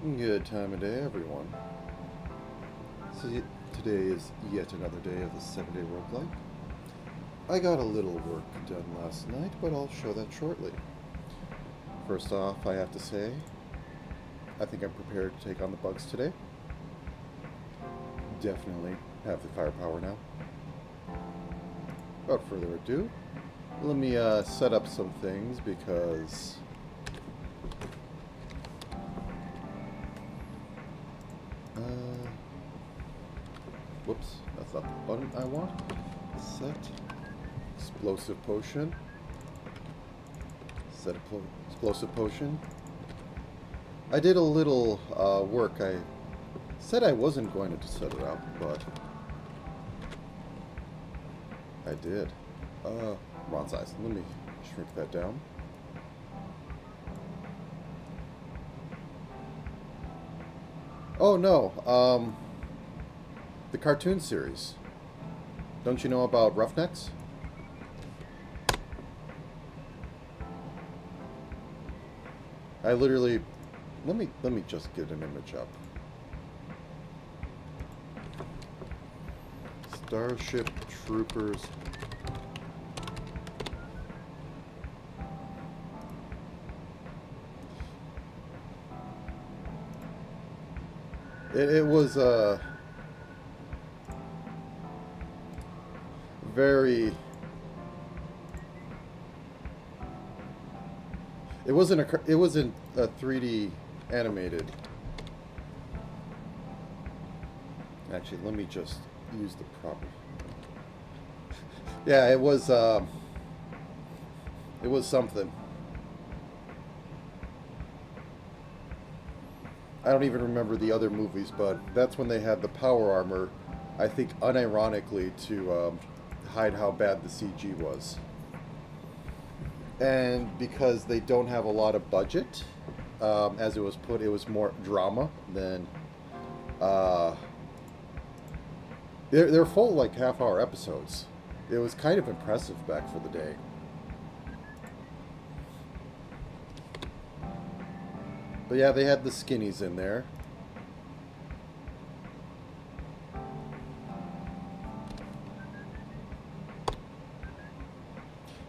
Good time of day, everyone. So today is yet another day of the 7-day roguelike. I got a little work done last night, but I'll show that shortly. First off, I have to say, I think I'm prepared to take on the bugs today. Definitely have the firepower now. Without further ado, let me set up some things because whoops, that's not the button I want. Set explosive potion. Set explosive potion. I did a little work. I said I wasn't going to set it up, but I did. Wrong size. Let me shrink that down. Oh no, the cartoon series. Don't you know about Roughnecks? I literally... Let me just get an image up. Starship Troopers. It was very... It wasn't a 3D animated. Actually, let me just use the proper. Yeah, it was something. I don't even remember the other movies, but that's when they had the power armor, I think unironically to hide how bad the CG was. And because they don't have a lot of budget, as it was put, it was more drama than... They're full, like, half-hour episodes. It was kind of impressive back for the day. But yeah, they had the skinnies in there.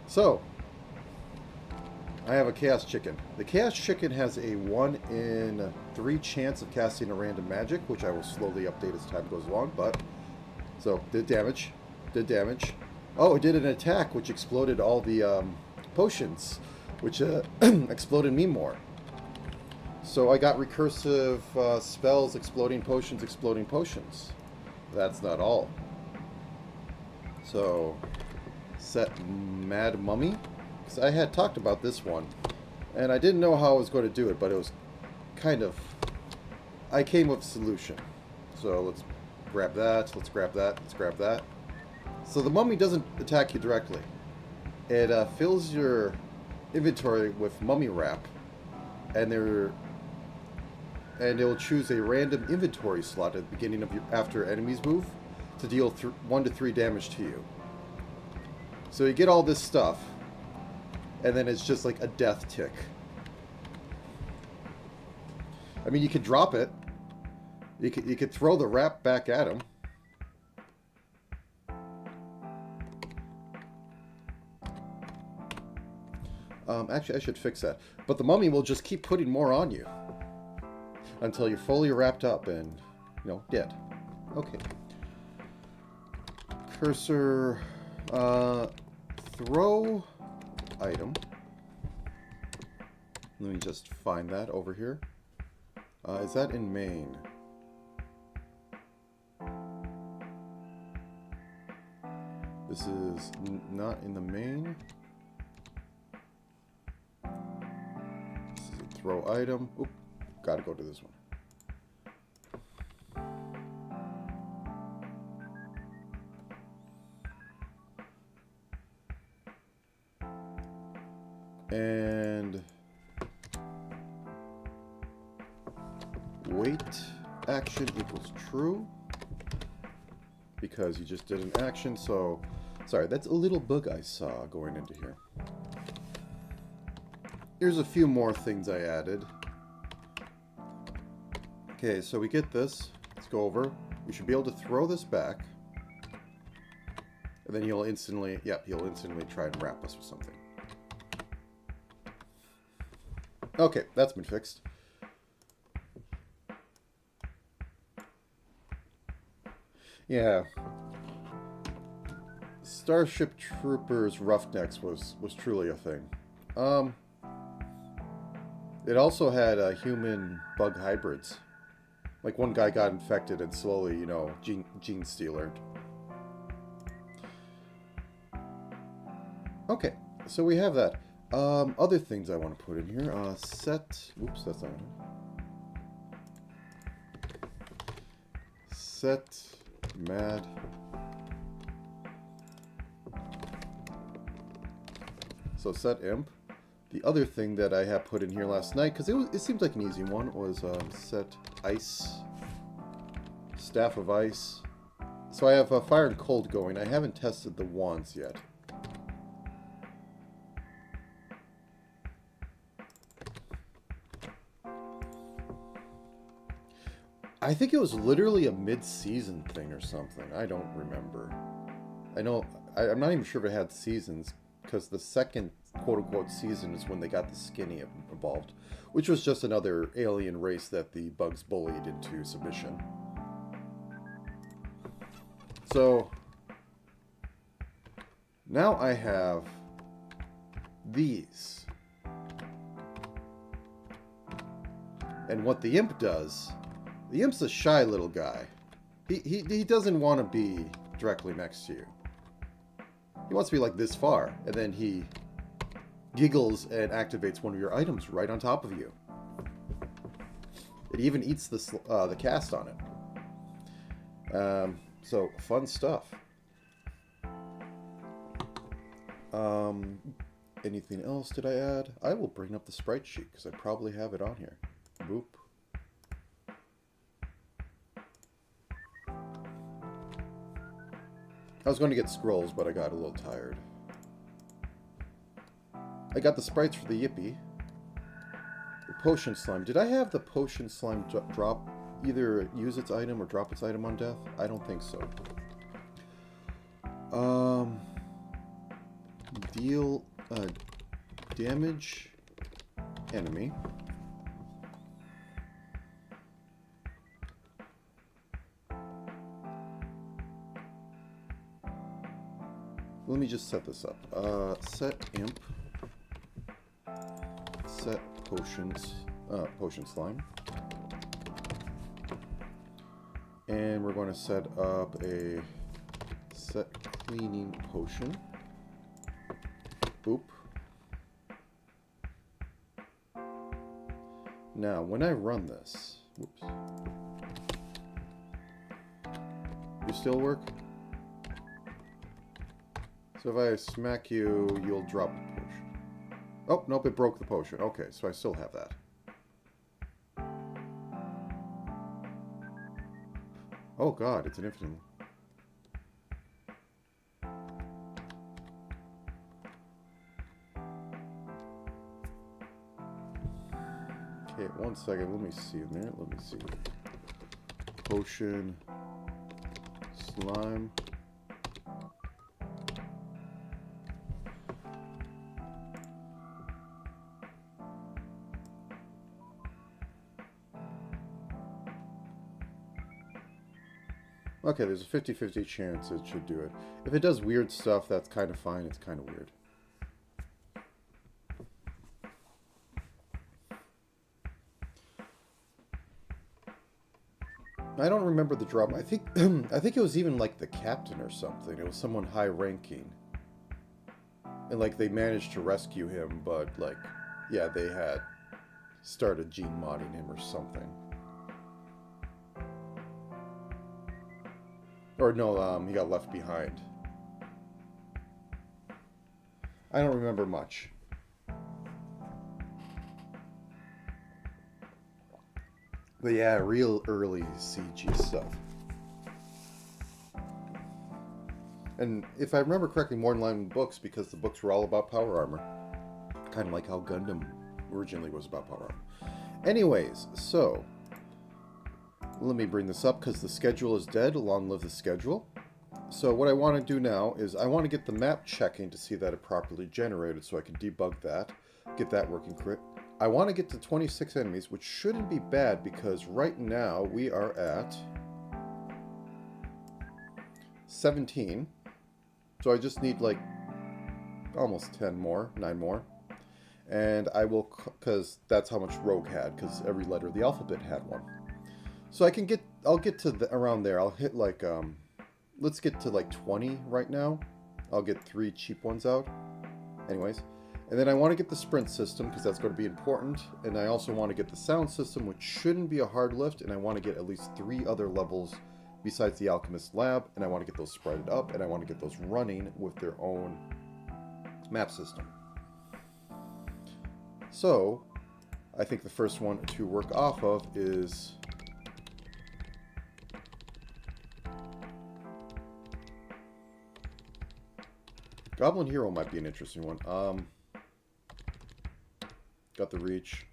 So, I have a Chaos Chicken. The Chaos Chicken has a 1 in 3 chance of casting a random magic, which I will slowly update as time goes along, but... So, did damage. Did damage. Oh, it did an attack, which exploded all the potions, which exploded me more. So I got recursive spells, exploding potions. That's not all. So, set Mad Mummy. Because I had talked about this one, and I didn't know how I was going to do it, but it was kind of... I came with a solution. So let's grab that, let's grab that, let's grab that. So the mummy doesn't attack you directly. It fills your inventory with mummy wrap, and it'll choose a random inventory slot at the beginning of after enemies move to deal 1 to 3 damage to you. So you get all this stuff, and then it's just like a death tick. I mean, you could drop it. You could throw the wrap back at him. Actually, I should fix that. But the mummy will just keep putting more on you until you're fully wrapped up and, you know, dead. Okay. Cursor, throw item. Let me just find that over here. Is that in main? This is not in the main. This is a throw item. Oop, gotta go to this one. And wait action equals true because you just did an action. So sorry, that's a little bug I saw going into here. Here's a few more things I added. Okay, so we get this. Let's go over. We should be able to throw this back. And then he'll instantly, yep, he'll instantly try and wrap us with something. Okay, that's been fixed. Yeah. Starship Troopers Roughnecks was truly a thing. It also had human bug hybrids. Like one guy got infected and slowly, you know, gene stealer. Okay, so we have that. Other things I want to put in here. Set. Oops, that's not it. Set. Mad. So set imp. The other thing that I had put in here last night, because it seems like an easy one, was set ice. Staff of ice. So I have fire and cold going. I haven't tested the wands yet. I think it was literally a mid-season thing or something. I don't remember. I know, I'm not even sure if it had seasons, because the second quote-unquote season is when they got the skinny involved, which was just another alien race that the bugs bullied into submission. So, now I have these. And what the imp does... The imp's a shy little guy. He doesn't want to be directly next to you. He wants to be like this far, and then he giggles and activates one of your items right on top of you. It even eats the cast on it. So fun stuff. Anything else did I add? I will bring up the sprite sheet because I probably have it on here. Boop. I was going to get scrolls, but I got a little tired. I got the sprites for the Yippee. The potion slime. Did I have the potion slime drop, either use its item or drop its item on death? I don't think so. Deal damage enemy. Let me just set this up. Set imp. Set potions. Potion slime. And we're going to set up a set cleaning potion. Boop. Now, when I run this, whoops. You still work? So if I smack you, you'll drop the potion. Oh, nope, it broke the potion. Okay, so I still have that. Oh god, it's an infinite. Okay, 1 second, let me see in there, let me see. Potion, slime. Okay, there's a 50-50 chance it should do it. If it does weird stuff, that's kind of fine. It's kind of weird. I don't remember the drop. I think I think it was even like the captain or something. It was someone high ranking. And like they managed to rescue him, but like yeah, they had started gene modding him or something. Or no, he got left behind. I don't remember much. But yeah, real early CG stuff. And if I remember correctly, more in line with books, because the books were all about power armor. Kind of like how Gundam originally was about power armor. Anyways, so... Let me bring this up because the schedule is dead. Long live the schedule. So what I want to do now is I want to get the map checking to see that it properly generated so I can debug that, get that working correct. I want to get to 26 enemies, which shouldn't be bad because right now we are at 17. So I just need like almost 10 more, 9 more. And I will, because that's how much Rogue had, because every letter of the alphabet had one. So I'll get to around there. I'll hit like, let's get to like 20 right now. I'll get 3 cheap ones out. Anyways. And then I want to get the sprint system, because that's going to be important. And I also want to get the sound system, which shouldn't be a hard lift. And I want to get at least 3 other levels besides the Alchemist Lab. And I want to get those spread up, and I want to get those running with their own map system. So, I think the first one to work off of is Goblin Hero might be an interesting one. Got the reach.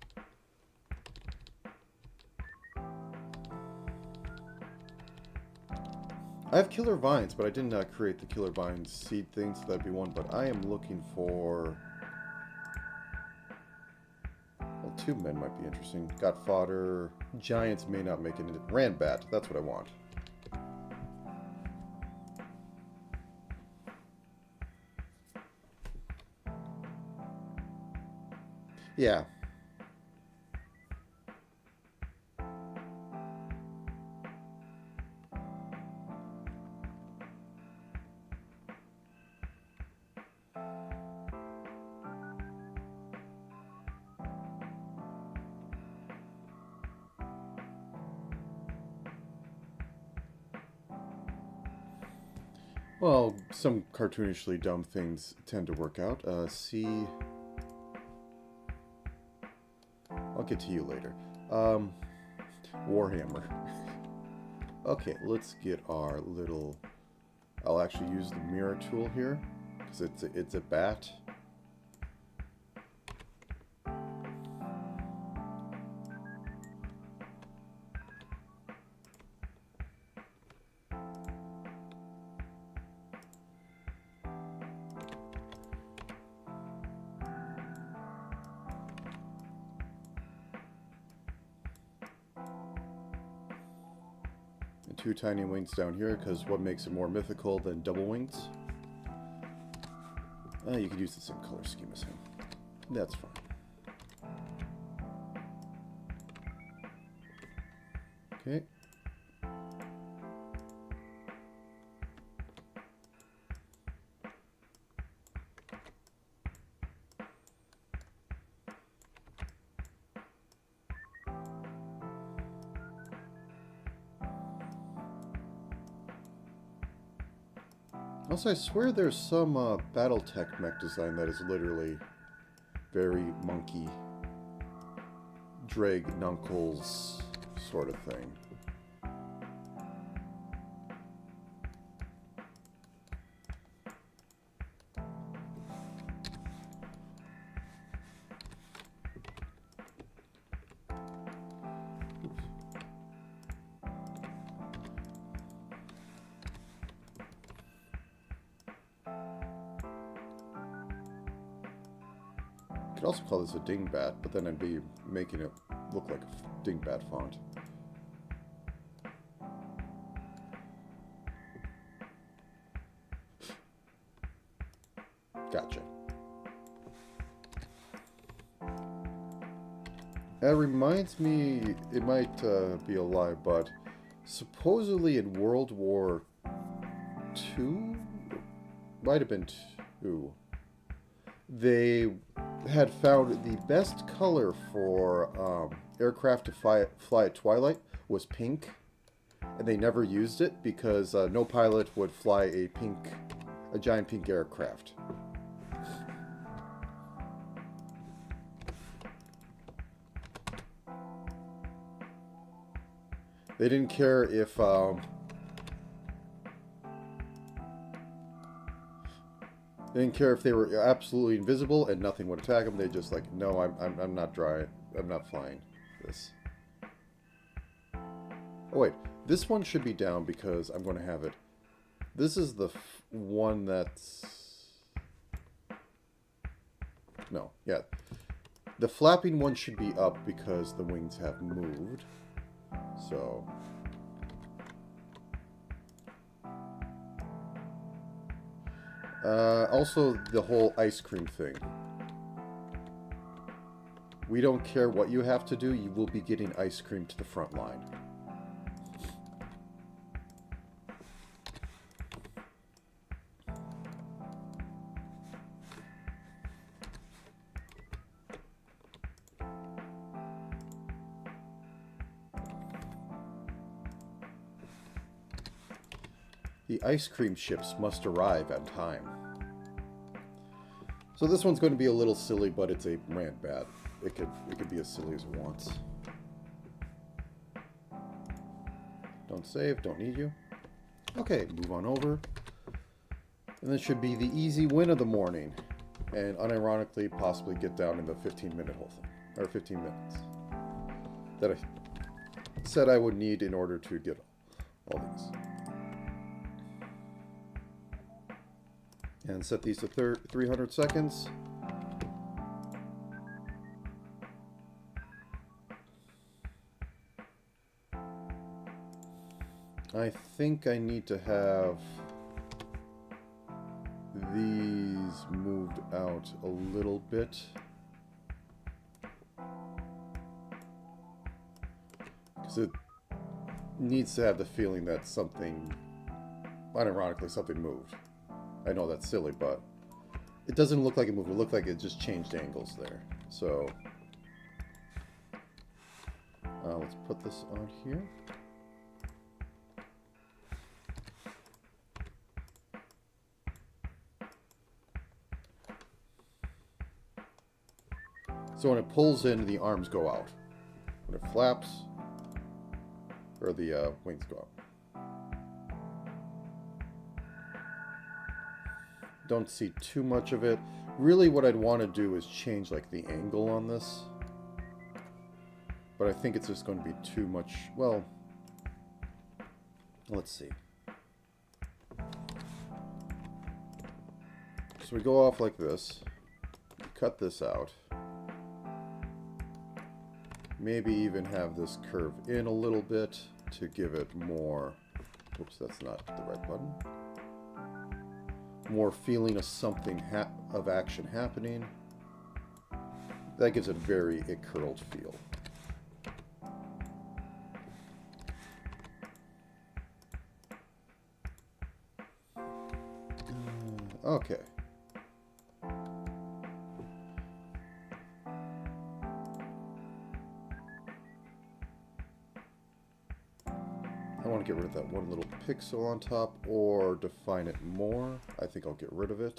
I have Killer Vines, but I did not create the Killer Vines seed thing, so that'd be one. But I am looking for... Well, 2 men might be interesting. Got fodder. Giants may not make it. Ranbat, that's what I want. Yeah. Well, some cartoonishly dumb things tend to work out. C... I'll get to you later. Warhammer. Okay, let's get our little... I'll actually use the mirror tool here, because it's a bat. And 2 tiny wings down here, because what makes it more mythical than double wings? You could use the same color scheme as him. That's fine. Okay. Also, I swear there's some Battletech mech design that is literally very monkey, drag knuckles sort of thing. Could also call this a dingbat, but then I'd be making it look like a dingbat font. Gotcha. That reminds me, it might be a lie, but supposedly in World War II, might have been II, they had found the best color for aircraft to fly at twilight was pink, and they never used it because no pilot would fly a giant pink aircraft. They didn't care if they were absolutely invisible and nothing would attack them. They just like, no, I'm not flying this. Oh wait, this one should be down because I'm going to have it. This is the one that's... No, yeah. The flapping one should be up because the wings have moved. So... also, the whole ice cream thing. We don't care what you have to do, you will be getting ice cream to the front line. The ice cream ships must arrive on time. So this one's going to be a little silly, but it's a rant bat. It could be as silly as it wants. Don't save, don't need you. Okay, move on over. And this should be the easy win of the morning. And unironically, possibly get down in the 15-minute whole thing. Or 15 minutes. That I said I would need in order to get all these. And set these to 300 seconds. I think I need to have these moved out a little bit. Because it needs to have the feeling that something, unironically, something moved. I know that's silly, but it doesn't look like it moved. It looked like it just changed angles there. So let's put this on here. So when it pulls in, the arms go out. When it flaps, or the wings go out. Don't see too much of it. Really what I'd want to do is change like the angle on this. But I think it's just going to be too much. Well, let's see. So we go off like this. Cut this out. Maybe even have this curve in a little bit to give it more. Oops, that's not the right button. More feeling of something of action happening. That gives it a very curled feel. Okay. I want to get rid of that one little pixel on top or define it more. I think I'll get rid of it.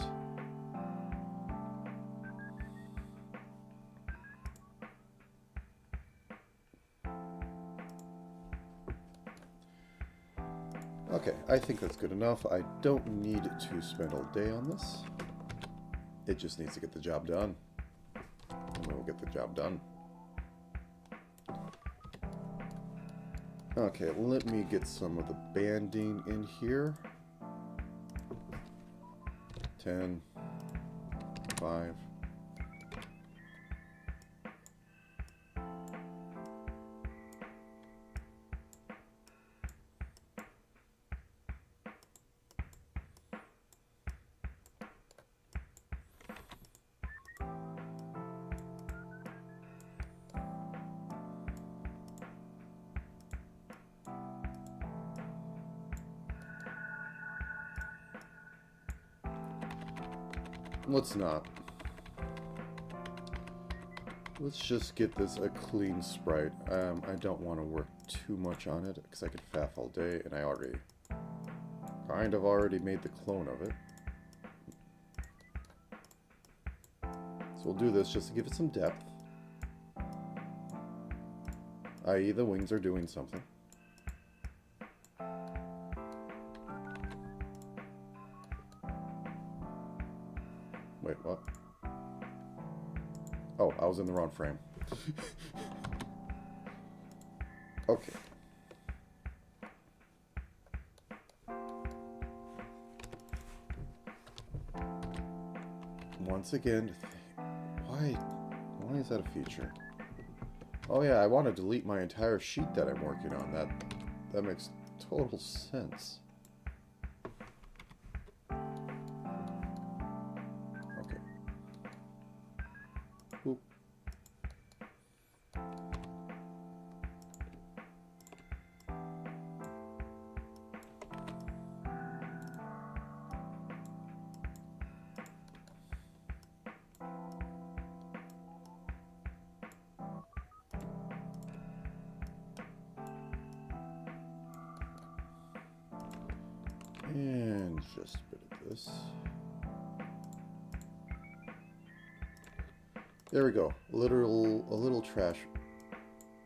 Okay, I think that's good enough. I don't need to spend all day on this. It just needs to get the job done. And we'll get the job done. Okay, let me get some of the banding in here. 10, 5. Let's not. Let's just get this a clean sprite. I don't want to work too much on it because I could faff all day, and I already made the clone of it. So we'll do this just to give it some depth. I.e. the wings are doing something. Wait, what? Oh, I was in the wrong frame. Okay. once again, why is that a feature? Oh yeah, I want to delete my entire sheet that I'm working on. That makes total sense. Okay. Oop. And just a bit of this. There we go. A little trash.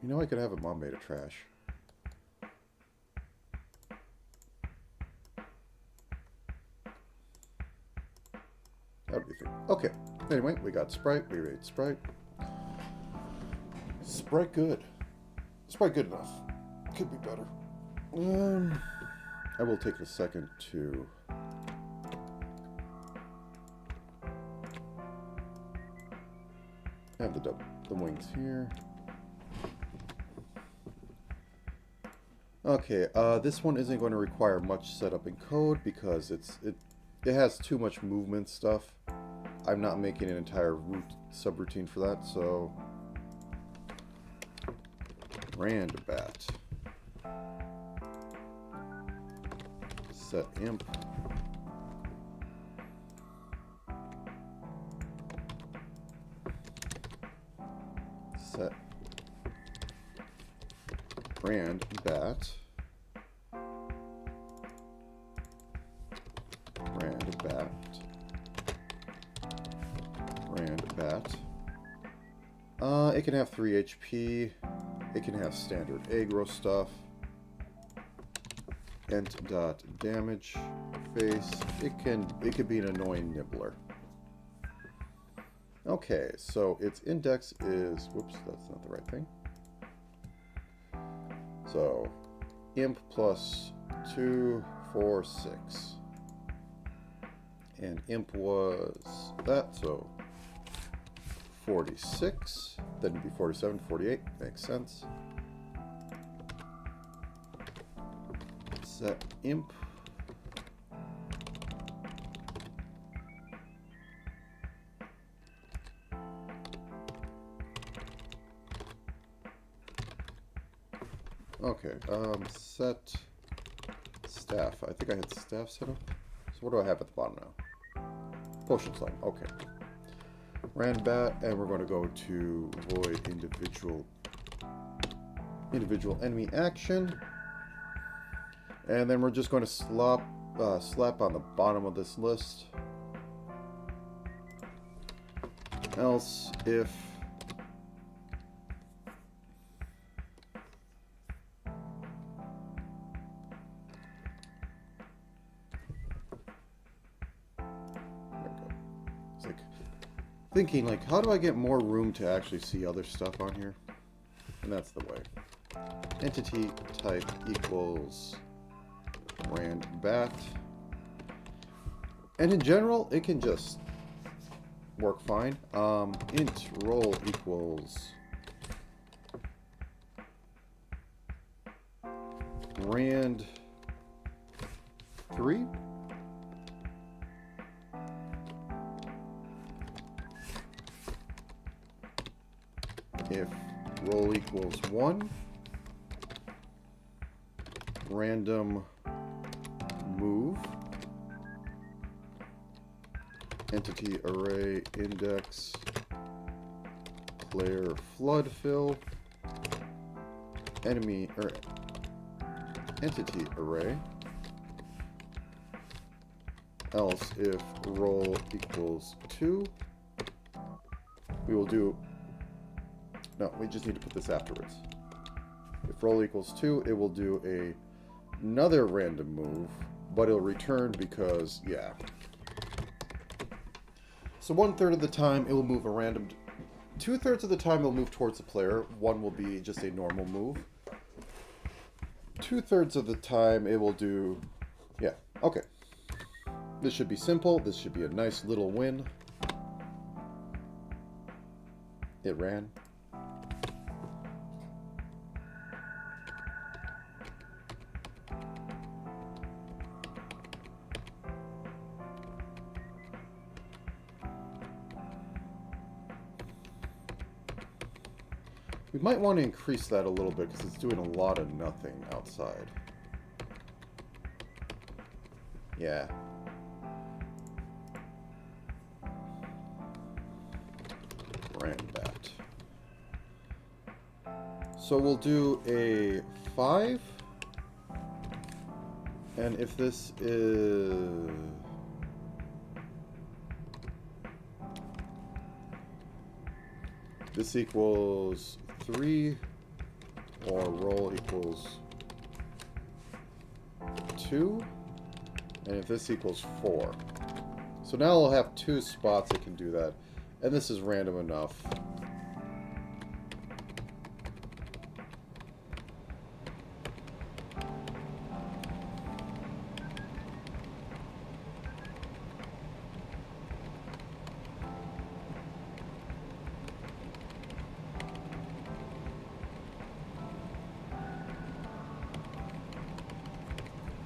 You know, I could have a mom made of trash. That would be fun. Okay. Anyway, we got Sprite. We rate Sprite. Sprite good. Sprite good enough. Could be better. I will take a second to have the wings here. Okay, this one isn't going to require much setup in code because it has too much movement stuff. I'm not making an entire subroutine for that, so randobat. Set imp. Set randobat. Randobat. It can have 3 HP. It can have standard aggro stuff. Ent.damage face. It could be an annoying nibbler. Okay, so its index is, whoops, that's not the right thing. So imp plus 2, 4, 6. And imp was that, so 46. Then it'd be 47, 48. Makes sense. Set imp. Okay, set staff. I think I had staff set up. So what do I have at the bottom now? Potion slime. Okay. Ranbat, and we're going to go to void individual enemy action. And then we're just going to slap on the bottom of this list. Else if it's like thinking like, how do I get more room to actually see other stuff on here? And that's the way. Entity type equals ranbat. And in general, it can just work fine. Int roll equals rand 3. If roll equals 1, random move, entity array index, player flood fill, enemy or entity array, else if roll equals 2, we will do, no, we just need to put this afterwards. If roll equals 2, it will do another random move, but it'll return because, yeah. So 1/3 of the time it will move a random, 2/3 of the time it'll move towards the player. 1 will be just a normal move. 2/3 of the time it will do, yeah, okay. This should be simple. This should be a nice little win. It ran. We might want to increase that a little bit because it's doing a lot of nothing outside. Yeah. Bat. So we'll do a 5. And if this is... This equals 3, or roll equals 2, and if this equals 4. So now I'll have 2 spots that can do that, and this is random enough.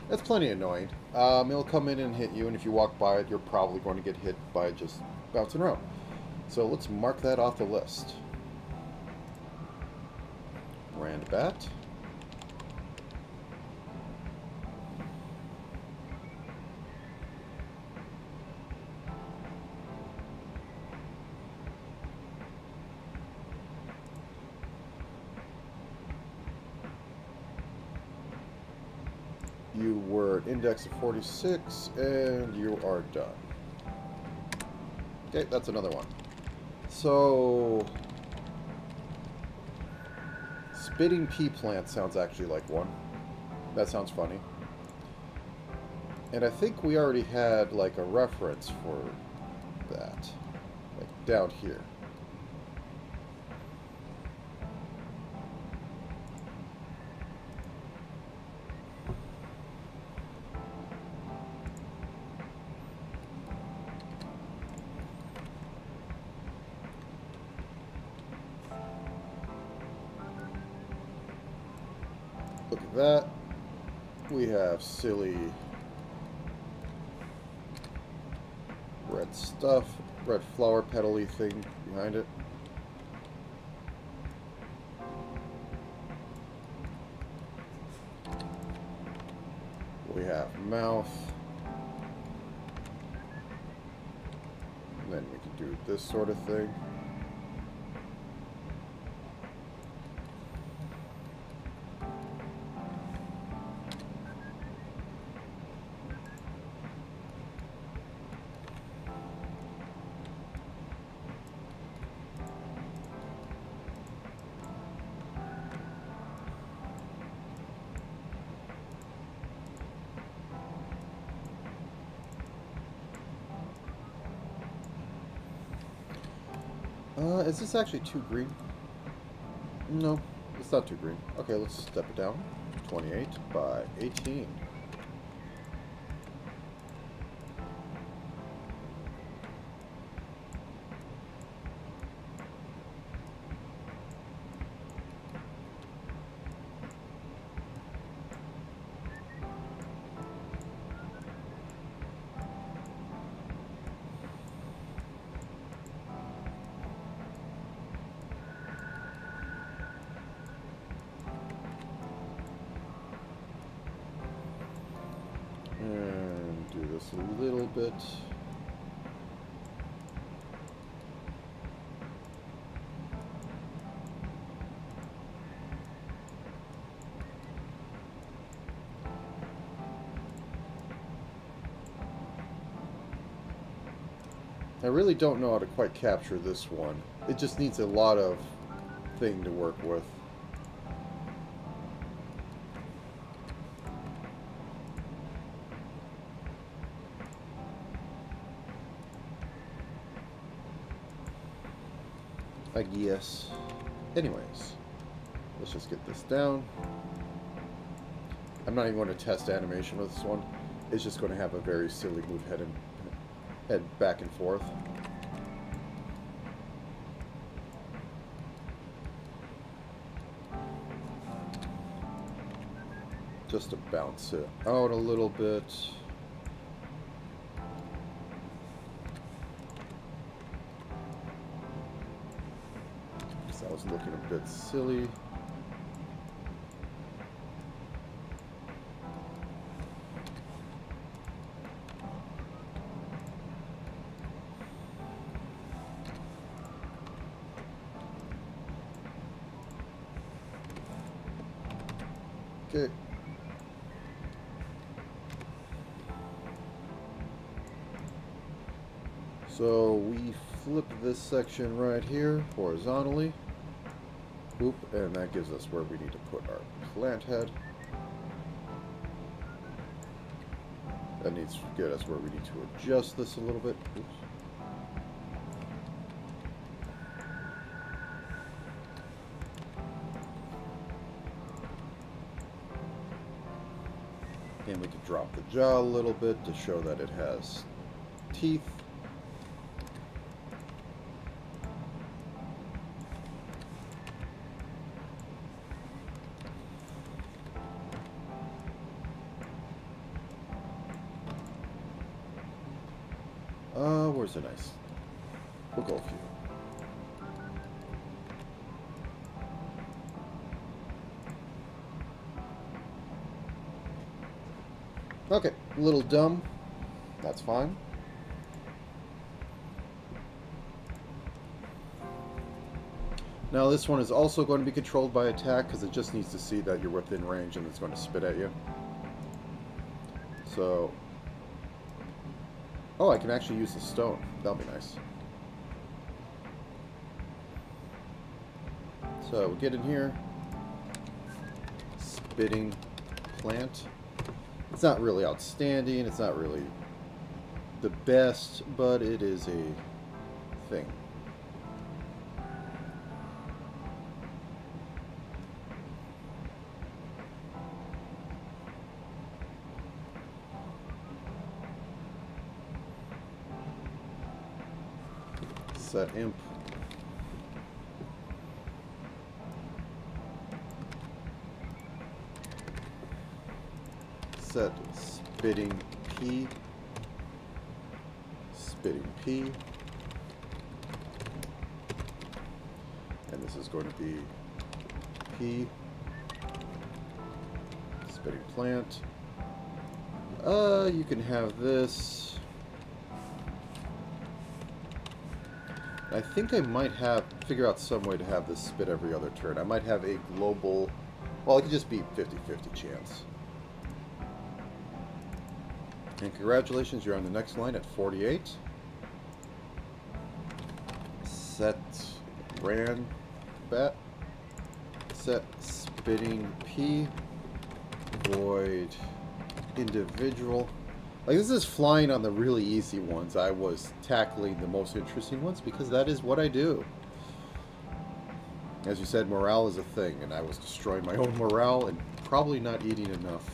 That's plenty annoying. It'll come in and hit you, and if you walk by it, you're probably going to get hit by just bouncing around. So let's mark that off the list. Bat. You were at index of 46, and you are done. Okay, that's another one. So, spitting pea plant sounds actually like one. That sounds funny. And I think we already had like a reference for that, like down here. Look at that. We have silly red stuff, red flower petal-y thing behind it. We have mouth. And then we can do this sort of thing. Is this actually too green? No, it's not too green. Okay, let's step it down. 28 by 18. And do this a little bit. I really don't know how to quite capture this one. It just needs a lot of thing to work with. I guess. Anyways, let's just get this down. I'm not even going to test animation with this one. It's just going to have a very silly move head back and forth. just to bounce it out a little bit. Because that was looking a bit silly. Okay. So we flip this section right here horizontally. Oop, and that gives us where we need to put our plant head. That needs to get us where we need to adjust this a little bit. Oops. And we can drop the jaw a little bit to show that it has teeth. Where's the nice? We'll go a few. Okay, a little dumb. That's fine. Now this one is also going to be controlled by attack because it just needs to see that you're within range and it's going to spit at you. So... oh, I can actually use the stone. That'll be nice. So we get in here. Spitting plant. It's not really outstanding. It's not really the best, but it is a thing. Set imp. Set spitting P. Spitting P. And this is going to be P. Spitting plant. You can have this. I think I might figure out some way to have this spit every other turn. I might have a global, well, it could just be 50-50 chance. And congratulations, you're on the next line at 48. Set ran bat. Set spitting P. Void individual. Like, this is flying on the really easy ones. I was tackling the most interesting ones because that is what I do. As you said, morale is a thing, and I was destroying my own morale and probably not eating enough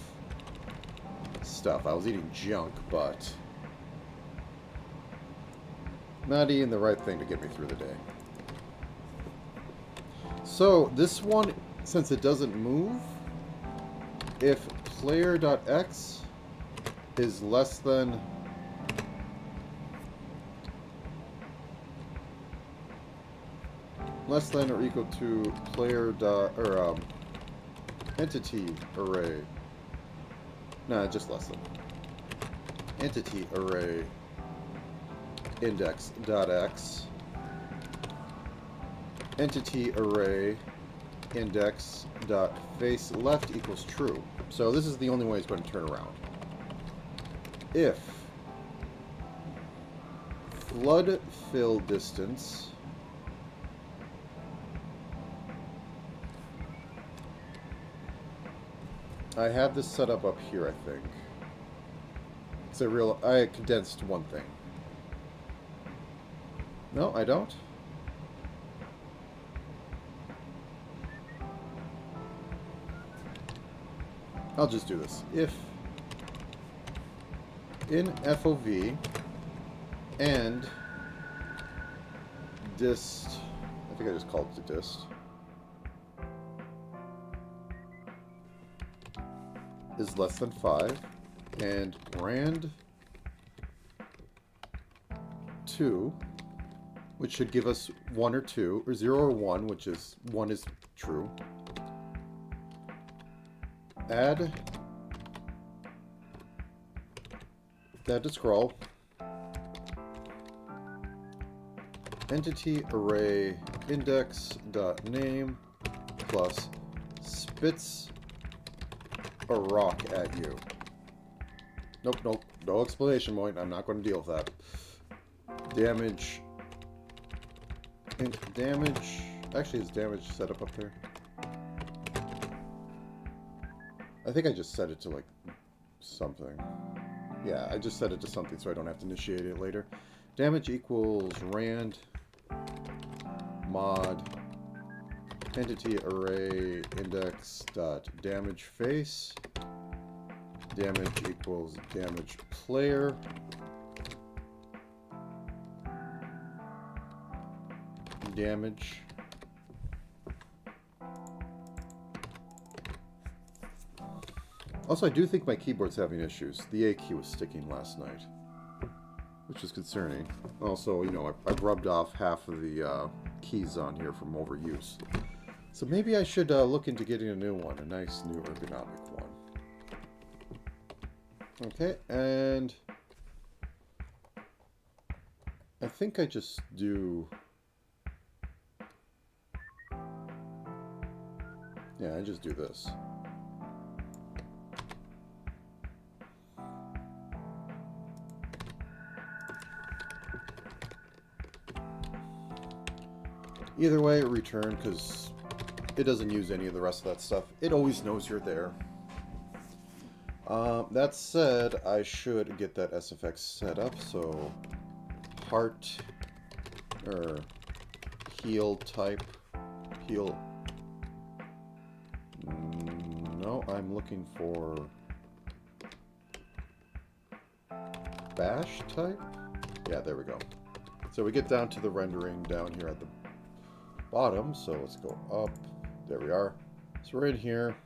stuff. I was eating junk, but not eating the right thing to get me through the day. So, this one, since it doesn't move, if player.x is less than or equal to player dot or entity array. No, just less than entity array index dot x. Entity array index dot face left equals true. So this is the only way it's going to turn around. If flood fill distance I have this set up here, I think. I condensed one thing. No, I don't. I'll just do this. If in FOV and dist, I think I just called it the dist. is less than 5, and rand 2, which should give us 1 or 2, or 0 or 1, which is 1 is true. Add that to scroll. Entity array index dot name plus spits a rock at you. Nope, nope, no explanation point. I'm not going to deal with that. Damage. Damage. Actually, is damage set up there? I think I just set it to like something. Yeah, I just set it to something so I don't have to initiate it later. Damage equals rand mod entity array index dot damage face. Damage equals damage player. Damage. Also, I do think my keyboard's having issues. The A key was sticking last night, which is concerning. Also, you know, I've rubbed off half of the keys on here from overuse. So maybe I should look into getting a new one, a nice new ergonomic one. Okay, and I think I just do... Yeah, I just do this. Either way, return, because it doesn't use any of the rest of that stuff. It always knows you're there. That said, I should get that SFX set up, so heart, or heal type, heal. No, I'm looking for bash type? Yeah, there we go. So we get down to the rendering down here at the bottom, so let's go up. There we are. So we're in here.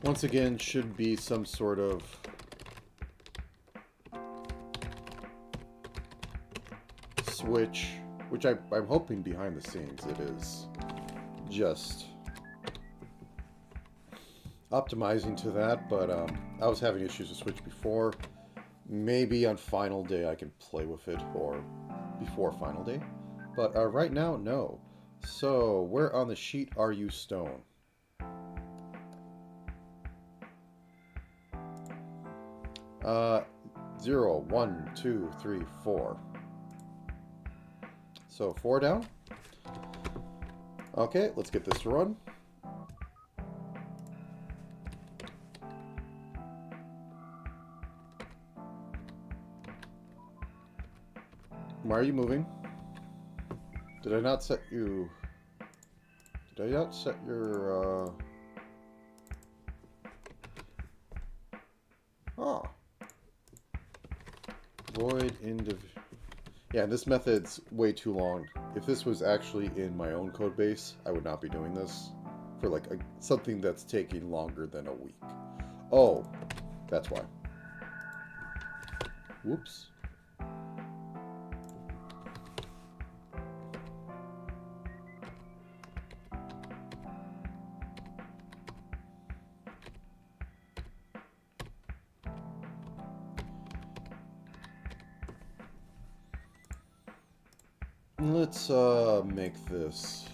Once again, should be some sort of switch, which I'm hoping behind the scenes it is just optimizing to that, but I was having issues with Switch before. Maybe on final day I can play with it, or before final day. But right now, no. So, where on the sheet are you, Stone? Zero, 1, 2, 3, 4. So, 4 down. Okay, let's get this to run. Why are you moving? Did I not set you... Did I not set your, Oh. Void indiv... Yeah, this method's way too long. If this was actually in my own code base, I would not be doing this for like something that's taking longer than a week. Oh, that's why. Whoops. Let's make this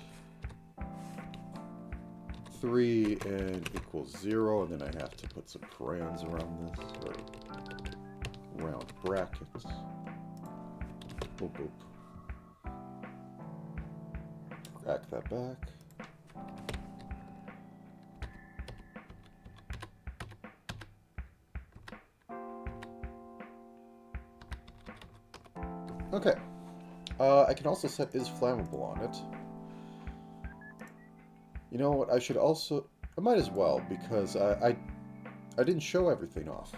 3 and equals 0, and then I have to put some params around this, or round brackets. Boop, boop. Crack that back. Okay. I can also set is flammable on it. You know what? I should also... I might as well, because I didn't show everything off.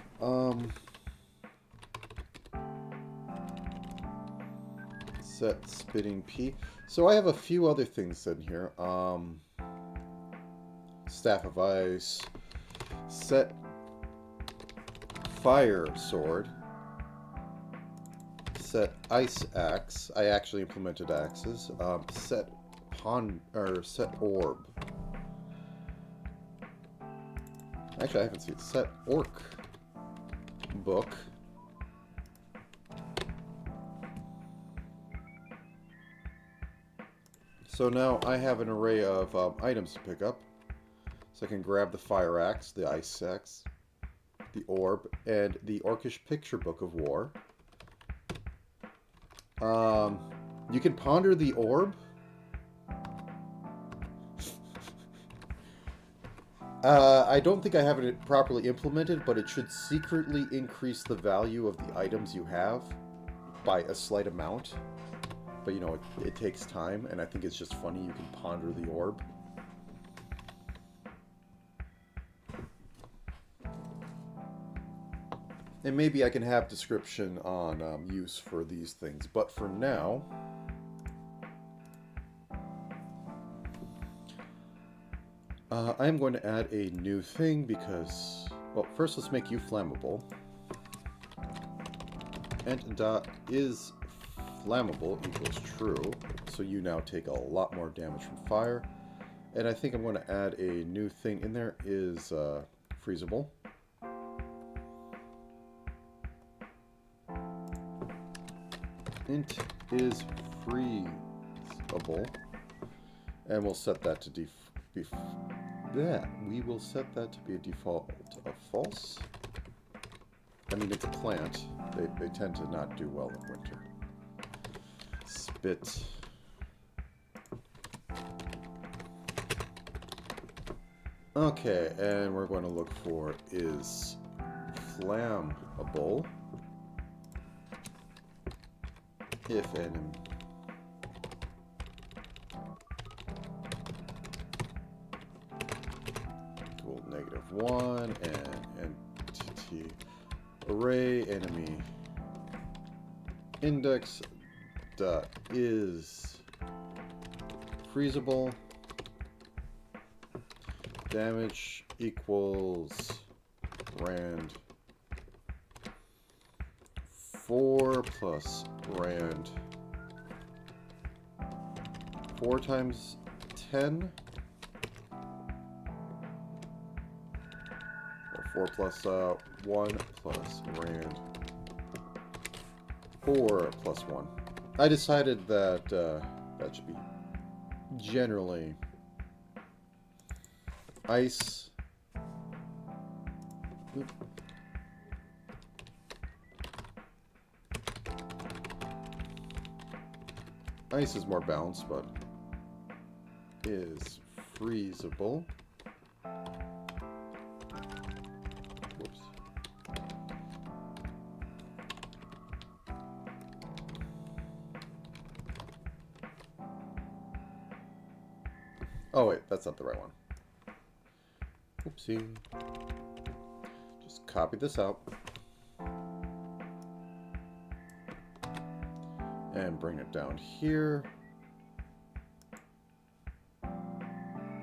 Set spitting P. So I have a few other things in here. Staff of Ice. set fire sword, set ice axe. I actually implemented axes. Set set orb. Actually, I haven't seen it. Set orc book. So now I have an array of items to pick up. So I can grab the fire axe, the ice axe, the orb, and the orcish picture book of war. You can ponder the orb. I don't think I have it properly implemented, but it should secretly increase the value of the items you have by a slight amount. But, you know, it takes time, and I think it's just funny you can ponder the orb. And maybe I can have description on use for these things. But for now, I'm going to add a new thing because, well, first let's make you flammable. And is flammable equals true, so you now take a lot more damage from fire. And I think I'm going to add a new thing in there, is freezable. Int is freezable, and we'll set that to we will set that to be a default of false. I mean, it's a plant. They tend to not do well in winter. Spit. Okay, and we're going to look for is flammable if enemy equal -1 and entity array enemy index dot is freezable, damage equals rand 4 plus rand 4 times 10, or 4 plus 1 plus rand 4 plus 1. I decided that that should be generally ice. Oop. Ice is more balanced, but is freezable. Whoops. Oh wait, that's not the right one. Oopsie. Just copy this out. And bring it down here.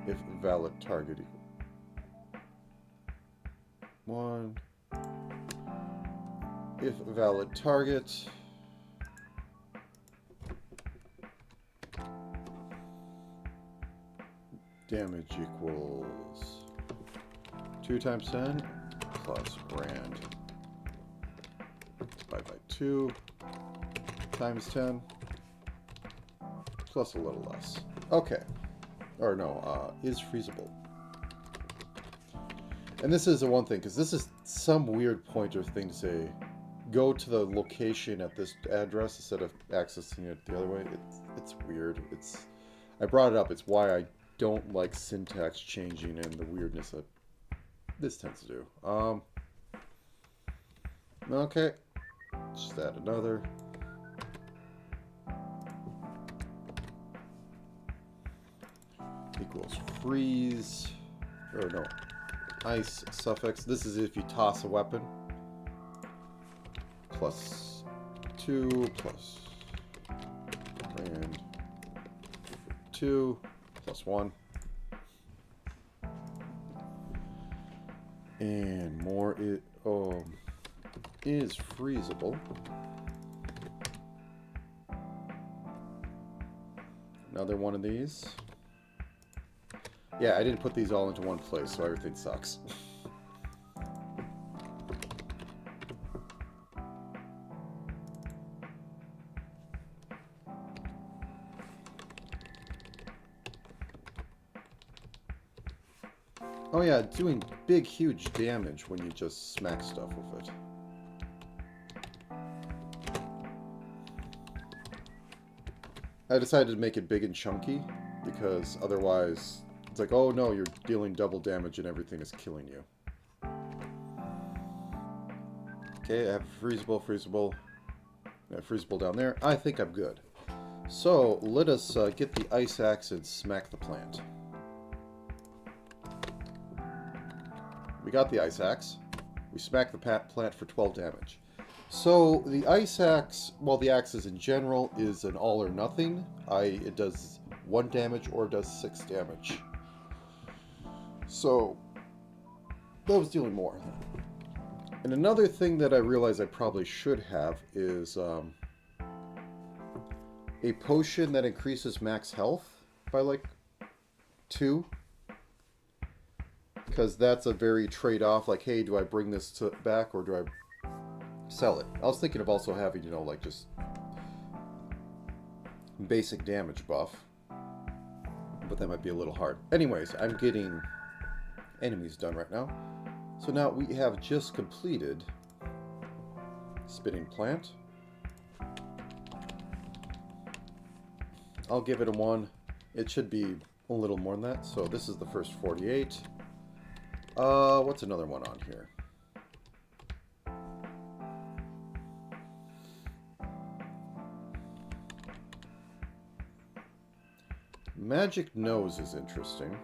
If valid target equal 1. If valid target damage equals 2 times 10 plus rand divided by 2 times 10 plus a little less. Okay. Or no, is freezable. And this is the one thing, because this is some weird pointer thing to say, go to the location at this address instead of accessing it the other way. It's weird. I brought it up. It's why I don't like syntax changing and the weirdness that this tends to do. Okay. Just add another. Equals freeze, or no, ice suffix. This is if you toss a weapon. Plus 2 plus rand 2 plus 1. And more is freezable. Another one of these. Yeah, I didn't put these all into one place, so everything sucks. Oh yeah, doing big, huge damage when you just smack stuff with it. I decided to make it big and chunky, because otherwise, it's like, oh no, you're dealing double damage and everything is killing you. Okay, I have freezable. I have freezable down there. I think I'm good. So, let us get the ice axe and smack the plant. We got the ice axe. We smacked the plant for 12 damage. So, the ice axe, well, the axes in general, is an all or nothing. It does 1 damage or does 6 damage. So, that was dealing more. And another thing that I realized I probably should have is a potion that increases max health by like 2. Because that's a very trade-off, like, hey, do I bring this back or do I sell it? I was thinking of also having, you know, like just basic damage buff. But that might be a little hard. Anyways, I'm getting enemies done right now. So now we have just completed spinning plant. I'll give it a 1. It should be a little more than that. So this is the first 48. What's another one on here? Magic Nose is interesting.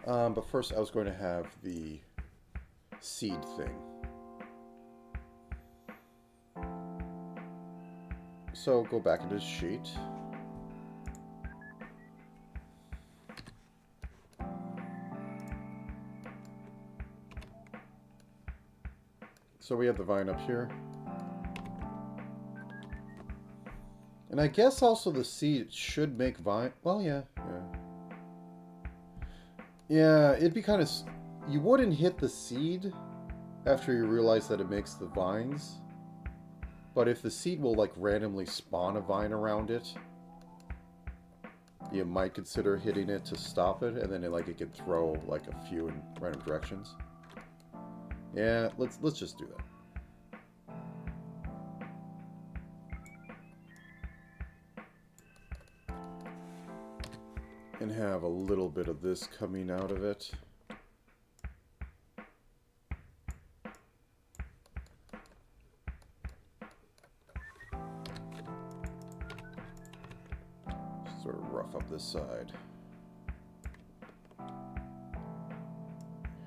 But first I was going to have the seed thing. So go back into the sheet. So we have the vine up here. And I guess also the seed should make vine. Well, yeah. Yeah, it'd be kind of... You wouldn't hit the seed after you realize that it makes the vines. But if the seed will, like, randomly spawn a vine around it, you might consider hitting it to stop it, and then it can throw, like, a few in random directions. Yeah, let's just do that. And have a little bit of this coming out of it. Sort of rough up this side.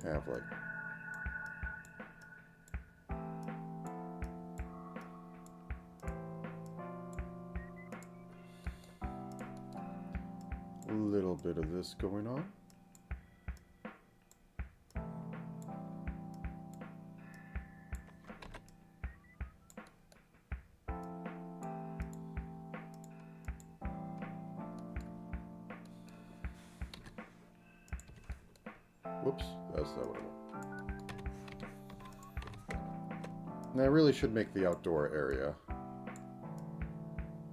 Have like a little bit of this going on. Whoops, that's not what I want. And I really should make the outdoor area.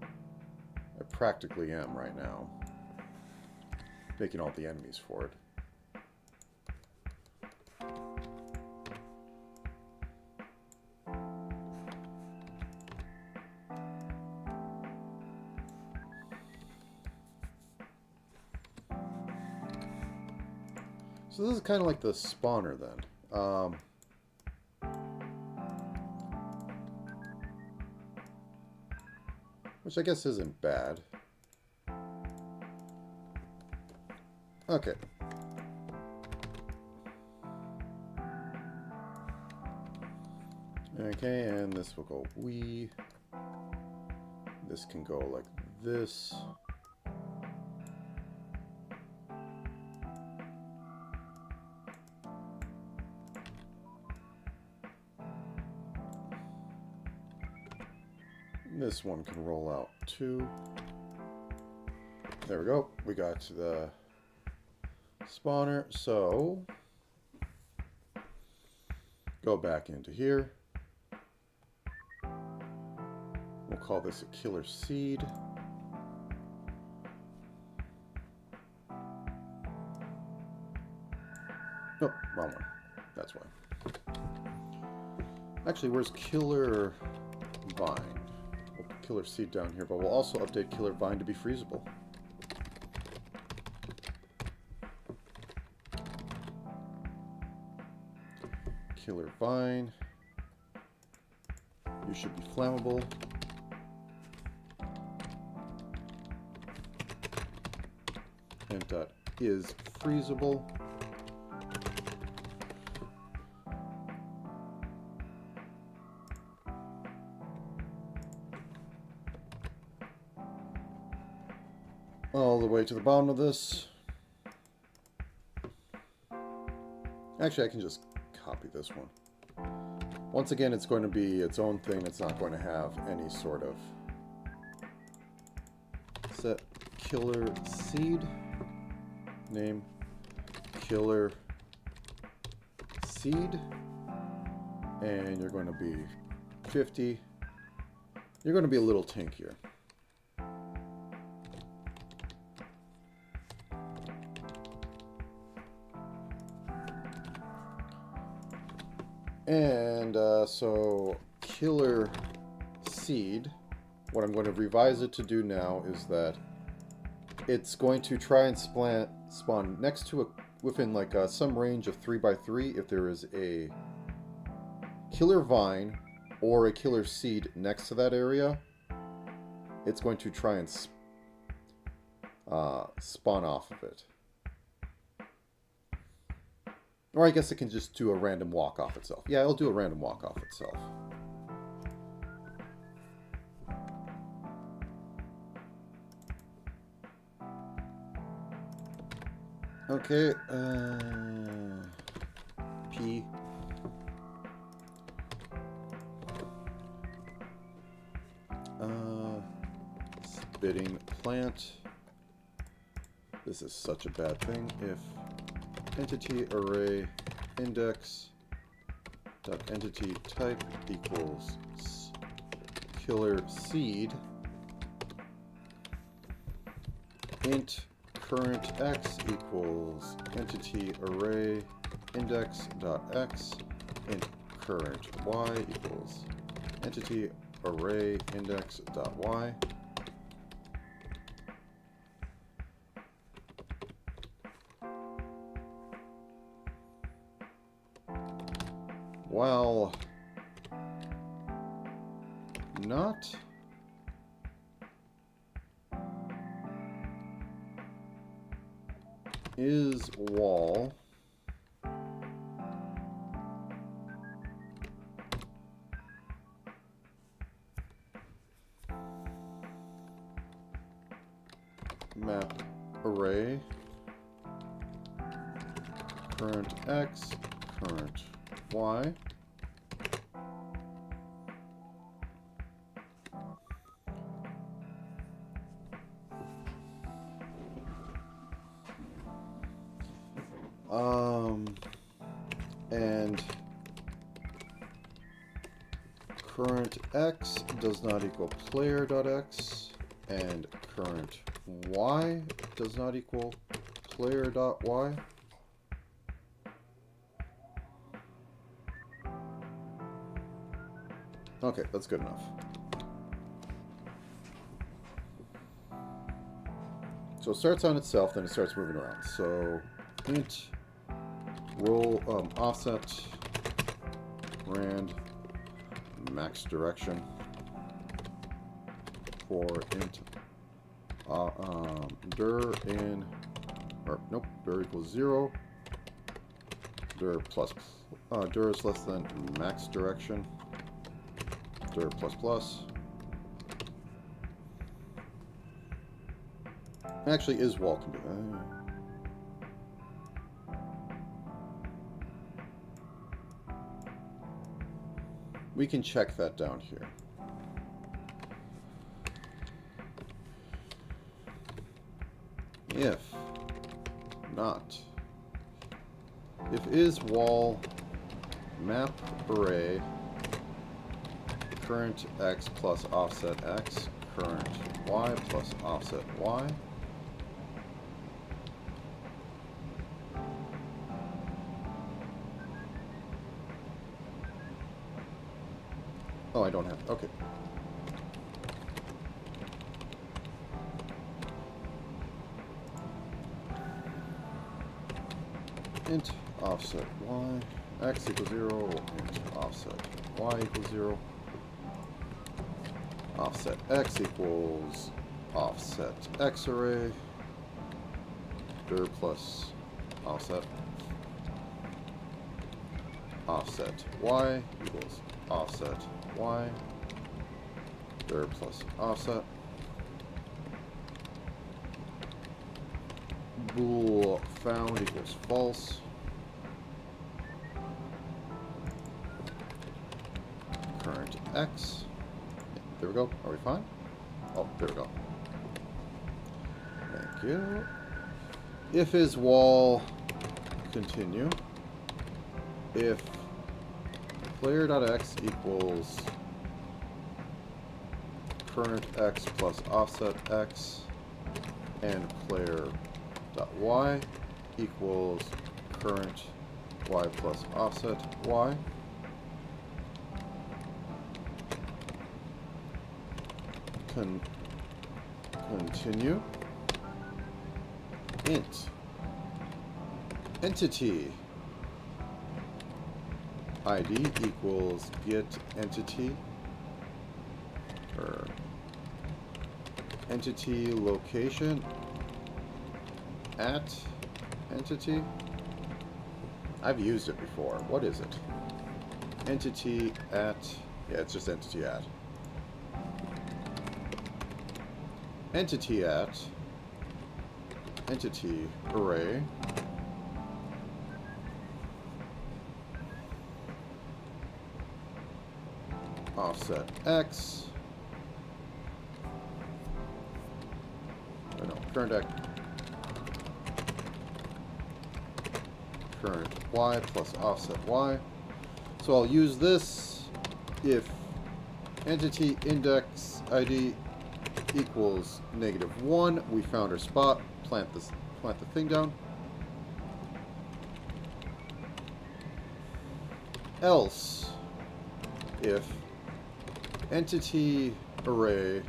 I practically am right now. Making all the enemies for it. So this is kind of like the spawner then. Which I guess isn't bad. Okay. Okay, and this will go we. This can go like this. This one can roll out too. There we go. We got the spawner. So go back into here. We'll call this a killer seed. Nope, wrong one. That's why. Actually, where's killer vine? We'll put killer seed down here, but we'll also update killer vine to be freezable. Killer vine. You should be flammable. And dot is freezable. All the way to the bottom of this. Actually, I can just copy this one. Once again, it's going to be its own thing. It's not going to have any sort of set killer seed. Name killer seed. And you're going to be 50. You're going to be a little tinkier. And so killer seed, what I'm going to revise it to do now is that it's going to try and spawn next to within like some range of 3x3 if there is a killer vine or a killer seed next to that area. It's going to try and spawn off of it. Or I guess it can just do a random walk off itself. Yeah, it'll do a random walk off itself. Okay, P. Spitting plant. This is such a bad thing. If entity array index dot entity type equals killer seed, int current x equals entity array index dot x, int current y equals entity array index dot y. Well, not is wall map array current x current y. And current x does not equal player.x, and current y does not equal player.y. Okay, that's good enough. So it starts on itself, then it starts moving around. So int roll offset rand max direction for int dir in, or nope, dir equals 0, dir plus dir is less than max direction. dir plus plus. Actually, is wall can do that. We can check that down here. If not, if is wall map array current x plus offset x, current y plus offset y. Oh, I don't have, okay. Int offset y, x equals 0, int offset y equals 0, offset x equals offset x array, dir plus offset, offset y equals offset y, dir plus offset, bool found equals false, current x, there we go, are we fine? Oh, there we go. Thank you. If is wall, continue, if player.x equals current x plus offset x, and player.y equals current y plus offset y. Continue. Int entity ID equals get entity, or entity location at entity. I've used it before. What is it? Entity at, yeah, it's just entity at. Entity at entity array offset x, oh no, current x, current y plus offset y. So I'll use this if entity index ID equals -1. We found our spot. Plant the thing down. Else, if entity array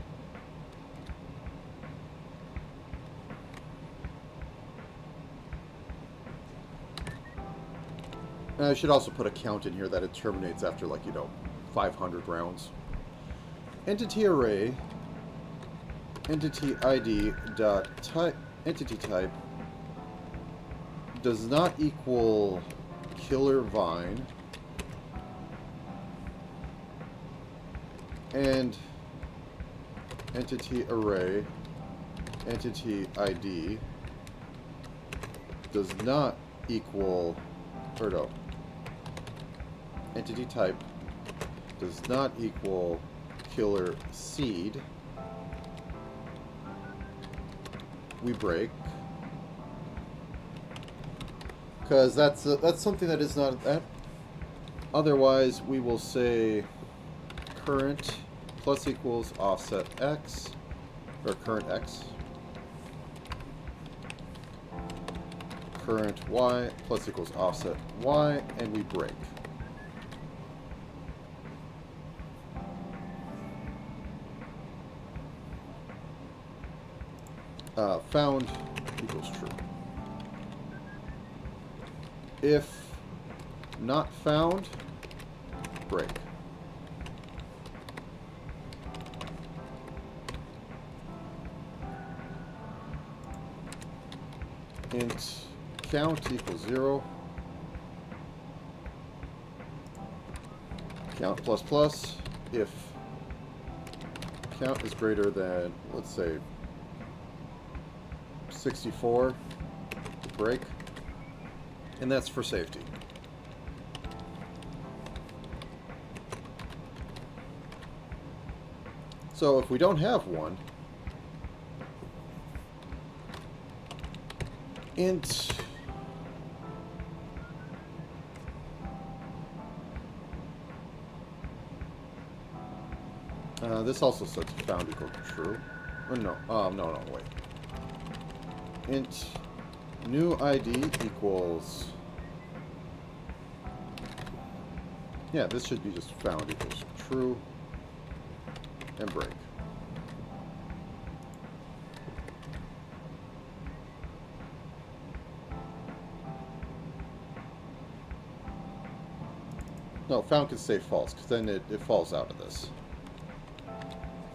and I should also put a count in here that it terminates after, like, 500 rounds. Entity array entity ID dot type entity type does not equal killer vine, and entity array entity ID does not equal, or no, entity type does not equal killer seed. We break, because that's something that is not that. Otherwise, we will say current plus equals offset x, or current x, current y plus equals offset y, and we break. Found equals true. If not found, break. Int count equals 0. Count plus plus. If count is greater than, let's say, 64, break, and that's for safety. So if we don't have one, int this also sets found equal to true. Or no, no, wait. Int new ID equals, yeah, this should be just found equals true and break. No, found can say false, because then it falls out of this.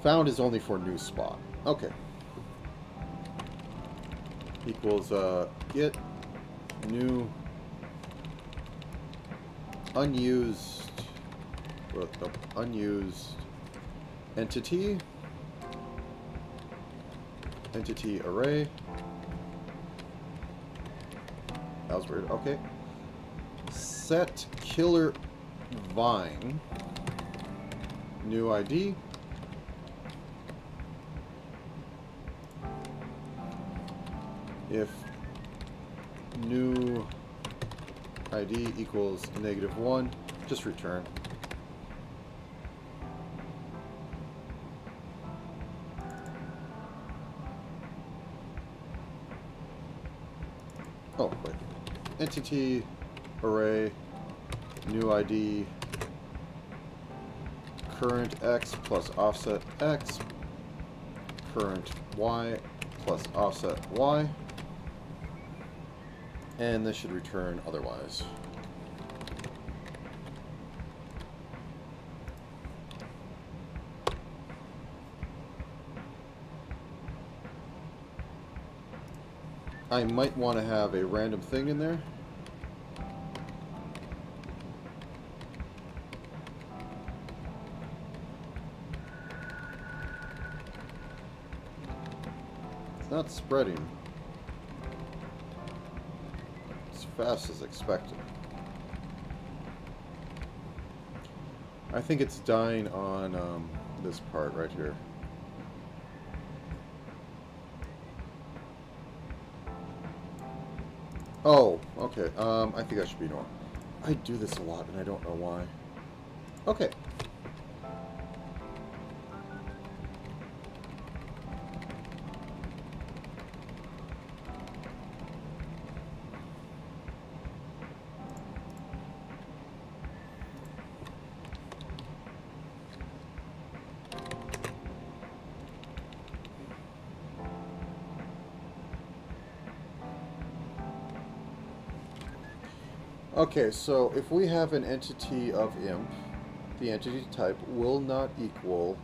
Found is only for new spot. Okay. Equals get new unused entity array. That was weird. Okay. Set killer vine new ID. If new ID equals -1, just return. Oh, wait. Entity array new ID current X plus offset X current Y plus offset Y. And this should return otherwise. I might want to have a random thing in there. It's not spreading fast as expected. I think it's dying on this part right here. Oh, okay. I think I should be normal. I do this a lot and I don't know why. Okay. Okay, so if we have an entity of imp, the entity type will not equal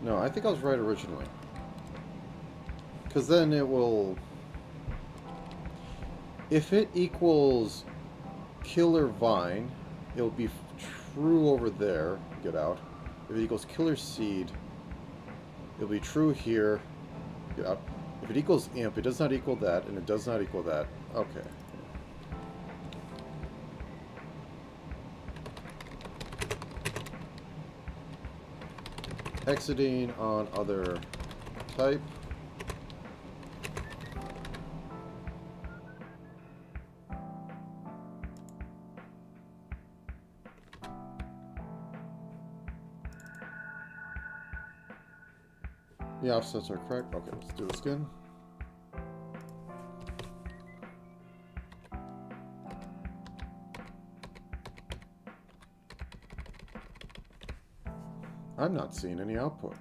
No, I think I was right originally. Because then it will, if it equals killer vine, it'll be true over there. Get out. If it equals killer seed, it'll be true here. Get out. If it equals imp, it does not equal that, and it does not equal that. Okay. Exiting on other type. The offsets are correct. Okay, let's do this again. I'm not seeing any output.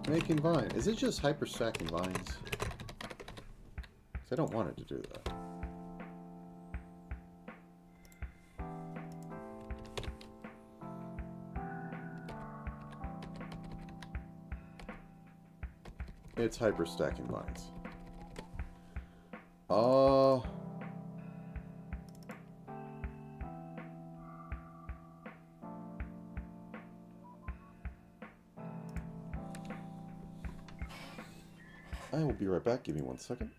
Making vine. Is it just hyper stacking vines? Because I don't want it to do that. It's hyper stacking vines. I will be right back. Give me 1 second.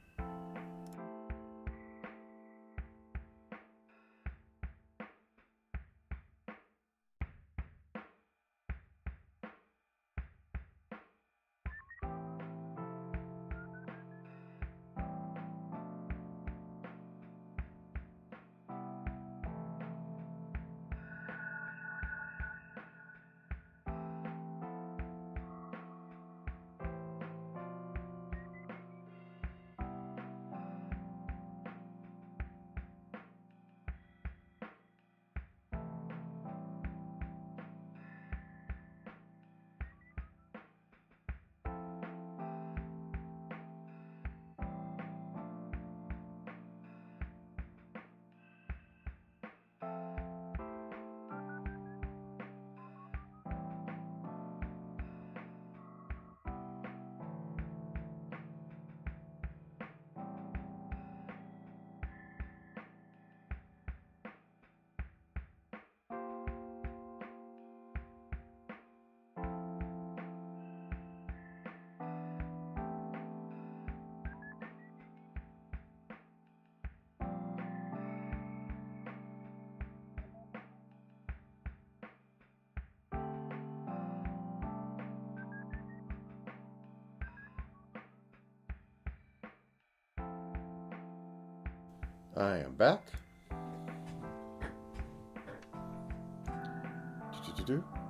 I am back.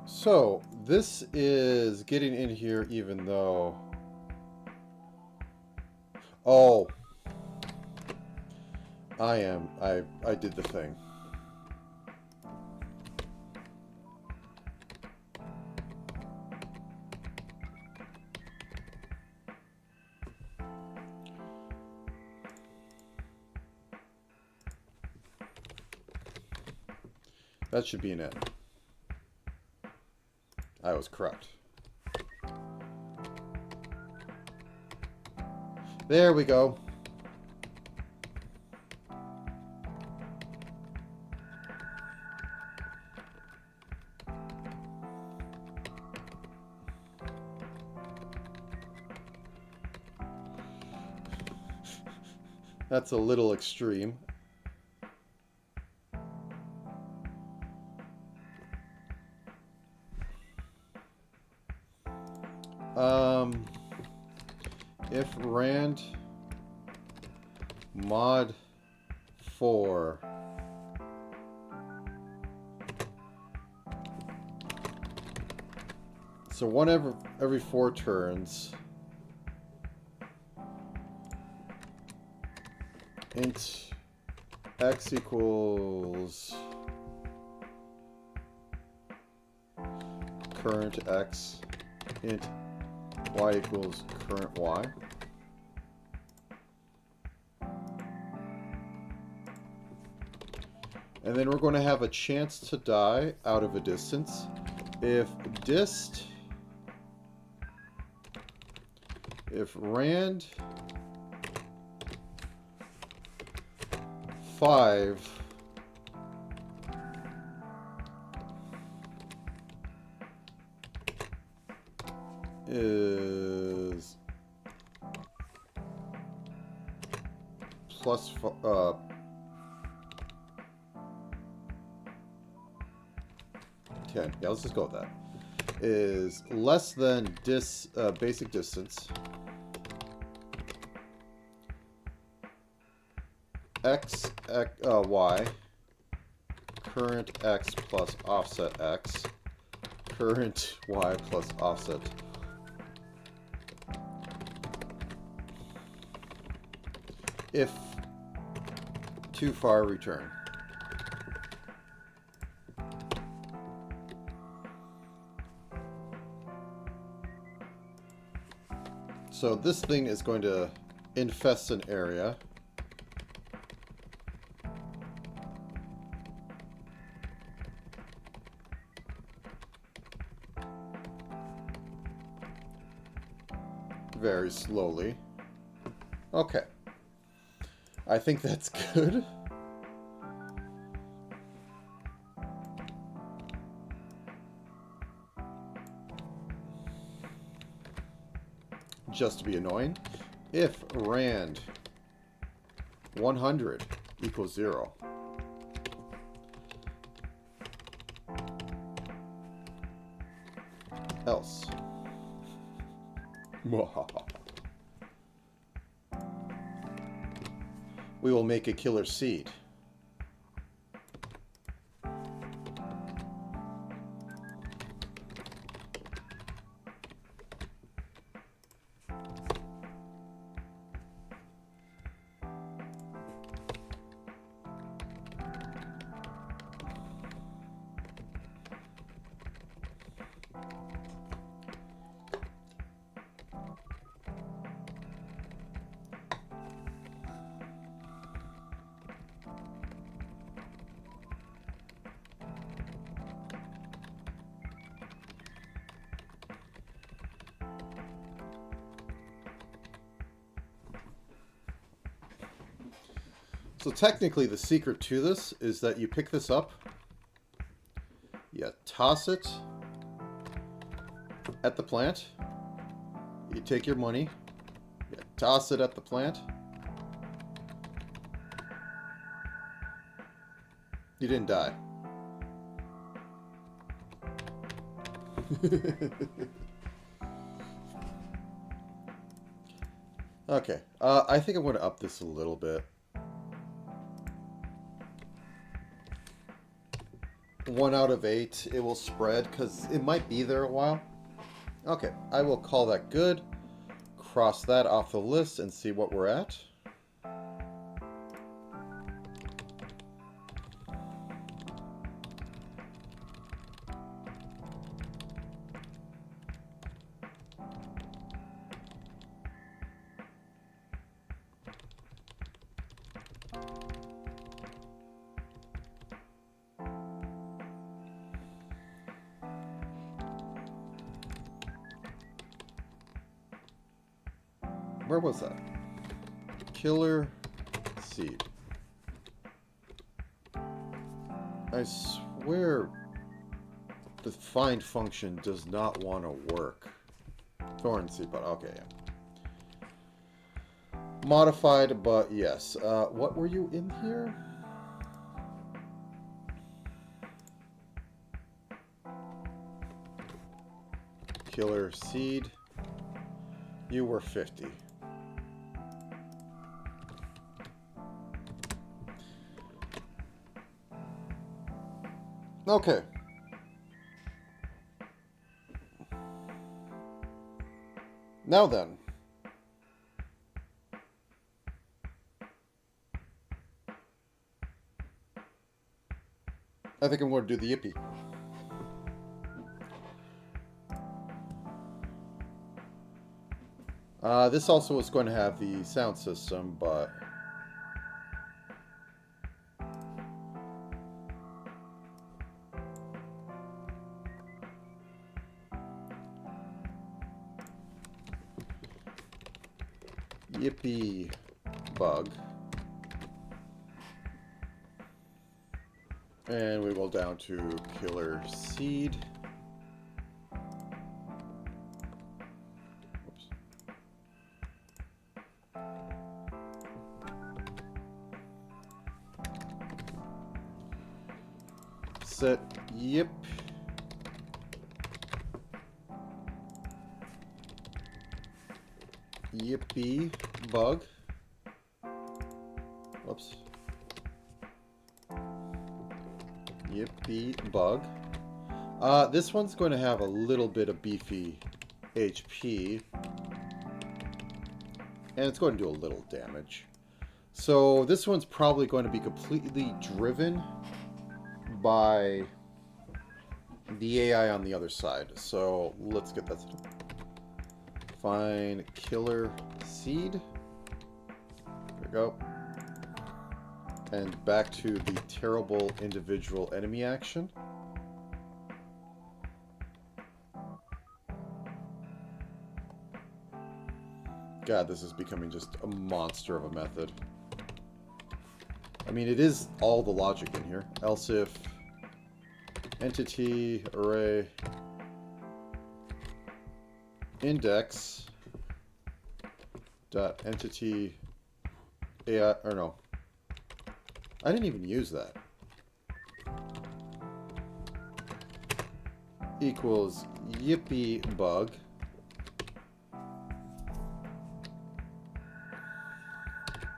So, this is getting in here even though... Oh. I did the thing. That should be an N. I was correct. There we go. That's a little extreme. If rand mod 4 so every 4 turns int x equals current x, int y equals current y. And then we're going to have a chance to die out of a distance. If rand 5 is plus 10. Yeah, let's just go with that. Is less than basic distance. Y, current x plus offset x, current y plus offset. If too far, return. So this thing is going to infest an area. Very slowly. Okay. I think that's good. Just to be annoying, if rand 100 equals 0, else we will make a killer seed. So technically the secret to this is that you pick this up, you toss it at the plant, you take your money, you toss it at the plant. You didn't die. Okay, I think I'm going to up this a little bit. 1 out of 8, it will spread, because it might be there a while. Okay, I will call that good. Cross that off the list and see what we're at. Where was that? Killer seed. I swear the find function does not want to work. Thorn seed, but okay, yeah. Modified, but yes. What were you in here? Killer seed. You were 50. Okay. Now then. I think I'm going to do the yippee. This also is going to have the sound system, but... Yippee bug. And we will down to killer seed. Oops. Set yip. Yippee bug. Whoops. Yippee bug. This one's going to have a little bit of beefy HP. And it's going to do a little damage. So this one's probably going to be completely driven by the AI on the other side. So let's get that. define killer seed. There we go. And back to the terrible individual enemy action. God, this is becoming just a monster of a method. I mean, it is all the logic in here. Else if entity array index dot entity AI, or no, I didn't even use that, equals yippee bug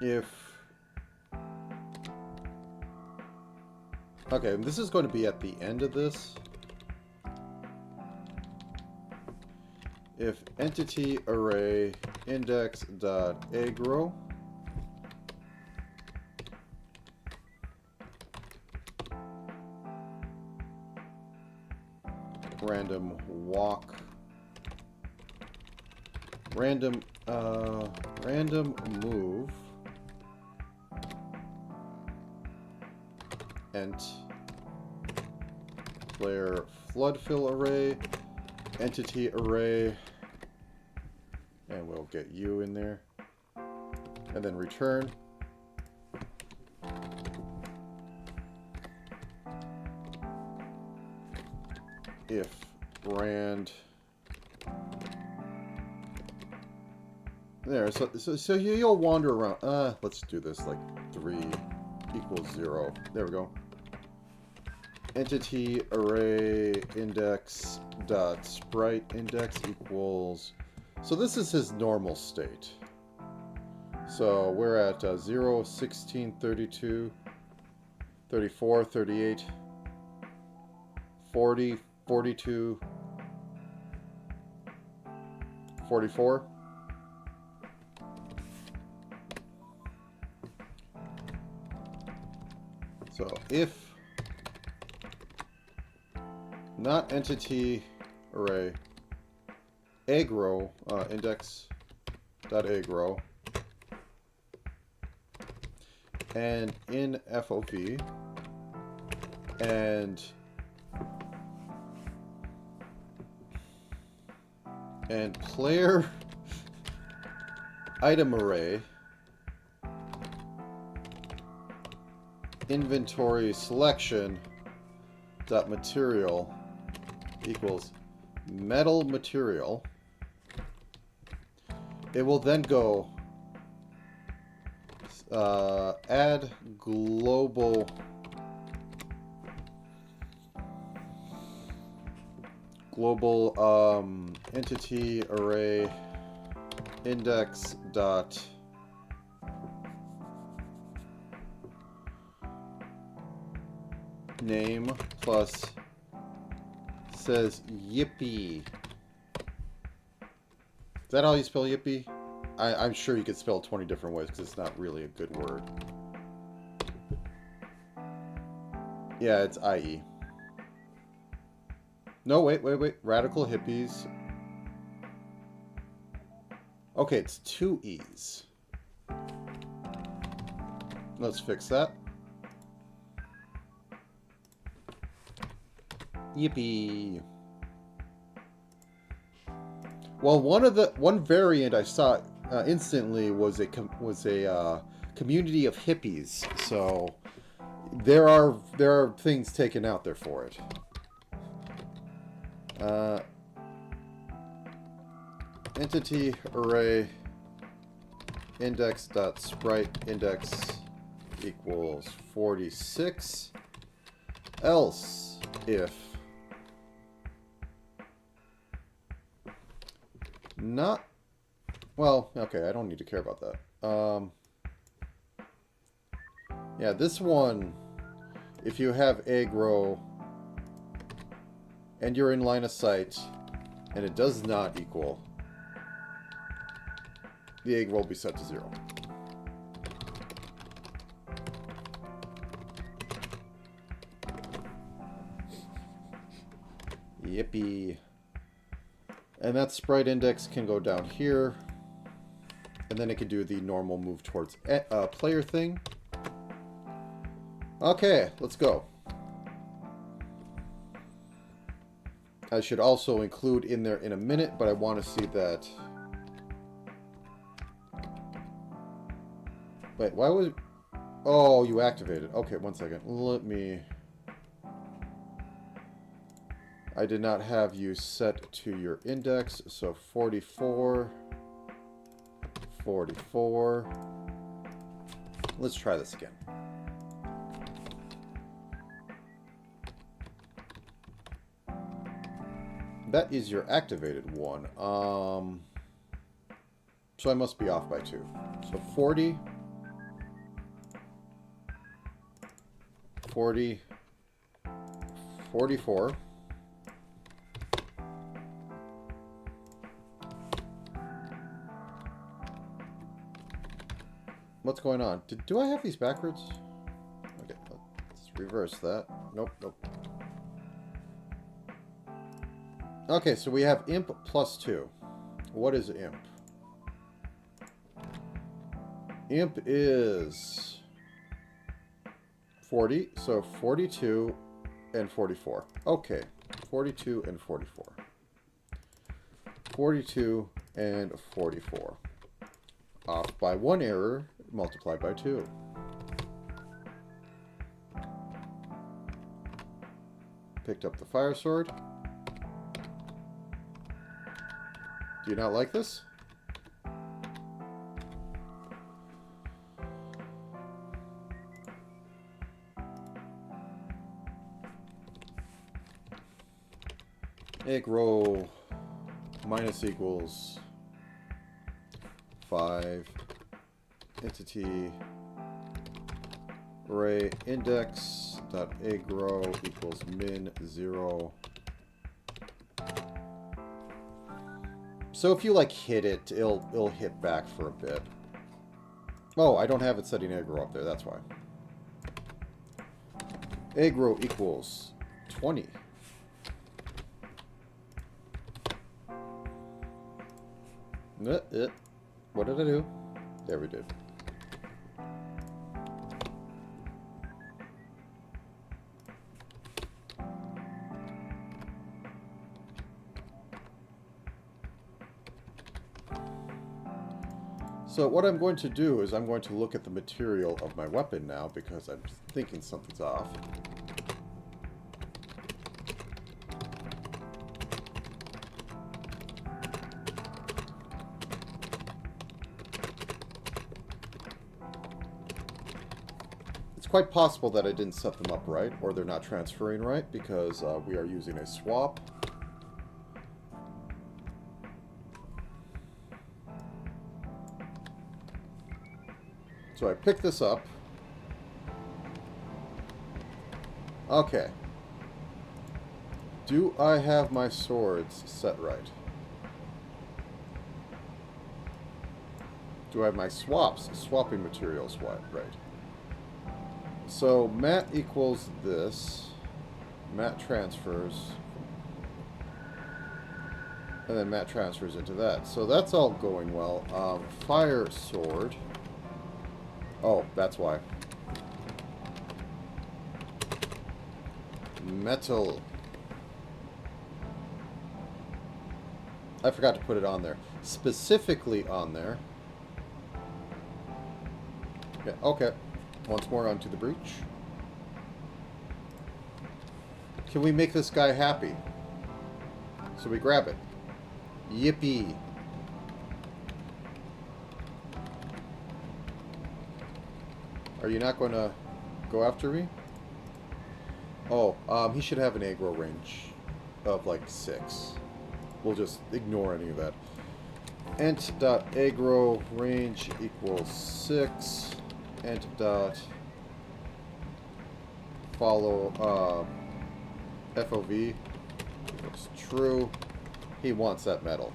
if, okay, this is going to be at the end of this. If entity array index dot aggro random walk random move ent player flood fill array entity array, and we'll get you in there, and then return if rand there. So you'll wander around. Let's do this like 3 equals 0. There we go. Entity array index dot sprite index equals, so this is his normal state. So we're at 0, 16, 32, 34, 38, 40, 42, 44. So if not entity array aggro index dot aggro and in FOV and player item array inventory selection dot material equals metal material, it will then go add global entity array index dot name plus says yippee. Is that how you spell yippee? I'm sure you could spell 20 different ways because it's not really a good word. Yeah, it's IE. No, wait. Radical hippies. Okay, it's 2 E's. Let's fix that. Yippee. Well, one variant I saw instantly was a community of hippies. So there are things taken out there for it. Entity array index dot sprite index equals 46. Else if not, well, okay, I don't need to care about that. Yeah, this one, if you have aggro and you're in line of sight and it does not equal, the aggro will be set to 0. Yippee. And that sprite index can go down here. And then it can do the normal move towards player thing. Okay, let's go. I should also include in there in a minute, but I want to see that... Wait, why was... Oh, you activated. Okay, one second. Let me... I did not have you set to your index, so 44... 44... Let's try this again. That is your activated one. So I must be off by 2. So 40... 40... 44... What's going on? Do I have these backwards? Okay, let's reverse that. Nope, nope. Okay, so we have imp plus 2. What is imp? Imp is 40, so 42 and 44. Okay, 42 and 44. 42 and 44. Off by 1 error, multiplied by 2. Picked up the fire sword. Do you not like this? Aggro minus equals 5 entity array index dot aggro equals min 0. So if you like hit it, it'll hit back for a bit. Oh, I don't have it setting aggro up there, that's why. Aggro equals 20. What did I do? There we did. So what I'm going to do is I'm going to look at the material of my weapon now because I'm thinking something's off. It's quite possible that I didn't set them up right, or they're not transferring right, because we are using a swap. So I pick this up. Okay. Do I have my swords set right? Do I have my swapping materials right? So mat equals this. Mat transfers. And then mat transfers into that. So that's all going well. Fire sword. Oh, that's why. Metal. I forgot to put it on there. Specifically on there. Yeah, okay. Once more onto the breach. Can we make this guy happy? So we grab it. Yippee. Are you not going to go after me? Oh, he should have an aggro range of like 6. We'll just ignore any of that. Ent.aggro range equals 6. Ent.follow FOV equals true. He wants that metal.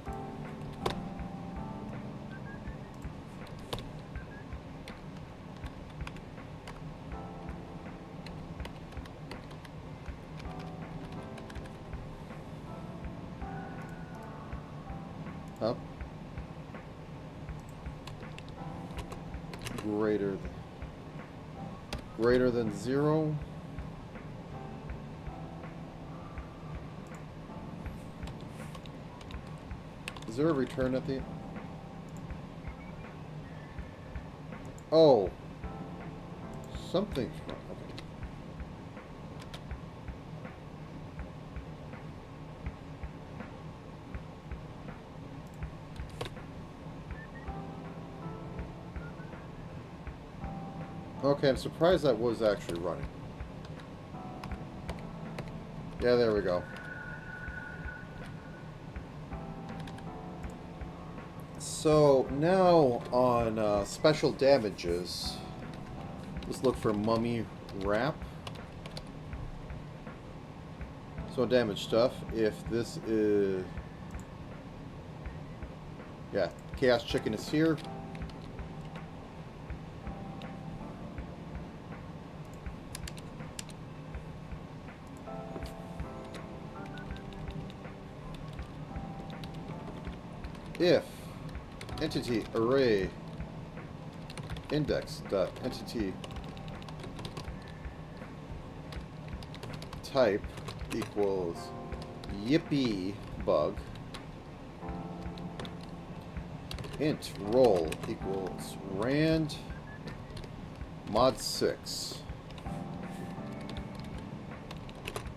Huh? Greater than 0. Is there a return at the... Oh. Something's wrong. Okay, I'm surprised that was actually running. Yeah, there we go. So, now on special damages, let's look for Mummy Wrap. So, damage stuff, if this is... Yeah, Chaos Chicken is here. If entity array index dot entity type equals yippee bug, int roll equals rand mod 6.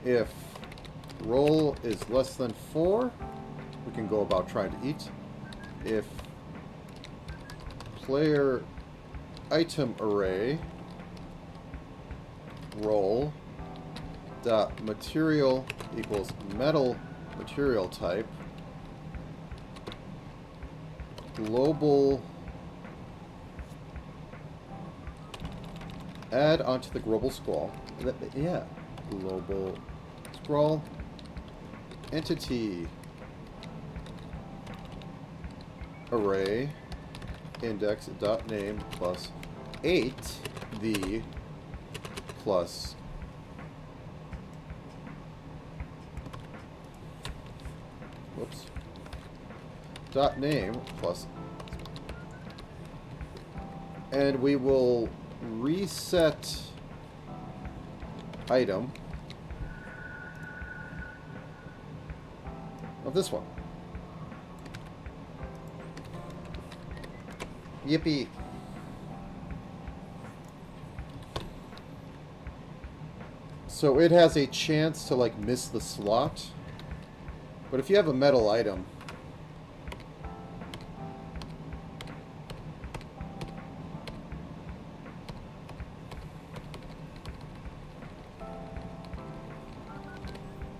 If roll is less than 4, we can go about trying to eat. If player item array roll dot material equals metal material type global add onto the global scroll. Yeah, global scroll entity array index dot name plus 8 the plus whoops dot name plus, and we will reset item of this one. Yippee. So it has a chance to like miss the slot. But if you have a metal item,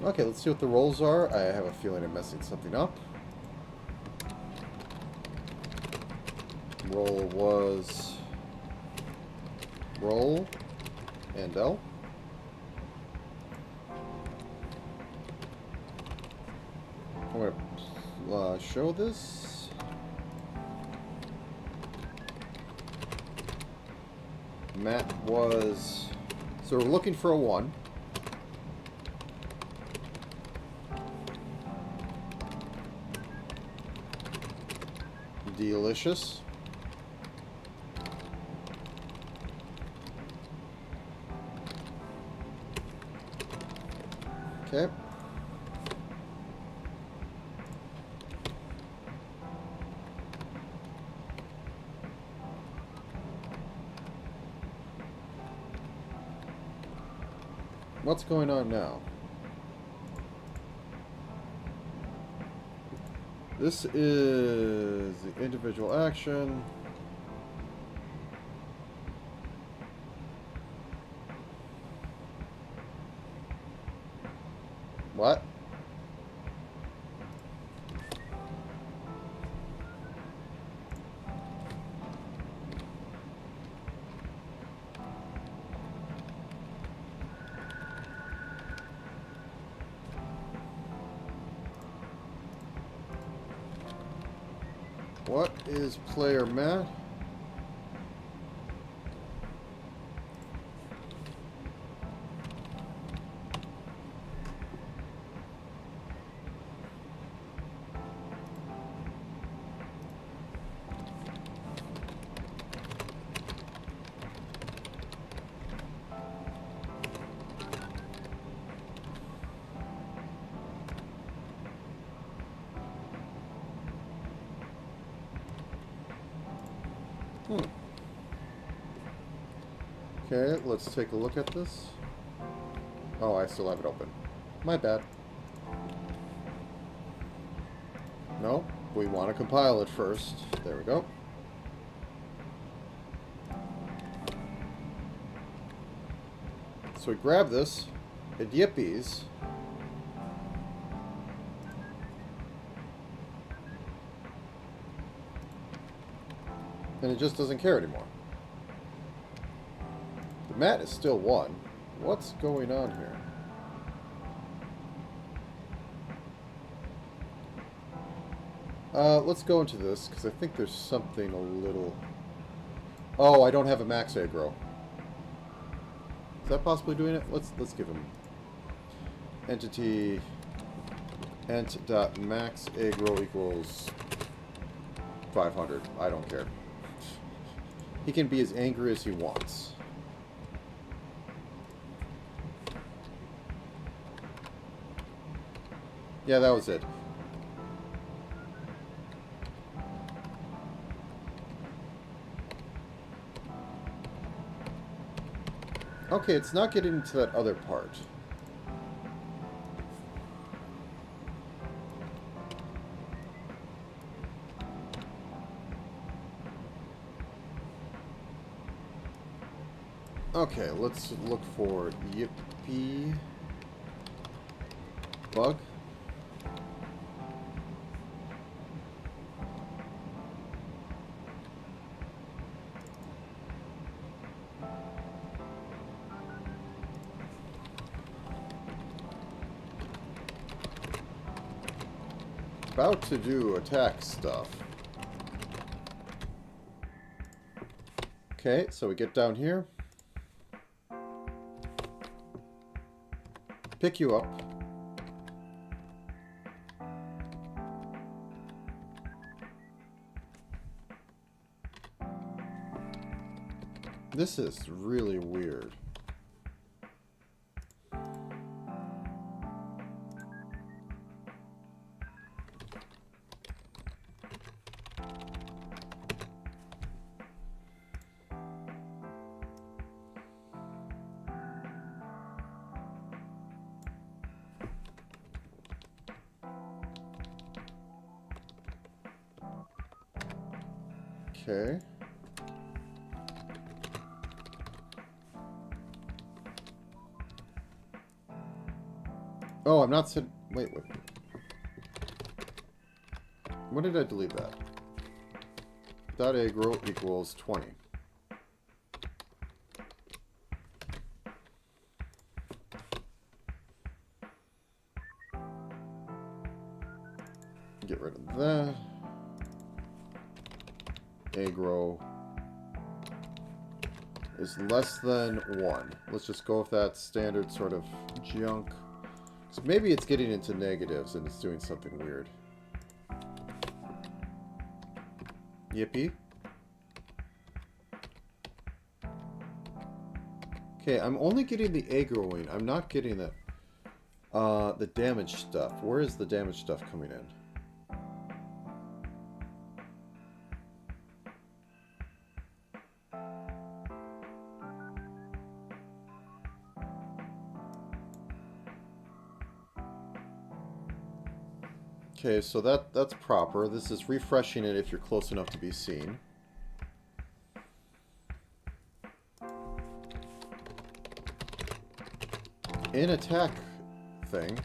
okay, let's see what the rolls are. I have a feeling I'm messing something up. Roll was roll and L. I'm going to show this. Matt was... So we're looking for a 1. Delicious. Okay. What's going on now? This is the individual action. What? What is player Matt? Hmm. Okay, let's take a look at this. Oh, I still have it open. My bad. No, we want to compile it first. There we go. So we grab this, and yippies. And it just doesn't care anymore. The mat is still 1. What's going on here? Let's go into this, because I think there's something a little... Oh, I don't have a max aggro. Is that possibly doing it? Let's give him... Entity... ent.max aggro equals 500. I don't care. He can be as angry as he wants. Yeah, that was it. Okay, it's not getting into that other part. Okay, let's look for yippee bug. About to do attack stuff. Okay, so we get down here. Pick you up. This is really weird. Okay. Oh, I'm not said. Wait. When did I delete that? Dot aggro equals 20. Get rid of that. Aggro is less than 1. Let's just go with that standard sort of junk. So maybe it's getting into negatives and it's doing something weird. Yippee. Okay, I'm only getting the aggroing. I'm not getting the damage stuff. Where is the damage stuff coming in? Okay, so that's proper. This is refreshing it if you're close enough to be seen. In attack thing.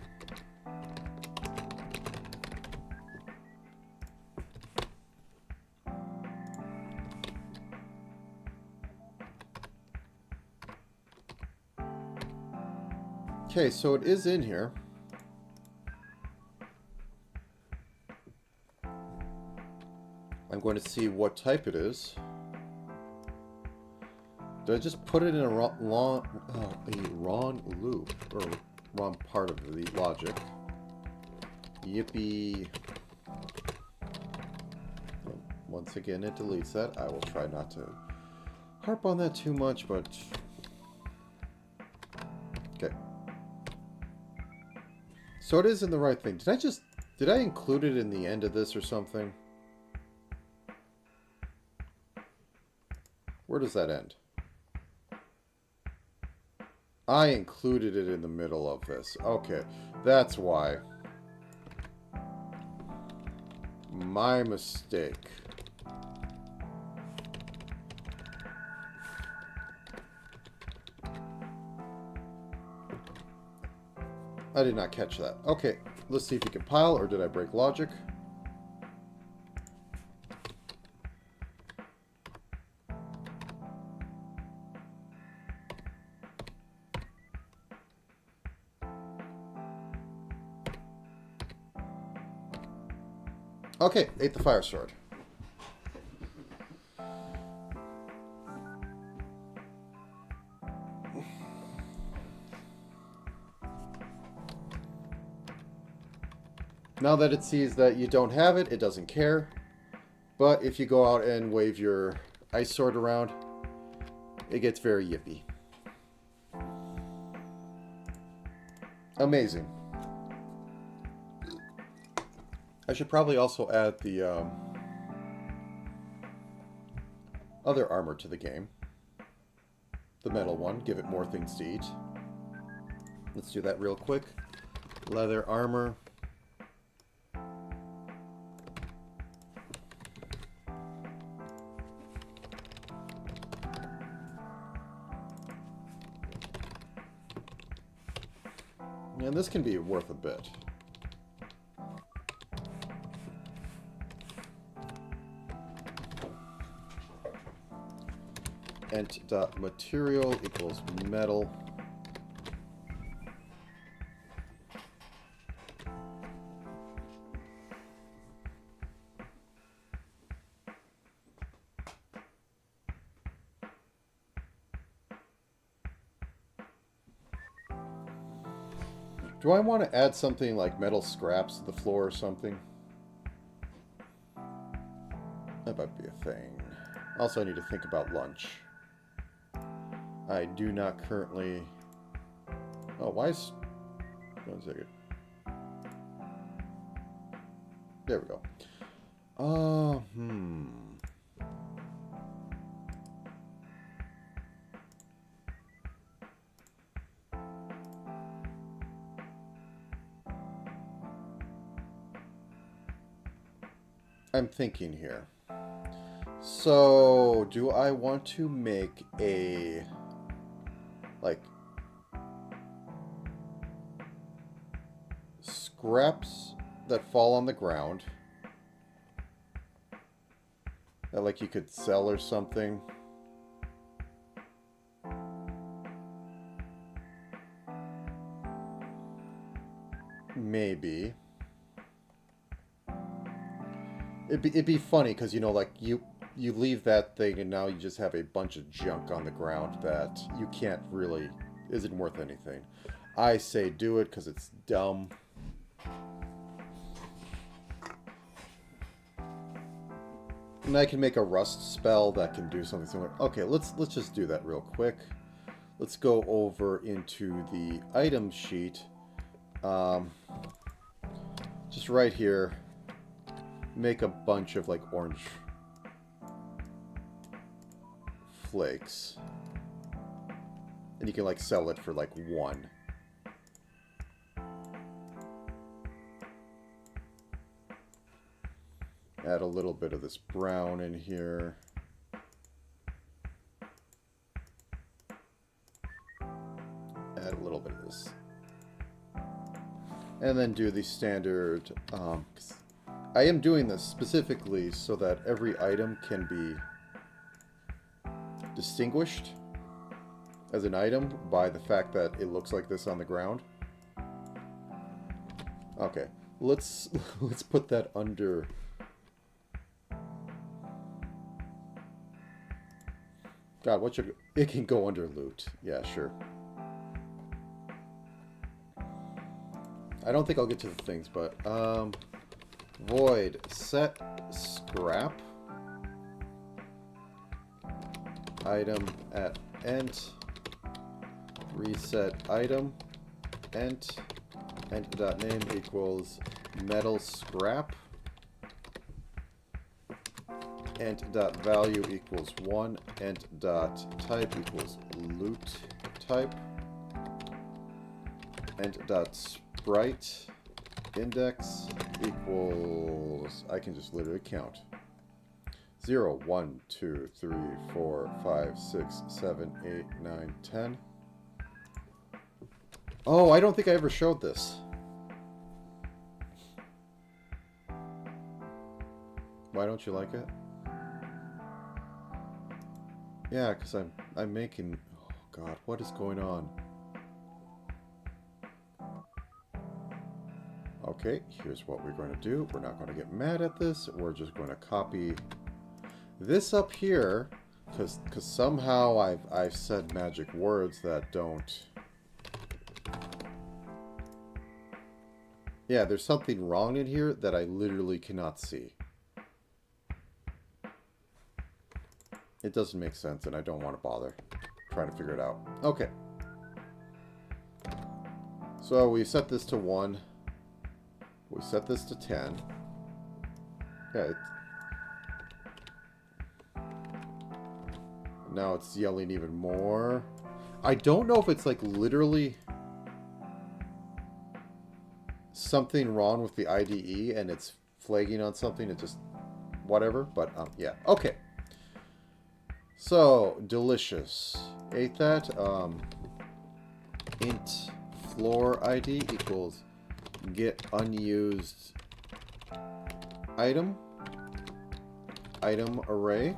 Okay, so it is in here. I'm going to see what type it is. Did I just put it in a wrong loop, or wrong part of the logic? Yippee. Once again, it deletes that. I will try not to harp on that too much, but... Okay. So it is in the right thing. Did I include it in the end of this or something? Where does that end? I included it in the middle of this. Okay, that's why. My mistake. I did not catch that. Okay, let's see if you can pile, or did I break logic? Okay, ate the fire sword. Now that it sees that you don't have it, it doesn't care. But if you go out and wave your ice sword around, it gets very yippy. Amazing. I should probably also add the other armor to the game. The metal one. Give it more things to eat. Let's do that real quick. Leather armor. And this can be worth a bit. Ent.material equals metal. Do I want to add something like metal scraps to the floor or something? That might be a thing. Also, I need to think about lunch. I do not currently... Oh, why is... 1 second. There we go. I'm thinking here. So, do I want to make a... like... scraps that fall on the ground that like you could sell or something? Maybe. It'd be funny because, you know, like you leave that thing and now you just have a bunch of junk on the ground that you can't really, isn't worth anything. I say do it because it's dumb. And I can make a rust spell that can do something similar. Okay, let's just do that real quick. Let's go over into the item sheet. Just right here. Make a bunch of like orange flakes. And you can like sell it for like 1. Add a little bit of this brown in here. Add a little bit of this. And then do the standard... I am doing this specifically so that every item can be distinguished as an item by the fact that it looks like this on the ground. Okay, let's put that under... God, what should... It can go under loot. Yeah, sure. I don't think I'll get to the things, but... void set scrap item at ent reset item ent.name equals metal scrap int.value equals 1, int.type equals loot type, int.sprite index equals, I can just literally count. 0, 1, 2, 3, 4, 5, 6, 7, 8, 9, 10. Oh, I don't think I ever showed this. Why don't you like it? Yeah, because I'm making... Oh god, what is going on? Okay, here's what we're going to do. We're not going to get mad at this. We're just going to copy this up here, because somehow I've said magic words that don't... Yeah, there's something wrong in here that I literally cannot see. It doesn't make sense, and I don't want to bother trying to figure it out. Okay. So we set this to 1. We set this to 10. Yeah, now it's yelling even more. I don't know if it's like literally something wrong with the IDE and it's flagging on something. It just whatever. But yeah. Okay. So delicious. Ate that. Int floor ID equals get unused item array.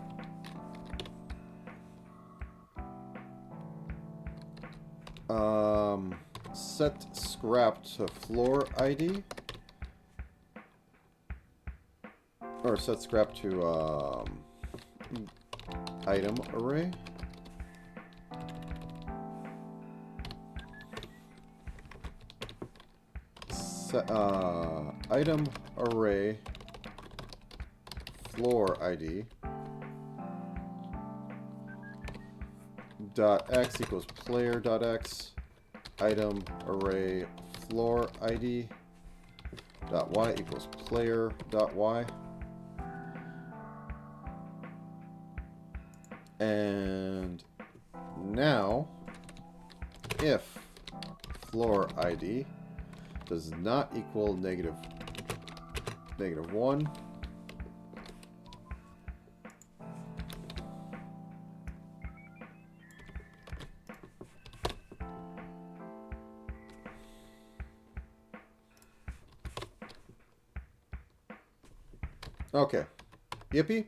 Set scrap to floor ID, or set scrap to item array. Item array floor ID dot x equals player dot x item array floor ID dot y equals player dot y, and now if floor ID does not equal negative 1, okay, yippee,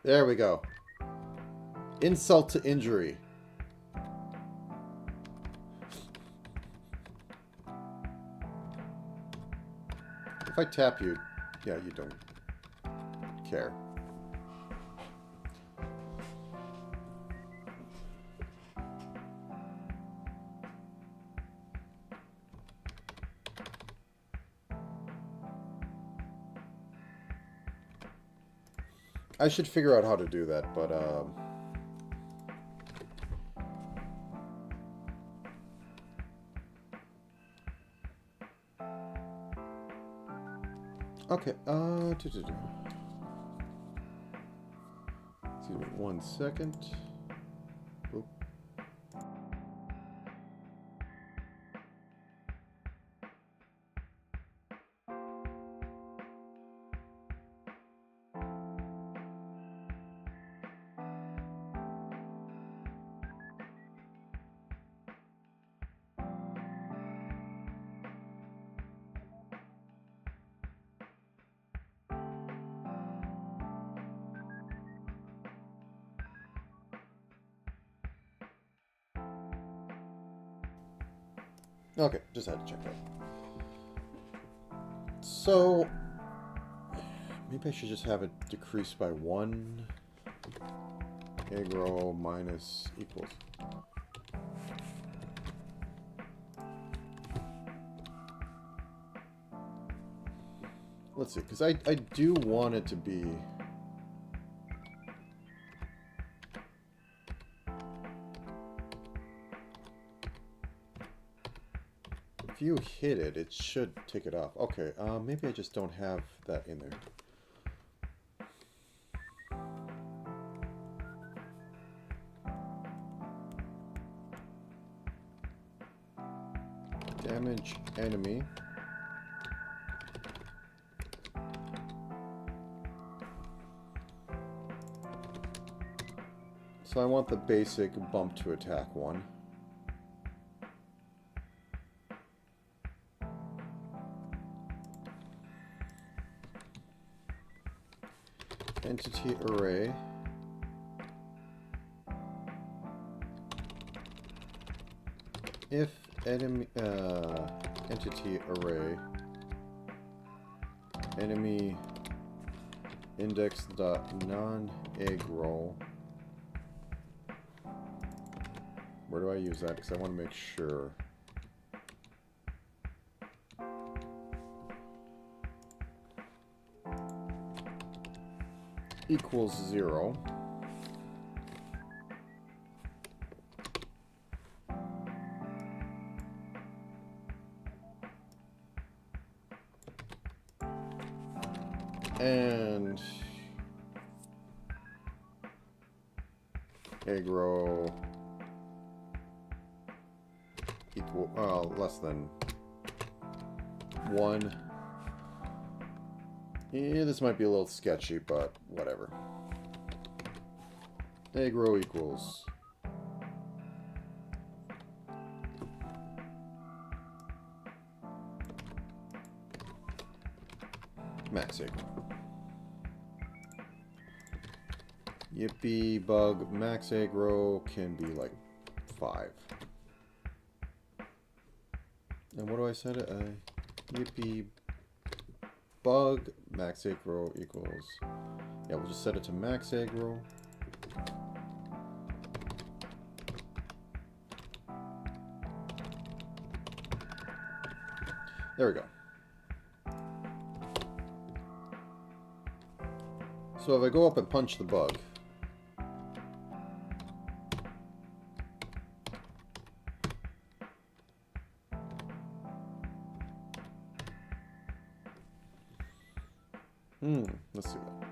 there we go. Insult to injury. If I tap you, yeah, you don't care. I should figure out how to do that, but okay, excuse me 1 second. Oop. Okay, just had to check that. So, maybe I should just have it decrease by 1. Aggro minus equals. Let's see, because I do want it to be... If you hit it, it should take it off. Okay, maybe I just don't have that in there. Damage enemy. So I want the basic bump to attack one. Entity array. If enemy entity array enemy index dot non-aggro. Where do I use that? Because I want to make sure. Equals 0. And aggro equal less than 1. Yeah, this might be a little sketchy, but whatever. Aggro equals max aggro. Yippee bug max aggro can be like 5. And what do I set it? Yippee bug max aggro equals, yeah, we'll just set it to max aggro. There we go. So if I go up and punch the bug, let's see that.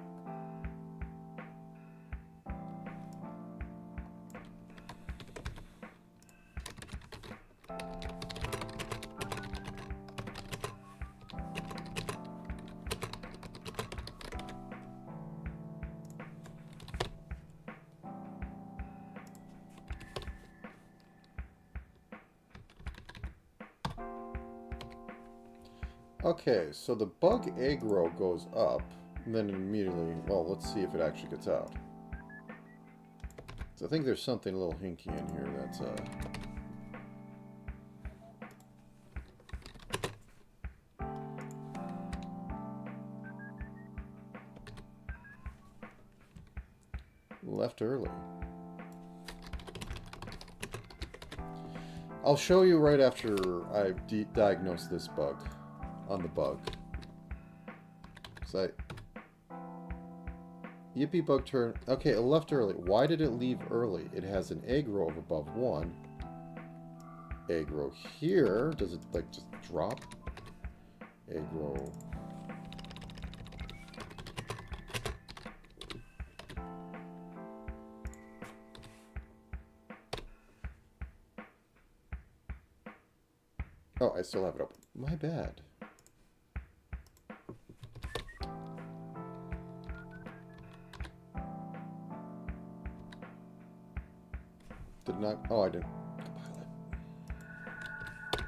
Okay, so the bug aggro goes up, and then immediately, well, let's see if it actually gets out. So I think there's something a little hinky in here that's, left early. I'll show you right after I diagnose this bug. On the bug. So Yippee bug turn. Okay, it left early. Why did it leave early? It has an aggro of above 1. Aggro here. Does it like just drop? Aggro. Oh, I still have it open. My bad. Did not. Oh, I didn't compile it.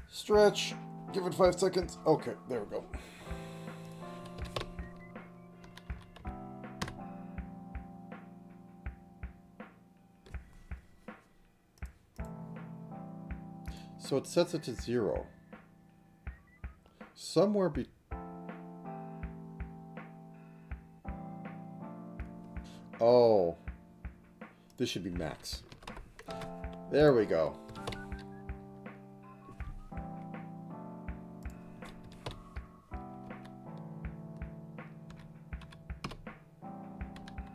Stretch. Give it 5 seconds. Okay, there we go. So it sets it to 0. Somewhere be... Oh. This should be max. There we go.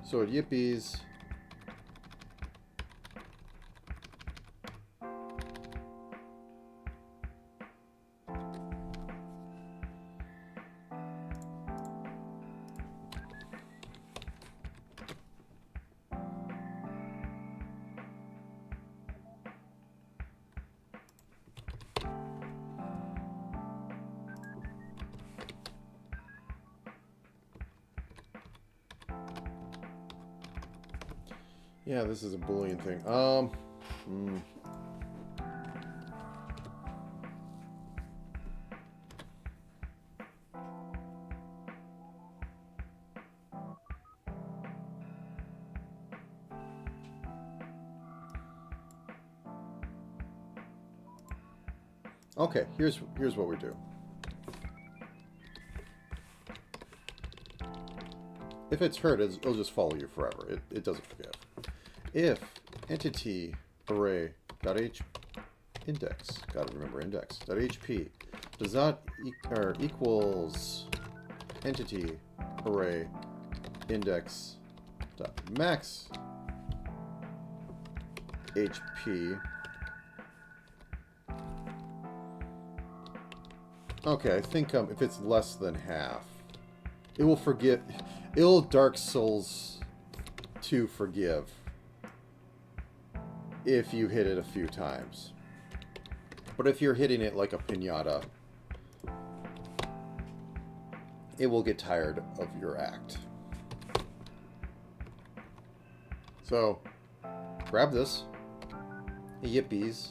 So it yippies. Yeah, this is a Boolean thing. Okay, here's what we do. If it's hurt, it'll just follow you forever. It doesn't forgive. If entity array dot h index, gotta remember index dot hp does not equals entity array index dot max hp. Okay, I think if it's less than half, it will forgive. It'll Dark Souls to forgive if you hit it a few times. But if you're hitting it like a piñata, it will get tired of your act. So, grab this. Yippies.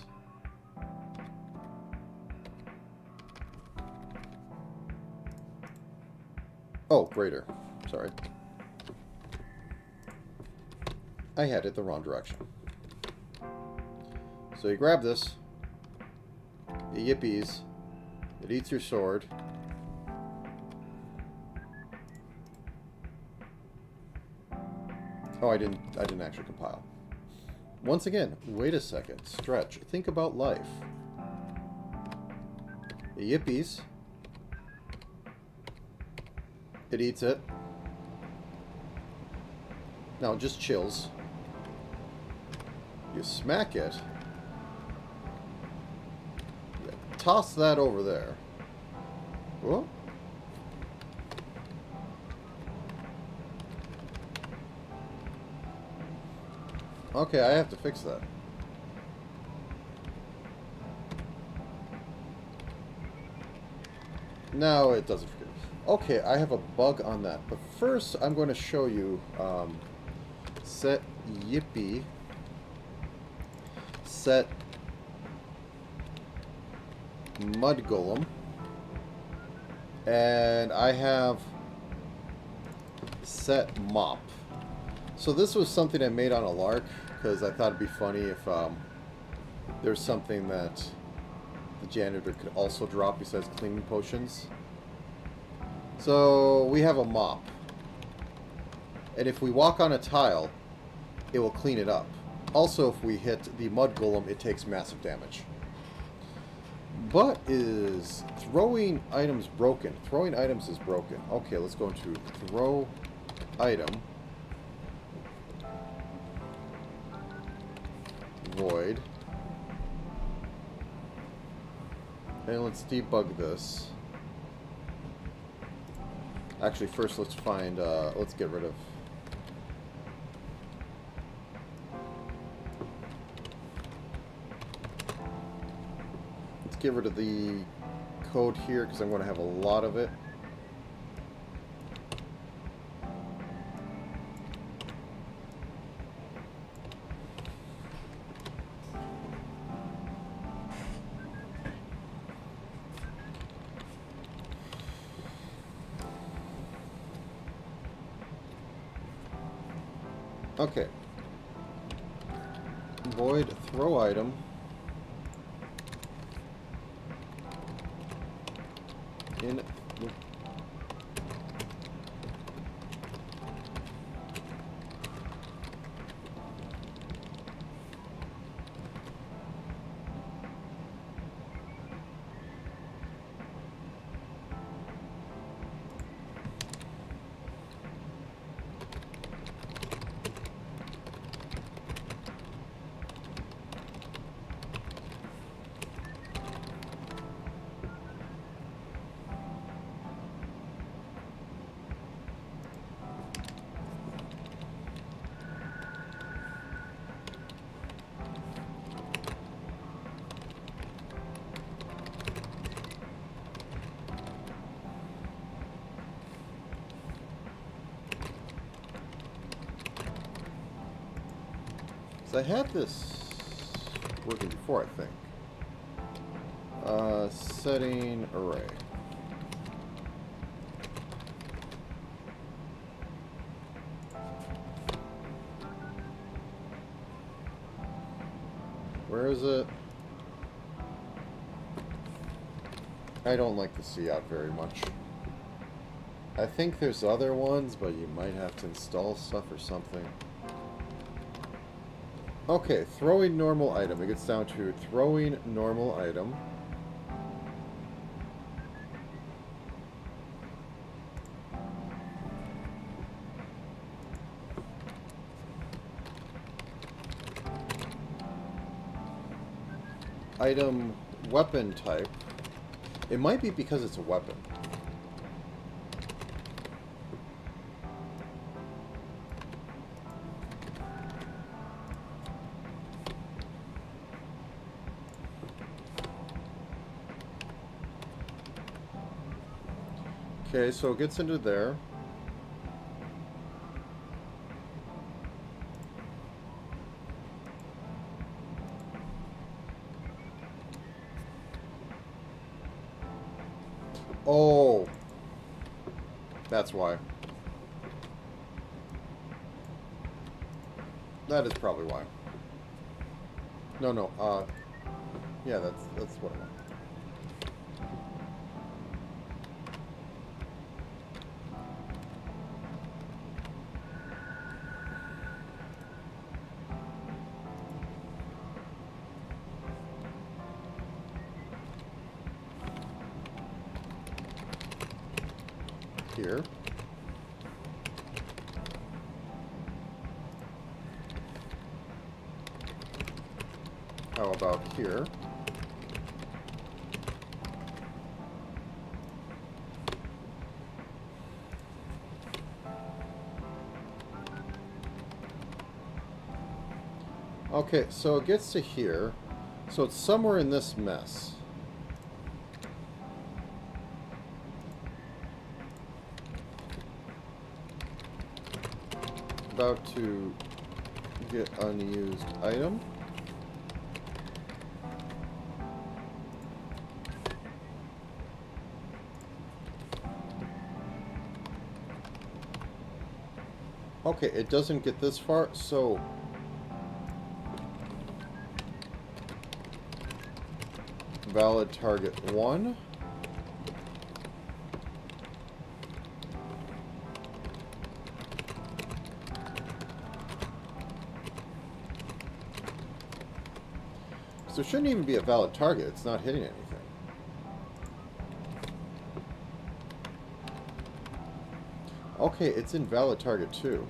Oh, greater. Sorry. I had it the wrong direction. So you grab this. Yippies. It eats your sword. Oh, I didn't actually compile. Once again, wait a second. Stretch. Think about life. Yippies. It eats it. Now it just chills. You smack it. You toss that over there. Whoa. Okay, I have to fix that. No, it doesn't forgive. Okay, I have a bug on that. But first, I'm going to show you set yippee set mud golem, and I have set mop. So this was something I made on a lark because I thought it'd be funny if there's something that the janitor could also drop besides cleaning potions. So we have a mop, and if we walk on a tile, it will clean it up. Also, if we hit the mud golem, it takes massive damage. But is throwing items broken? Throwing items is broken. Okay, let's go into throw item. Void. And let's debug this. Actually, first let's find, let's get rid of... Let's get rid of the code here, because I'm going to have a lot of it. Okay. Void throw item. In So I had this working before, I think. Setting array. Where is it? I don't like the see out very much. I think there's other ones, but you might have to install stuff or something. Okay, throwing normal item. It gets down to throwing normal item. Item weapon type. It might be because it's a weapon. Okay, so it gets into there. Oh, that's why. That is probably why. No, yeah, that's what I want. Here. How about here? Okay, so it gets to here. So it's somewhere in this mess. About to get unused item. Okay, it doesn't get this far, so valid target 1. So it shouldn't even be a valid target. It's not hitting anything. Okay, it's invalid target 2.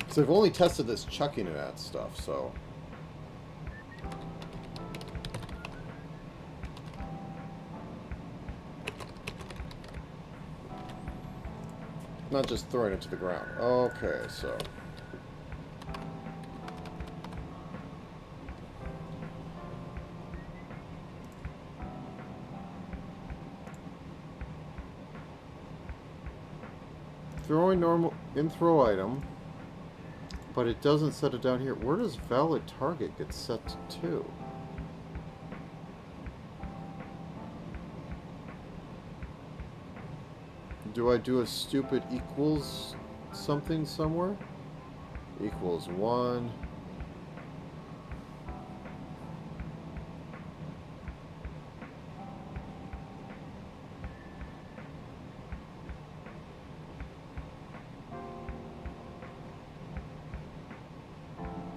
So I've only tested this chucking it at stuff, so... not just throwing it to the ground. Okay, so... throwing normal in throw item, but it doesn't set it down here. Where does valid target get set to? Do I do a stupid equals something somewhere? Equals 1.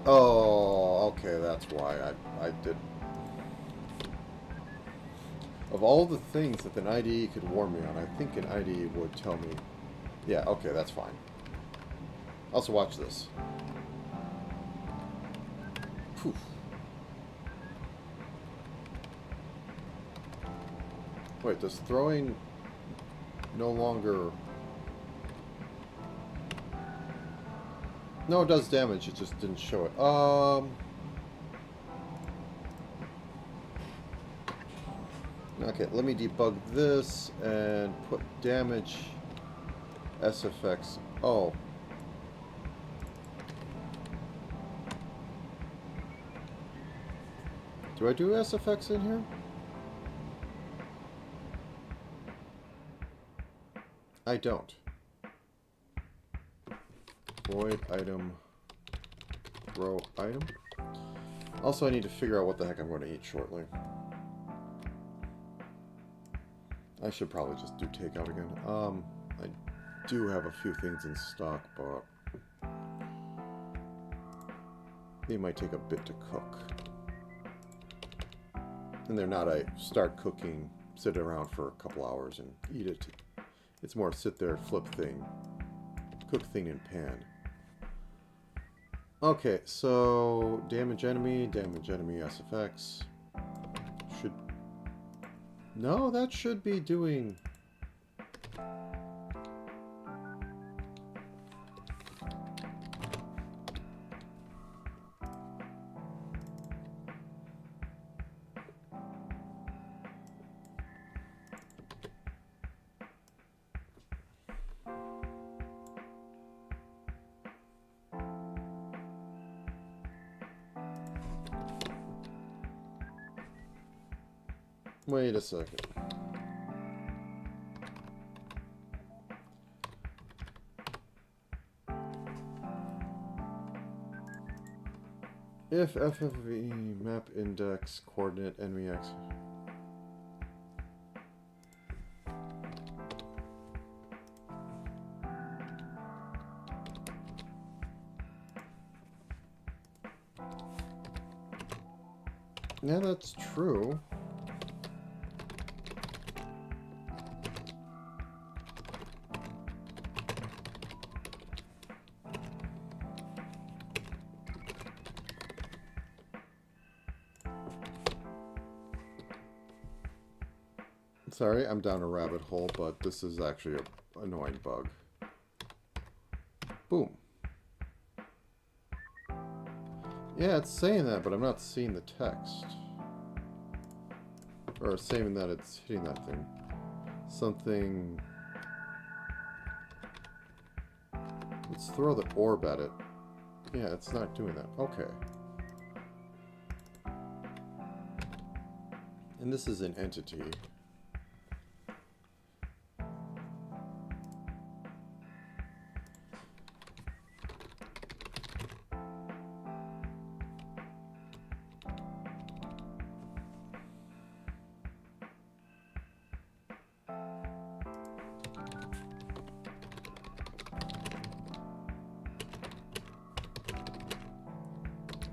Oh, okay, that's why I did. Of all the things that an IDE could warn me on, I think an IDE would tell me, yeah, okay, that's fine. Also, watch this. Poof. Wait, does throwing no longer... No, it does damage, it just didn't show it. Okay, let me debug this and put damage SFX. Oh. Do I do SFX in here? I don't. Void item, row item. Also, I need to figure out what the heck I'm going to eat shortly. I should probably just do takeout again. I do have a few things in stock, but they might take a bit to cook. And they're not a start cooking, sit around for a couple hours and eat it. It's more sit there, flip thing, cook thing in pan. Okay, so damage enemy, SFX. Should... No, that should be doing... Wait a second. If FFV map index coordinate NVX. Yeah, that's true. Sorry, I'm down a rabbit hole, but this is actually an annoying bug. Boom. Yeah, it's saying that, but I'm not seeing the text. Or saying that it's hitting that thing. Something... Let's throw the orb at it. Yeah, it's not doing that. Okay. And this is an entity.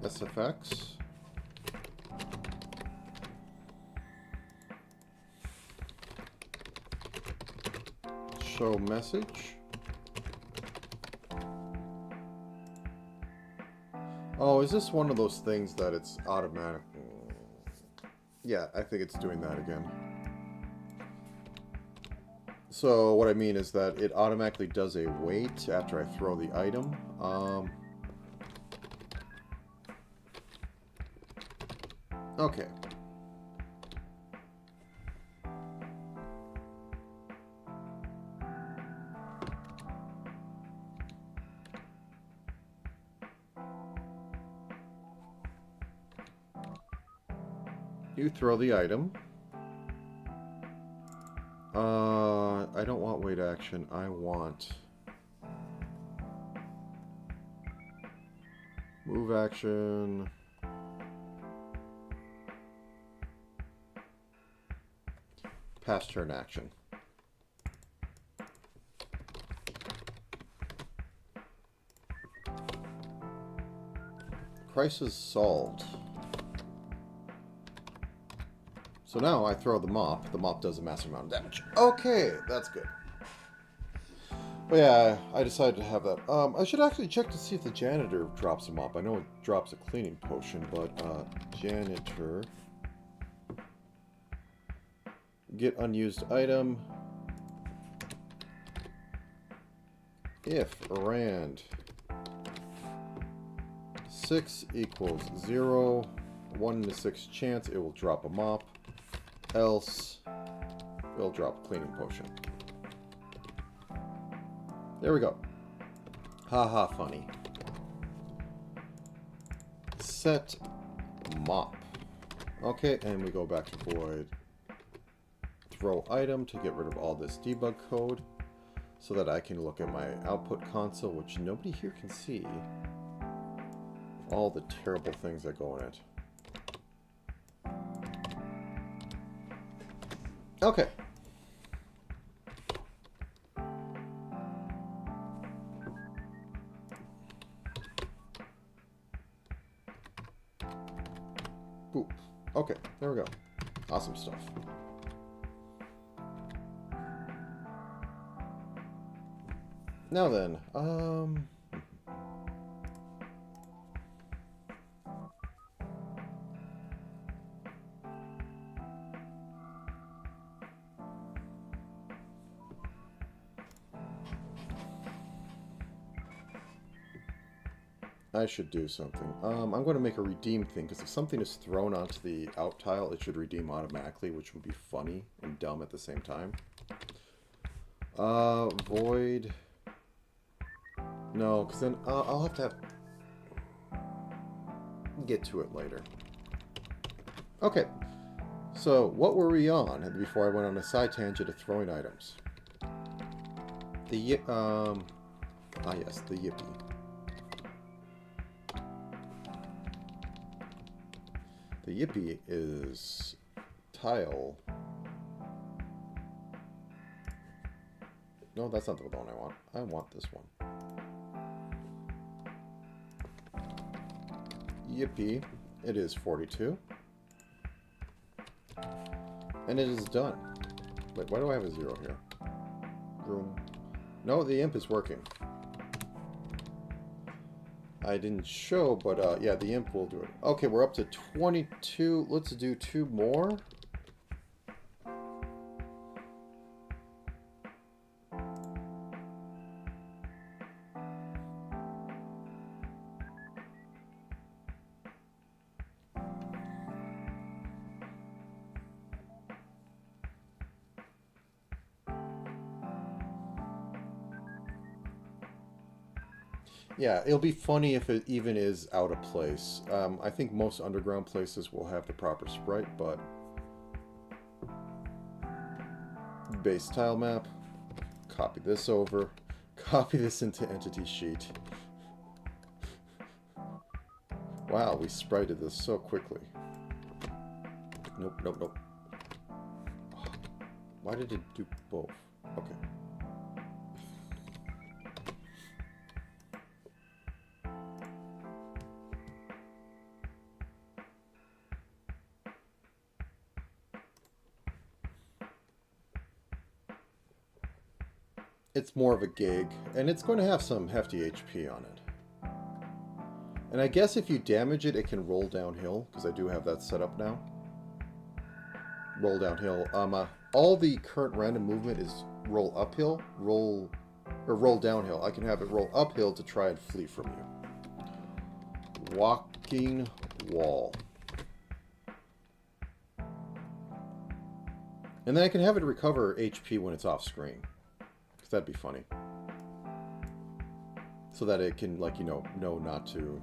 SFX. Show message. Oh, is this one of those things that it's automatic? Yeah, I think it's doing that again. So what I mean is that it automatically does a wait after I throw the item. Okay. You throw the item. I don't want wait action. I want move action. Pass turn action. Crisis solved. So now I throw the mop. The mop does a massive amount of damage. Okay, that's good. But yeah, I decided to have that. I should actually check to see if the janitor drops a mop. I know it drops a cleaning potion, but janitor. Get unused item. If rand 6 equals 0, 1 in a 6 chance it will drop a mop. else we'll drop a cleaning potion. There we go. Haha, funny. Set mop. Okay, and we go back to void. Throw item to get rid of all this debug code so that I can look at my output console, which nobody here can see. All the terrible things that go in it. Okay. Boop. Okay, there we go. Awesome stuff. Now then, I should do something. I'm going to make a redeem thing, because if something is thrown onto the out tile, it should redeem automatically, which would be funny and dumb at the same time. Void. No, because then I'll have to get to it later. Okay, so what were we on before I went on a side tangent of throwing items? The yes, the Yippee. The Yippee is tile. No, that's not the one I want. I want this one. Yippee. It is 42. And it is done. Wait, why do I have a 0 here? Room. No, the imp is working. I didn't show, but yeah, the imp will do it. Okay, we're up to 22. Let's do 2 more. Yeah, it'll be funny if it even is out of place. I think most underground places will have the proper sprite, but... Base tile map. Copy this over. Copy this into entity sheet. Wow, we sprited this so quickly. Nope, nope, nope. Why did it do both? Okay. It's more of a gig, and it's going to have some hefty HP on it. And I guess if you damage it, it can roll downhill, because I do have that set up now. Roll downhill. All the current random movement is roll uphill, roll downhill. I can have it roll uphill to try and flee from you. Walking wall. And then I can have it recover HP when it's off screen. That'd be funny. So that it can, like, know not to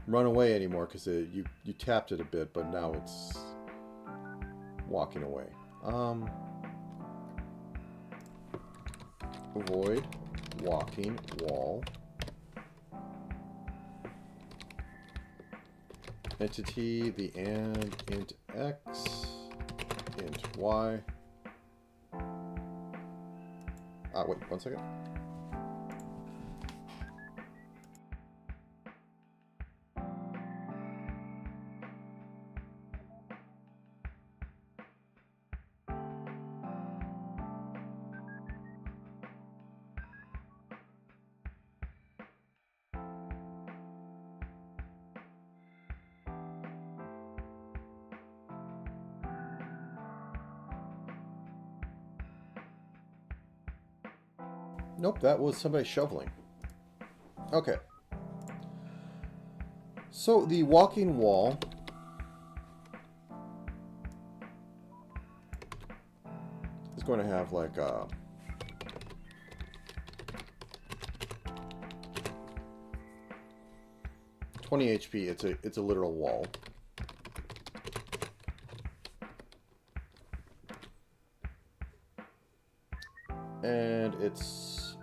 run away anymore, because you tapped it a bit, but now it's walking away. Avoid walking wall. Entity, the and int x, int y. Wait, 1 second. Nope, that was somebody shoveling. Okay. So the walking wall going to have like a 20 HP. It's a literal wall. And it's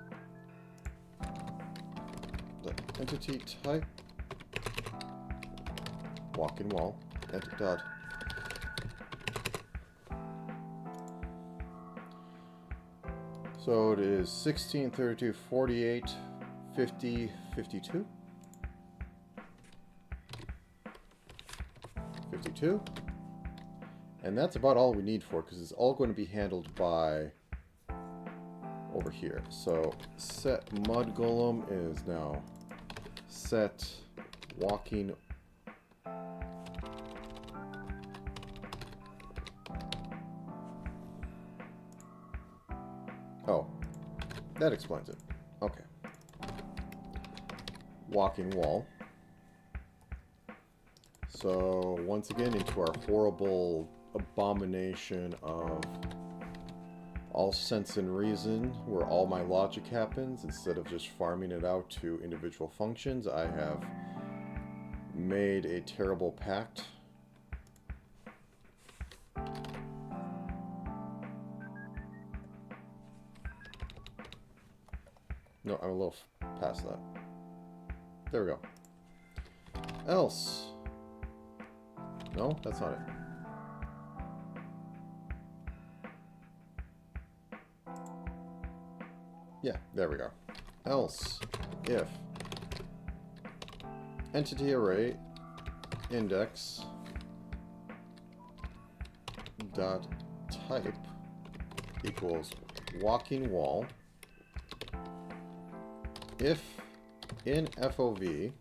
the entity type walking wall dot. So it is 16, 32, 48, 50, 52. 52. And that's about all we need for it, because it's all going to be handled by over here. So set mud golem is now set walking. Oh, that explains it. Okay. Walking wall. So once again into our horrible abomination of all sense and reason, where all my logic happens, instead of just farming it out to individual functions, I have made a terrible pact. No, I'm a little past that. There we go. Else. No, that's not it. Yeah, there we go. Else, if entity array index dot type equals walking wall, if in FOV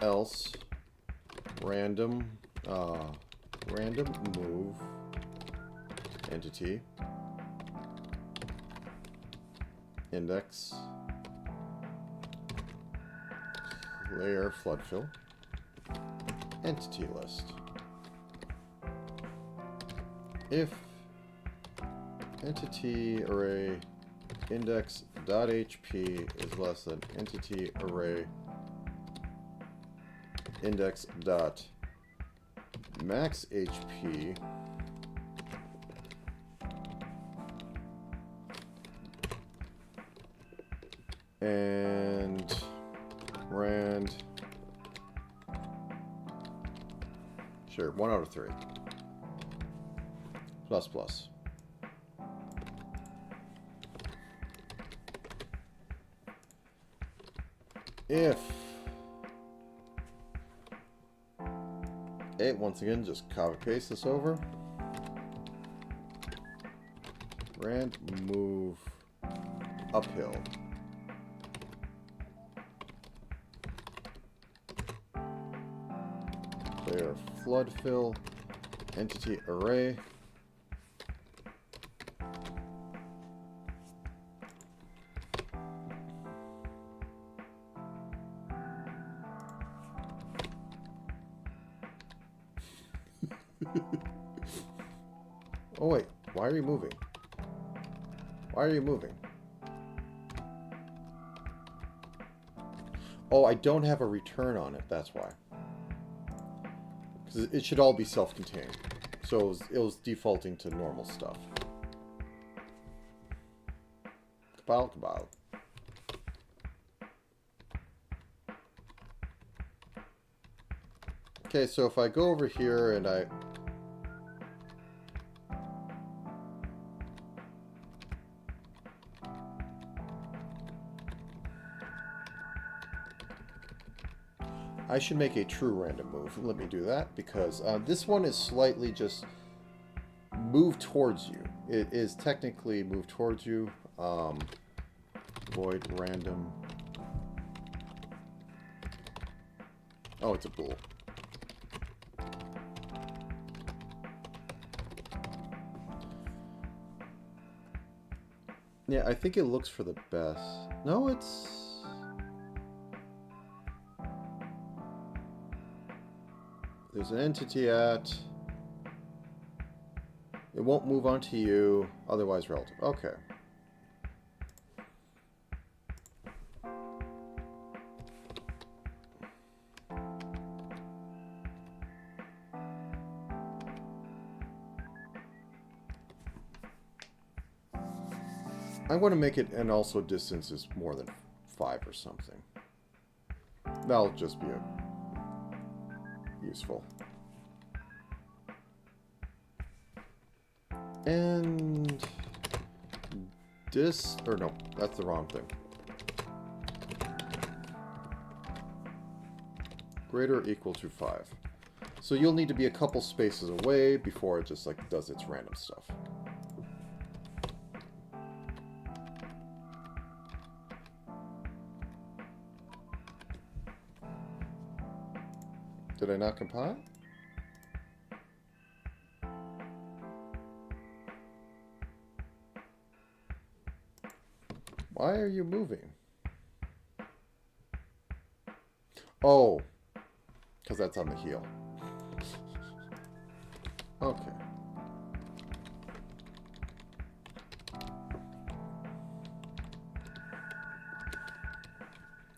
else random move entity index layer flood fill entity list. If entity array index dot HP is less than entity array index dot max HP, and rand, sure, 1 out of 3 plus plus. If once again, just copy paste this over. Rand move uphill. Layer flood fill entity array. Oh wait, why are you moving? Why are you moving? Oh, I don't have a return on it, that's why. Because it should all be self-contained. So it was defaulting to normal stuff. Cabal, cabal. Okay, so if I go over here and I should make a true random move. Let me do that, because this one is slightly just move towards you. It is technically move towards you. Void random. Oh, it's a bool. Yeah, I think it looks for the best. No, it's... There's an entity at It won't move onto you, otherwise relative. Okay. I'm going to make it, and also distance is more than 5 or something. That'll just be useful. And this, or no, that's the wrong thing. Greater or equal to 5. So you'll need to be a couple spaces away before it just like does its random stuff. Did I not compile? Why are you moving? Oh, because that's on the heel. Okay.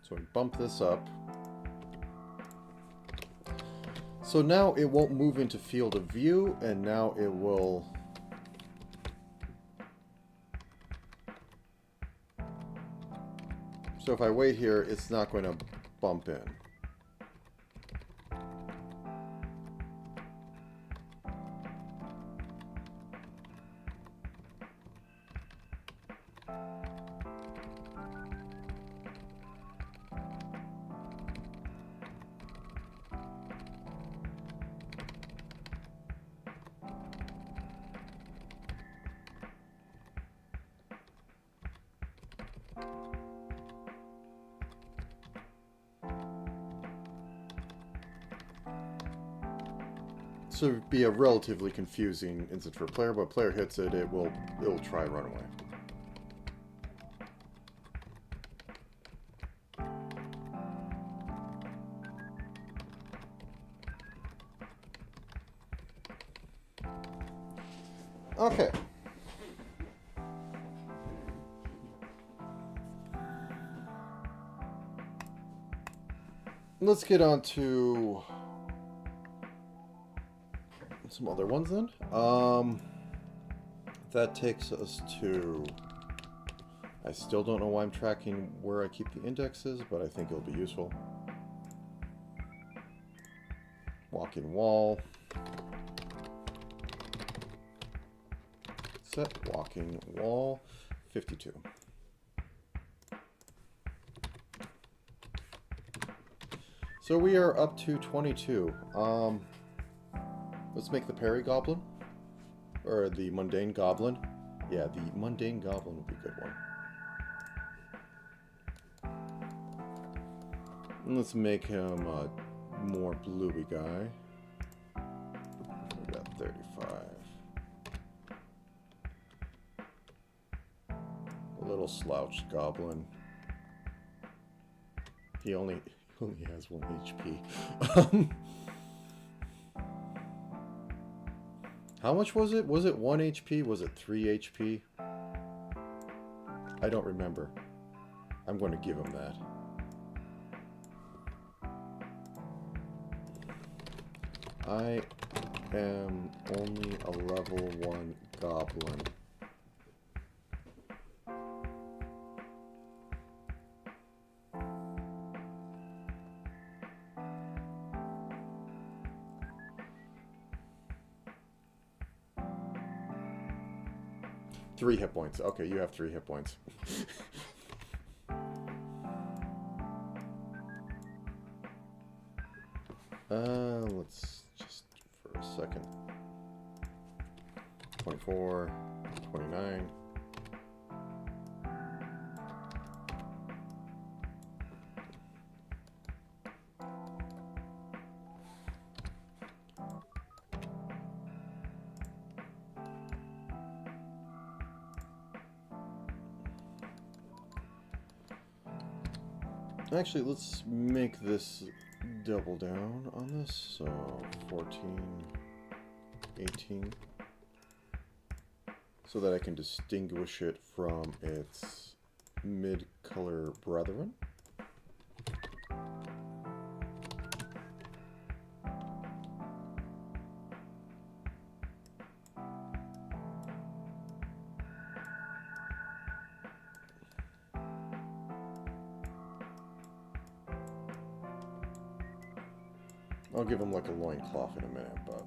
So we bump this up. So now it won't move into field of view, and now it will... So if I wait here, it's not going to bump in. So it'd be a relatively confusing instant for a player, but if a player hits it, it will try and run away. Okay. Let's get on to some other ones then. That takes us to... I still don't know why I'm tracking where I keep the indexes, but I think it'll be useful. Walking wall. Set walking wall 52. So we are up to 22. Let's make the Parry Goblin. Or the Mundane Goblin. Yeah, the Mundane Goblin would be a good one. And let's make him a more bluey guy. We got 35. A little slouched goblin. He only has 1 HP. How much was it? Was it 1 HP? Was it 3 HP? I don't remember. I'm going to give him that. I am only a level 1 goblin. Three hit points. Okay, you have 3 hit points. Let's just for a second. 24, 29. Actually, let's make this double down on this. So 14, 18. so that I can distinguish it from its mid-color brethren. I'll give him like a loincloth in a minute, but...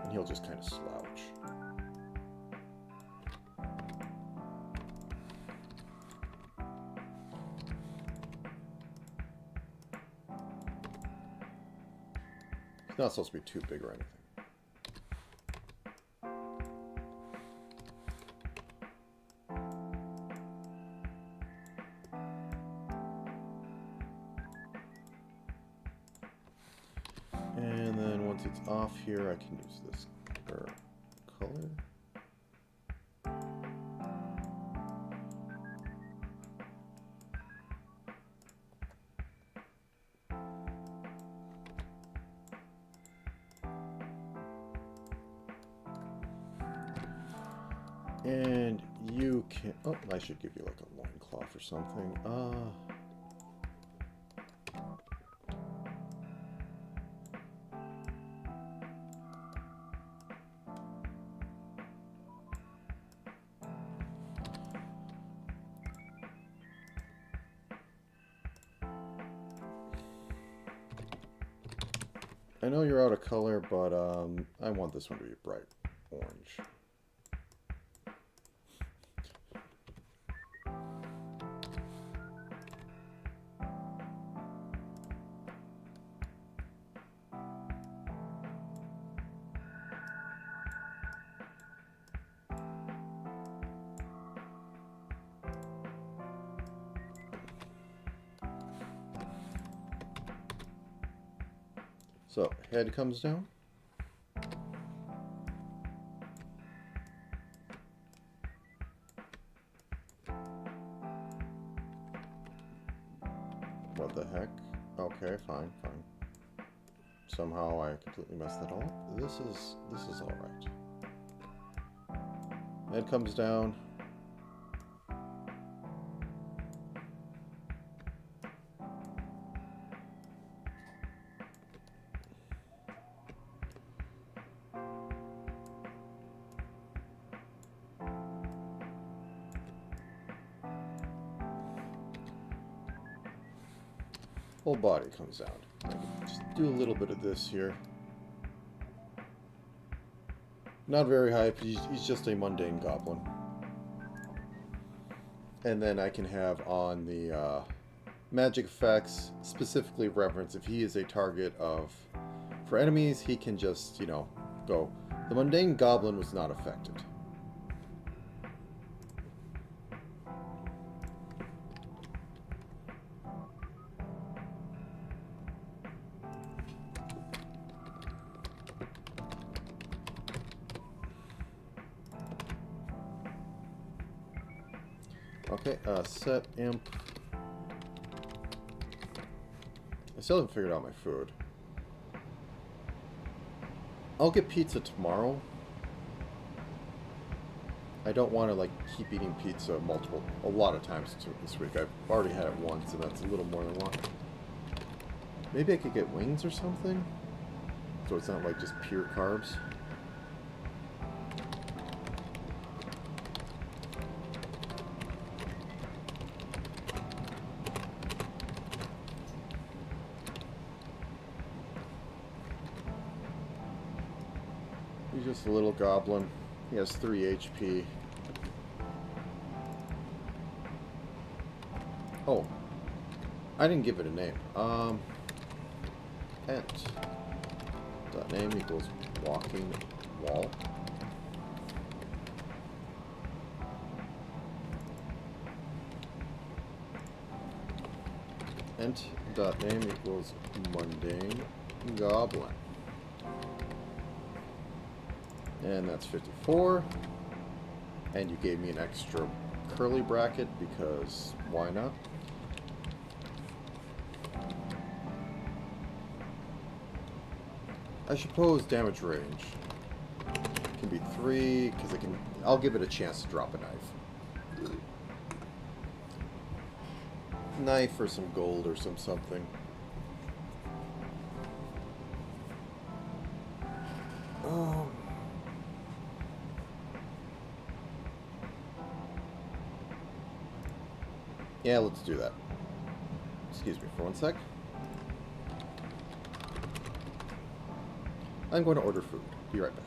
and he'll just kind of slouch. It's not supposed to be too big or anything. And then once it's off here, I can use this color. And you can... oh, I should give you like a loincloth or something. I know you're out of color, but I want this one to be bright orange. So, head comes down. What the heck? Okay, fine. Somehow I completely messed that all up. This is all right. Head comes down. Whole body comes out. I can just do a little bit of this here. Not very high, but he's just a mundane goblin. And then I can have on the magic effects, specifically reference if he is a target of... for enemies, he can just, you know, go. The mundane goblin was not affected. Okay, set imp. I still haven't figured out my food. I'll get pizza tomorrow. I don't want to like keep eating pizza a lot of times this week. I've already had it once, and that's a little more than one. Maybe I could get wings or something, so it's not like just pure carbs. He's just a little goblin. He has 3 HP. Oh, I didn't give it a name. Ent. Name equals walking wall. Ent.name equals mundane goblin. And that's 54. And you gave me an extra curly bracket because why not? I suppose damage range can be 3 because I'll give it a chance to drop a knife. Knife or some gold or something. Yeah, let's do that. Excuse me for one sec. I'm going to order food. Be right back.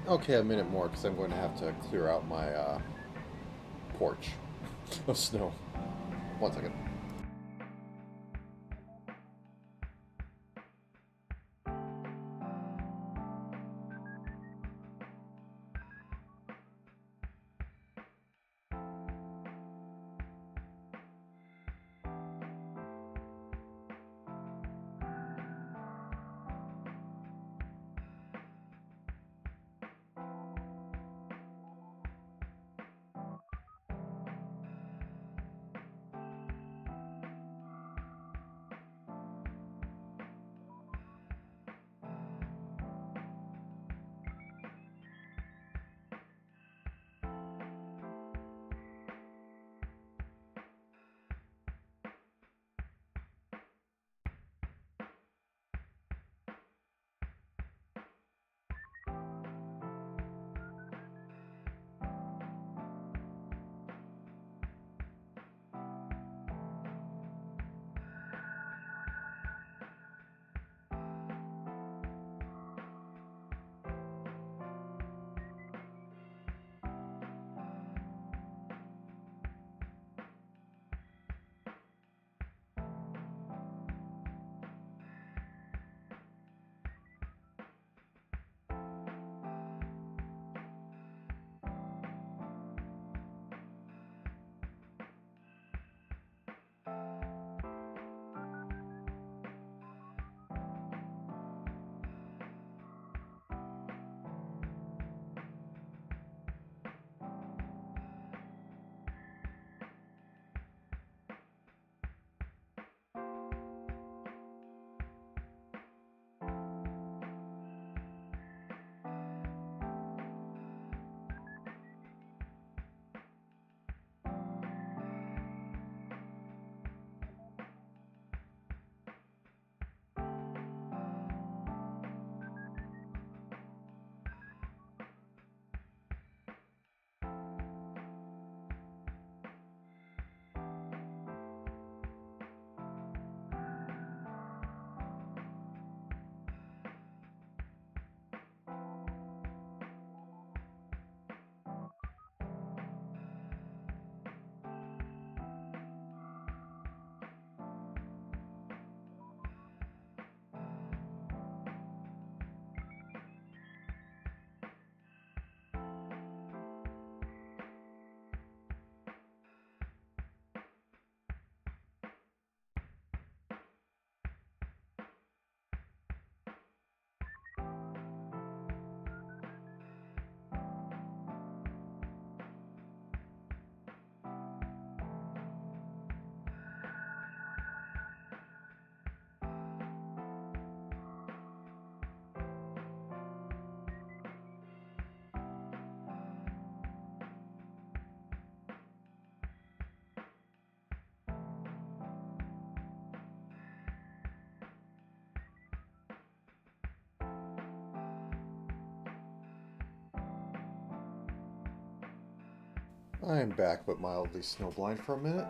Okay, a minute more because I'm going to have to clear out my porch of snow. One second. I'm back, but mildly snowblind for a minute.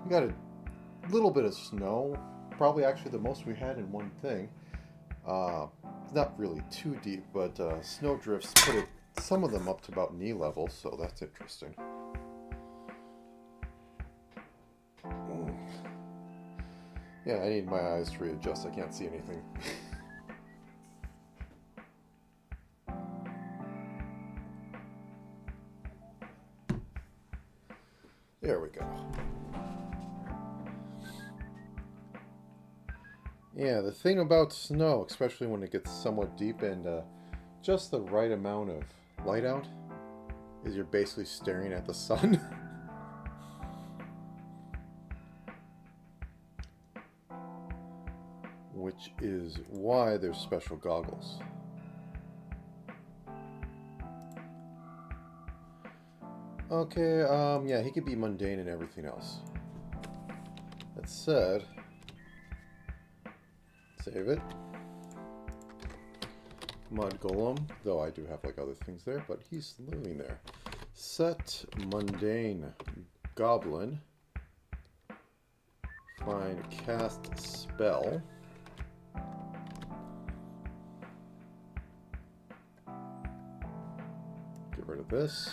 We got a little bit of snow, probably actually the most we had in one thing. It's not really too deep, but snow drifts put some of them up to about knee level, so that's interesting. Yeah, I need my eyes to readjust. I can't see anything. There we go. Yeah, the thing about snow, especially when it gets somewhat deep and just the right amount of light out, is you're basically staring at the sun. Which is why there's special goggles. Okay, yeah, he could be mundane and everything else. That said, save it. Mud Golem, though I do have like other things there, but he's living there. Set mundane goblin. Find cast spell. Get rid of this.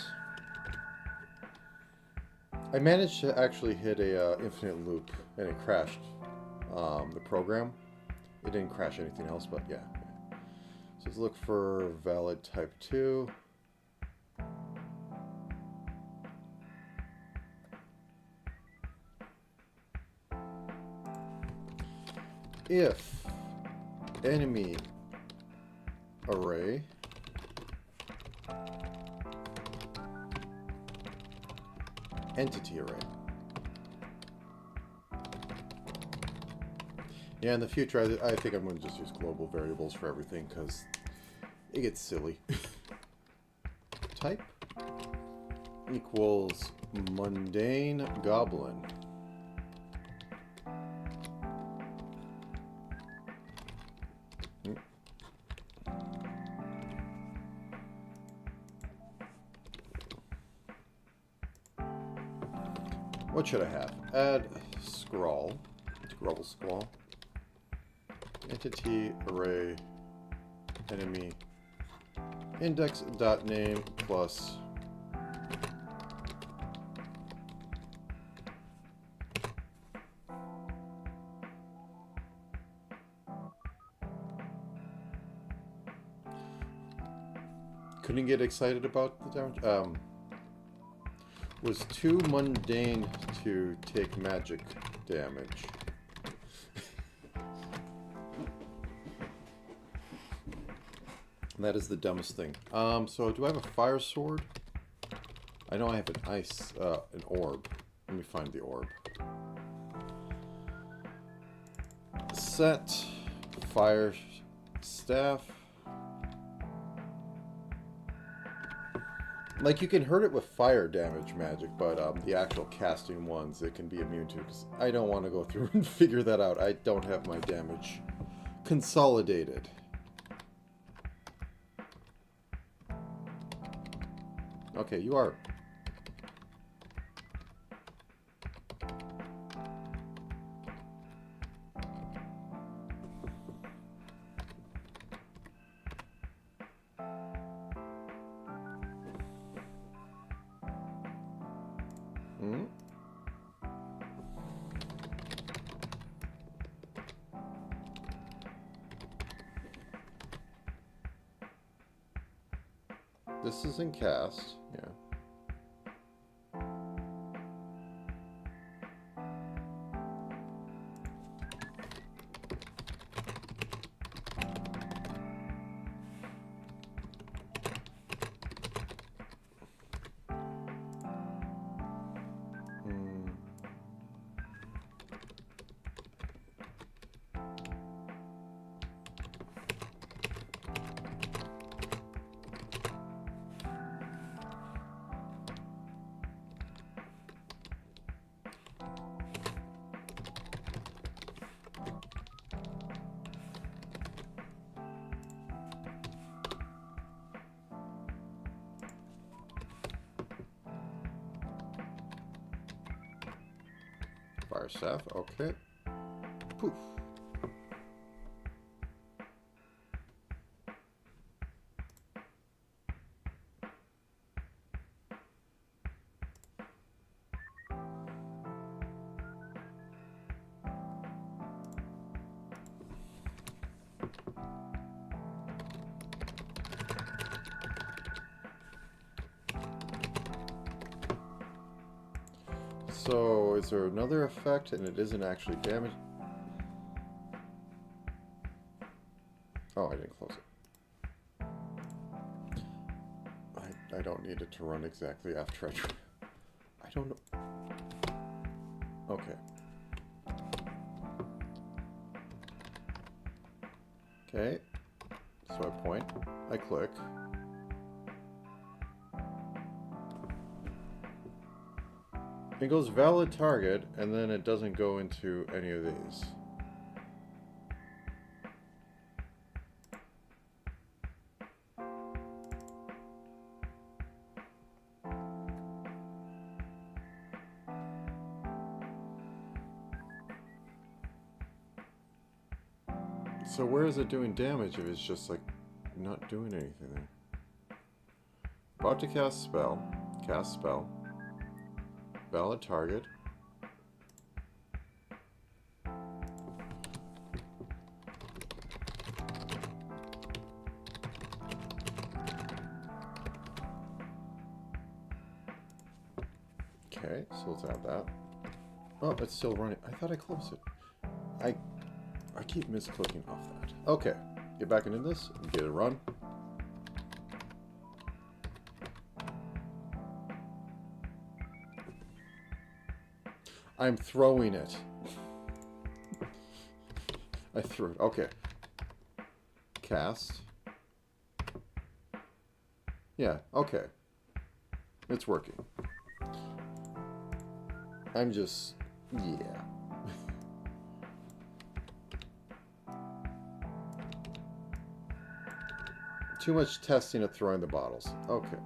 I managed to actually hit a infinite loop, and it crashed the program. It didn't crash anything else, but yeah. So let's look for valid type 2. If enemy array entity array. Yeah, in the future, I think I'm going to just use global variables for everything because it gets silly. Type equals mundane goblin. What should I have? Add scroll, squall, entity array enemy index.name plus couldn't get excited about the damage. Was too mundane to take magic damage. That is the dumbest thing. So do I have a fire sword? I know I have an orb. Let me find the orb. Set fire staff. Like, you can hurt it with fire damage magic, but the actual casting ones it can be immune to, because I don't want to go through and figure that out. I don't have my damage consolidated. Okay, you are... This is in cast, yeah. fire staff. Okay. Poof. So, is there another effect and it isn't actually damage? Oh, I didn't close it. I don't need it to run exactly after I don't know. Okay. Okay. So I point, I click. It goes valid target, and then it doesn't go into any of these. So where is it doing damage if it's just like not doing anything there? About to cast spell. Cast spell. Valid target. Okay, so let's add that. Oh, it's still running. I thought I closed it. I keep misclicking off that. Okay, get back into this and get it run. I'm throwing it. I threw it. Okay. Cast. Yeah, okay. It's working. I'm just... yeah. Too much testing of throwing the bottles. Okay.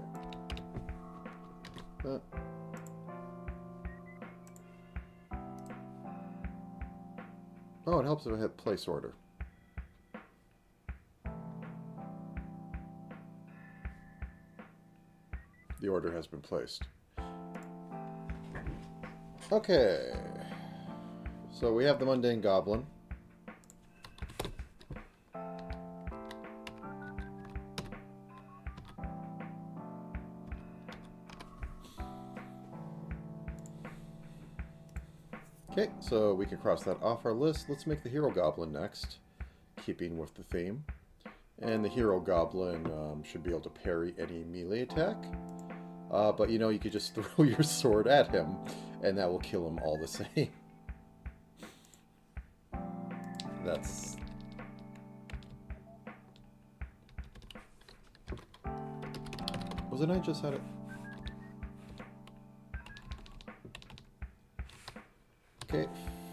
Oh, it helps if I hit place order. The order has been placed. Okay. So we have the Mundane Goblin. Okay, so we can cross that off our list. Let's make the Hero Goblin next, keeping with the theme. And the Hero Goblin should be able to parry any melee attack. But you know, you could just throw your sword at him, and that will kill him all the same. That's... wasn't I just had it? Okay,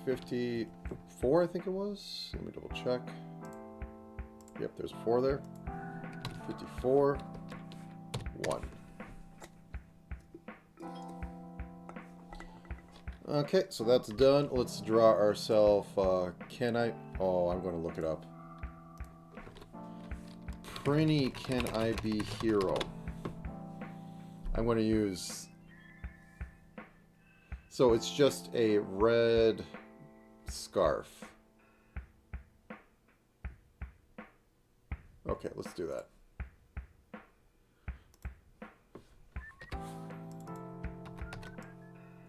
54 I think it was. Let me double check. Yep, there's 4 there. 54. 1. Okay, so that's done. Let's draw ourselves, can I... oh, I'm going to look it up. Prinny, can I be hero? I'm going to use... so it's just a red scarf. Okay, let's do that.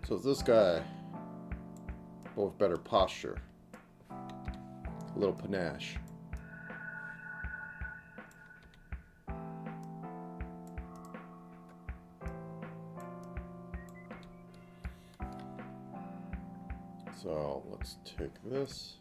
So it's this guy, but with better posture. A little panache. So let's take this.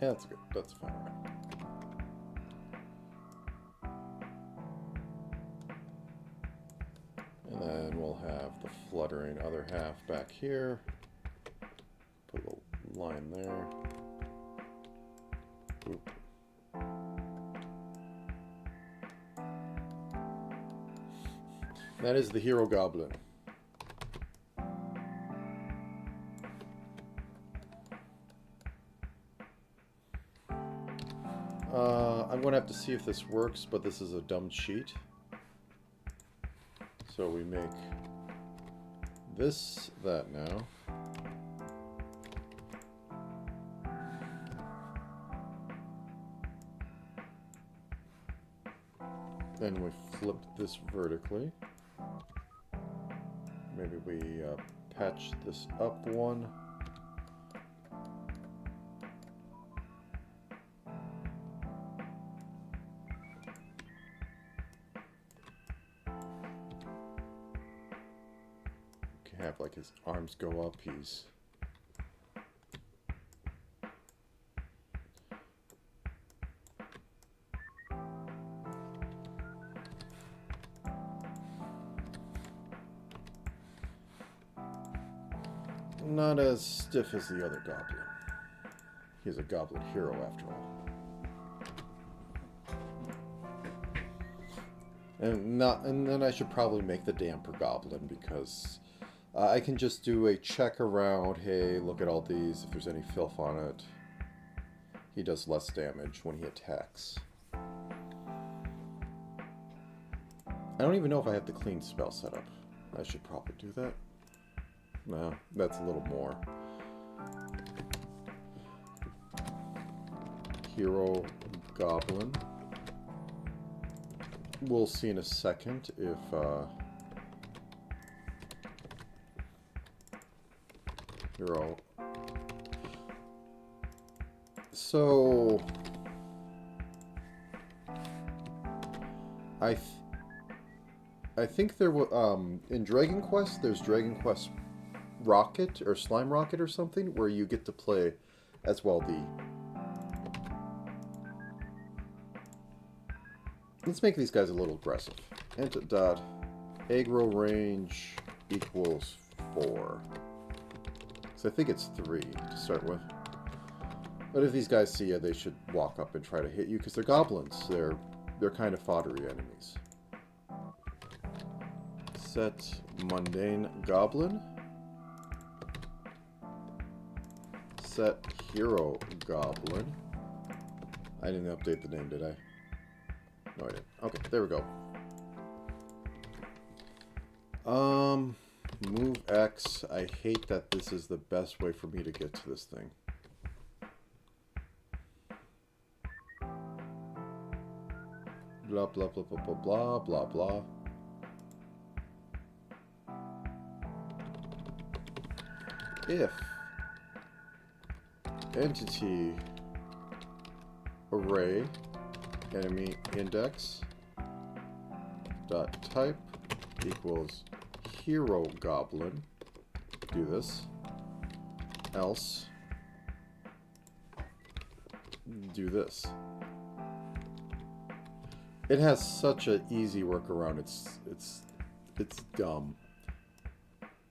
Yeah, that's good. That's fine. Right. And then we'll have the fluttering other half back here. Put a little line there. Oop. That is the hero goblin. I'm going to have to see if this works, but this is a dumb cheat. So we make this that now. Then we flip this vertically. Maybe we patch this up one. Have like his arms go up, he's not as stiff as the other goblin. He's a goblin hero after all. And then I should probably make the damper goblin, because I can just do a check around. Hey, look at all these. If there's any filth on it, he does less damage when he attacks. I don't even know if I have the clean spell set up. I should probably do that. No, that's a little more. Hero goblin. We'll see in a second if hero. So I think there was in Dragon Quest, there's Dragon Quest Rocket or Slime Rocket or something, where you get to play as well the. Let's make these guys a little aggressive. Int dot aggro range equals 4. So I think it's 3 to start with. But if these guys see you, they should walk up and try to hit you, because they're goblins. They're kind of foddery enemies. Set mundane goblin. Set hero goblin. I didn't update the name, did I? No, I didn't. Okay, there we go. Move X. I hate that this is the best way for me to get to this thing. Blah, blah, blah, blah, blah, blah, blah, blah. If entity array enemy index dot type equals hero goblin, do this, else do this. It has such an easy workaround. It's dumb.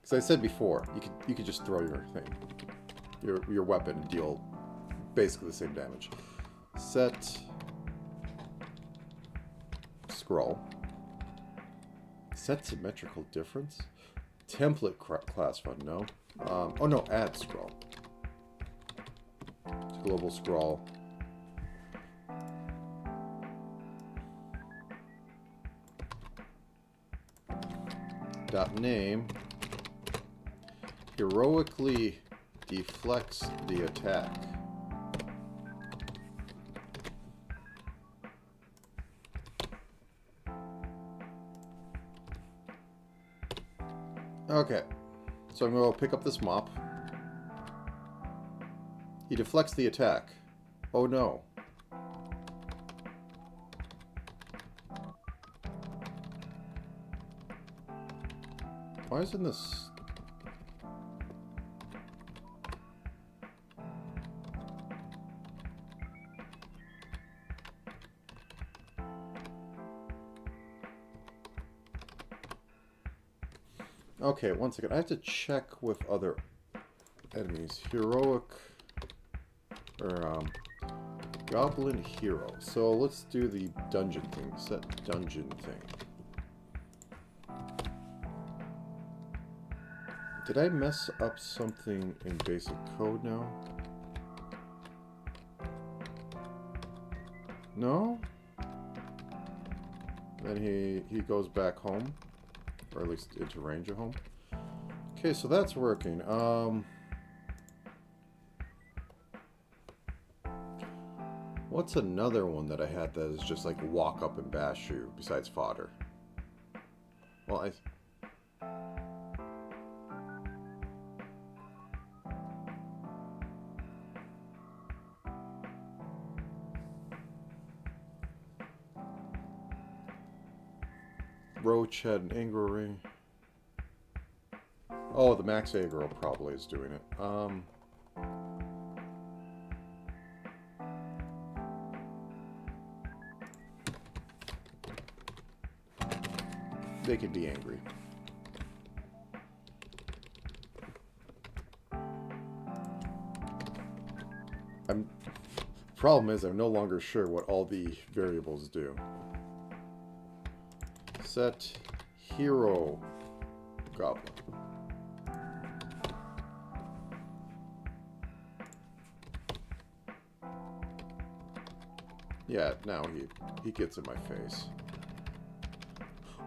Because I said before, you could just throw your thing, your weapon, and deal basically the same damage. Set scroll. Set symmetrical difference. Template class fun. No. Oh no. Add scroll. Global scroll. Dot name. Heroically deflects the attack. Okay, so I'm going to pick up this mop. He deflects the attack. Oh no. Why isn't this... Okay, one second. I have to check with other enemies. Heroic... Or, Goblin Hero. So let's do the dungeon thing. Set dungeon thing. Did I mess up something in basic code now? No? Then he goes back home. Or at least into range of home. Okay, so that's working. What's another one that I had that is just like walk up and bash you besides fodder? Well, Roach had an aggro ring. Oh, the max aggro probably is doing it. They can be angry. Problem is, I'm no longer sure what all the variables do. Set hero goblin. Yeah, now he gets in my face.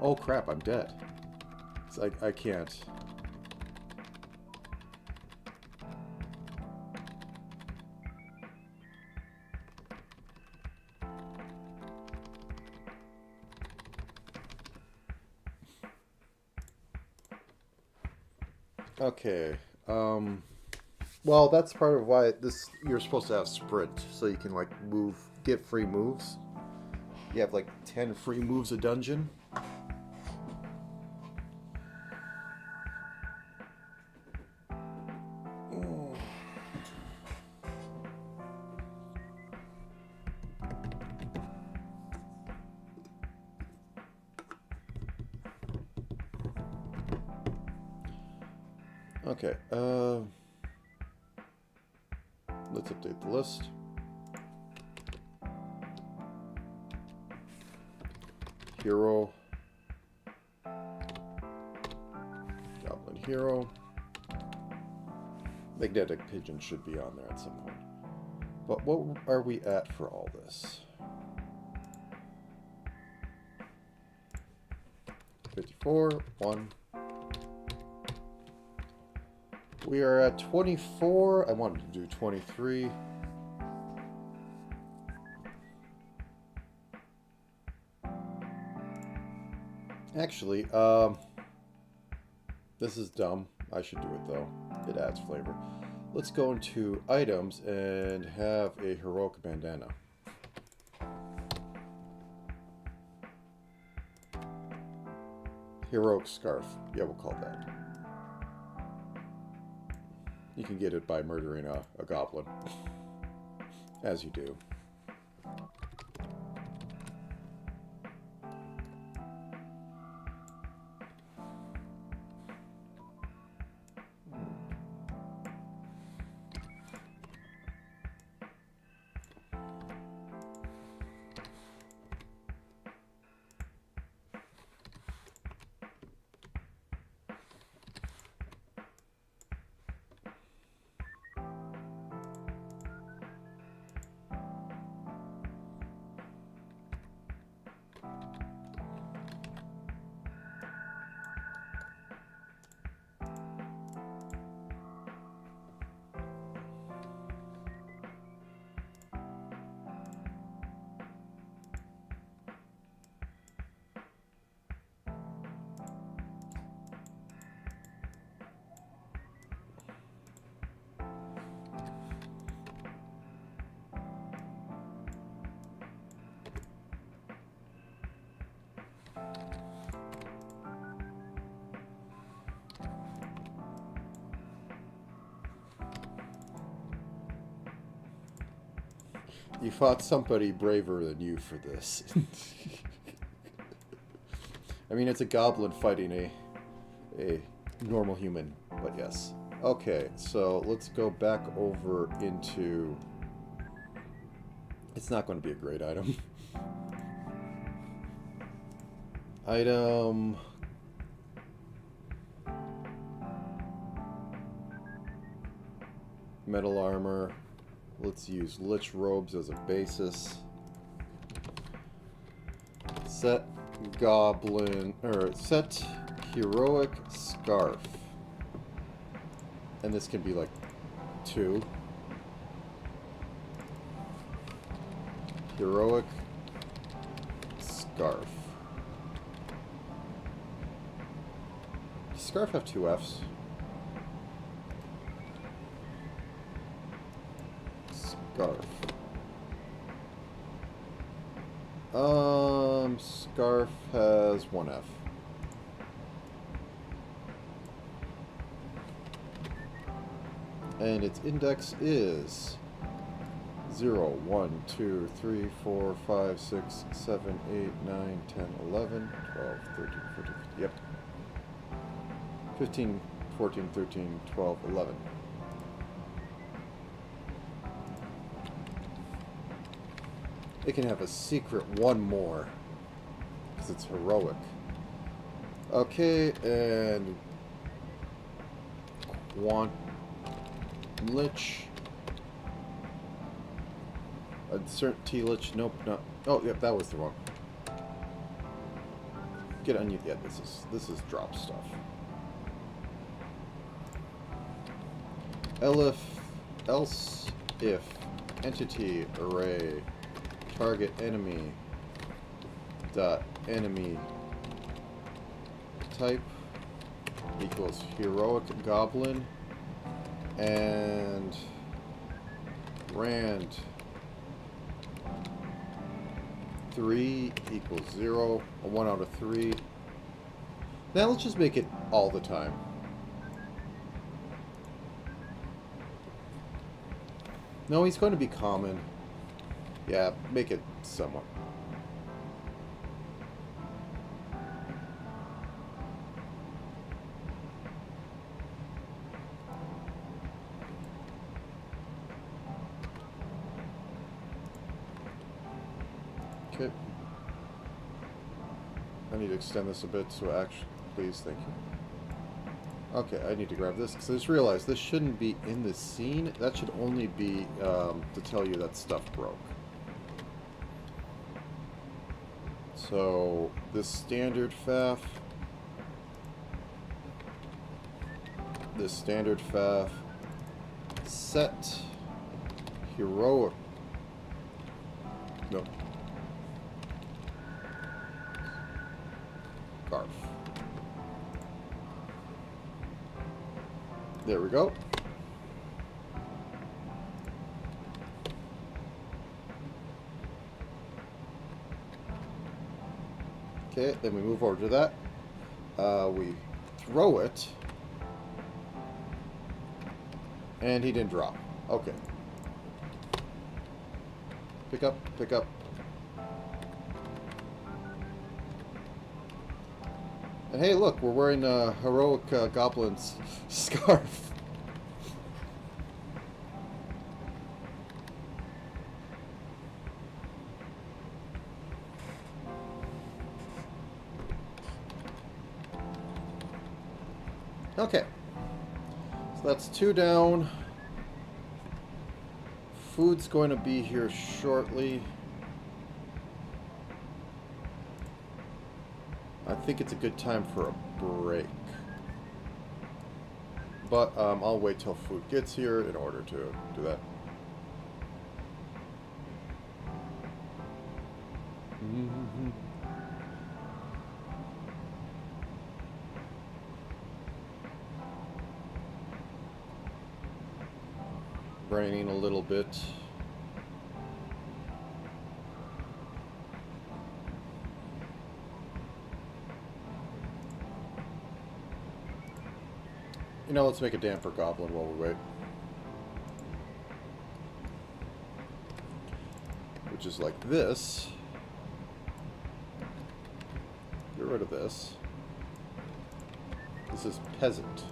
Oh crap, I'm dead. It's like I can't. Okay. Well, that's part of why you're supposed to have sprint, so you can like move, get free moves. You have like 10 free moves a dungeon. Okay, let's update the list. Hero. Goblin Hero. Magnetic Pigeon should be on there at some point. But what are we at for all this? 54, 1. We are at 24. I wanted to do 23. Actually, this is dumb. I should do it though. It adds flavor. Let's go into items and have a heroic bandana. Heroic scarf. Yeah, we'll call that. You can get it by murdering a goblin. As you do. You fought somebody braver than you for this. I mean, it's a goblin fighting a normal human, but yes. Okay, so let's go back over into... It's not going to be a great item. Item... Metal armor. Let's use Lich robes as a basis. Set goblin... or set heroic scarf. And this can be like 2. Heroic scarf. Does scarf have 2 Fs? Scarf. Scarf has 1 F. And its index is 0, 1, 2, 3, 4, 5, 6, 7, 8, 9, 10, 11, 12, 13, 14, yep. 15, 14, 13, 12, 11. It can have a secret 1 more, because it's heroic. Okay, and... Lich. Insert T-Lich. Nope, not... Oh, yep, that was the wrong. Get on you. Yeah, this is drop stuff. Else if entity array target enemy dot enemy type equals heroic goblin and rand 3 equals 0, a 1 out of 3. Now let's just make it all the time. No, he's going to be common. Yeah, make it somewhat. Okay. I need to extend this a bit, so actually, please, thank you. Okay, I need to grab this, because I just realized this shouldn't be in the scene. That should only be to tell you that stuff broke. So, this standard faff, set heroic, no, scarf. There we go. Okay, then we move over to that. We throw it. And he didn't drop. Okay. Pick up, pick up. And hey, look, we're wearing a heroic goblin's scarf. Okay. So that's 2 down. Food's going to be here shortly. I think it's a good time for a break. But I'll wait till food gets here in order to do that. Braining a little bit. You know, let's make a damper goblin while we wait. Which is like this. Get rid of this. This is peasant.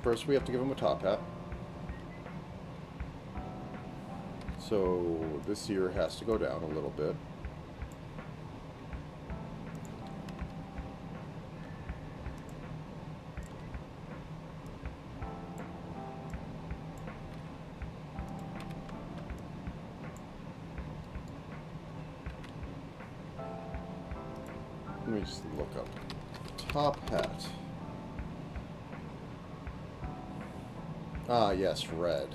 First, we have to give him a top hat. So this ear has to go down a little bit. Let me just look up. Top hat. Ah, yes, red.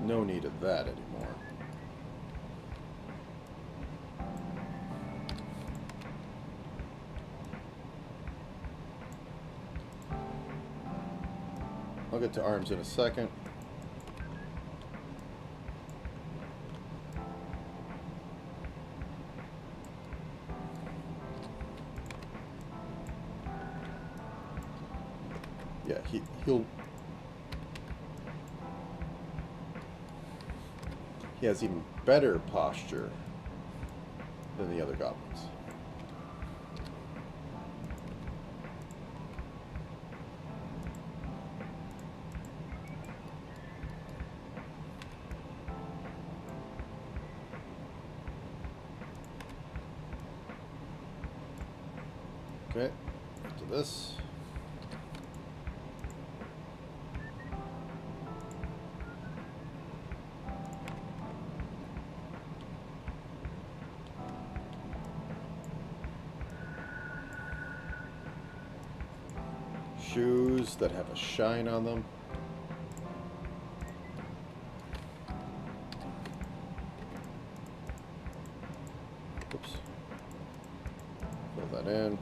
No need of that anymore. I'll get to arms in a second. Yeah, he has even better posture than the other goblins. Okay, to this. Shoes that have a shine on them. Oops. Fill that in.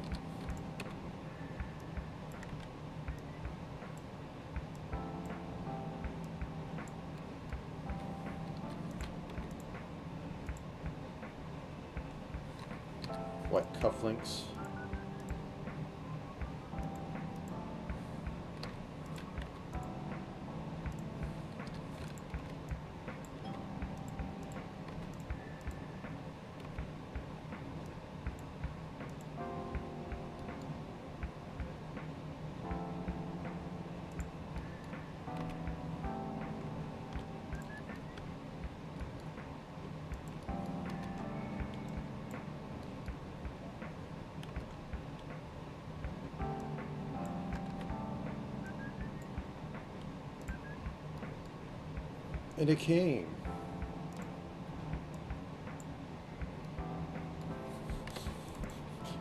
White cufflinks. And a king.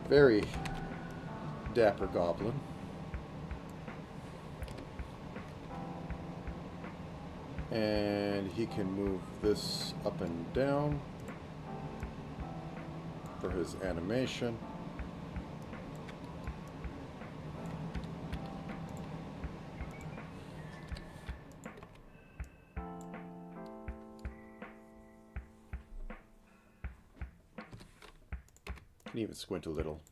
Very dapper goblin. And he can move this up and down for his animation. Can even squint a little.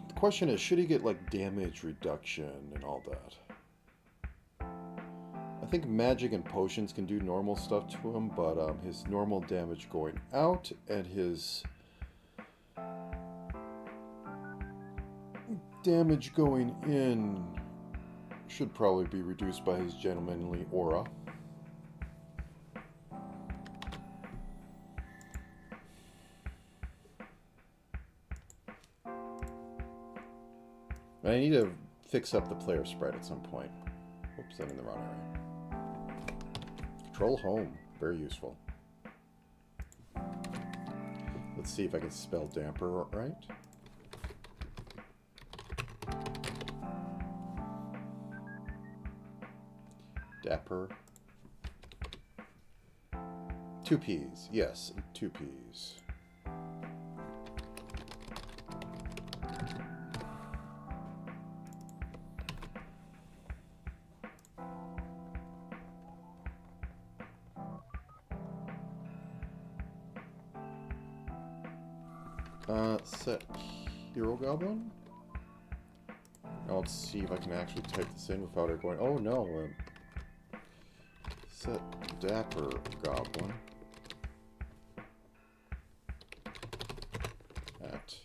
The question is, should he get like damage reduction and all that? I think magic and potions can do normal stuff to him, but his normal damage going out and his damage going in should probably be reduced by his gentlemanly aura. I need to fix up the player sprite at some point. Oops, I'm in the wrong area. Control home. Very useful. Let's see if I can spell damper right. Dapper. 2 P's. Yes, 2 P's. Set Hero Goblin? Now let's see if I can actually type this in without it going, oh no. Set Dapper Goblin at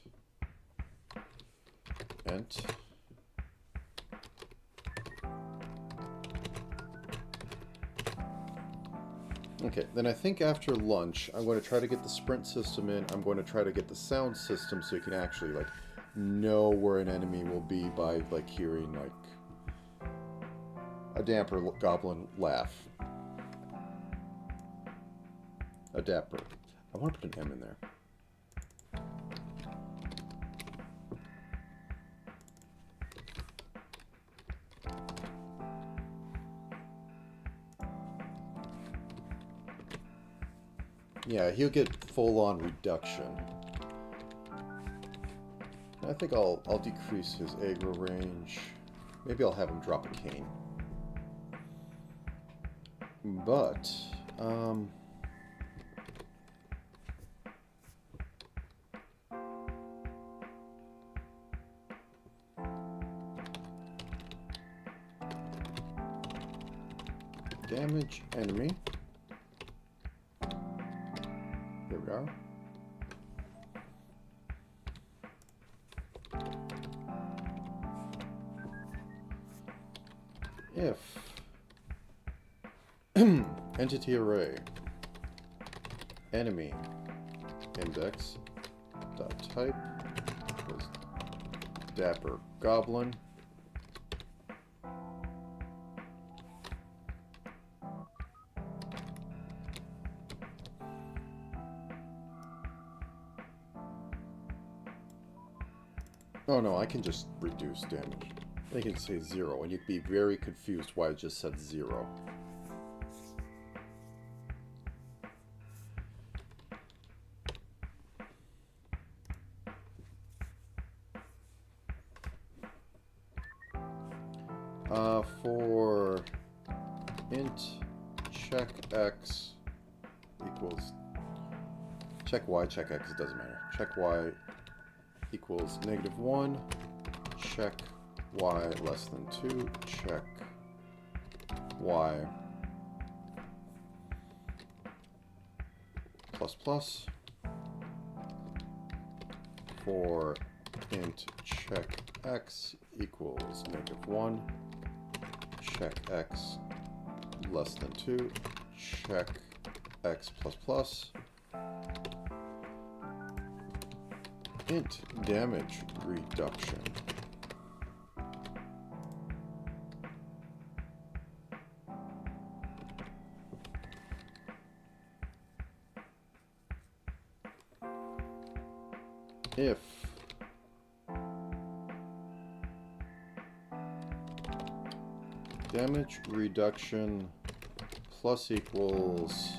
ent Okay, then I think after lunch, I'm going to try to get the sprint system in. I'm going to try to get the sound system so you can actually, like, know where an enemy will be by, like, hearing, like, a Dapper Goblin laugh. A Dapper. I want to put an M in there. Yeah, he'll get full-on reduction. I think I'll decrease his aggro range. Maybe I'll have him drop a cane. But, damage enemy. There we are. If entity array enemy index dot type was Dapper Goblin, oh no, I can just reduce damage. I can say 0, and you'd be very confused why I just said 0. For int check x equals check y, check x, it doesn't matter. Check y equals -1, check y less than 2, check y plus plus. For int check x equals -1, check x less than 2, check x plus plus. Int damage reduction. If damage reduction plus equals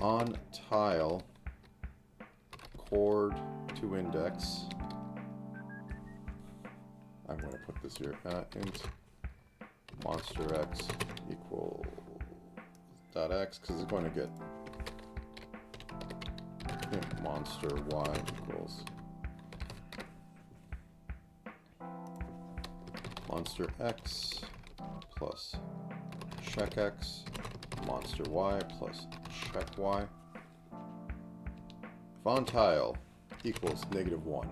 on tile chord to index. I'm going to put this here. Int monster x equals dot x, because it's going to get int monster y equals monster x plus check x, monster y plus check y. If on tile equals -1.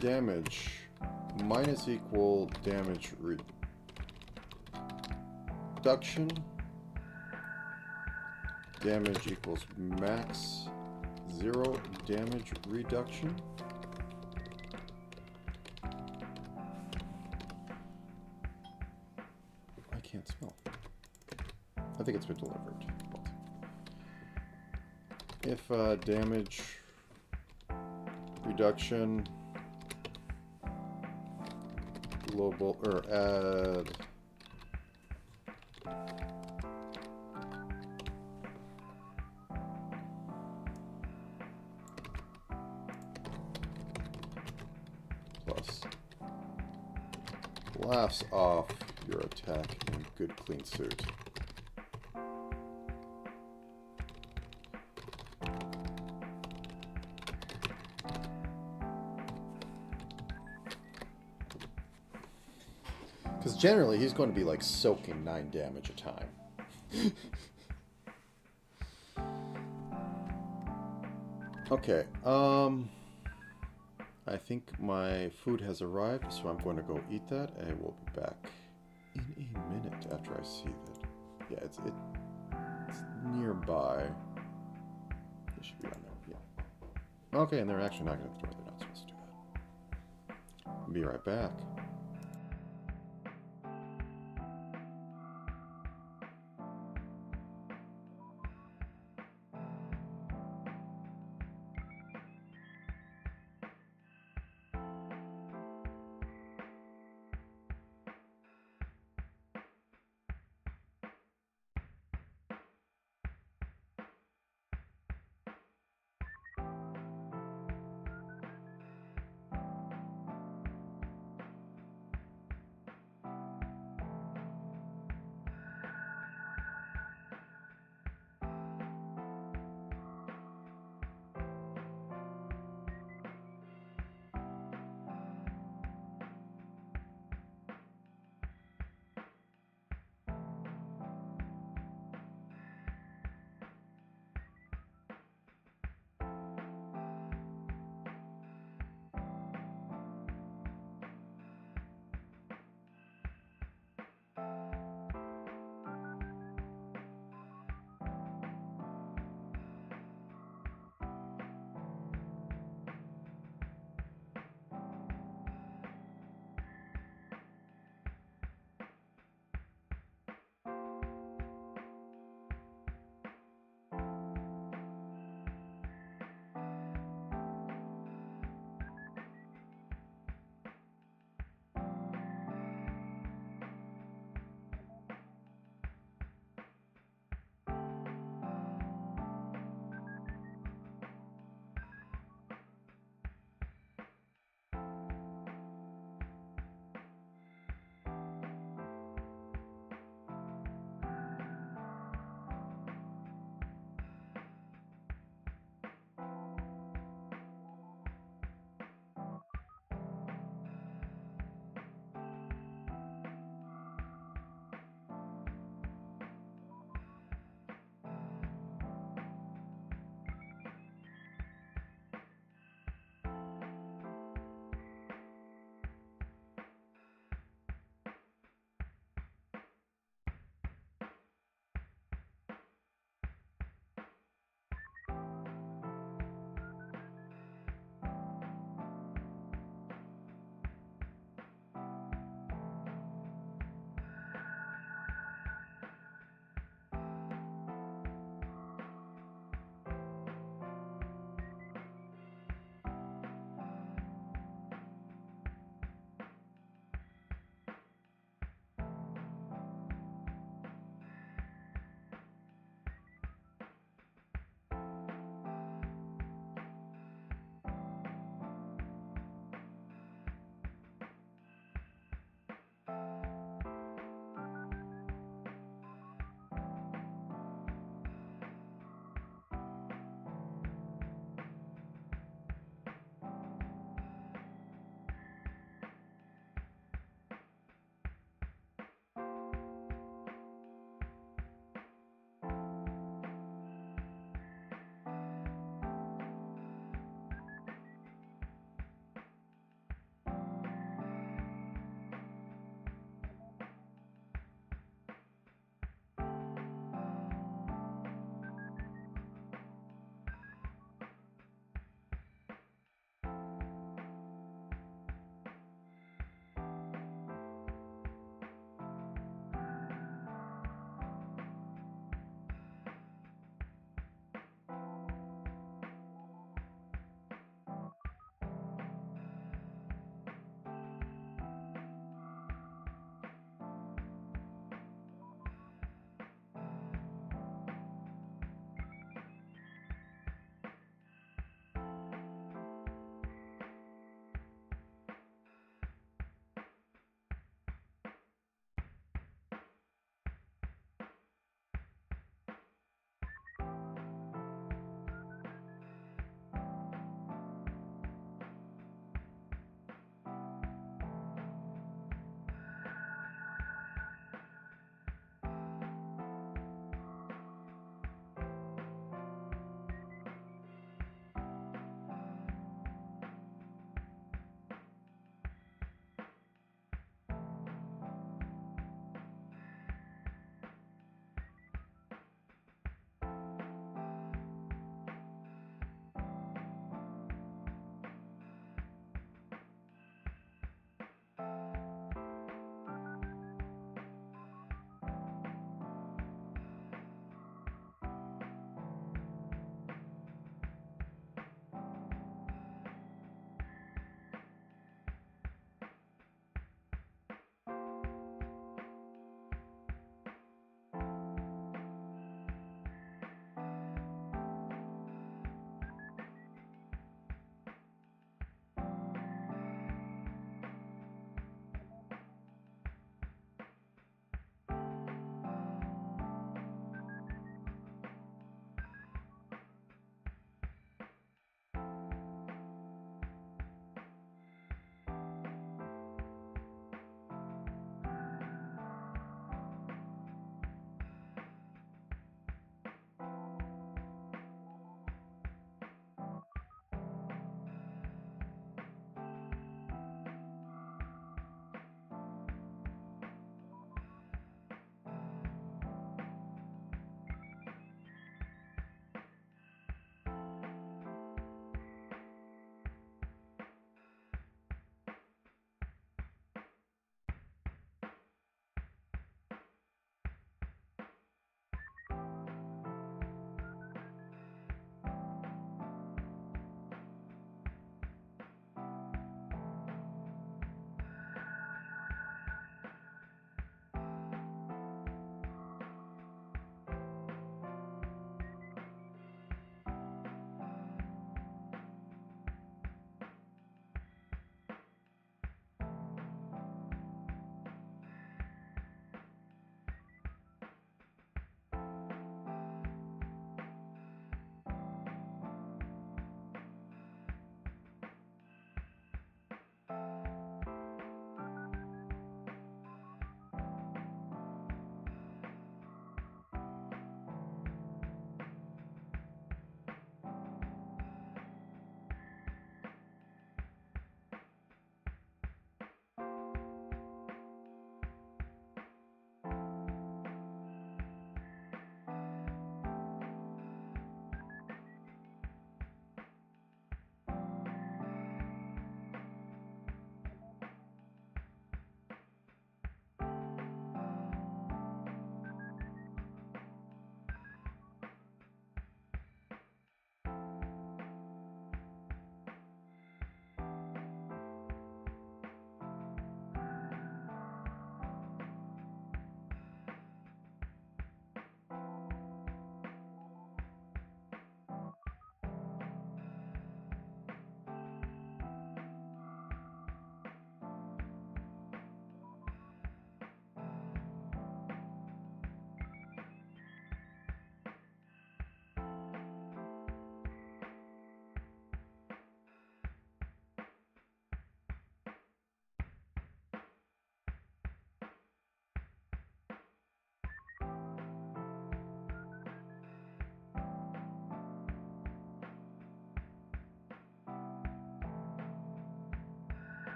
Damage minus equal damage reduction. Damage equals max 0 damage reduction. I can't spell. I think it's been delivered. If damage reduction global or add plus laughs off your attack in good clean suit. Because generally he's going to be like soaking 9 damage a time. Okay, I think my food has arrived, so I'm going to go eat that, and I will be back in a minute after I see that. Yeah, it's nearby. It should be on there. Yeah. Okay, and they're actually knocking at the door. They're not supposed to do that. I'll be right back.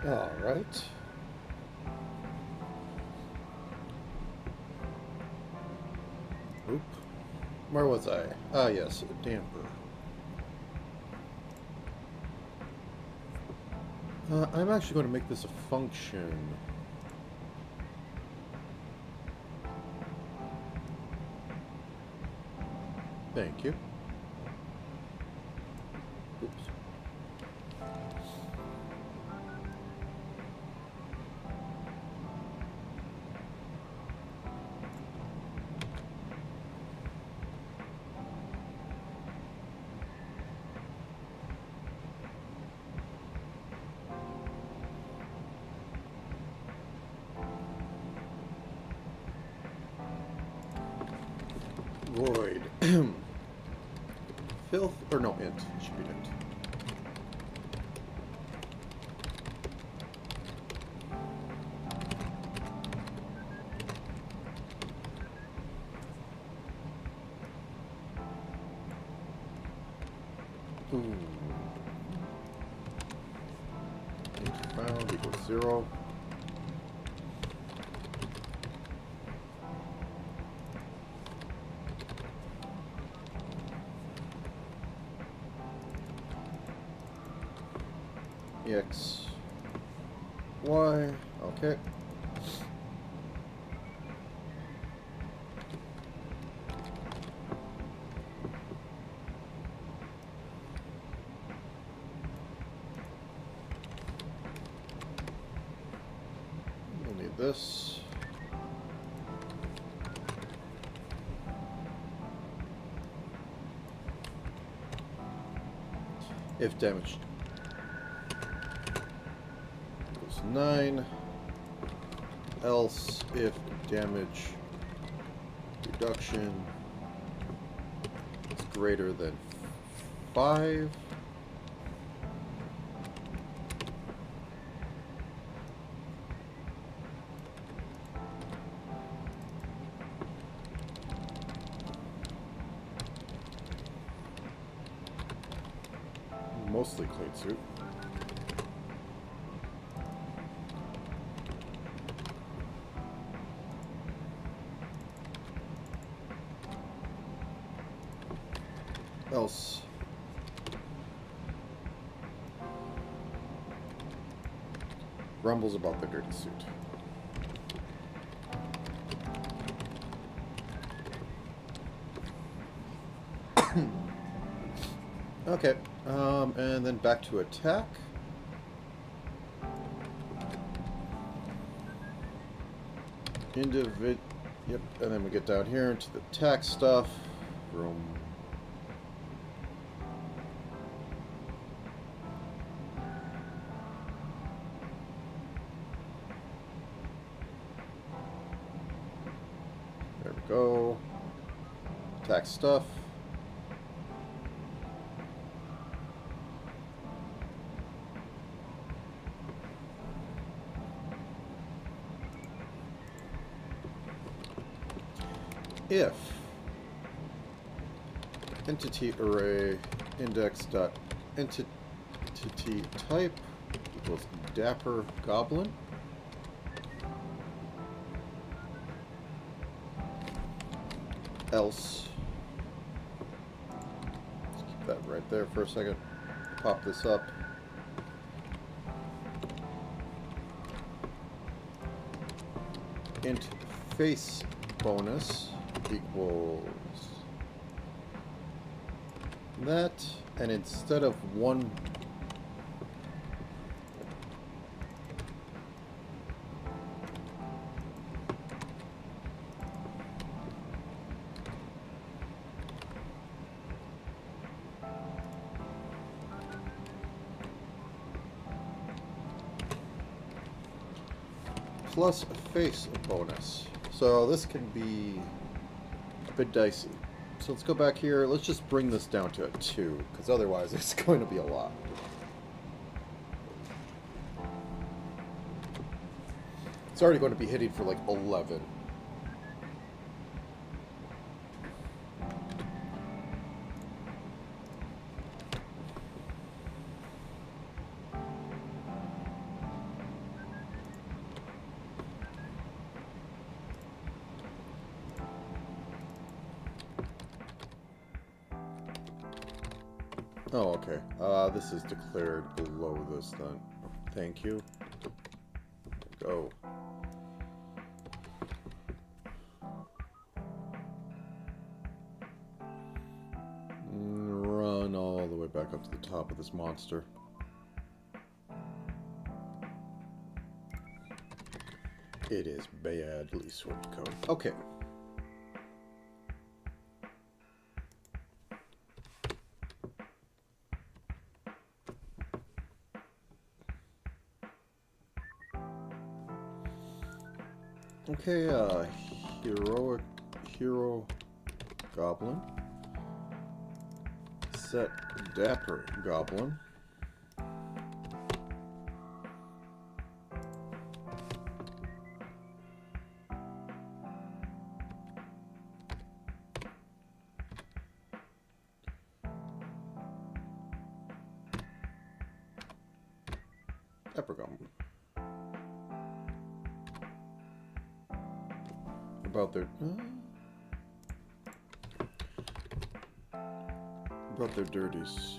All right. Oop. Where was I? Ah, yes, a damper. I'm actually going to make this a function. Thank you. Oops. Void. Filth, or no, int. It should be int. Ooh. Int found equals 0. X, Y, okay. We'll need this. If damage 9, else if damage reduction is greater than 5. Mostly clean suit. Else grumbles about the dirty suit. Okay, and then back to attack. Yep, and then we get down here into the attack stuff. Room. There we go. Attack stuff. If entity array index dot entity type equals dapper goblin, else, let's keep that right there for a second, pop this up, int face bonus equals that, and instead of 1 plus a face bonus. So this can be a bit dicey. So let's go back here. Let's just bring this down to a 2, because otherwise it's going to be a lot. It's already going to be hitting for like 11. Oh, okay. This is declared below this then. Thank you. Go. Run all the way back up to the top of this monster. It is badly source code. Okay. Okay, hero goblin. Set dapper goblin. Dapper goblin. About their dirties.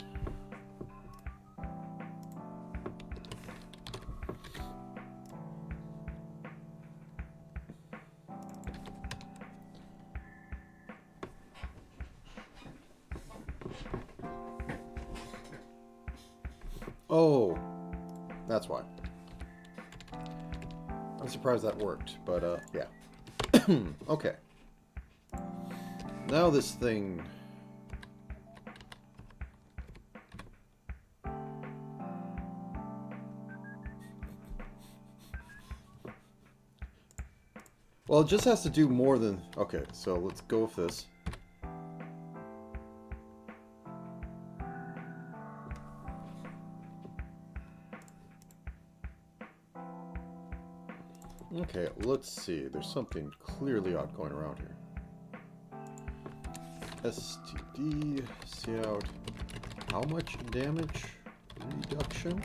Oh, that's why. I'm surprised that worked, but yeah. Okay. Now this thing. Well, it just has to do more than... Okay, so let's go with this. Okay, let's see. There's something clearly odd going around here. STD, see out. How much damage reduction?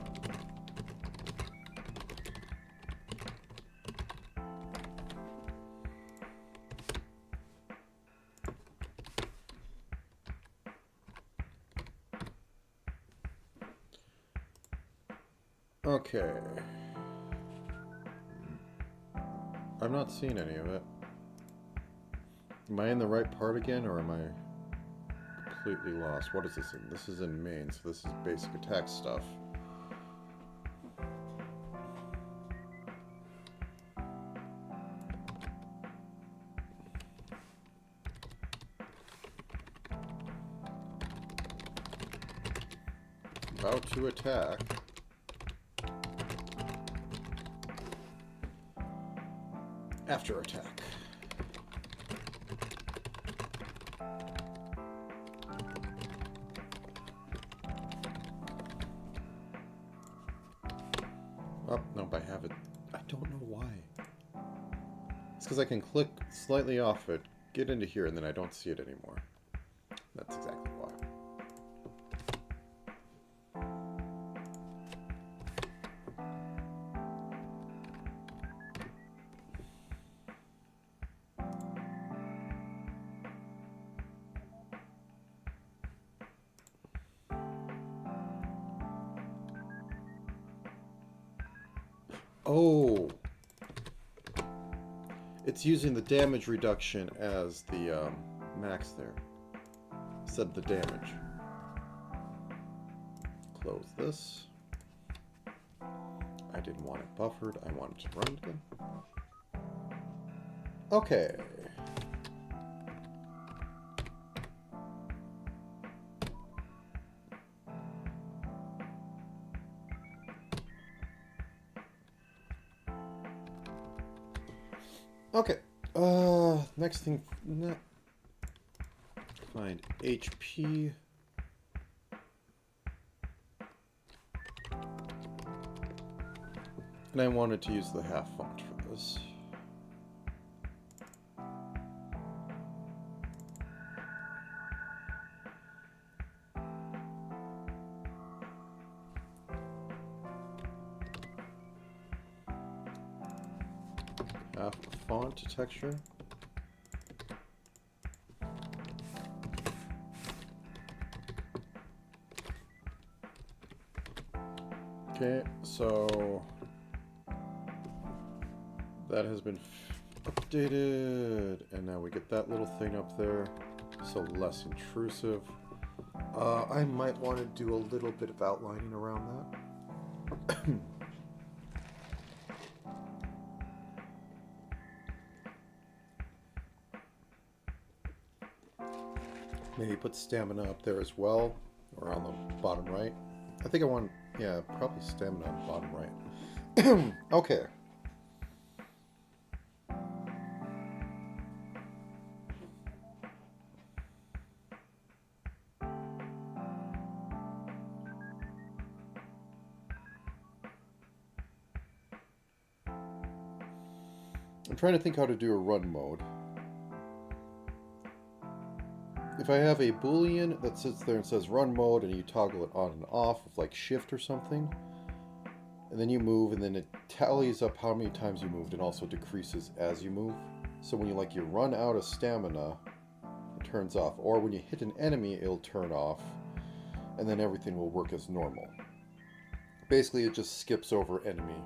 Okay. I'm not seeing any of it. Am I in the right part again, or am I completely lost? What is this in? This is in main, so this is basic attack stuff. About to attack. After attack. Oh, nope, I have it. I don't know why. It's because I can click slightly off it, get into here, and then I don't see it anymore. That's exactly why. Oh! It's using the damage reduction as the max there. Instead of the damage. Close this. I didn't want it buffered. I wanted to run again. Okay. Okay. Next thing. Find HP. And I wanted to use the half font for this. Half font texture. Okay, so that has been updated, and now we get that little thing up there, so less intrusive. I might want to do a little bit of outlining around that. Maybe put stamina up there as well, or on the bottom right. I think I want, yeah, probably stamina on the bottom right. Okay. I'm trying to think how to do a run mode. If I have a boolean that sits there and says run mode and you toggle it on and off with like shift or something, and then you move and then it tallies up how many times you moved and also decreases as you move. So when you run out of stamina, it turns off, or when you hit an enemy it'll turn off, and then everything will work as normal. Basically it just skips over enemy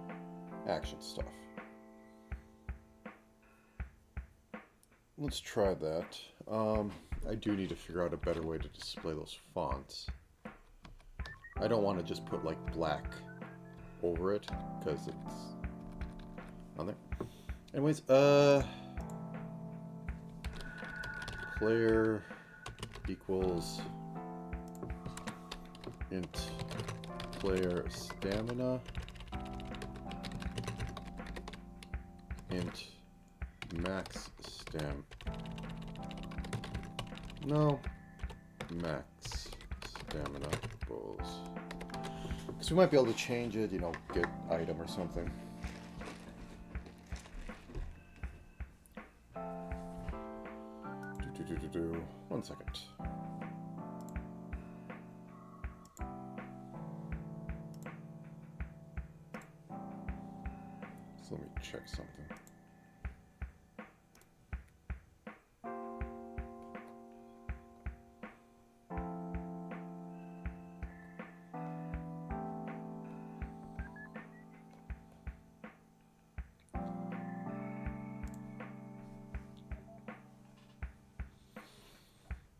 action stuff. Let's try that. I do need to figure out a better way to display those fonts. I don't want to just put like black over it because it's on there. Anyways, player equals int player stamina int max stam. No, max stamina equals. Because we might be able to change it, you know, get item or something. One second. So let me check something.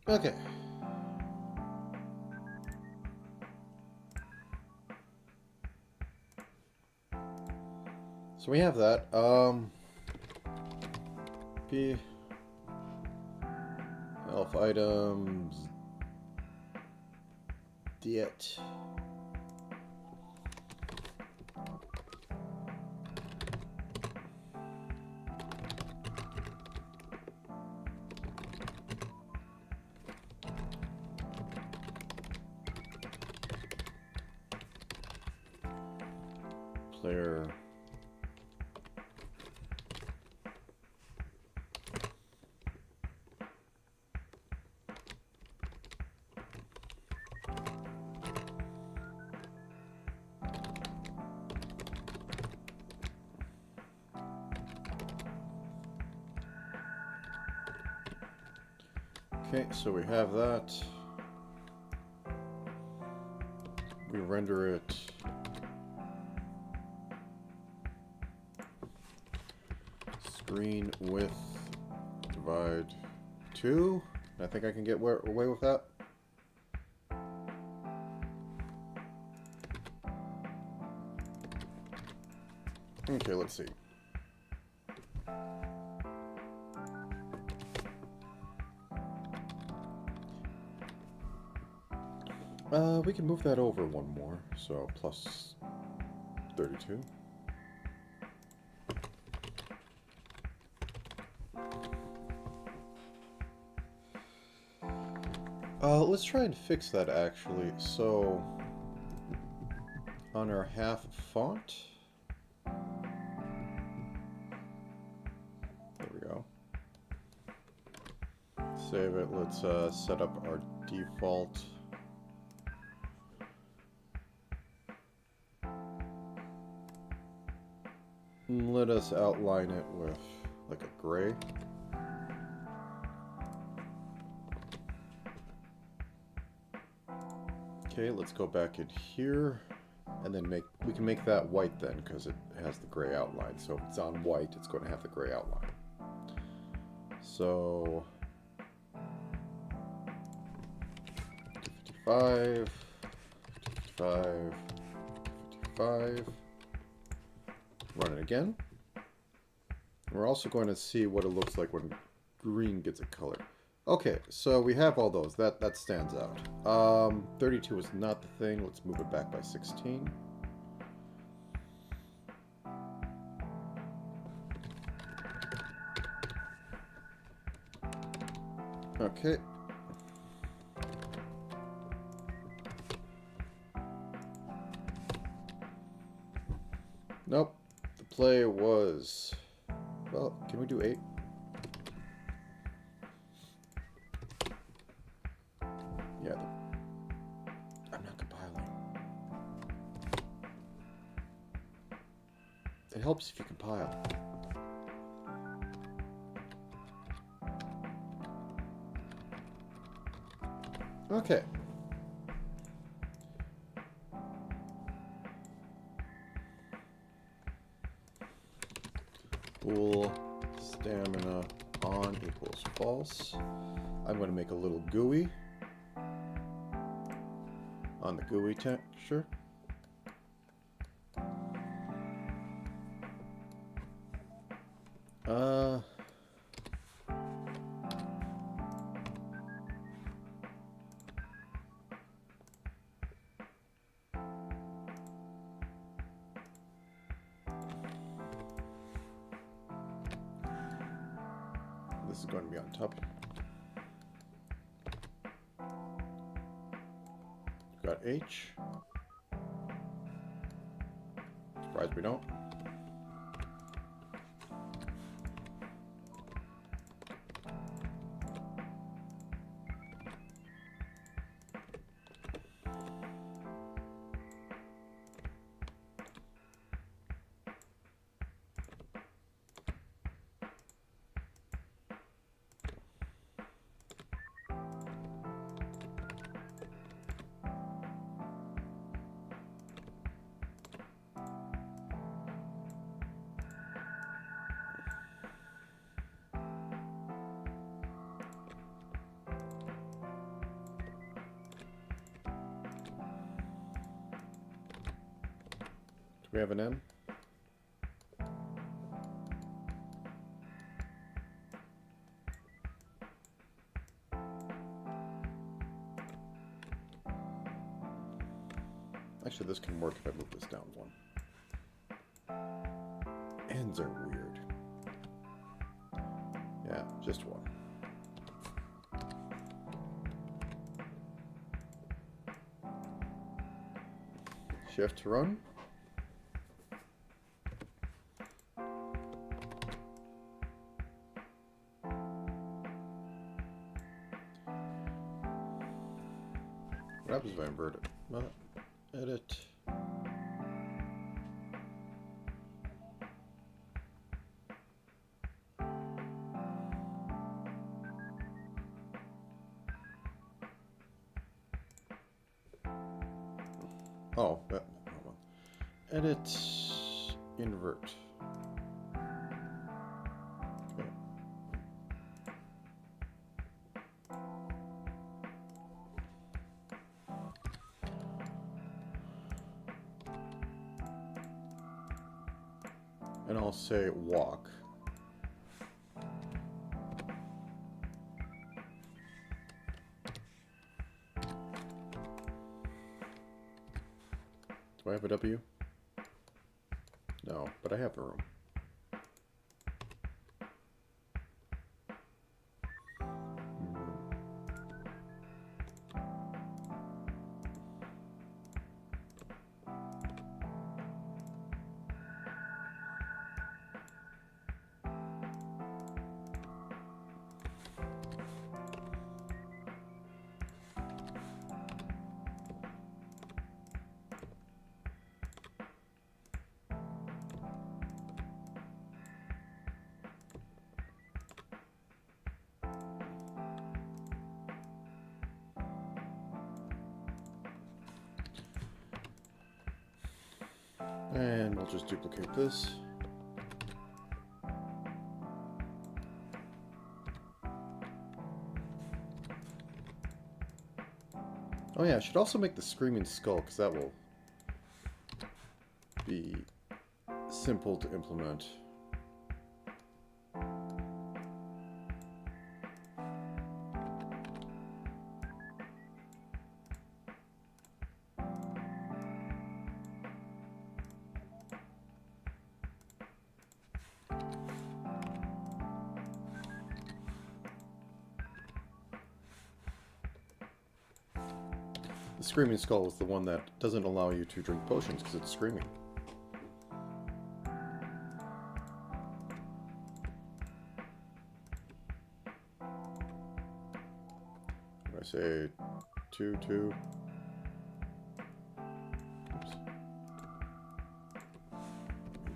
Okay. So we have that. P elf items diet. Player okay, so we have that. We render it screen width divide 2. I think I can get away with that. Okay, let's see. We can move that over one more, so plus 32. Let's try and fix that actually. So on our half font, there we go. Save it. Let's set up our default. And let us outline it with like a gray. Okay, let's go back in here. And then we can make that white then, because it has the gray outline. So if it's on white, it's going to have the gray outline. So 55, 55, 55. Run it again. We're also going to see what it looks like when green gets a color. Okay, so we have all those. That stands out. 32 is not the thing. Let's move it back by 16. Okay. Nope. The play was... Well, can we do 8? Yeah. I'm not compiling. It helps if you compile. Okay. Bool stamina on equals false. I'm going to make a little GUI on the GUI texture. This is going to be on top. We've got H. Surprised we don't. Do we have an N? Actually, this can work if I move this down one. Ends are weird. Yeah, just one. Shift to run. What happens if I invert it? Well, edit. Oh, that one. Edit, invert. Okay. And I'll say walk. Do I have a W? No, but I have the room. And we'll just duplicate this. Oh yeah, I should also make the screaming skull, because that will be simple to implement. The screaming skull is the one that doesn't allow you to drink potions because it's screaming. When I say 2, 2. Oops.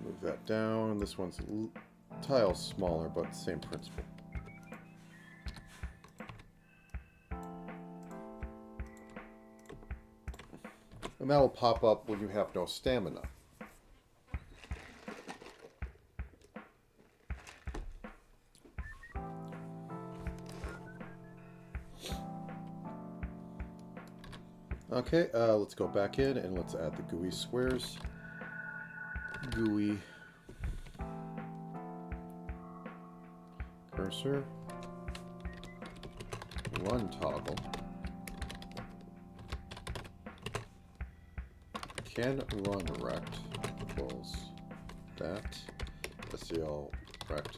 Move that down. This one's a tile smaller, but same principle. And that will pop up when you have no stamina. Okay, let's go back in and let's add the GUI squares. GUI cursor run toggle can run rect equals that SCL rect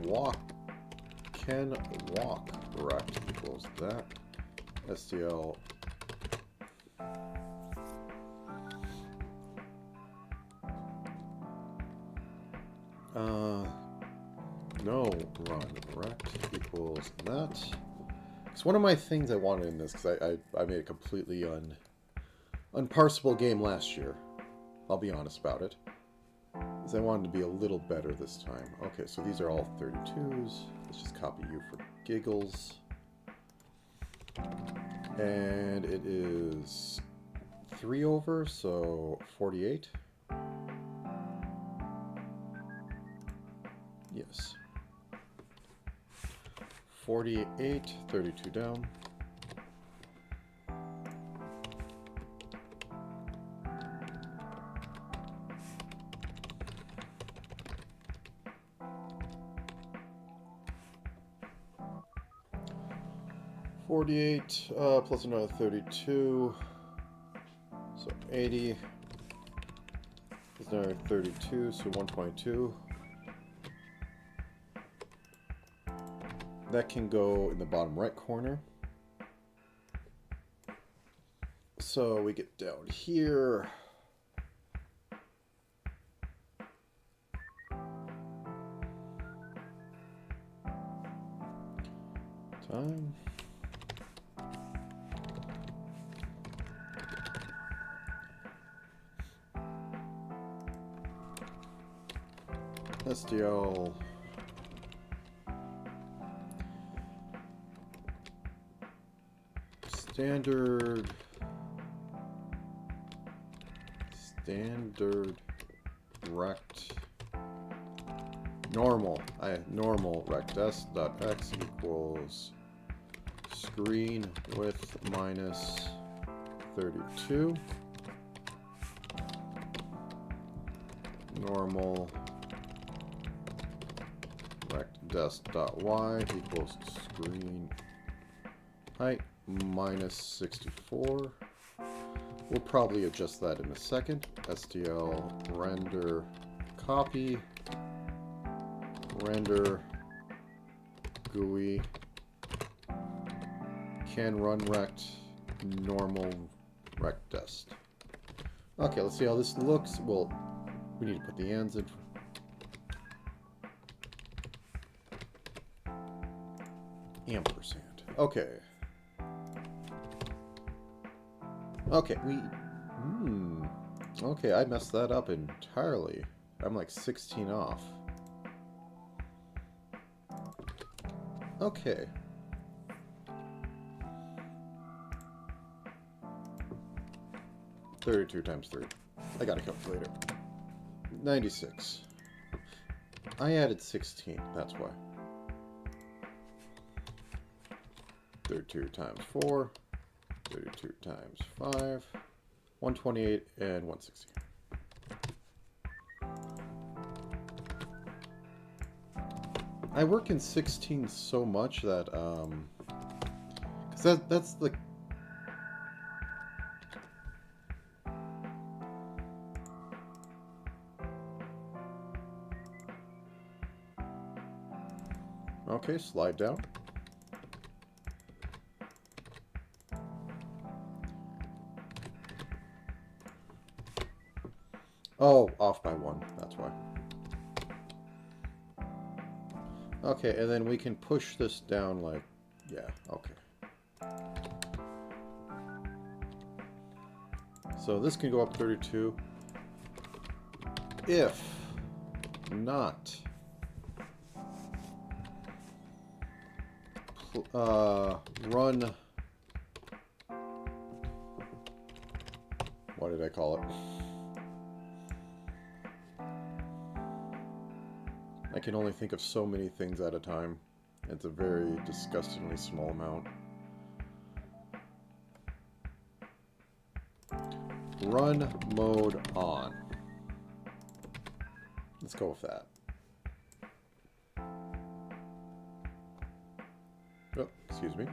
walk can walk rect equals that STL no run rect equals that. It's one of my things I wanted in this because I made a completely unparsable game last year. I'll be honest about it. Because I wanted to be a little better this time. Okay, so these are all 32s. Let's just copy you for giggles. And it is 3 over, so 48. Yes. 48, 32 down. Plus another 32, so 80, plus another 32, so 122. That can go in the bottom right corner. So we get down here. Time. SDL standard rect normal rect s.x equals screen width minus 32 normal rect.y equals screen height minus 64. We'll probably adjust that in a second. STL render copy render GUI can run rect normal rect dest. Okay, let's see how this looks. Well, we need to put the ands in. Ampersand. Okay. Okay, okay, I messed that up entirely. I'm like 16 off. Okay. 32 times 3. I got a calculator. 96. I added 16, that's why. 32 times 4. 32 times 5. 128 and 160. I work in 16 so much that, because that's the... Okay, slide down. Oh, off by 1, that's why. Okay, and then we can push this down like, yeah, okay. So this can go up 32. If not, run, what did I call it? I can only think of so many things at a time. It's a very disgustingly small amount. Run mode on. Let's go with that. Oh, excuse me.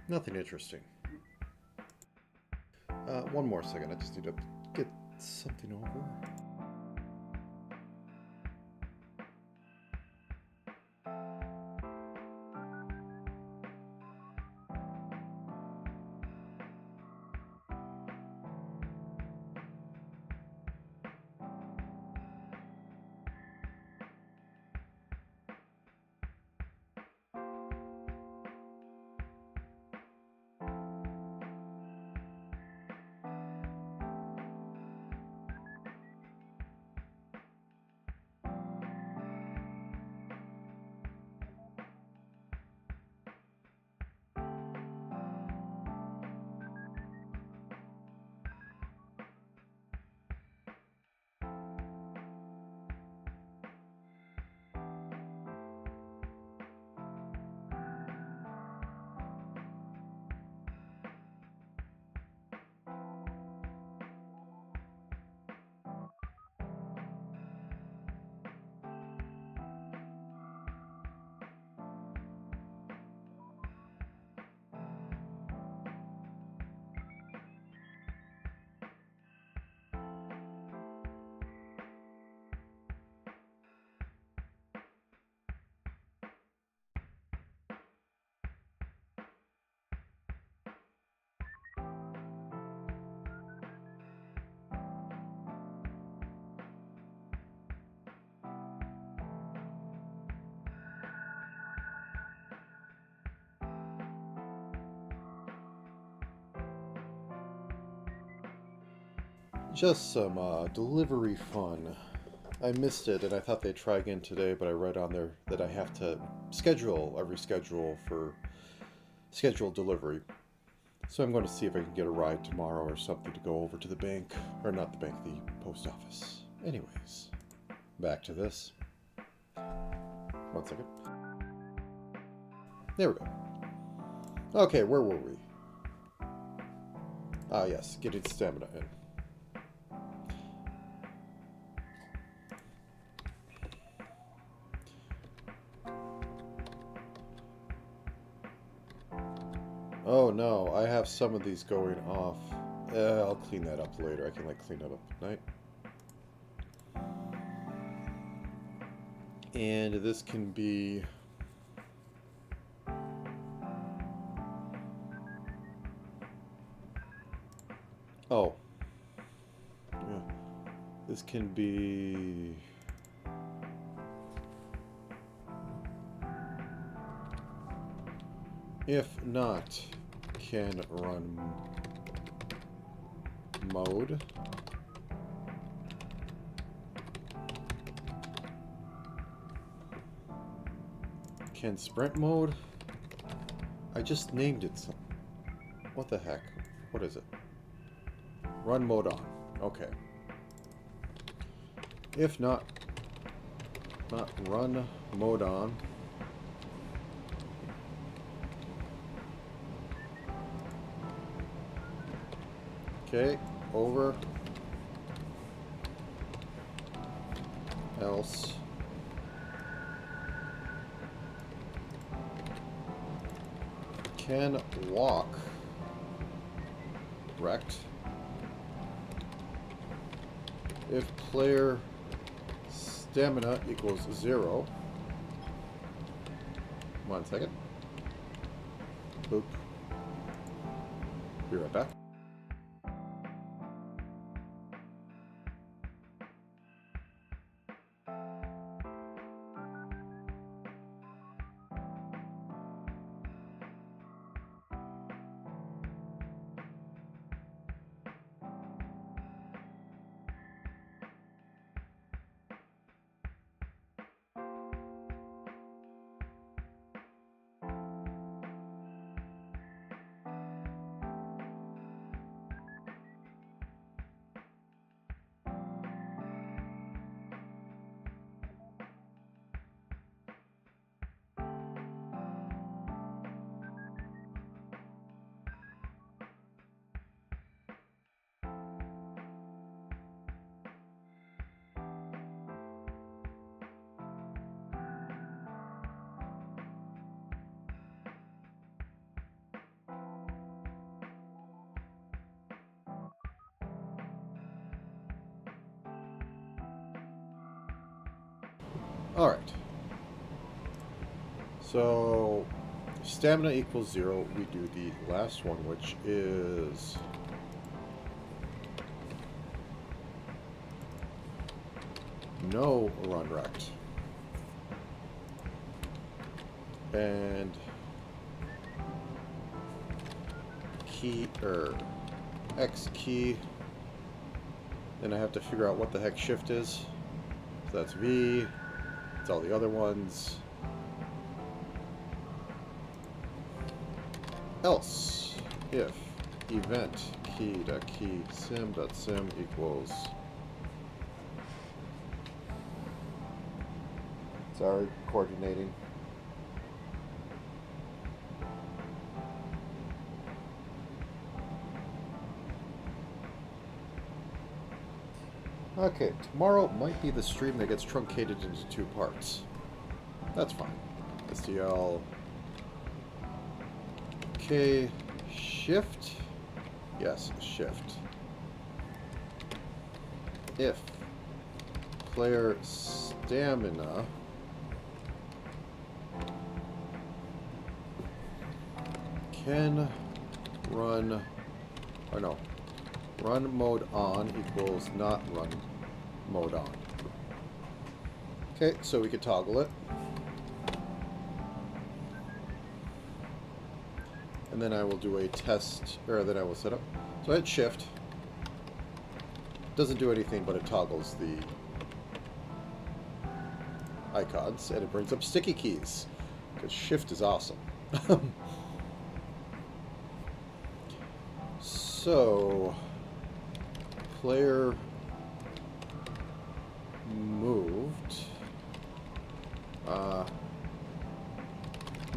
Nothing interesting. One more second. I just need to get something over. Just some delivery fun. I missed it, and I thought they'd try again today, but I read on there that I have to schedule every schedule for scheduled delivery. So I'm going to see if I can get a ride tomorrow or something to go over to the bank, or not the bank, the post office. Anyways, back to this. 1 second. There we go. Okay, where were we? Ah, yes, getting stamina in. Oh no, I have some of these going off. I'll clean that up later. I can like clean that up at night. And this can be... Oh. Yeah. This can be... If not, can run mode. Can sprint mode? I just named it some... What the heck? What is it? Run mode on. Okay. If not run mode on. Okay, over. Else. Can walk. Wrecked. If player stamina equals 0. 1 second. Boop. Be right back. Alright. So, stamina equals 0. We do the last one, which is... no run wrecked. And... key, X key. Then I have to figure out what the heck shift is. So that's V. It's all the other ones. Else, if event key.key sim.sim equals... Sorry, coordinating. Okay, tomorrow might be the stream that gets truncated into 2 parts. That's fine. SDL. Okay, shift. Yes, shift. If player stamina can run, or no, run mode on equals not run mode on. Okay, so we could toggle it. And then I will do a test, or then I will set up. So I hit shift. Doesn't do anything, but it toggles the icons, and it brings up sticky keys, because shift is awesome. So, player moved,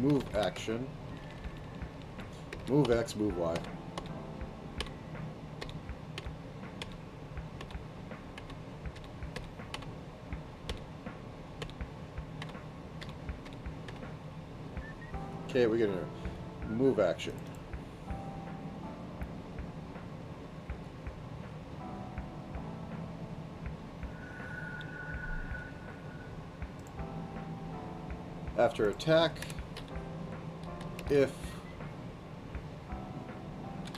move action, move X, move Y, Okay, we get a move action. After attack, if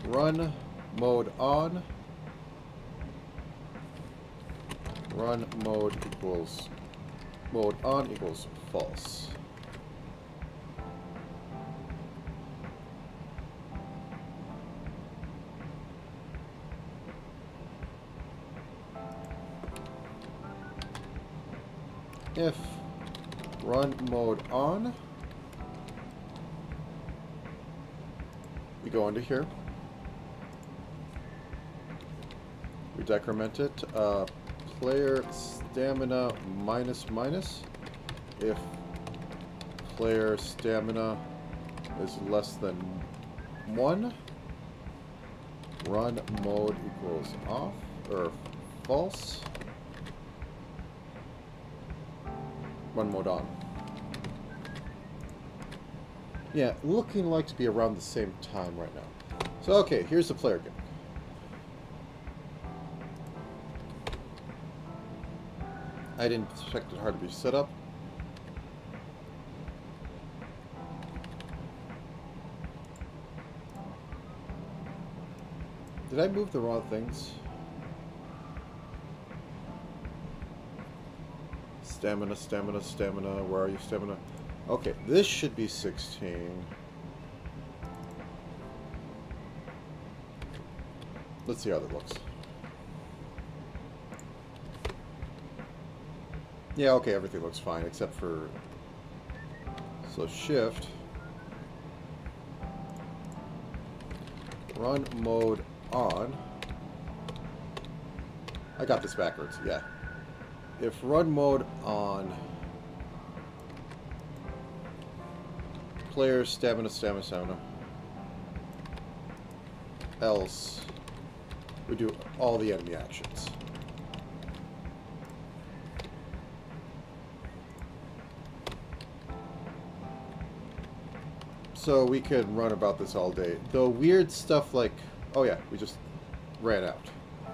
run mode on, run mode equals mode on equals false. If run mode on, we go into here, we decrement it, player stamina minus minus. If player stamina is less than 1, run mode equals off or false. Run mode on. Yeah, looking like to be around the same time right now. So okay, here's the player gimmick. I didn't expect it hard to be set up. Did I move the wrong things? Stamina, stamina, stamina. Where are you, stamina? Okay, this should be 16. Let's see how that looks. Yeah, okay, everything looks fine except for... So shift. Run mode on. I got this backwards, yeah. If run mode on, player stamina, stamina, stamina, else we do all the enemy actions. So we could run about this all day. The weird stuff like, oh yeah, we just ran out.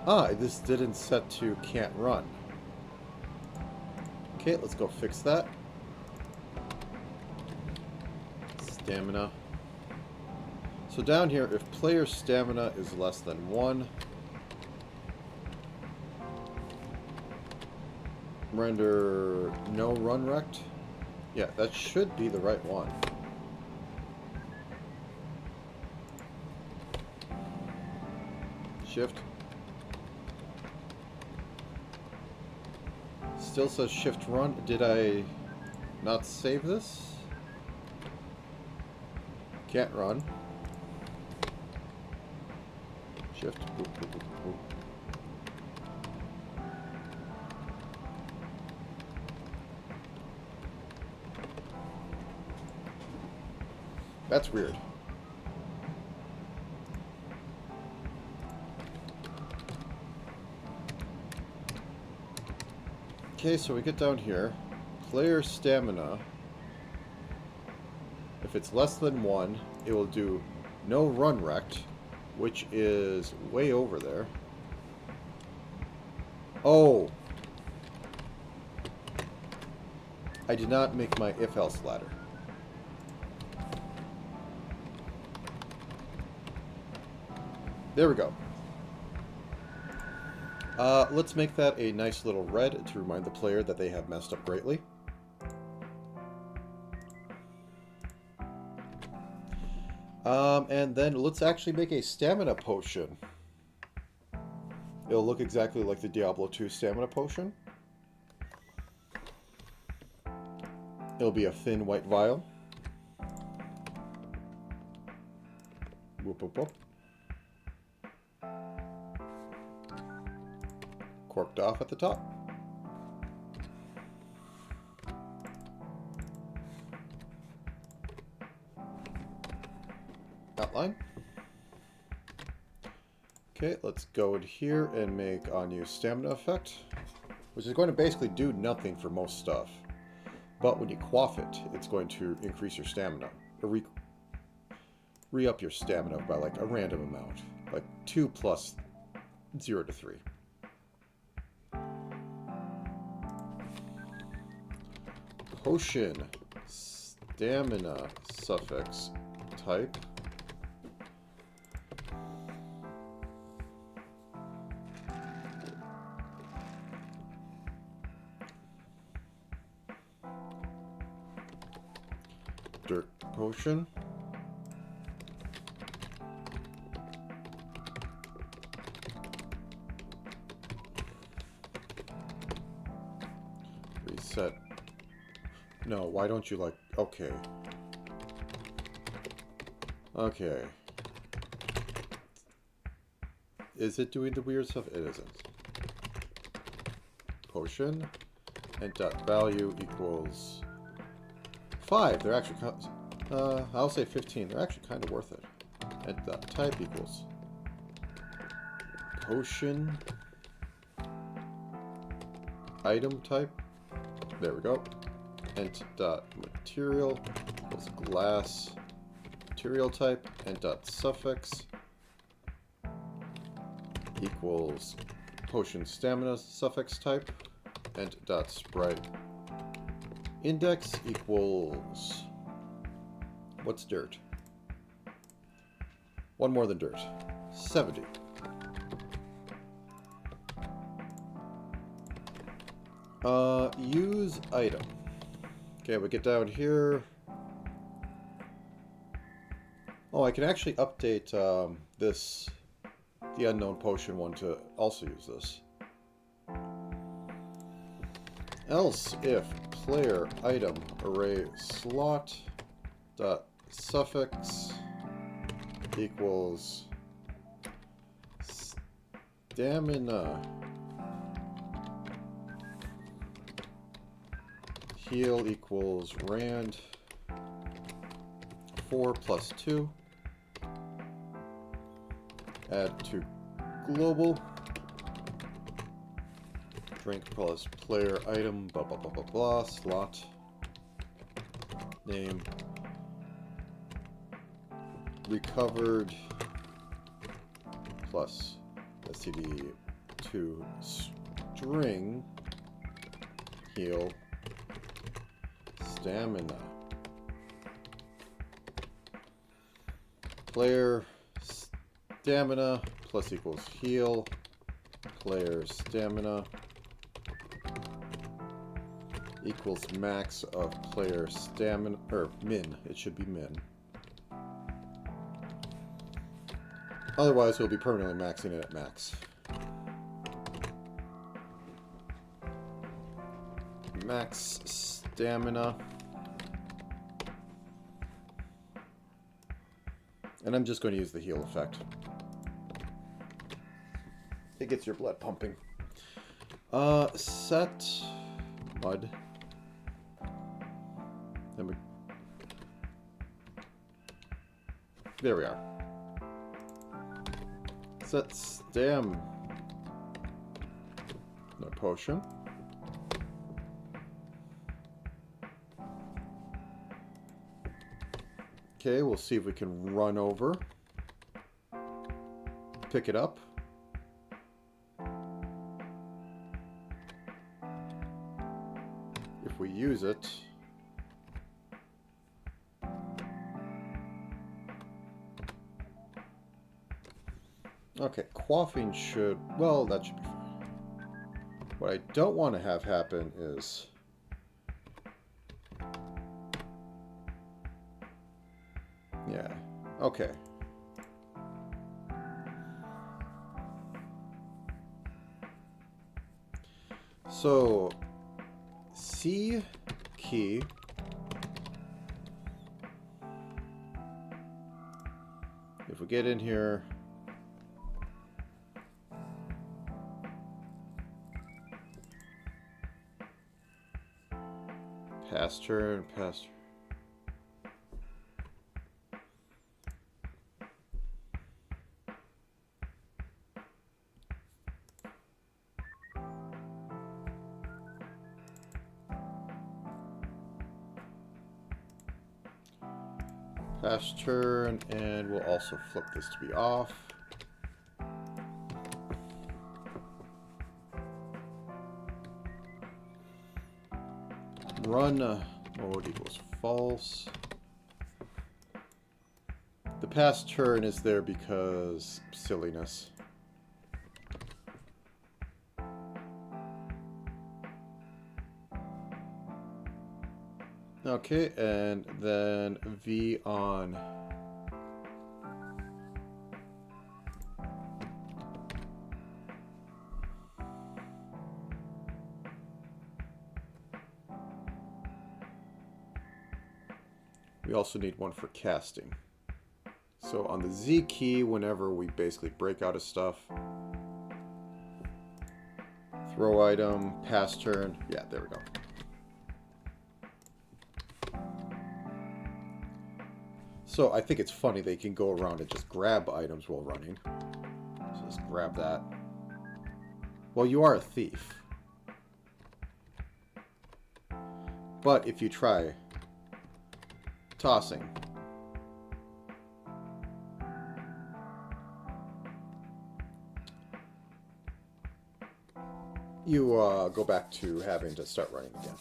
Ah, this didn't set to can't run. Okay, let's go fix that. Stamina. So down here, if player stamina is less than 1, render no run rect. Yeah, that should be the right one. Shift. Still says shift run. Did I not save this? Can't run. Shift. Boop, boop, boop, boop. That's weird. Okay, so we get down here. Player stamina. If it's less than 1, it will do no run rect, which is way over there. Oh! I did not make my if-else ladder. There we go. Let's make that a nice little red to remind the player that they have messed up greatly. And then let's actually make a stamina potion. It'll look exactly like the Diablo 2 stamina potion. It'll be a thin white vial. Whoop, whoop, whoop. Corked off at the top. Outline. Okay, let's go in here and make unused stamina effect, which is going to basically do nothing for most stuff. But when you quaff it, it's going to increase your stamina. re-up your stamina by like a random amount, like 2 plus 0 to 3. Potion stamina suffix type. Dirt potion. Reset. No, why don't you like... Okay. Okay. Is it doing the weird stuff? It isn't. Potion. And dot value equals 5. They're actually... I'll say 15. They're actually kind of worth it. And dot type equals potion item type. There we go. Ent dot material equals glass material type. And dot suffix equals potion stamina suffix type. And dot sprite index equals, what's dirt? One more than dirt. 70. Use item. Okay, we get down here. Oh, I can actually update the unknown potion one to also use this. Else if player item array slot dot suffix equals stamina heal equals rand 4 plus 2, add to global, drink plus player item blah blah blah blah blah, slot name recovered plus std to string heal stamina. Player stamina plus equals heal player stamina equals max of player stamina, or min, it should be min. Otherwise we'll be permanently maxing it at max. Max stamina. And I'm just going to use the heal effect. It gets your blood pumping. Set mud. Then we... There we are. Set stam. No potion. Okay, we'll see if we can run over. Pick it up. If we use it. Okay, quaffing should... Well, that should be fine. What I don't want to have happen is... Yeah, okay. So, C key. If we get in here, past turn, past turn. Pass turn, and we'll also flip this to be off. Run mode equals false. The pass turn is there because silliness. Okay, and then V on. We also need one for casting. So on the Z key, whenever we basically break out of stuff, throw item, pass turn, yeah, there we go. So I think it's funny they can go around and just grab items while running. So just grab that. Well, you are a thief. But if you try tossing, you go back to having to start running again.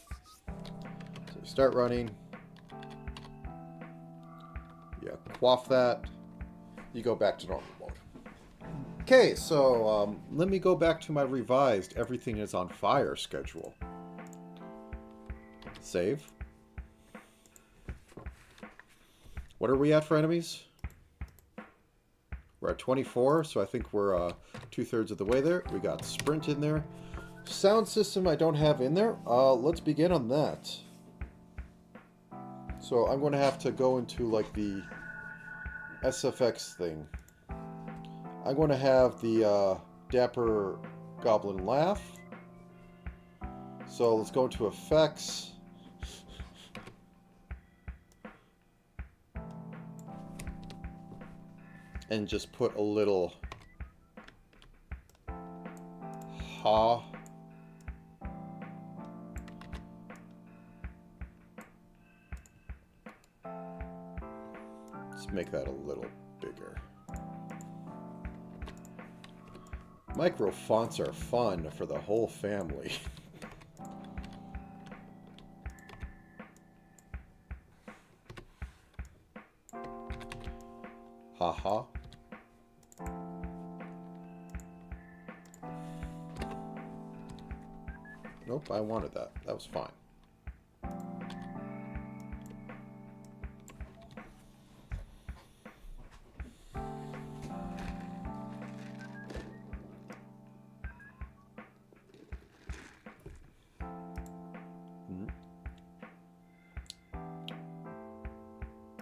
So you start running. You quaff that. You go back to normal mode. Okay, so let me go back to my revised everything is on fire schedule. Save. What are we at for enemies? We're at 24, so I think we're 2/3 of the way there. We got sprint in there. Sound system I don't have in there. Let's begin on that. So I'm going to have to go into like the SFX thing. I'm going to have the Dapper Goblin laugh. So let's go into effects. And just put a little ha. Let's make that a little bigger. Micro fonts are fun for the whole family. Haha. Nope, I wanted that. That was fine.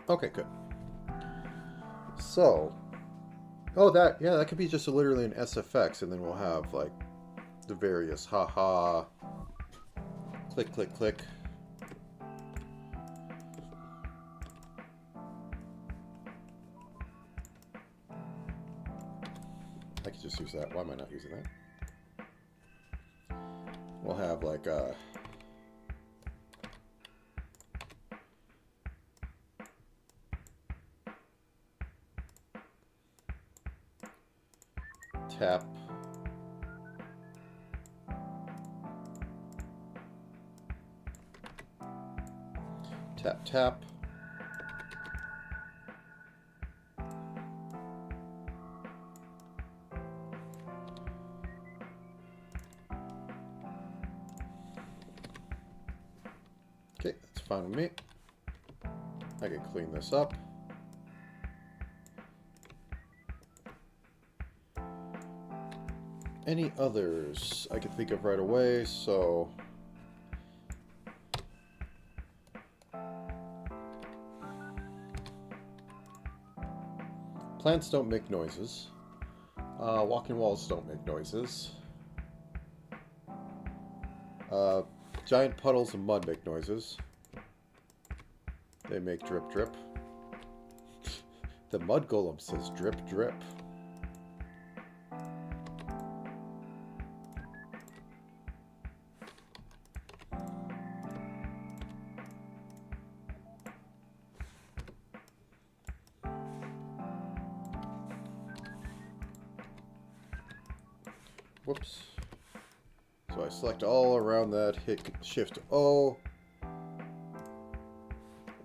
Okay, good. So, oh, that could be just literally an SFX, and then we'll have like the various haha, click, click, click. I could just use that. Why am I not using that? We'll have like tap, tap, tap. Okay, that's fine with me. I can clean this up. Any others I can think of right away, so plants don't make noises. Walking walls don't make noises. Giant puddles of mud make noises. They make drip drip. The mud golem says drip drip. Whoops. So I select all around that, hit Shift O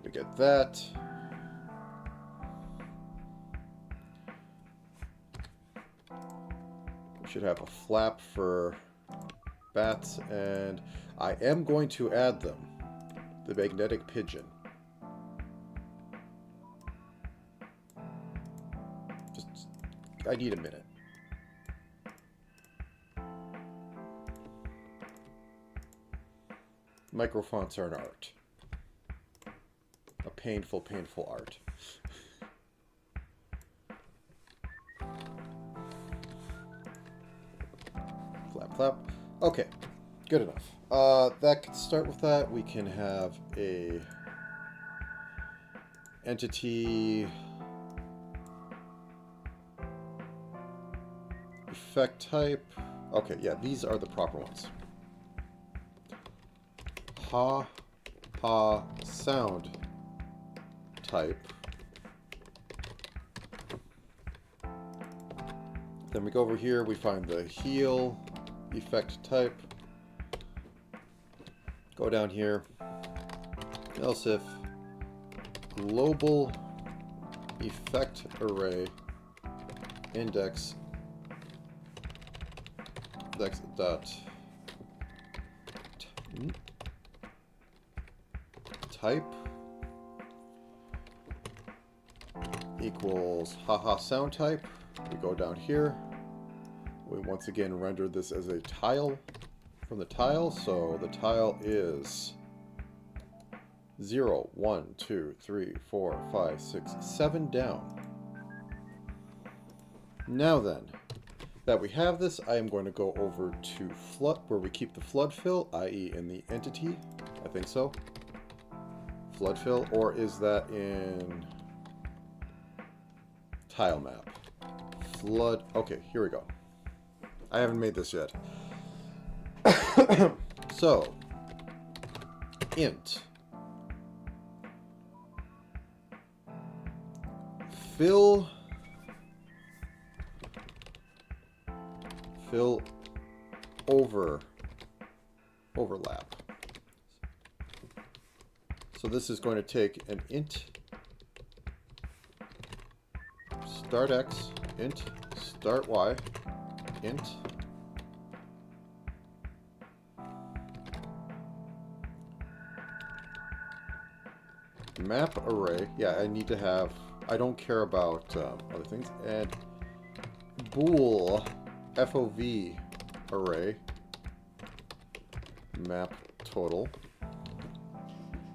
to get that. We should have a flap for bats, and I am going to add them. The magnetic pigeon. Just, I need a minute. Microfonts are an art. A painful, painful art. Flap, flap. Okay, good enough. That can start with that. We can have a entity effect type. Okay, yeah, these are the proper ones. Ha ha sound type. Then we go over here, we find the heal effect type. Go down here. Else if global effect array index dot type equals haha sound type. We go down here. We once again render this as a tile from the tile. So the tile is 0, 1, 2, 3, 4, 5, 6, 7 down. Now then, that we have this, I am going to go over to flood, where we keep the flood fill, i.e. in the entity. I think so. Flood fill, or is that in tile map? Flood. Okay, here we go. I haven't made this yet. So, int fill overlap. So this is going to take an int start x, int start y, int map array. Yeah, I need to have, I don't care about other things. And bool FOV array map total.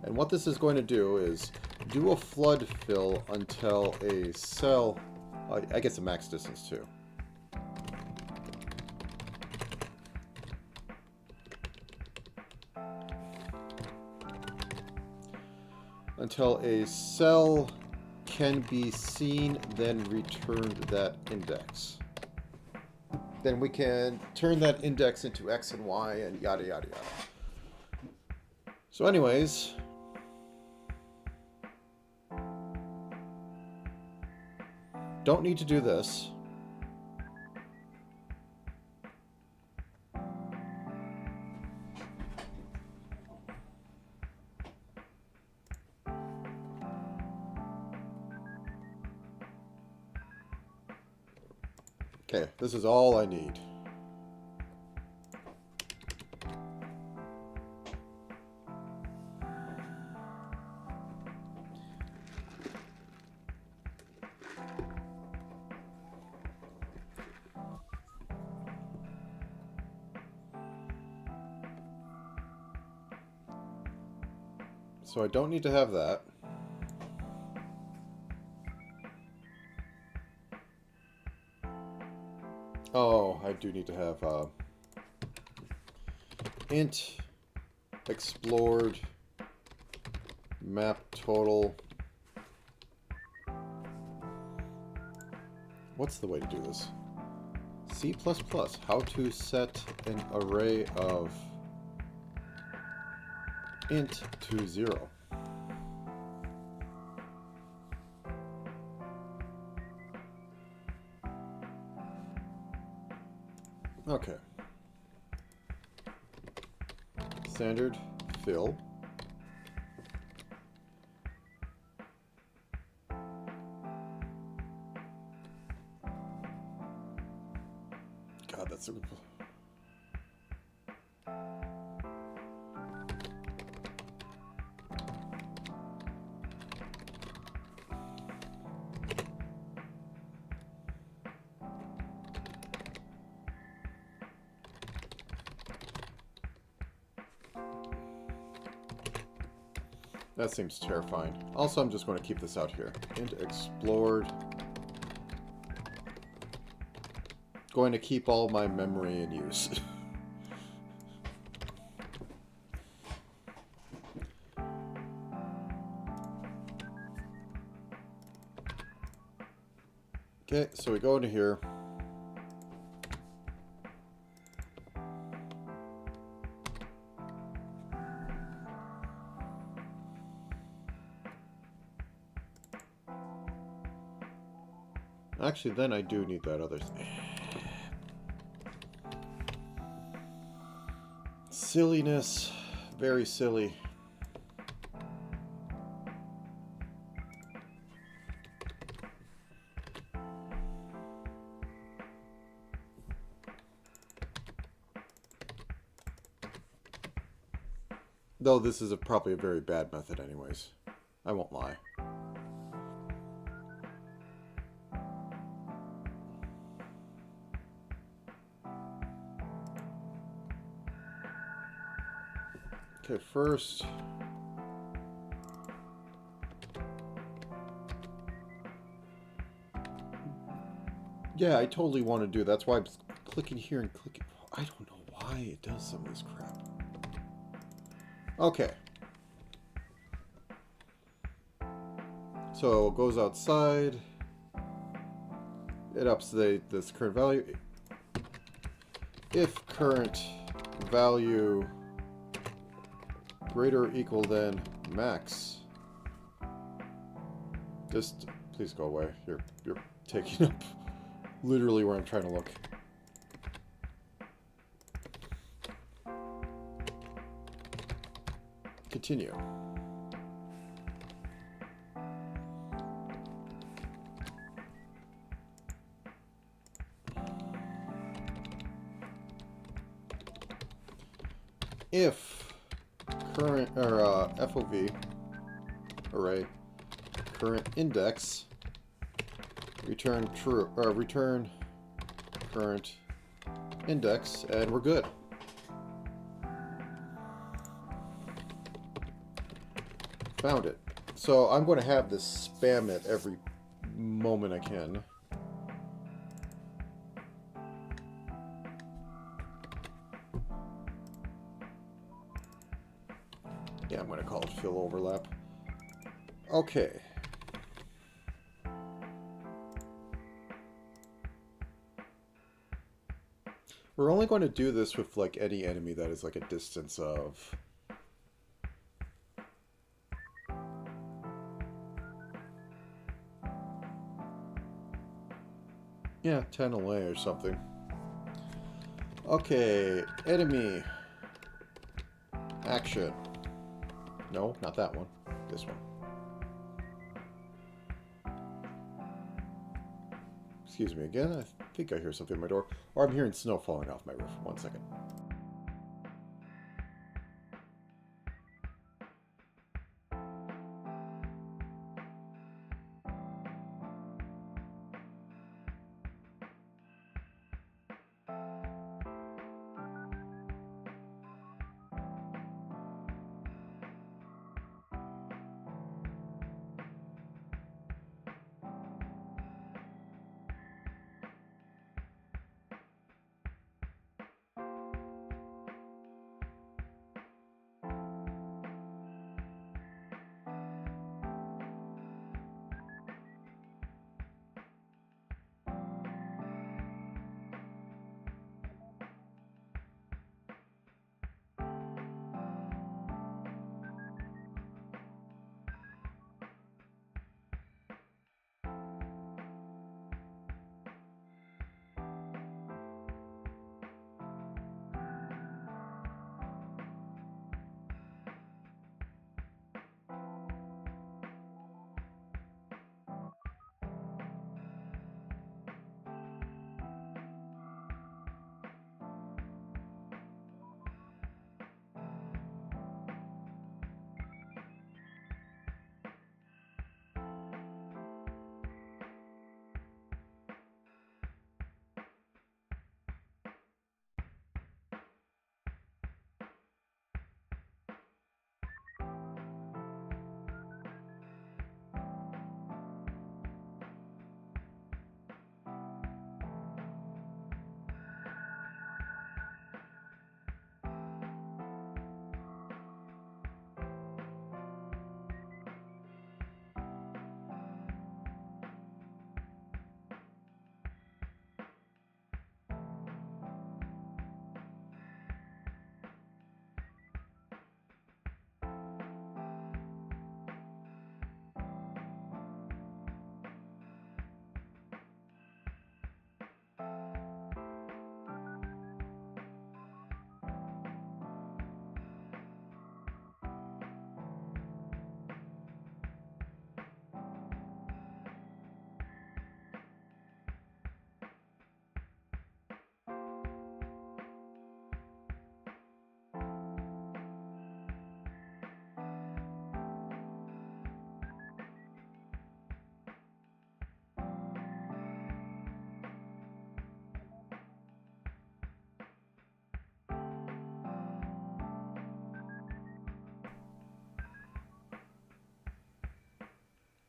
And what this is going to do is do a flood fill until a cell, I guess a max distance too. Until a cell can be seen, then return that index. Then we can turn that index into X and Y and yada yada yada. So anyways, don't need to do this. Okay, this is all I need. So I don't need to have that. Oh, I do need to have int explored map total. What's the way to do this? C++, how to set an array of int to 0. Okay. Standard fill. God, that's so. That seems terrifying. Also, I'm just going to keep this out here. Int explored. Going to keep all my memory in use. Okay, so we go into here. Actually, then I do need that other thing. Silliness. Very silly. Though this is probably a very bad method anyways. I won't lie. Okay, first... Yeah, I totally want to do. That's why I'm clicking here and clicking. I don't know why it does some of this crap. Okay. So it goes outside. It ups this current value. If current value greater or equal than max. Just please go away. You're taking up literally where I'm trying to look. Continue. If current or FOV array current index return true or return current index, and we're good. Found it. So I'm going to have this spam it every moment I can. Yeah, I'm going to call it fill overlap. Okay. We're only going to do this with like any enemy that is like a distance of... Yeah, 10 away or something. Okay, enemy. Action. No, not that one. This one. Excuse me again. I think I hear something at my door. Or I'm hearing snow falling off my roof. 1 second.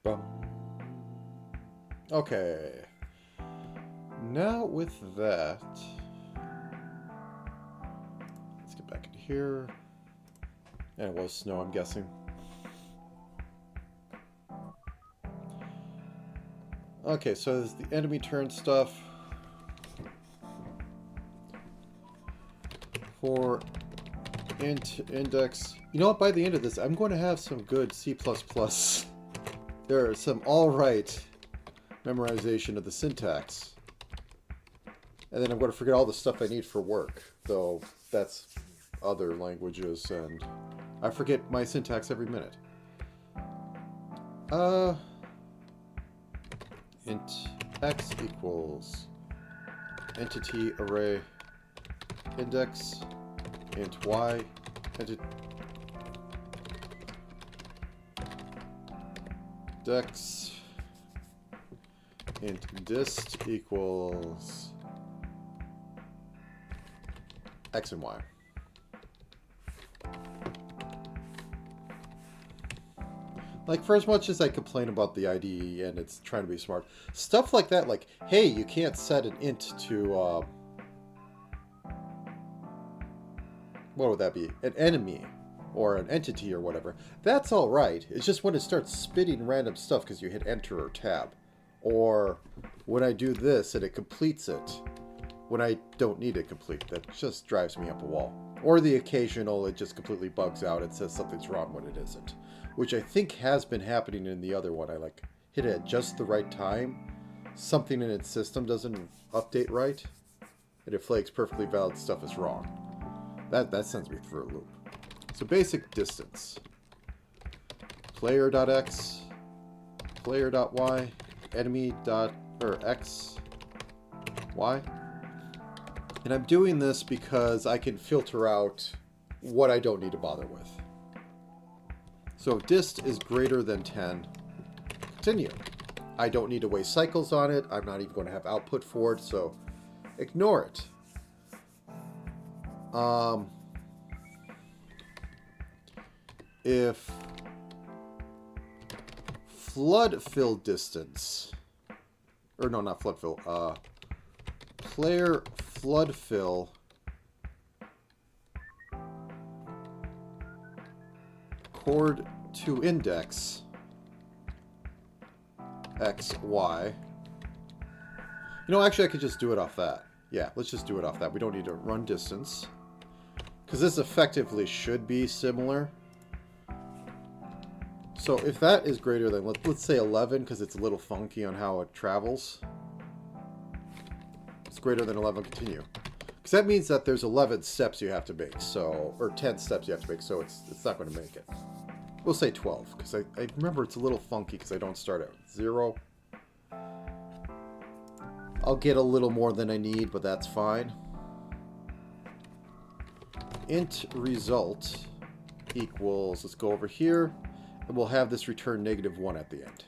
Bum. Okay. Now with that, let's get back into here. And it was snow, I'm guessing. Okay, so there's the enemy turn stuff. For index. You know what? By the end of this, I'm going to have some good C++. There are some alright memorization of the syntax. And then I'm going to forget all the stuff I need for work. Though that's other languages, and I forget my syntax every minute. Int x equals entity array index int y index int dist equals x and y. Like, for as much as I complain about the IDE and it's trying to be smart, stuff like that, like, hey, you can't set an int to, what would that be? An enemy or an entity or whatever. That's all right. It's just when it starts spitting random stuff because you hit enter or tab. Or when I do this and it completes it when I don't need it complete. That just drives me up a wall. Or the occasional, it just completely bugs out. It says something's wrong when it isn't. Which I think has been happening in the other one. I like hit it at just the right time. Something in its system doesn't update right. And it flags perfectly valid stuff is wrong. That sends me through a loop. So basic distance. Player.x, player.y, enemy.x, y. And I'm doing this because I can filter out what I don't need to bother with. So if dist is greater than 10, continue. I don't need to waste cycles on it. I'm not even going to have output for it, so ignore it. If flood fill distance, or no, not flood fill, player flood fill chord to index x, y. You know, actually I could just do it off that. Yeah, let's just do it off that. We don't need to run distance. Because this effectively should be similar. So if that is greater than, let's say 11, because it's a little funky on how it travels. It's greater than 11, continue. Because that means that there's 11 steps you have to make, so, or 10 steps you have to make, so it's not going to make it. We'll say 12, because I remember it's a little funky because I don't start at 0. I'll get a little more than I need, but that's fine. Int result equals, let's go over here, and we'll have this return -1 at the end.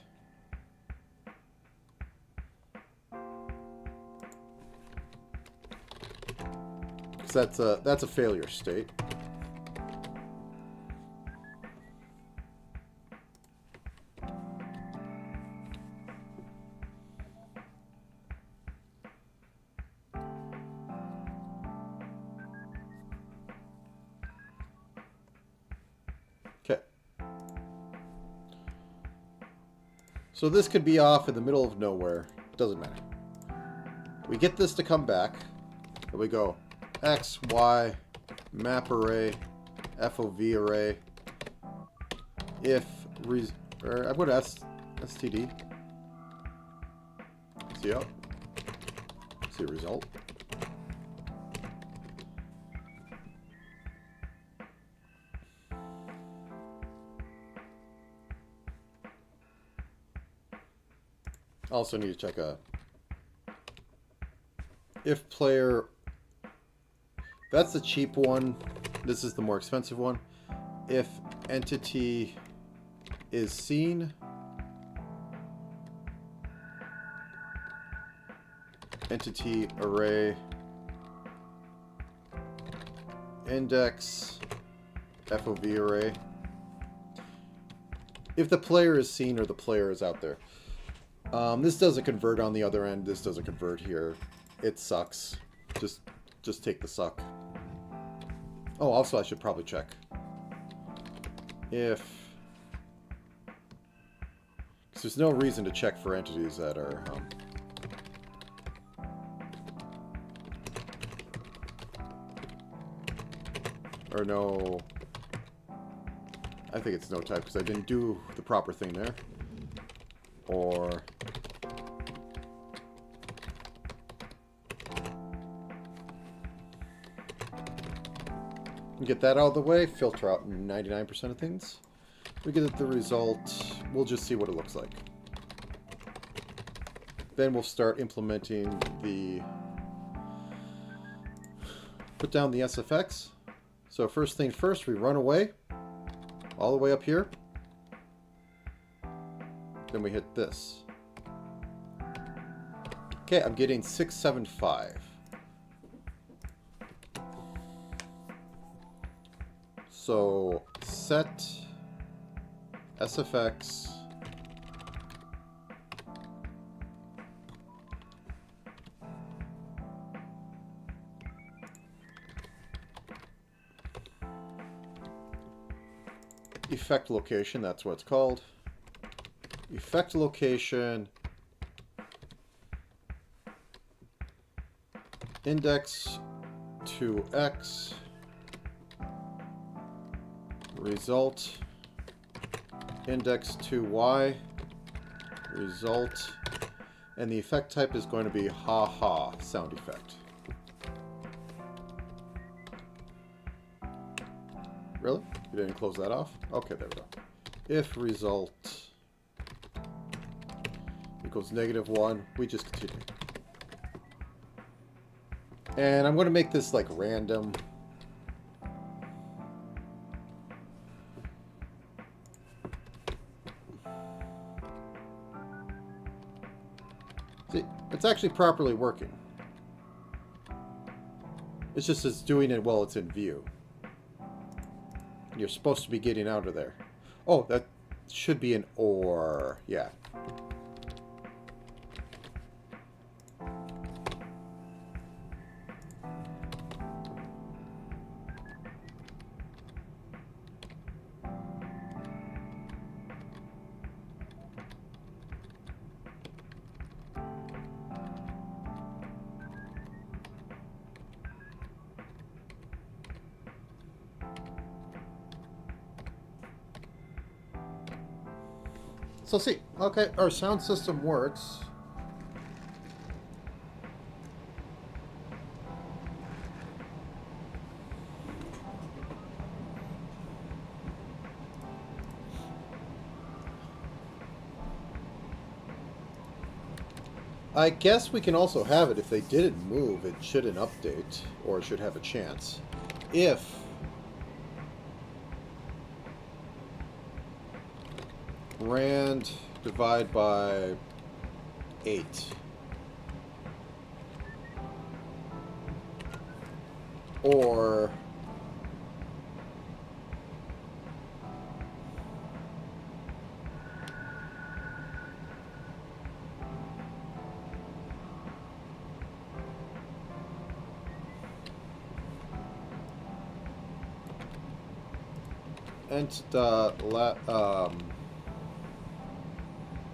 Because that's a failure state. Okay. So this could be off in the middle of nowhere. Doesn't matter. We get this to come back. And we go X, Y, map array, FOV array. If, I would STD. See out. See result. Also need to check a if player. That's the cheap one. This is the more expensive one. If entity is seen, entity array index FOV array. if the player is seen or the player is out there. This doesn't convert on the other end. This doesn't convert here. It sucks. Just take the suck. Oh, also I should probably check if... because there's no reason to check for entities that are... or no... I think it's no type because I didn't do the proper thing there. Or... get that out of the way, filter out 99% of things. We get the result, we'll just see what it looks like. Then we'll start implementing the... put down the SFX. So first thing first, we run away, all the way up here. Then we hit this. Okay, I'm getting 675. So set SFX effect location, that's what it's called. Effect location index to X result index to Y result, and the effect type is going to be ha ha sound effect. Really? You didn't close that off? Okay, there we go. If result equals -1, we just continue. And I'm going to make this like random. See, it's actually properly working. It's just it's doing it while it's in view. You're supposed to be getting out of there. Oh, that should be an or. Yeah. So see, okay, our sound system works. I guess we can also have it if they didn't move, it shouldn't update, or it should have a chance. If rand divide by 8 or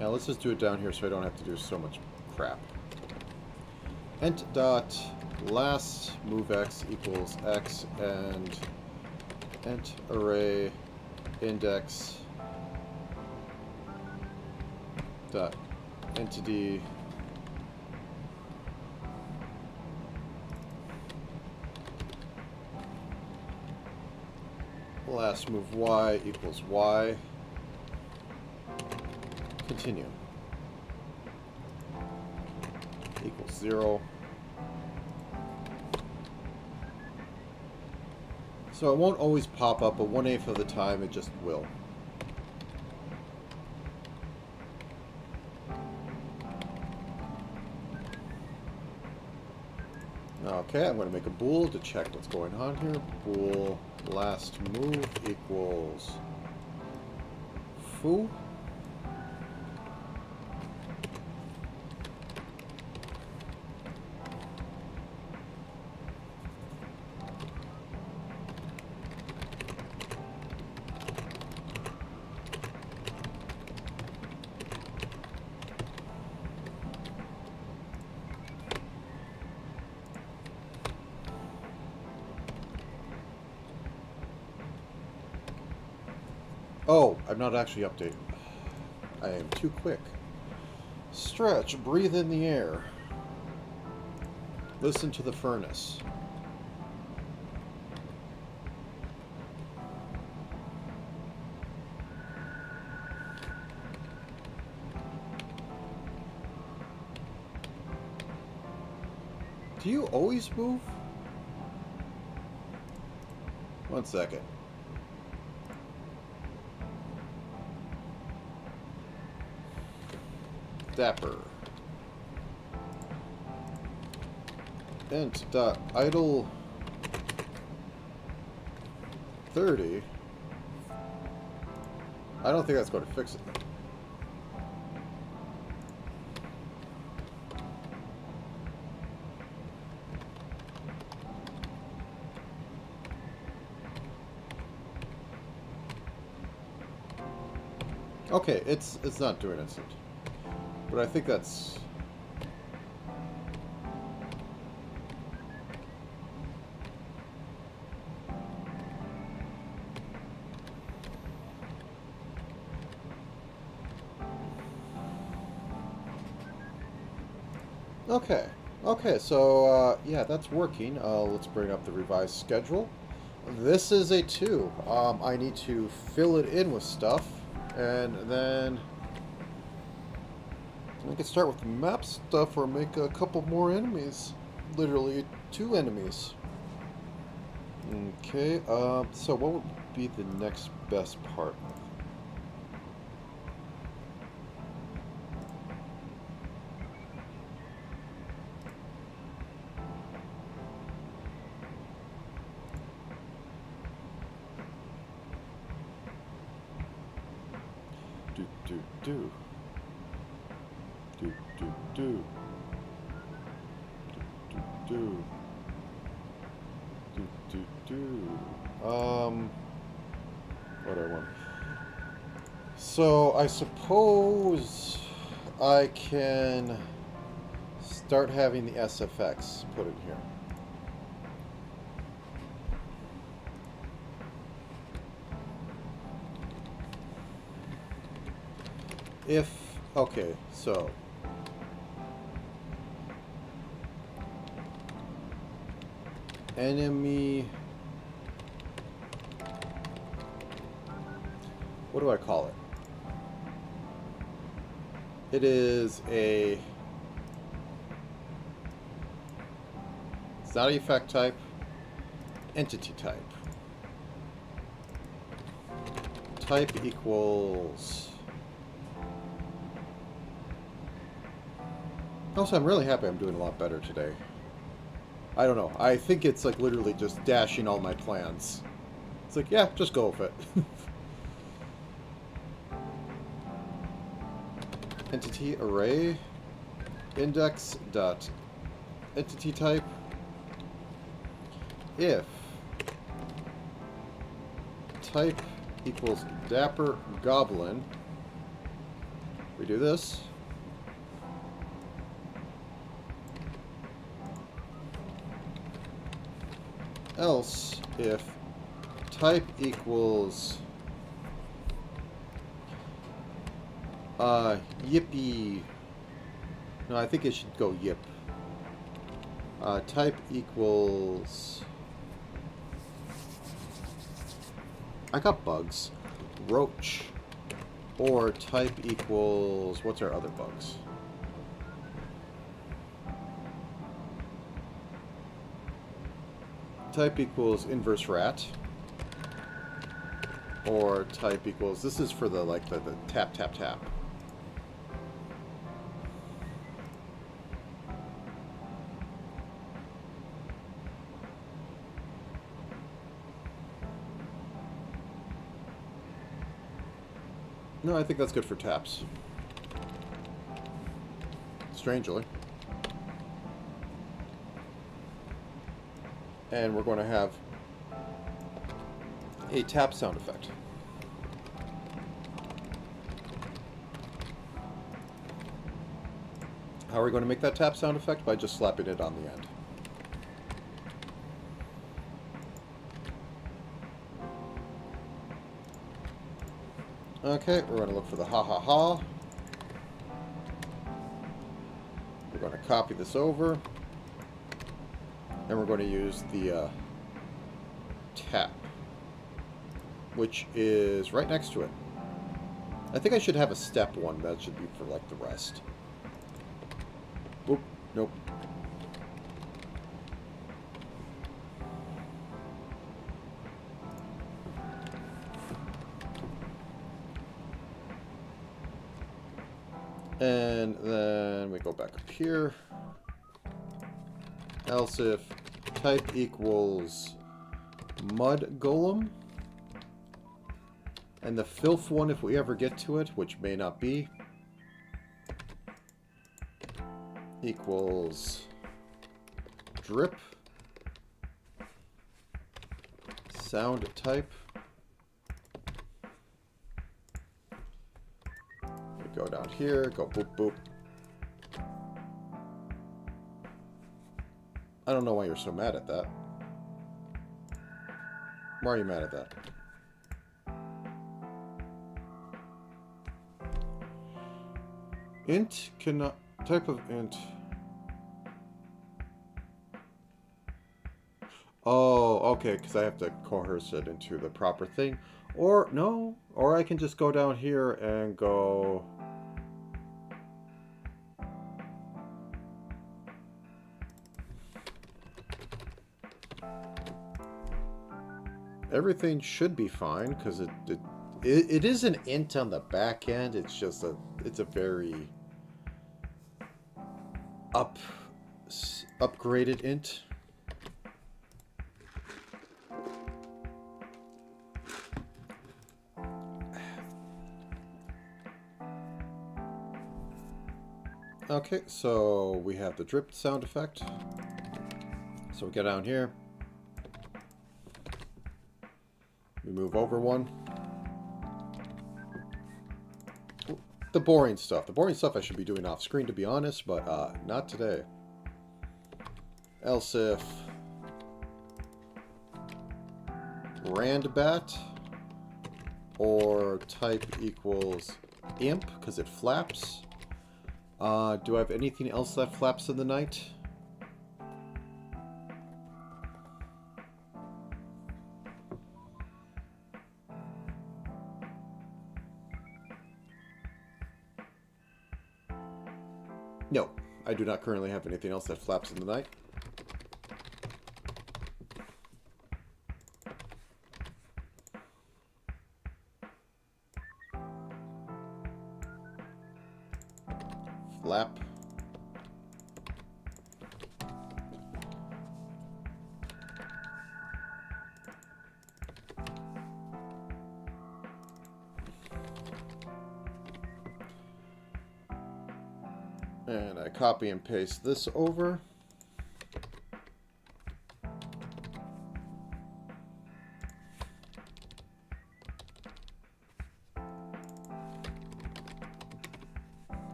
now let's just do it down here so I don't have to do so much crap. Ent dot last move x equals x and ent array index dot entity last move y equals y. Continue. Equals 0. So it won't always pop up, but 1/8 of the time it just will. Okay, I'm going to make a bool to check what's going on here. Bool last move equals Tofu. Oh, I'm not actually updating. I am too quick. Stretch, breathe in the air. Listen to the furnace. Do you always move? One second. Dapper. Int dot idle 30. I don't think that's going to fix it. Okay, it's not doing instant. But I think that's... Okay. Okay, so, yeah, that's working. Let's bring up the revised schedule. This is a 2. I need to fill it in with stuff, and then... I can start with the map stuff or make a couple more enemies. Literally 2 enemies. Okay, so what would be the next best part? Do, do, do. Do, do, do. Do, do, do. Do, do, do. What do I want? So, I suppose I can start having the SFX put in here. If, okay, so... enemy... what do I call it? It is a... it's not an effect type. Entity type. Type equals... also, I'm really happy I'm doing a lot better today. I don't know. I think it's like literally just dashing all my plans. It's like, yeah, just go with it. Entity array index dot entity type if type equals dapper goblin. We do this. Else if type equals yippee. No, I think it should go yip. Type equals... I got bugs. Roach. Or type equals... what's our other bugs? Type equals inverse rat. Or type equals... this is for the, like, the tap, tap, tap. No, I think that's good for taps. Strangely. And we're going to have a tap sound effect. How are we going to make that tap sound effect? By just slapping it on the end. Okay, we're going to look for the ha ha ha. We're going to copy this over. And we're going to use the tap, which is right next to it. I think I should have a step one. That should be for like the rest. Oop, nope. And then we go back up here. Else if type equals mud golem. And the filth one, if we ever get to it, which may not be, equals drip sound type. We go down here, go boop boop. I don't know why you're so mad at that. Why are you mad at that? Int cannot... Type of int... Oh, okay, because I have to coerce it into the proper thing. Or, no. Or I can just go down here and go... Everything should be fine, because it is an int on the back end. It's just it's a very upgraded int. Okay, so we have the drip sound effect. So we get down here. We move over one. The boring stuff. The boring stuff I should be doing off screen, to be honest, but not today. Else if randbat or type equals imp, because it flaps. Do I have anything else that flaps in the night? No, I do not currently have anything else that flaps in the night. Flap. And I copy and paste this over.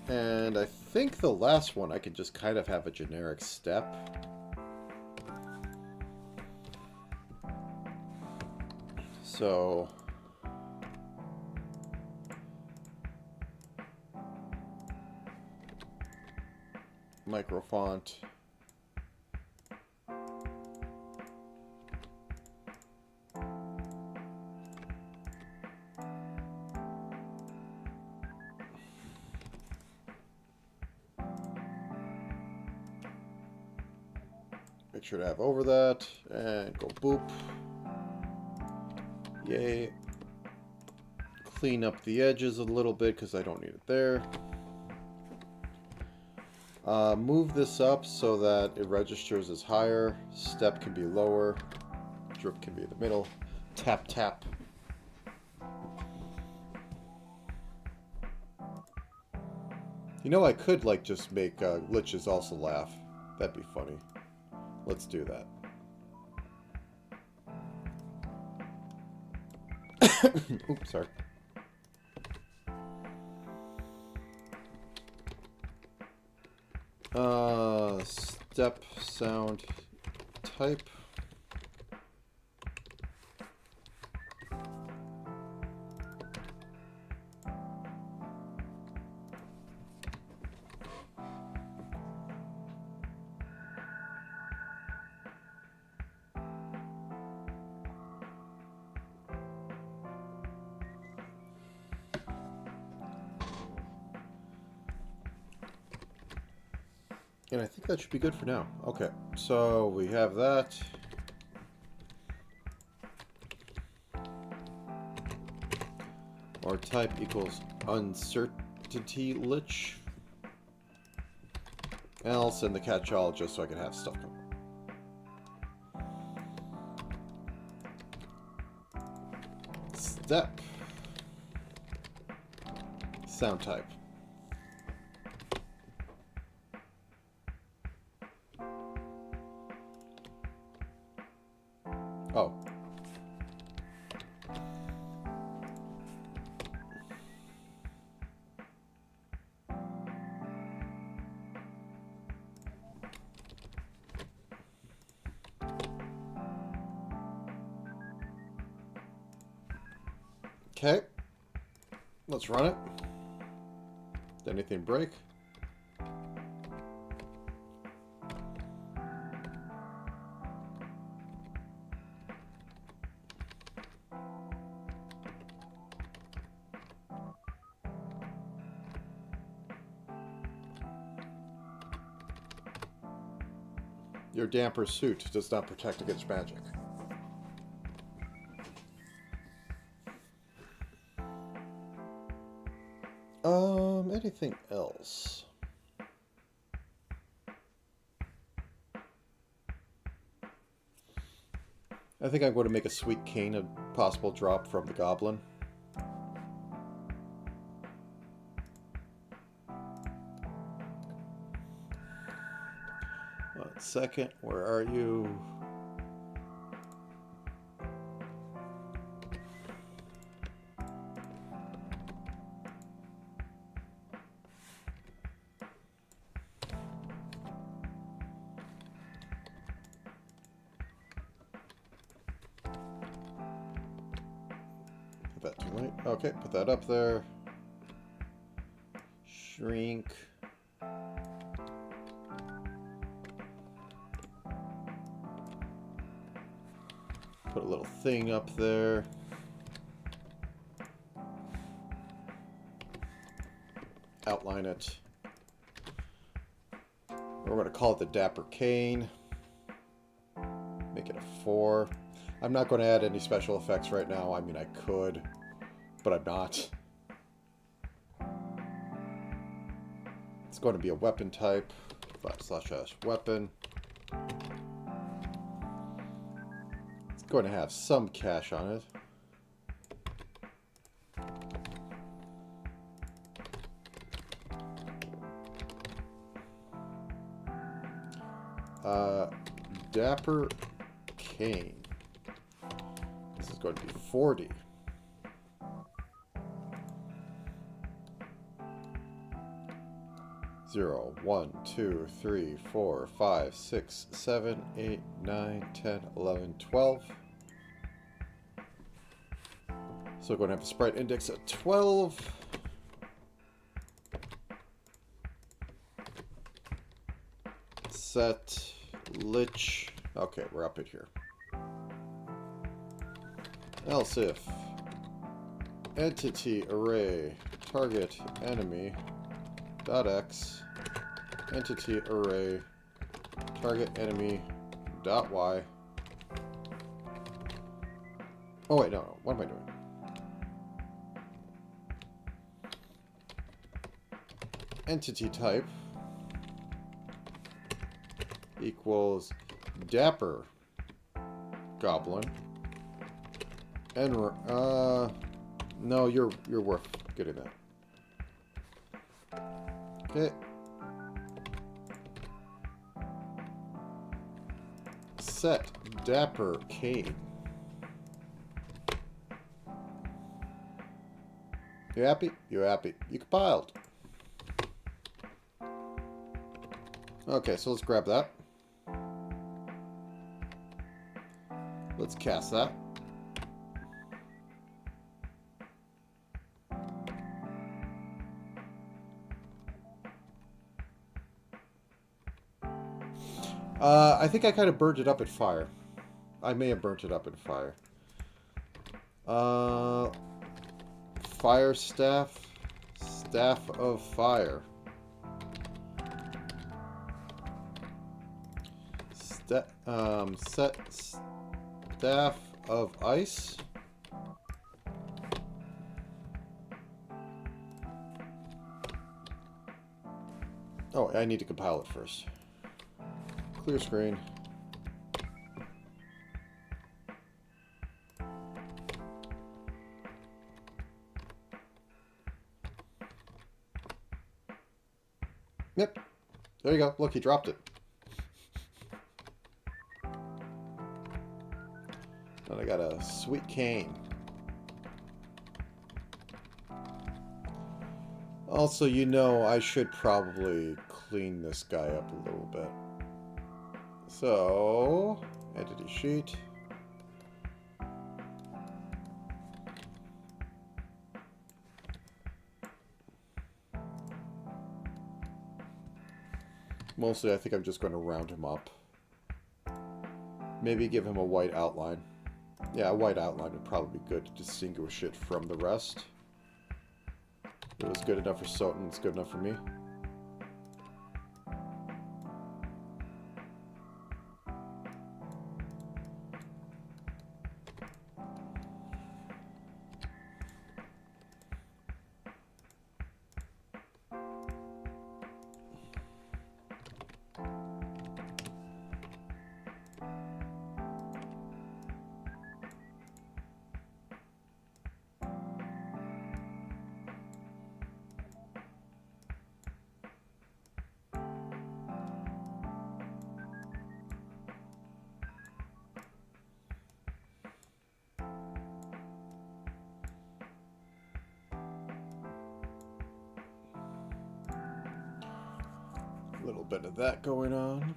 And I think the last one I can just kind of have a generic step. So micro font. Make sure to have over that and go boop. Yay. Clean up the edges a little bit because I don't need it there. Move this up so that it registers as higher. Step can be lower. Drip can be in the middle. Tap, tap. You know, I could, like, just make liches also laugh. That'd be funny. Let's do that. Oops, sorry. Step sound type. And I think that should be good for now. Okay, so we have that. Our type equals uncertainty lich. And I'll send the catch-all just so I can have stuff come. Step. Sound type. Oh. Okay. Let's run it. Did anything break? Your damper suit does not protect against magic. Anything else? I think I'm going to make a sweet cane a possible drop from the goblin. 1 second, where are you? That too late. Okay, put that up there. Shrink. Put a little thing up there. Outline it. We're going to call it the Dapper Cane. Make it a 4. I'm not going to add any special effects right now. I mean, I could, but I'm not. It's going to be a weapon type. /weapon. It's going to have some cache on it. Dapper Cane. This is going to be 40. Zero, 1, 2, 3, 4, 5, 6, 7, 8, 9, 10, 11, 12. So we're going to have a sprite index of 12. Set lich. Okay, we're up in here. Else if entity array target enemy dot x entity array target enemy dot y. Oh wait, no, what am I doing? Entity type equals dapper goblin. And no, you're worth getting that. Okay. Set Dapper Cane. You happy? You happy? You compiled. Okay, so let's grab that. Let's cast that. I think I kind of burnt it up in fire. I may have burnt it up in fire. Fire staff. Staff of fire. Set staff of ice. Oh, I need to compile it first. Clear screen. Yep. There you go. Look, he dropped it. And I got a sweet cane. Also, you know, I should probably clean this guy up a little bit. So, entity sheet. Mostly, I think I'm just going to round him up. Maybe give him a white outline. Yeah, a white outline would probably be good to distinguish it from the rest. It was good enough for Soten, it's good enough for me. A little bit of that going on.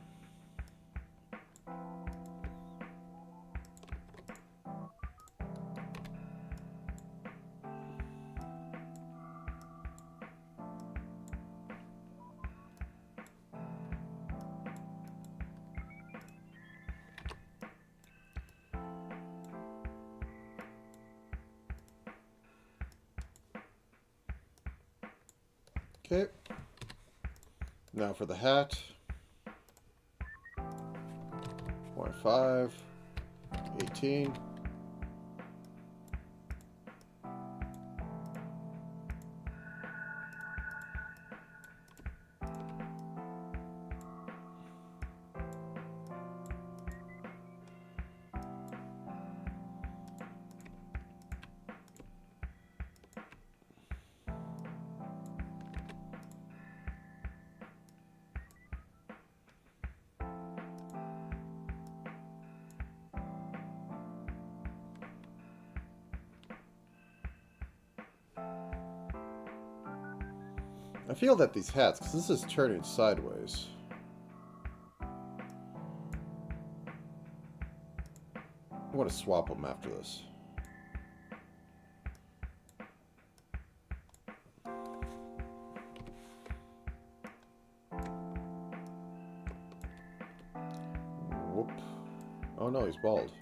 Okay. Now for the hat. 0.5, 18. I feel that these hats, because this is turning sideways. I want to swap them after this. Whoop. Oh no, he's bald.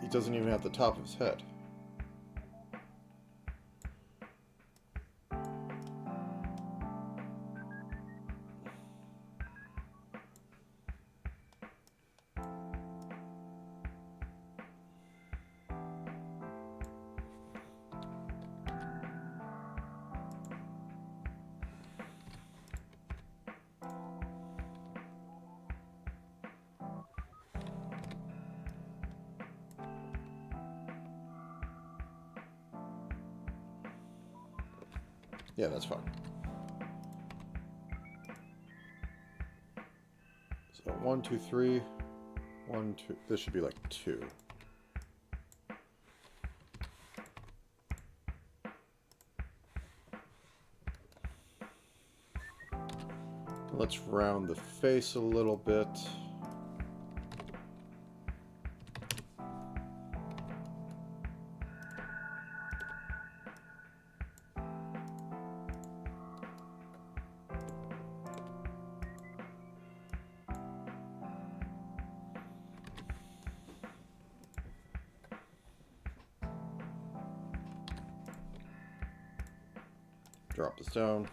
He doesn't even have the top of his head. Yeah, that's fine. So 1, 2, 3. 1, 2. This should be like 2. Let's round the face a little bit. Drop this down.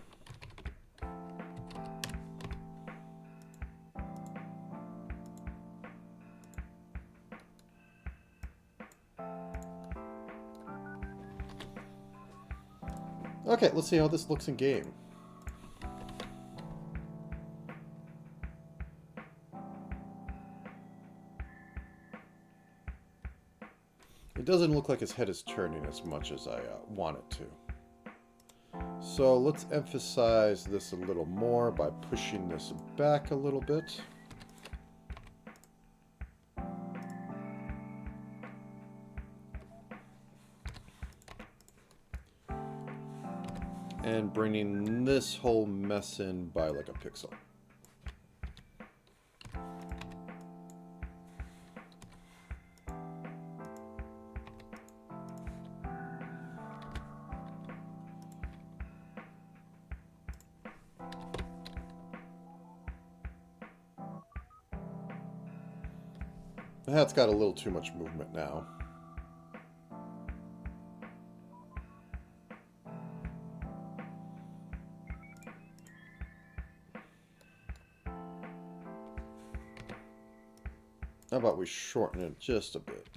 Okay, let's see how this looks in game. It doesn't look like his head is turning as much as I want it to. So let's emphasize this a little more by pushing this back a little bit. And bringing this whole mess in by like a pixel. The hat's got a little too much movement now. How about we shorten it just a bit?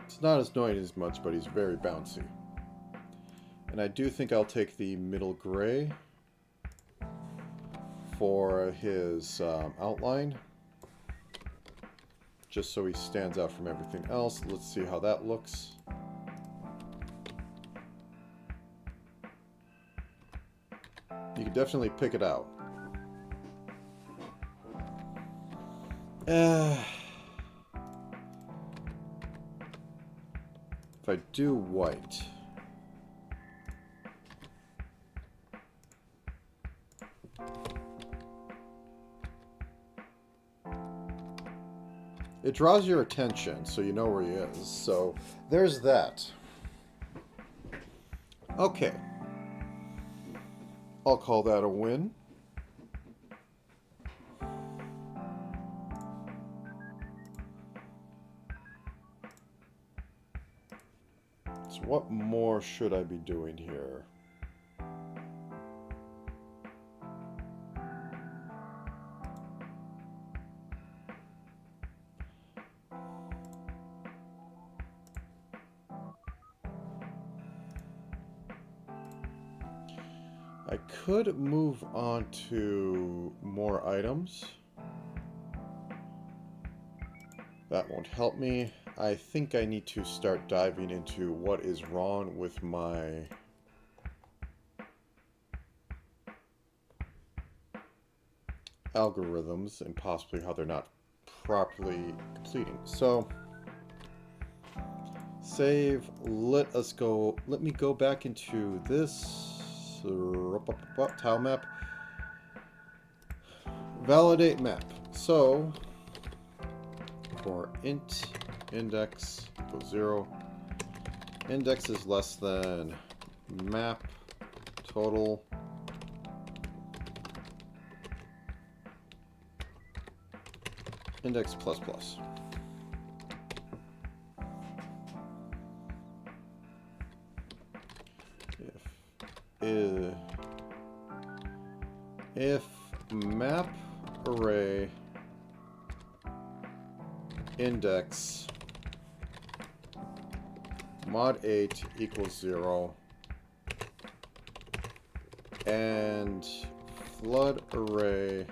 It's not as annoying as much, but he's very bouncy. And I do think I'll take the middle gray for his outline, just so he stands out from everything else. Let's see how that looks. You can definitely pick it out. If I do white, it draws your attention, so you know where he is. So there's that. Okay. I'll call that a win. So what more should I be doing here? I could move on to more items. That won't help me. I think I need to start diving into what is wrong with my algorithms and possibly how they're not properly completing. So save, let me go back into this tile map, validate map. So for int index equals 0, index is less than map total index plus plus. If map array index mod 8 equals 0 and flood array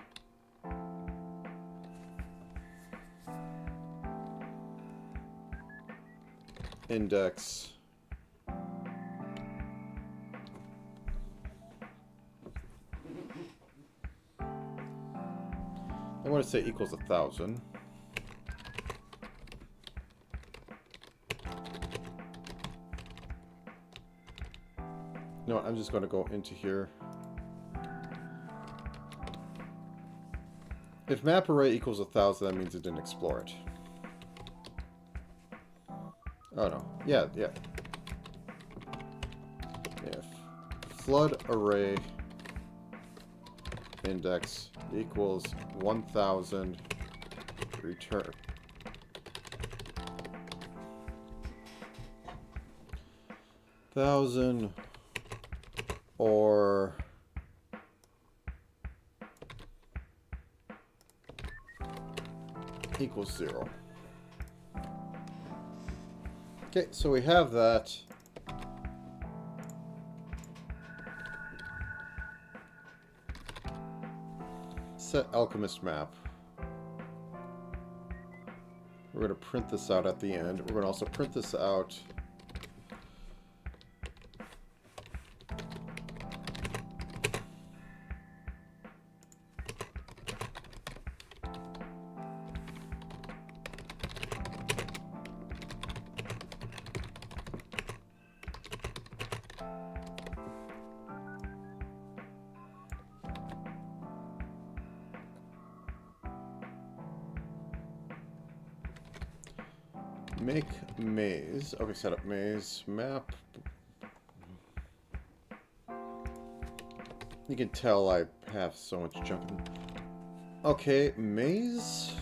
index I want to say equals 1,000. No, I'm just going to go into here. If map array equals 1,000, that means it didn't explore it. Oh no. Yeah. If flood array index equals 1,000, return. Thousand or equals 0. Okay, so we have that. Set alchemist map. We're going to print this out at the end. We're going to also print this out. Make maze. Okay, set up maze. Map. You can tell I have so much junk. Okay, maze.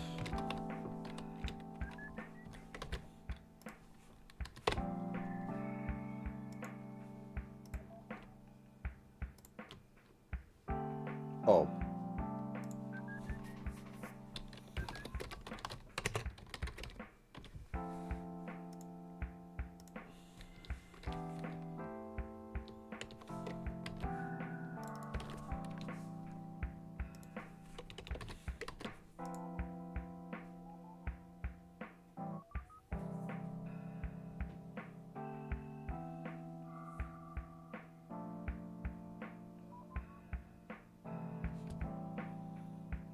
Oh.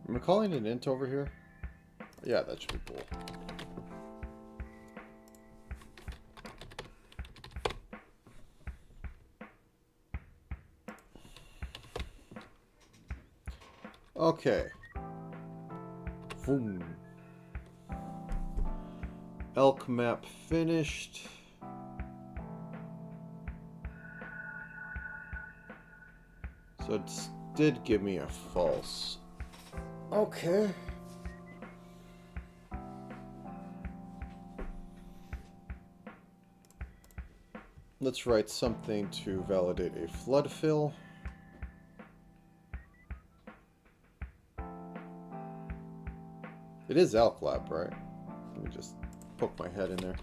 Am I calling an int over here? Yeah, that should be cool. Okay. Boom. Elk map finished. So it did give me a false. Okay. Let's write something to validate a flood fill. It is Elk Lab, right? Let me just poke my head in there.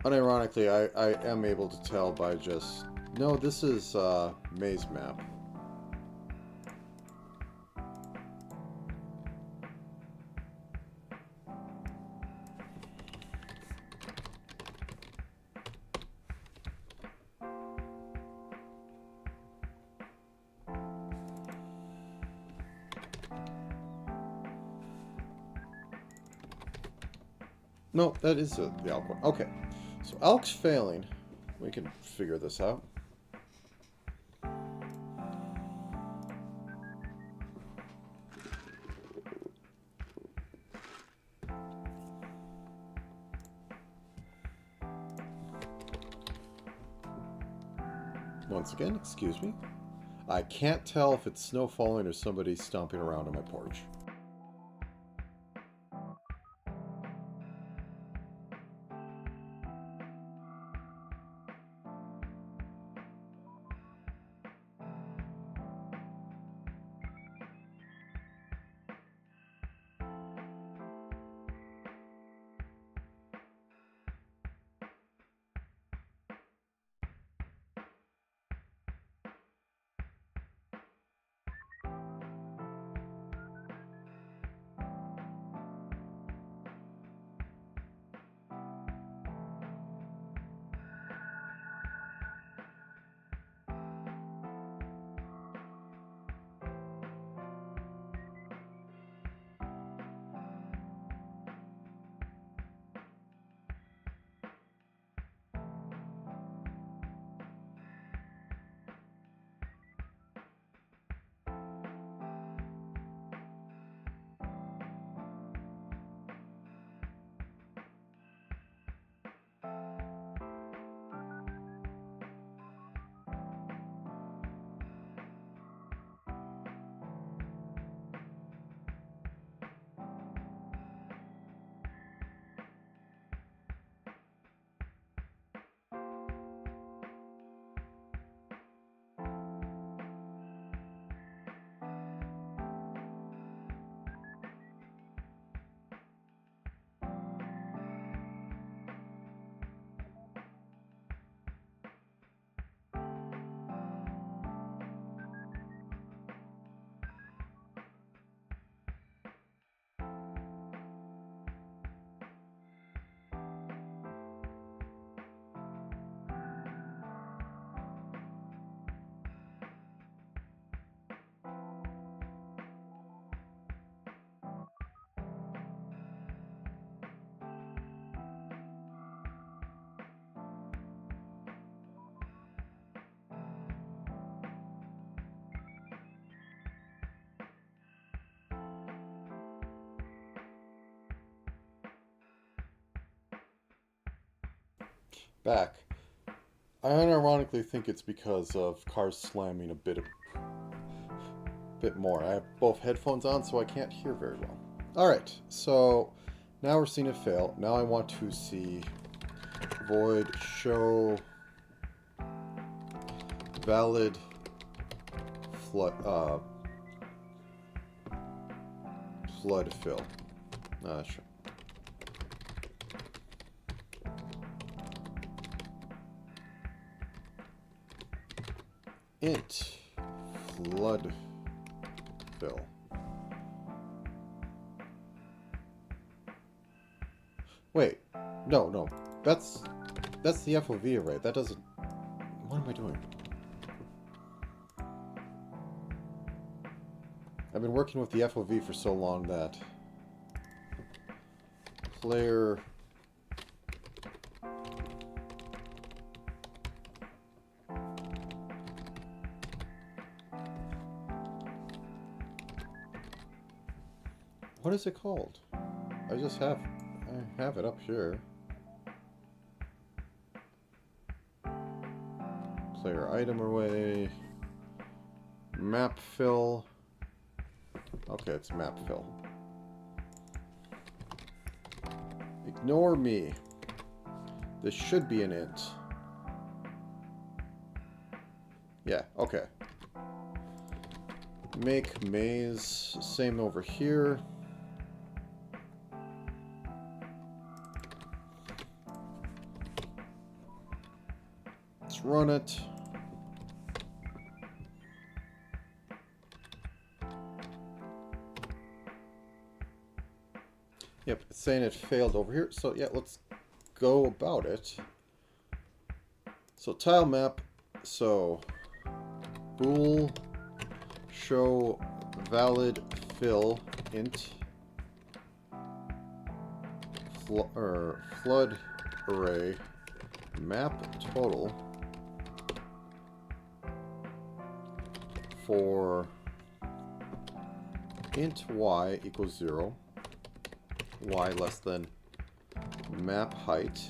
Unironically, I am able to tell by just... No, this is maze map. No, that is the elk one. Okay, so elk's failing. We can figure this out. Once again, excuse me. I can't tell if it's snow falling or somebody stomping around on my porch. back. I unironically think it's because of cars slamming a bit more. I have both headphones on, so I can't hear very well. Alright, so now we're seeing it fail. Now I want to see void show valid flood fill. Sure. Int flood fill. Wait, no. That's the FOV array. That doesn't. What am I doing? I've been working with the FOV for so long that player what is it called? I have it up here. Player item array, map fill. Okay, it's map fill. Ignore me. This should be an int. Yeah, okay. Make maze, same over here. Let's run it. Yep, it's saying it failed over here. So yeah, let's go about it. So tile map. So bool show valid fill int flood array map total for int y equals 0. Y less than map height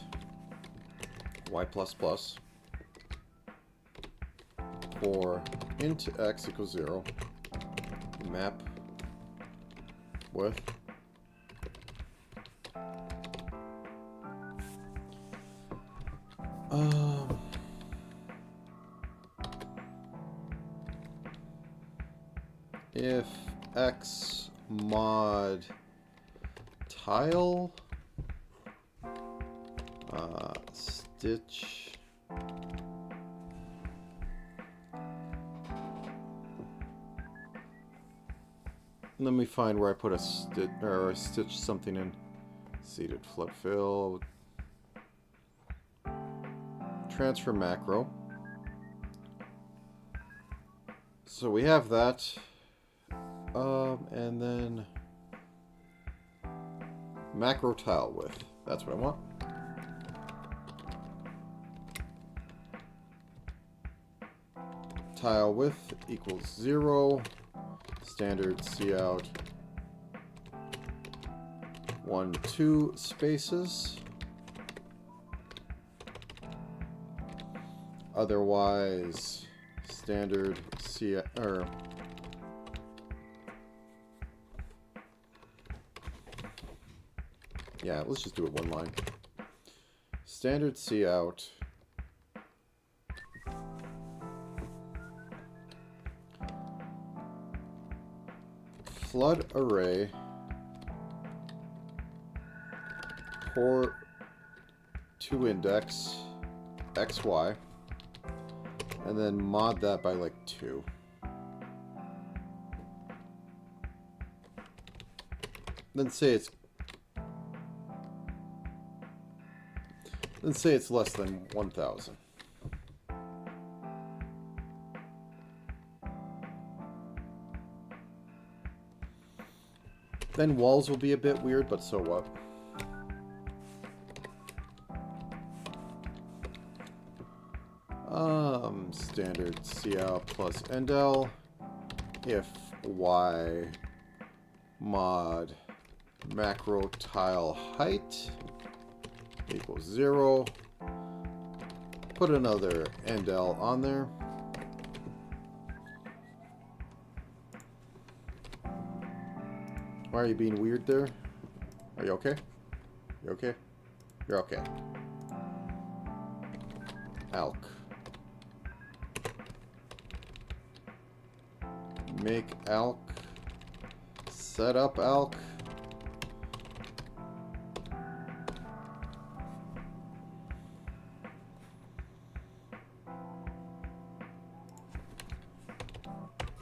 y plus plus for int x equals 0 map width if x mod tile stitch let me find where I put a stitch or stitch something in. Seeded flood fill transfer macro. So we have that, and then macro tile width. That's what I want. Tile width equals 0. Standard cout 1, 2 spaces. Otherwise, standard cout or yeah, let's just do it one line. Standard cout flood array port to index xy and then mod that by like 2. Then say it's less than 1000. Then walls will be a bit weird, but so what? Standard cout plus endl if y mod macro tile height equals 0 put another endl on there. Why are you being weird there? Are you okay? You okay? You're okay. Alk. Make alk. Set up alk.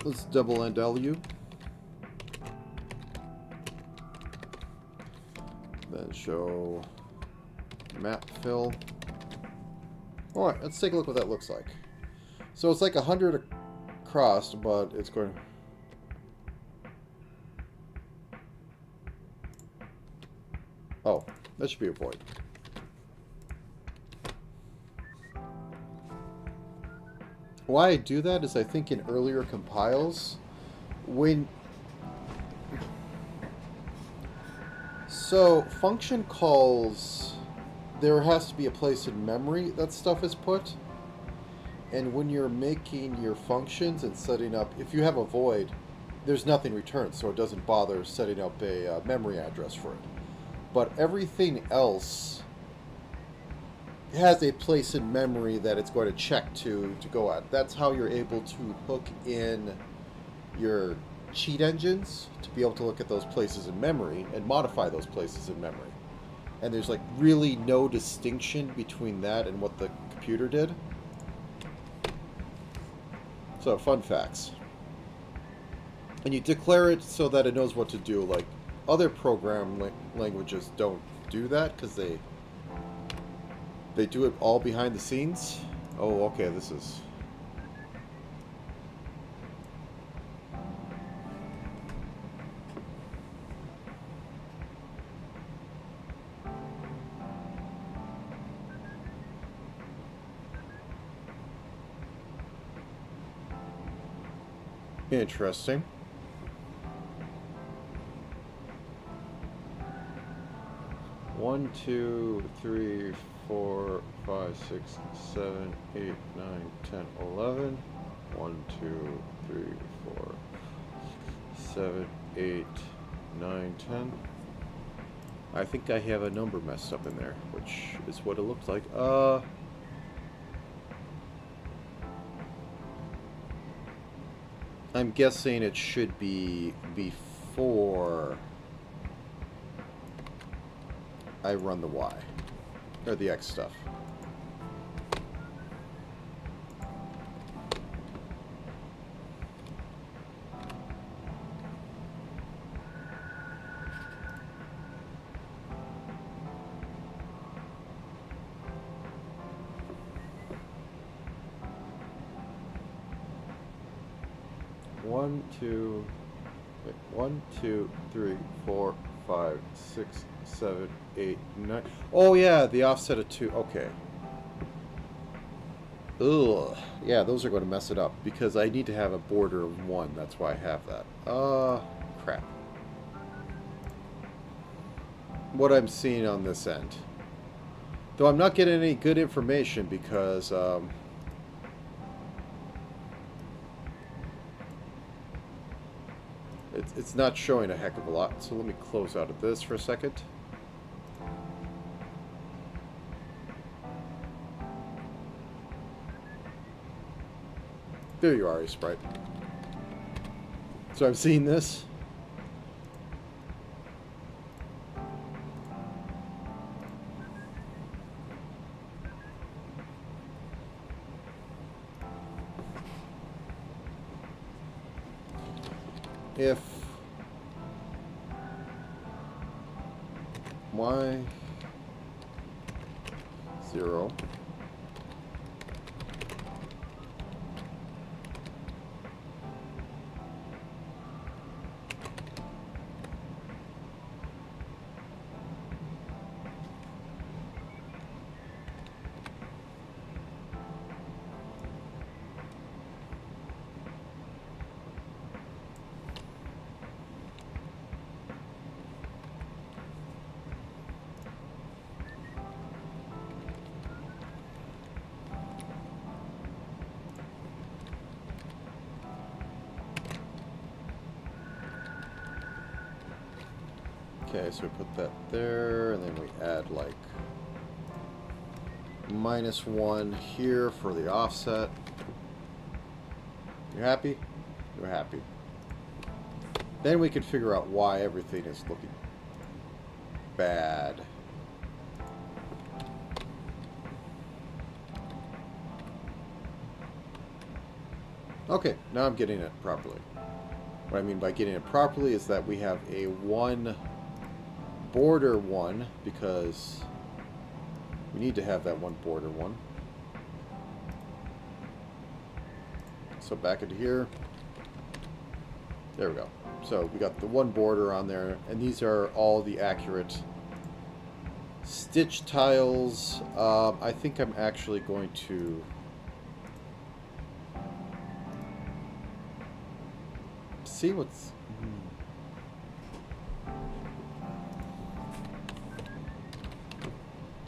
Let's double NW. Then show map fill. Alright, let's take a look what that looks like. So it's like 100 across, but it's going... Oh, that should be a void. Why I do that is I think in earlier compiles, when... So, function calls, there has to be a place in memory that stuff is put. And when you're making your functions and setting up, if you have a void, there's nothing returned, so it doesn't bother setting up a memory address for it. But everything else has a place in memory that it's going to check to go at. That's how you're able to hook in your cheat engines to be able to look at those places in memory and modify those places in memory. And there's like really no distinction between that and what the computer did. So, fun facts. And you declare it so that it knows what to do. Like, other program languages don't do that because they do it all behind the scenes. Oh, okay, this is... interesting. One, 2, 3, 4, 5, 6, 7, 8, 9, 10, 11. 1, 2, 3, 4, 7, 8, 9, 10. I think I have a number messed up in there, which is what it looks like. I'm guessing it should be before I run the Y, or the X stuff. One, two, 3, 4, 5, 6, 7, 8, 9. Oh yeah, the offset of 2. Okay. Ugh. Yeah, those are going to mess it up because I need to have a border of 1. That's why I have that. Crap. What I'm seeing on this end. Though I'm not getting any good information because it's not showing a heck of a lot. So let me close out of this for a second. There you are, sprite. So I'm seeing this. If y 0 Okay, so we put that there, and then we add like -1 here for the offset. You happy? You're happy. Then we can figure out why everything is looking bad. Okay, now I'm getting it properly. What I mean by getting it properly is that we have a one border one, because we need to have that one border one. So back into here. There we go. So we got the one border on there, and these are all the accurate stitch tiles. I think I'm actually going to see what's...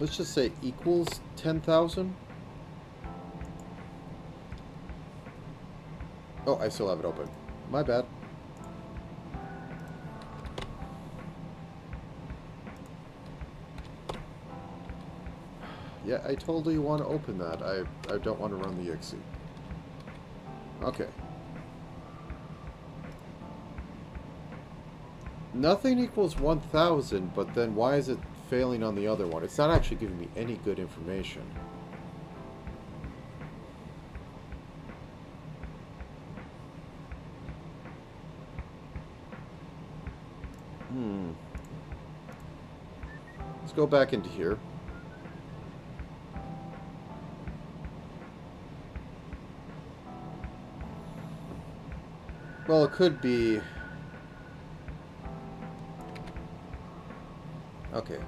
Let's just say equals 10,000. Oh, I still have it open. My bad. Yeah, I totally want to open that. I don't want to run the exe. Okay. Nothing equals 1,000, but then why is it failing on the other one? It's not actually giving me any good information. Let's go back into here. Well, it could be... Okay.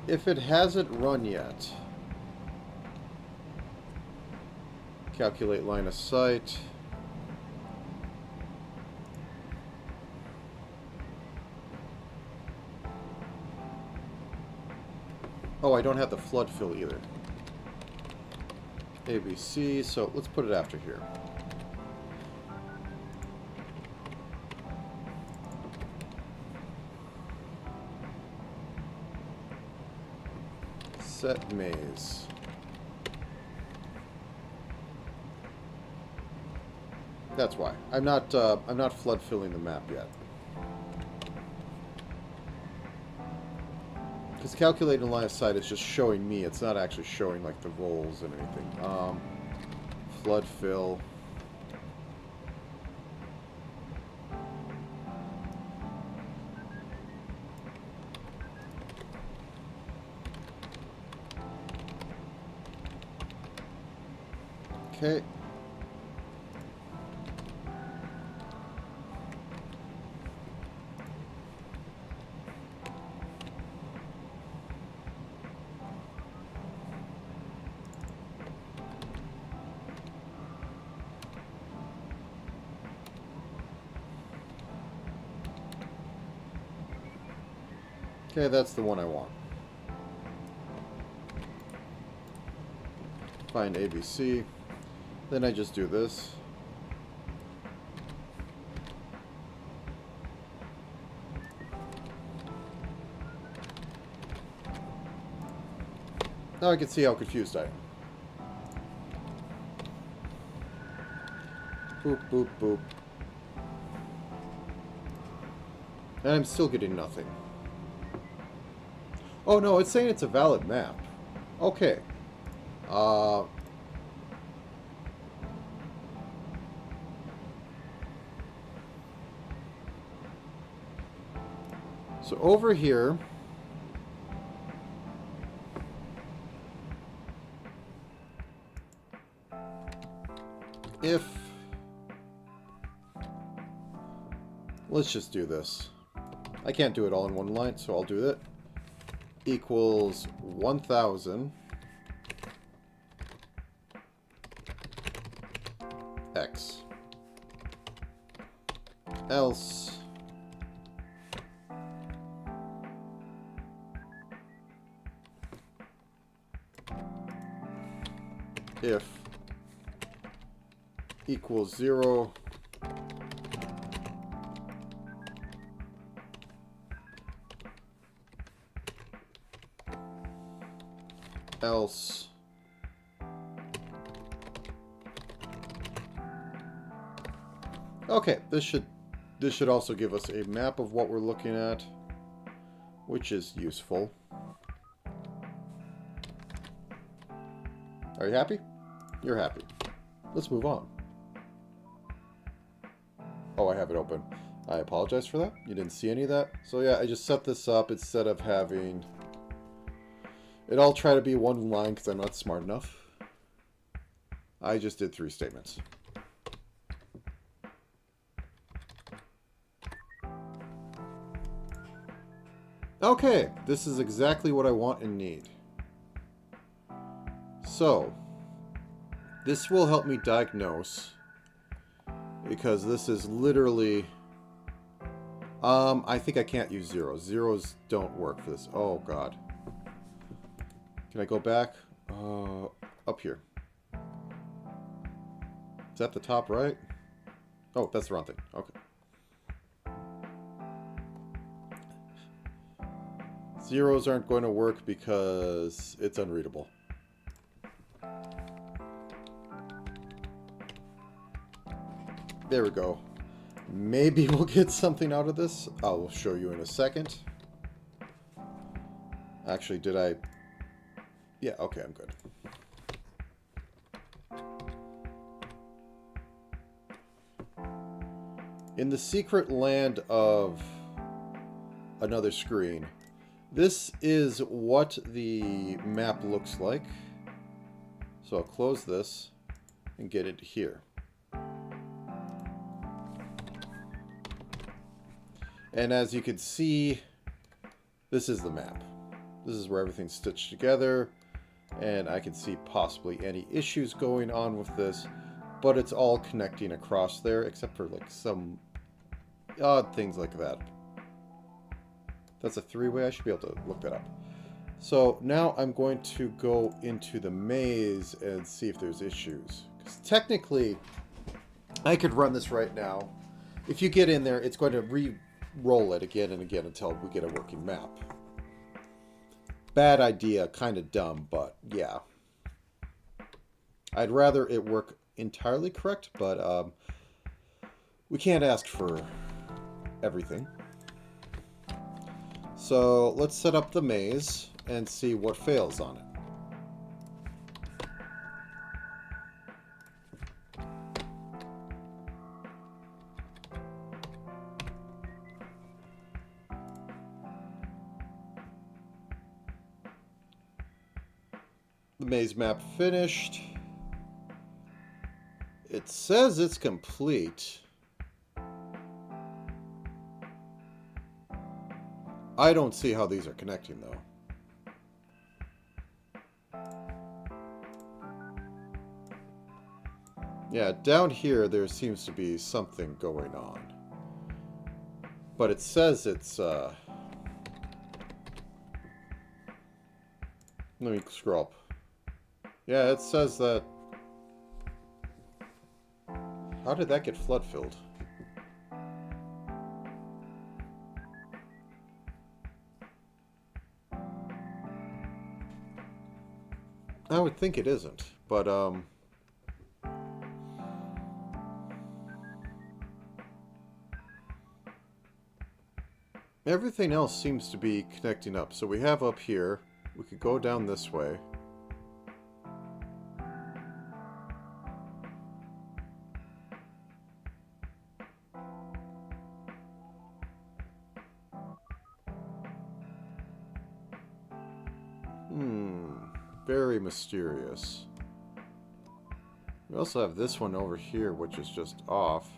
If it hasn't run yet, calculate line of sight. Oh, I don't have the flood fill either. ABC, so let's put it after here. Set maze. That's why. I'm not flood filling the map yet. Because calculating line of sight is just showing me. It's not actually showing like the rolls and anything. Flood fill. Okay. Okay, that's the one I want. Find ABC. Then I just do this. Now I can see how confused I am. Boop, boop, boop. And I'm still getting nothing. Oh no, it's saying it's a valid map. Okay. So over here, if, let's just do this. I can't do it all in one line, so I'll do that. Equals 1,000 x. Else if equals 0, else. Okay, this should also give us a map of what we're looking at, which is useful. Are you happy? You're happy. Let's move on. Oh, I have it open. I apologize for that. You didn't see any of that. So yeah, I just set this up instead of having it all try to be one line because I'm not smart enough. I just did 3 statements. Okay, this is exactly what I want and need. So, this will help me diagnose, because this is literally... I think I can't use zeros. Zeros don't work for this. Oh, God. Can I go back? Up here. Is that the top right? Oh, that's the wrong thing. Okay. Zeros aren't going to work because it's unreadable. There we go. Maybe we'll get something out of this. I'll show you in a second. Actually, did I... Yeah, okay, I'm good. In the secret land of another screen, this is what the map looks like. So I'll close this and get it here. And as you can see, this is the map. This is where everything's stitched together, and I can see possibly any issues going on with this, but it's all connecting across there, except for like some odd things like that. That's a 3-way. I should be able to look that up. So now I'm going to go into the maze and see if there's issues. Because technically, I could run this right now. If you get in there, it's going to re-roll it again and again until we get a working map. Bad idea, kind of dumb, but yeah. I'd rather it work entirely correct, but we can't ask for everything. So let's set up the maze and see what fails on it. The maze map finished. It says it's complete. I don't see how these are connecting, though. Yeah, down here there seems to be something going on. But it says it's, let me scroll up. Yeah, it says that... How did that get flood-filled? I would think it isn't, but, everything else seems to be connecting up. So we have up here, we could go down this way. Very mysterious. We also have this one over here, which is just off.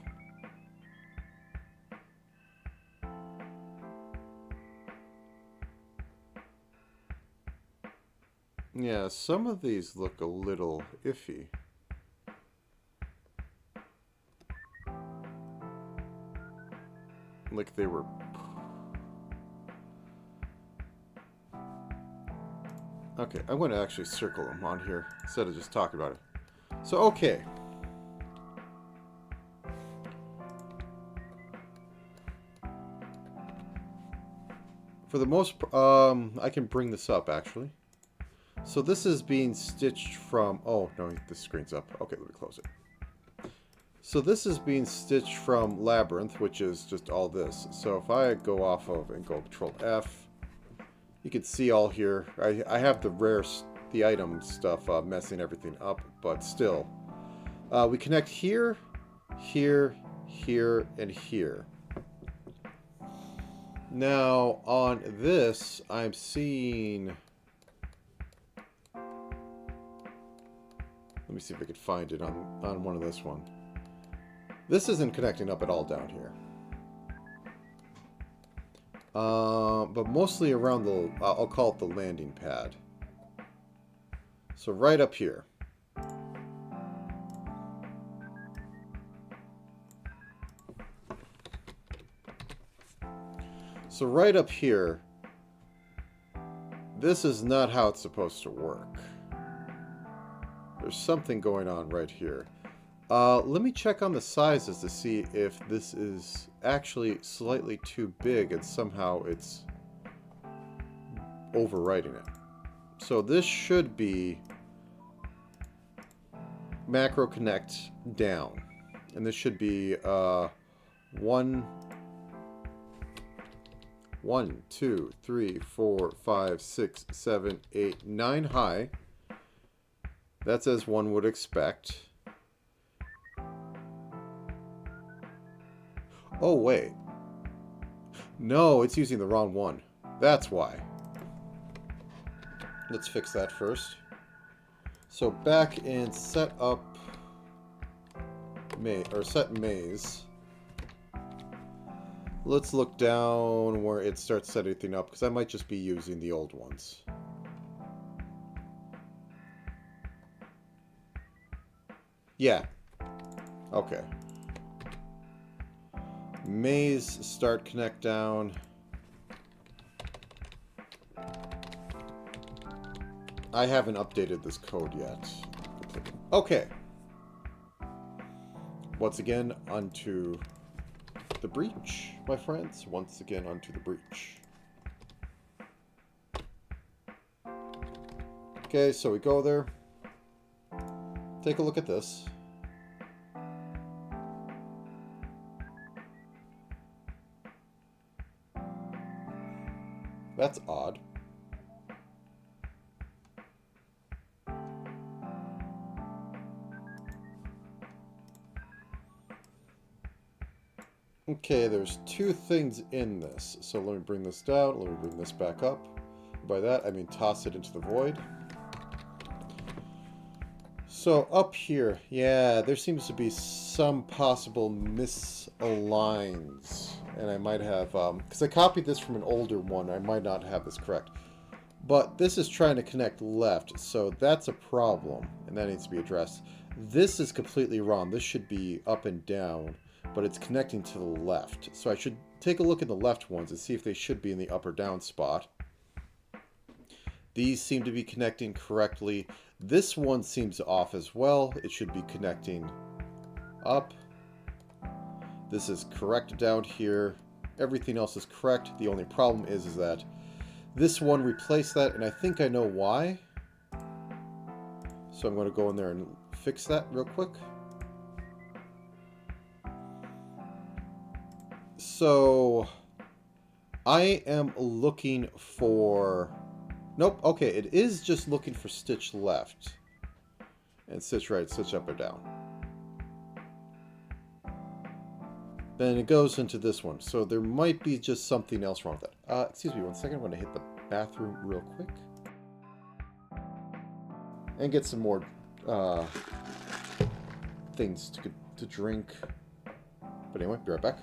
Yeah, some of these look a little iffy. Like they were... Okay, I'm going to actually circle them on here instead of just talking about it. So, okay. For the most I can bring this up, actually. So this is being stitched from... Oh, no, the screen's up. Okay, let me close it. So this is being stitched from Labyrinth, which is just all this. So if I go off of and go Control F, you can see all here. I have the item stuff messing everything up, but still. We connect here, here, here, and here. Now, on this, I'm seeing... Let me see if I could find it on one of this one. This isn't connecting up at all down here. But mostly around the... I'll call it the landing pad. So right up here. So right up here, this is not how it's supposed to work. There's something going on right here. Let me check on the sizes to see if this is actually slightly too big and somehow it's overwriting it. So this should be macro connect down. And this should be 1, 2, 3, 4, 5, 6, 7, 8, 9 high. That's as one would expect. Oh, wait. No, it's using the wrong one. That's why. Let's fix that first. So back in setup set maze. Let's look down where it starts setting everything up, because I might just be using the old ones. Yeah. Okay. Maze, start, connect down. I haven't updated this code yet. Okay. Once again, onto the breach, my friends. Once again, onto the breach. Okay, so we go there. Take a look at this. That's odd. Okay, there's two things in this. So let me bring this down. Let me bring this back up. By that, I mean toss it into the void. So up here, yeah, there seems to be some possible misaligns. And I might have, because I copied this from an older one, I might not have this correct. But this is trying to connect left, so that's a problem, and that needs to be addressed. This is completely wrong. This should be up and down, but it's connecting to the left. So I should take a look at the left ones and see if they should be in the up or down spot. These seem to be connecting correctly. This one seems off as well. It should be connecting up. This is correct down here. Everything else is correct. The only problem is that this one replaced that, and I think I know why. So I'm going to go in there and fix that real quick. So I am looking for... Nope, okay, it is just looking for stitch left. And stitch right, stitch up or down. Then it goes into this one. So there might be just something else wrong with that. Excuse me 1 second. I'm going to hit the bathroom real quick. And get some more things to drink. But anyway, be right back.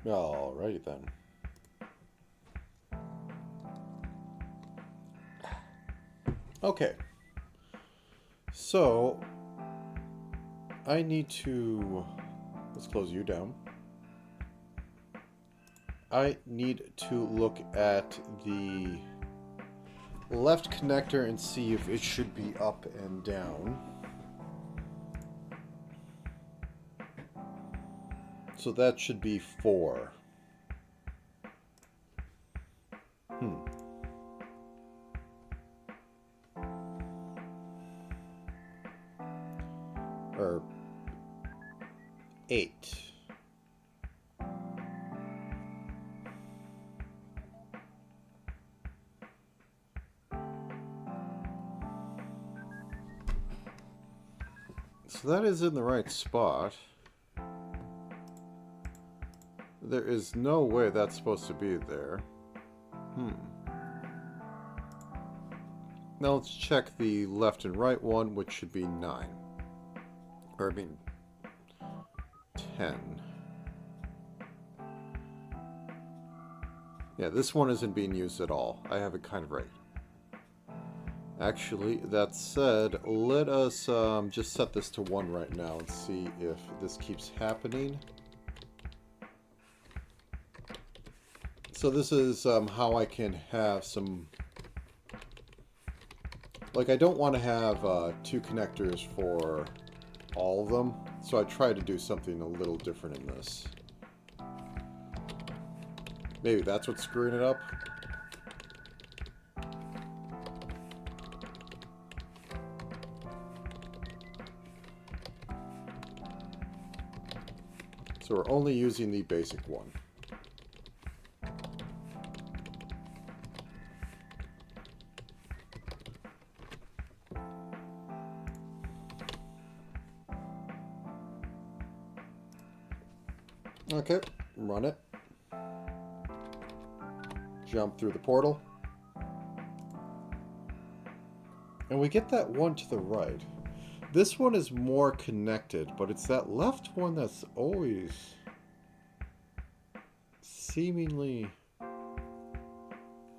Alrighty then. Okay. So, I need to... Let's close you down. I need to look at the left connector and see if it should be up and down. So that should be 4. Or 8. So that is in the right spot. There is no way that's supposed to be there. Now let's check the left and right one, which should be 9. Or, I mean, 10. Yeah, this one isn't being used at all. I have it kind of right. Actually, that said, let us just set this to 1 right now and see if this keeps happening. So this is how I can have some... Like, I don't want to have 2 connectors for all of them, so I try to do something a little different in this. Maybe that's what's screwing it up. So we're only using the basic one. Okay, run it. Jump through the portal. And we get that one to the right. This one is more connected, but it's that left one that's always seemingly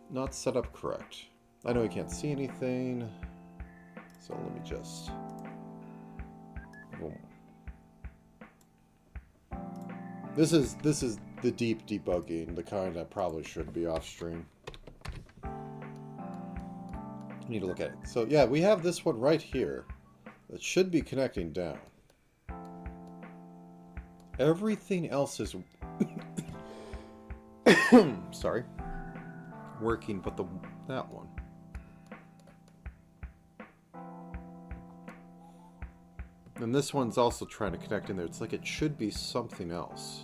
not set up correct. I know you can't see anything, so let me just... Boom. This is the deep debugging, the kind that probably should be off stream. I need to look at it. So yeah, we have this one right here that should be connecting down. Everything else is sorry, working, but that one. And this one's also trying to connect in there. It's like it should be something else.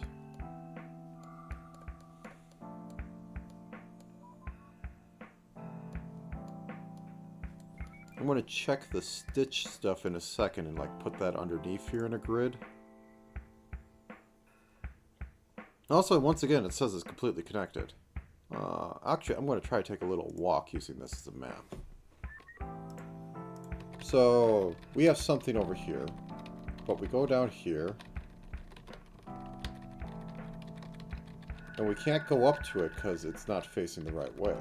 I'm going to check the stitch stuff in a second and like put that underneath here in a grid. Also, once again, it says it's completely connected. Actually, I'm going to try to take a little walk using this as a map. So, we have something over here, but we go down here, and we can't go up to it because it's not facing the right way.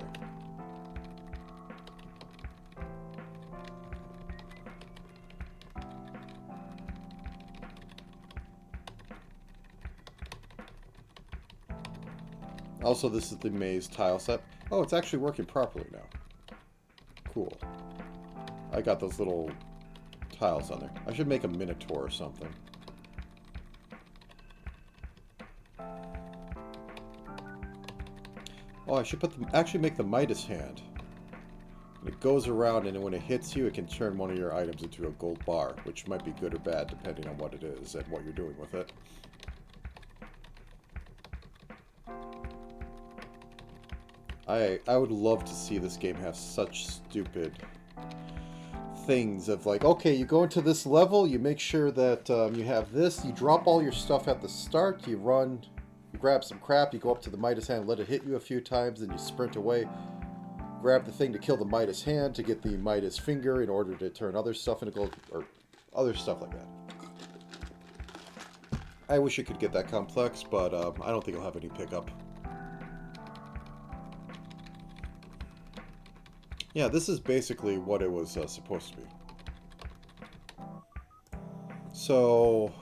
Also, this is the maze tile set. Oh, it's actually working properly now. Cool. I got those little tiles on there. I should make a minotaur or something. Oh, I should actually make the Midas hand. And it goes around, and when it hits you, it can turn one of your items into a gold bar, which might be good or bad depending on what it is and what you're doing with it. I would love to see this game have such stupid things of like, okay, you go into this level, you make sure that you have this, you drop all your stuff at the start, you run, you grab some crap, you go up to the Midas hand, let it hit you a few times, then you sprint away, grab the thing to kill the Midas hand to get the Midas finger in order to turn other stuff into gold, or other stuff like that. I wish it could get that complex, but I don't think it'll have any pickup. Yeah, this is basically what it was supposed to be. So,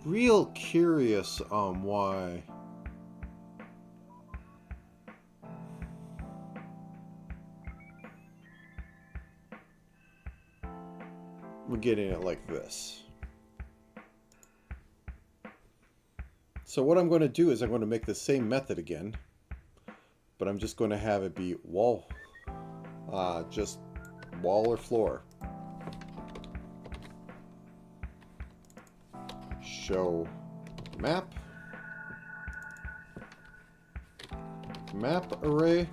real curious on why we're getting it like this. So what I'm going to do is I'm going to make the same method again, but I'm just going to have it be wall, just wall or floor. Show map, map array,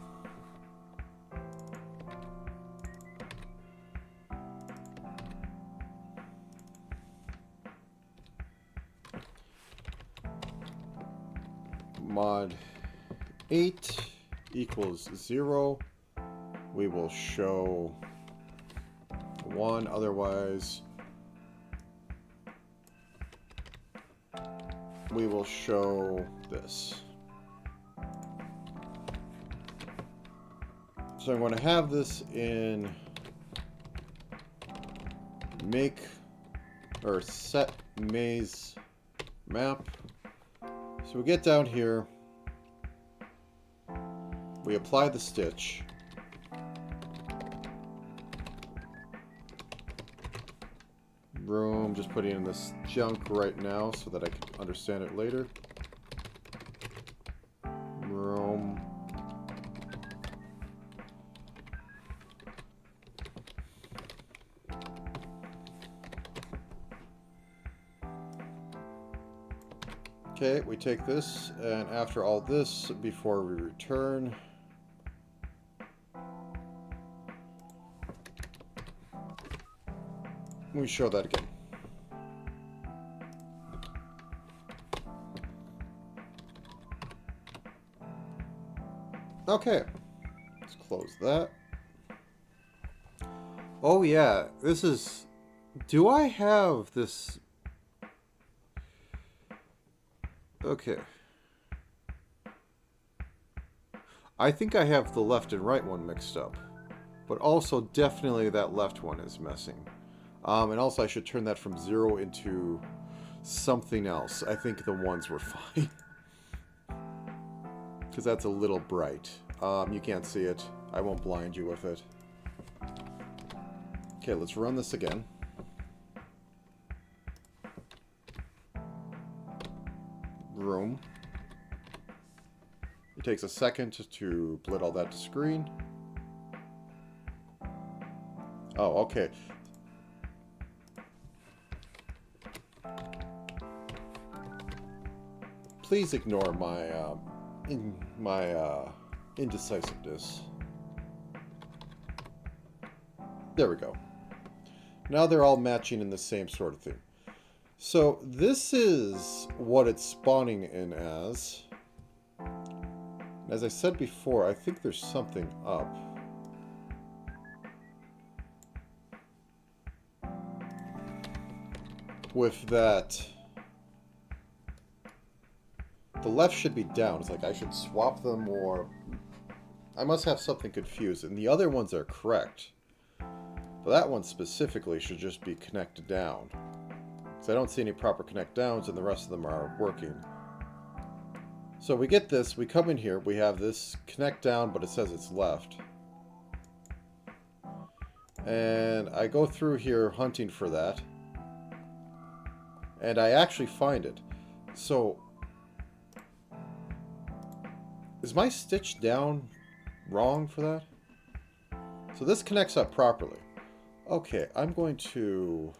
mod 8 equals 0. We will show 1, otherwise we will show this. So I'm going to have this in make or set maze map. So we get down here, we apply the stitch, room, just putting in this junk right now so that I can understand it later. Room. Okay, we take this, and after all this, before we return, we show that again. Okay, let's close that. Oh yeah, this is... Do I have this... Okay. I think I have the left and right one mixed up. But also definitely that left one is messing. And also I should turn that from 0 into something else. I think the ones were fine. Because that's a little bright. You can't see it. I won't blind you with it. Okay, let's run this again. Room. It takes a second to split all that to screen. Oh, okay. Please ignore my indecisiveness. There we go. Now they're all matching in the same sort of thing. So this is what it's spawning in as. As I said before, I think there's something up. With that, the left should be down. It's like I should swap them, or I must have something confused. And the other ones are correct. But that one specifically should just be connected down. Because I don't see any proper connect downs, and the rest of them are working. So we get this, we come in here, we have this connect down, but it says it's left. And I go through here hunting for that. And I actually find it. So, is my stitch down wrong for that? So this connects up properly. Okay, I'm going to...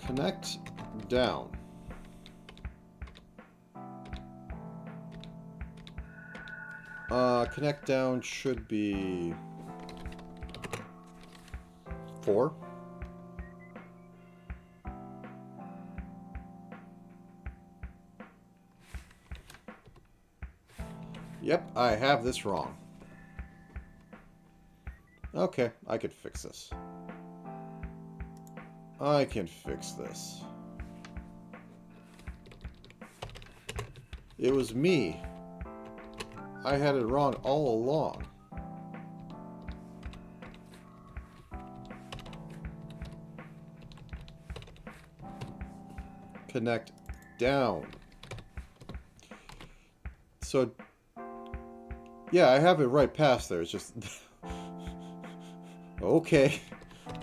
connect down. Connect down should be 4. Yep, I have this wrong. Okay, I could fix this. I can fix this. It was me. I had it wrong all along. Connect down. So, yeah, I have it right past there. It's just... Okay.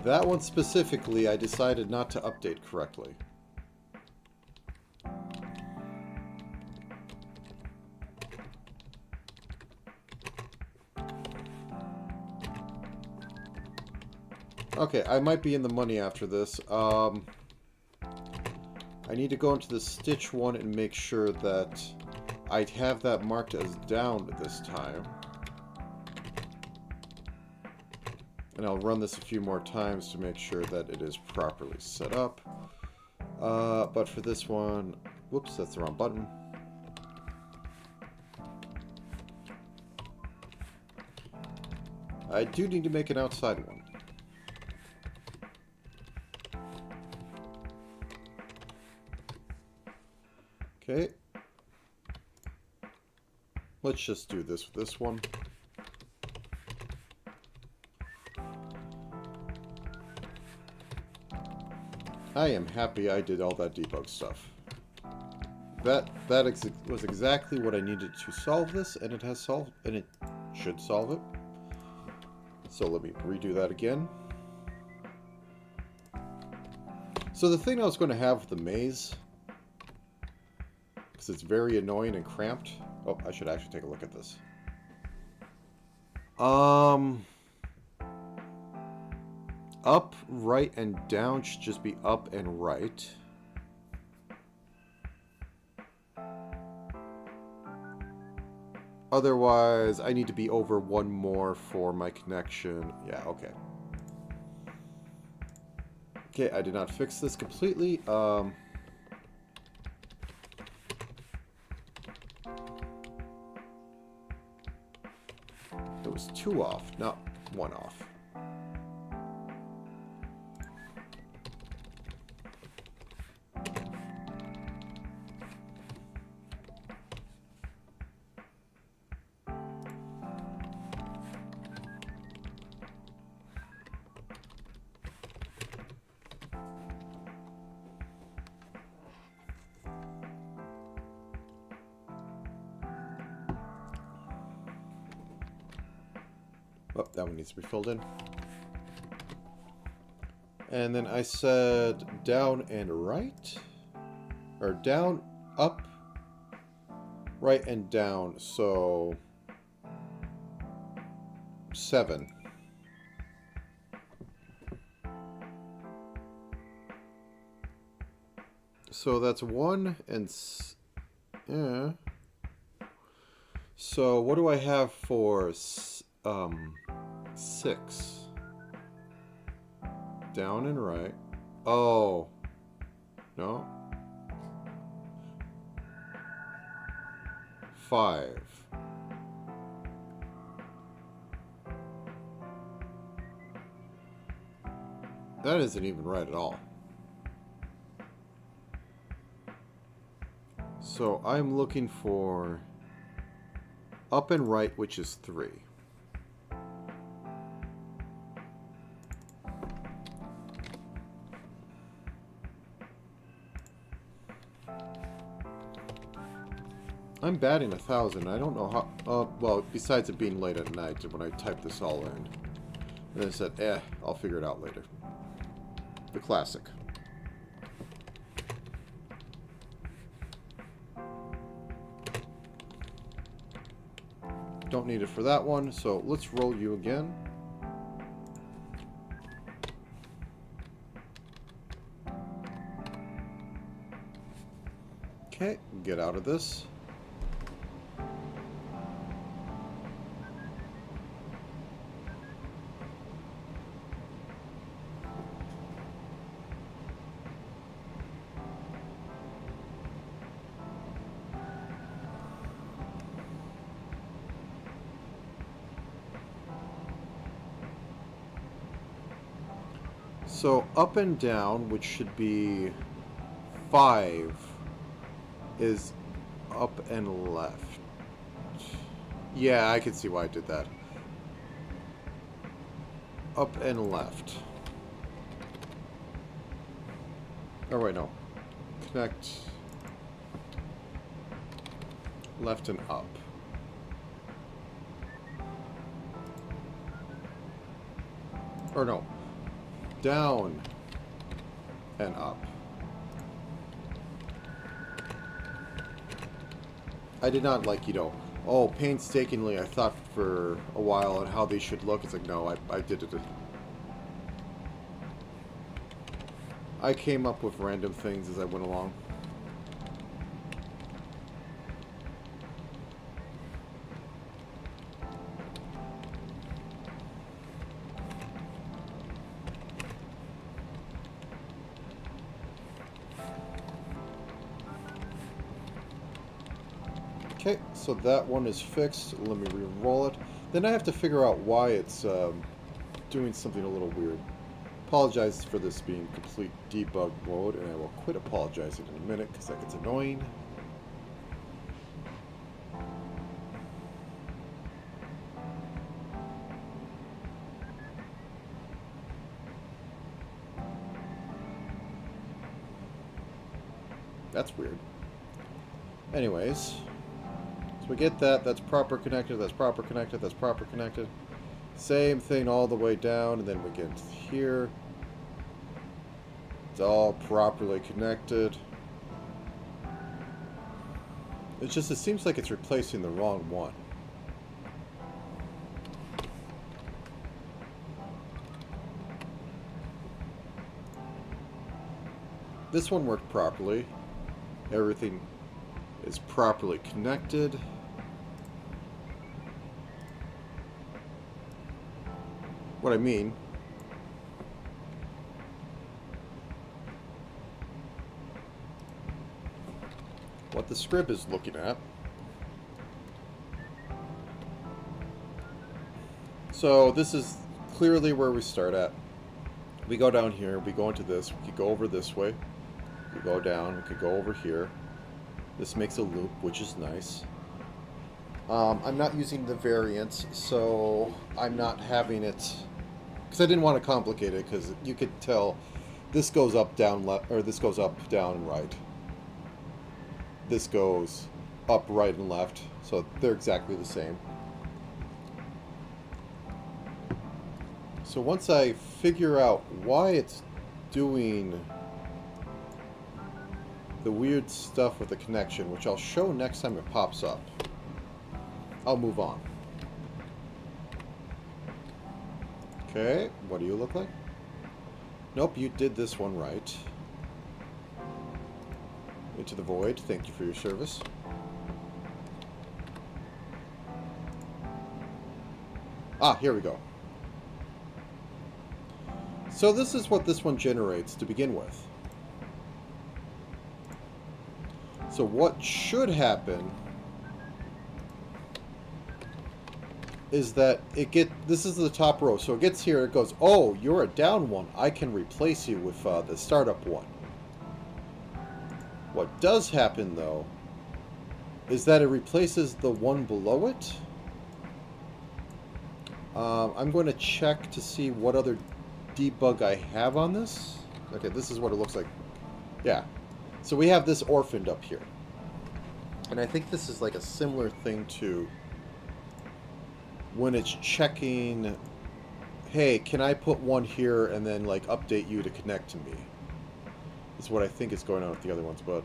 That one specifically, I decided not to update correctly. Okay, I might be in the money after this. I need to go into the Stitch one and make sure that I have that marked as down this time. And I'll run this a few more times to make sure that it is properly set up. But for this one... Whoops, that's the wrong button. I do need to make an outside one. Okay. Let's just do this with this one. I am happy I did all that debug stuff. That was exactly what I needed to solve this, and it has solved, and it should solve it. So let me redo that again. So the thing I was going to have with the maze, because it's very annoying and cramped. Oh, I should actually take a look at this. Up, right, and down should just be up and right. Otherwise, I need to be over one more for my connection. Yeah, okay. Okay, I did not fix this completely. It was 2 off, not 1 off. Oh, that one needs to be filled in. And then I said down and right? Or down, up, right, and down. So 7. So that's 1 and... yeah. So what do I have for... 6. Down and right. Oh. No. 5. That isn't even right at all. So I'm looking for up and right, which is 3. I'm batting 1,000. I don't know how... well, besides it being late at night when I typed this all in. And I said, I'll figure it out later. The classic. Don't need it for that one, so let's roll you again. Okay, get out of this. So up and down, which should be 5, is up and left. Yeah, I can see why I did that. Up and left. Oh, wait, no. Connect left and up. Or no. Down and up. I did not like, oh, painstakingly I thought for a while on how they should look. It's like, no, I did it. I came up with random things as I went along. Okay, so that one is fixed. Let me re-roll it. Then I have to figure out why it's doing something a little weird. Apologize for this being complete debug mode, and I will quit apologizing in a minute because that gets annoying. That's weird. Anyways, so we get that. That's proper connected. That's proper connected. That's proper connected. Same thing all the way down, and then we get here. It's all properly connected. It's just, it seems like it's replacing the wrong one. This one worked properly. Everything is properly connected. What I mean, what the script is looking at. So this is clearly where we start at. We go down here, we go into this, we could go over this way, we go down, we could go over here. This makes a loop, which is nice. I'm not using the variant, so I'm not having it, because I didn't want to complicate it, because you could tell this goes up, down, left, or this goes up, down, and right. This goes up, right, and left, so they're exactly the same. So once I figure out why it's doing the weird stuff with the connection, which I'll show next time it pops up, I'll move on. Okay, what do you look like? Nope, you did this one right. Into the void, thank you for your service. Ah, here we go. So this is what this one generates to begin with. So what should happen is that this is the top row, so it gets here, it goes, oh, you're a down one, I can replace you with the startup one. What does happen, though, is that it replaces the one below it. I'm going to check to see what other debug I have on this. Okay, this is what it looks like. Yeah. So we have this orphaned up here. And I think this is like a similar thing to when it's checking, hey, can I put one here and then like update you to connect to me? Is what I think is going on with the other ones, but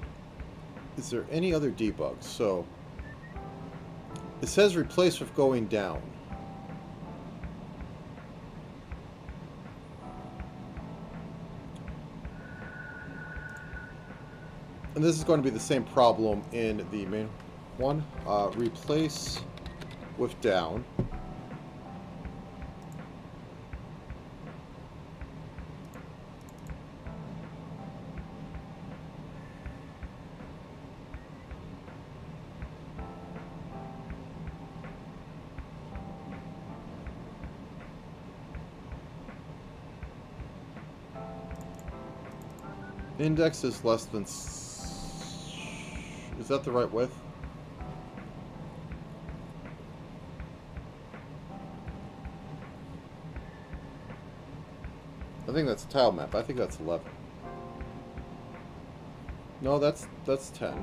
is there any other debugs? So it says replace with going down. And this is going to be the same problem in the main one. Replace with down. Index is less than... Is that the right width? I think that's a tile map. I think that's 11. No, that's 10.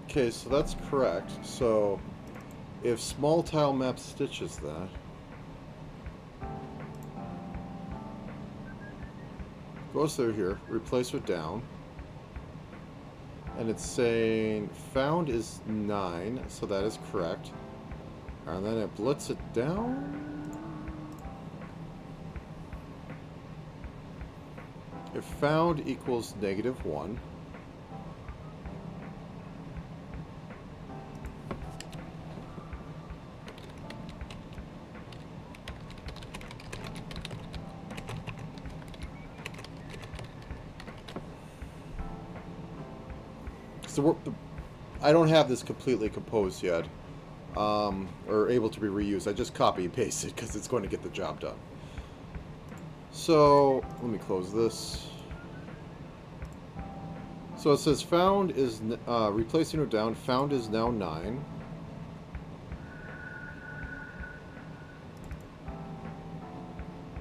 Okay, so that's correct. So, if small tile map stitches that, goes through here, replace with down, and it's saying found is 9, so that is correct. And then it blitz it down. If found equals -1. So I don't have this completely composed yet, or able to be reused. I just copy and paste it because it's going to get the job done. So let me close this. So it says found is replacing it down. Found is now 9.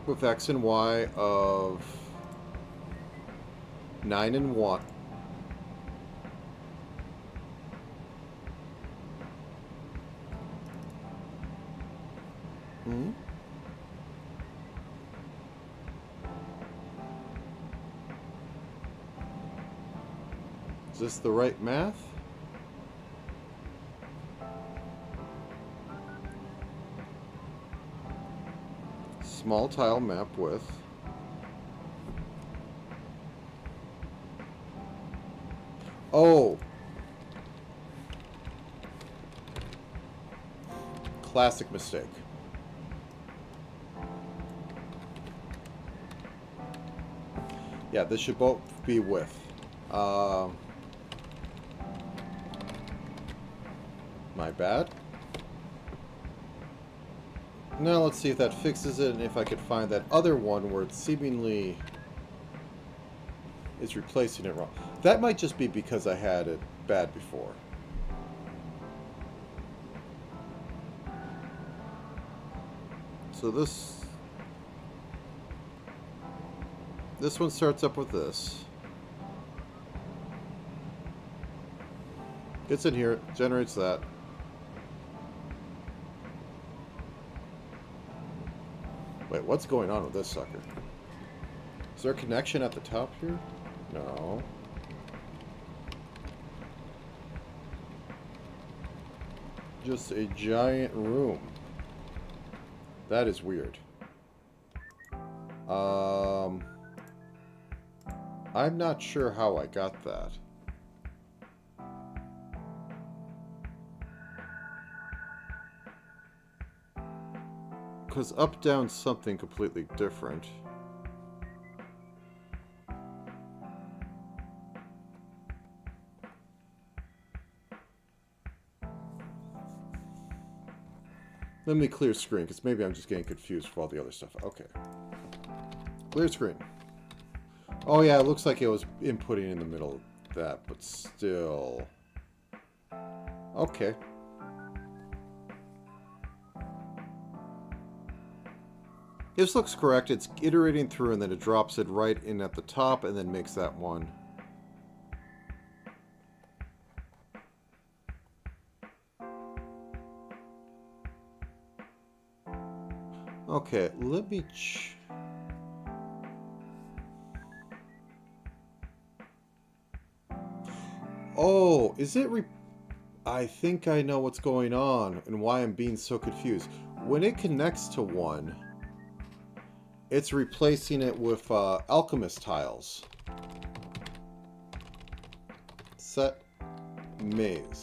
With X and Y of 9 and 1. Is this the right math? Small tile map width. Oh! Classic mistake. Yeah, this should both be width. My bad. Now let's see if that fixes it, and if I could find that other one where it seemingly is replacing it wrong. That might just be because I had it bad before. So this one starts up with this. Gets in here, generates that. Wait, what's going on with this sucker? Is there a connection at the top here? No. Just a giant room. That is weird. I'm not sure how I got that. Because up, down, something completely different. Let me clear screen, because maybe I'm just getting confused with all the other stuff. Okay. Clear screen. Oh yeah, it looks like it was inputting in the middle of that, but still. Okay. This looks correct. It's iterating through and then it drops it right in at the top and then makes that one. Okay, let me Oh, is it I think I know what's going on and why I'm being so confused. When it connects to one, it's replacing it with alchemist tiles. Set maze.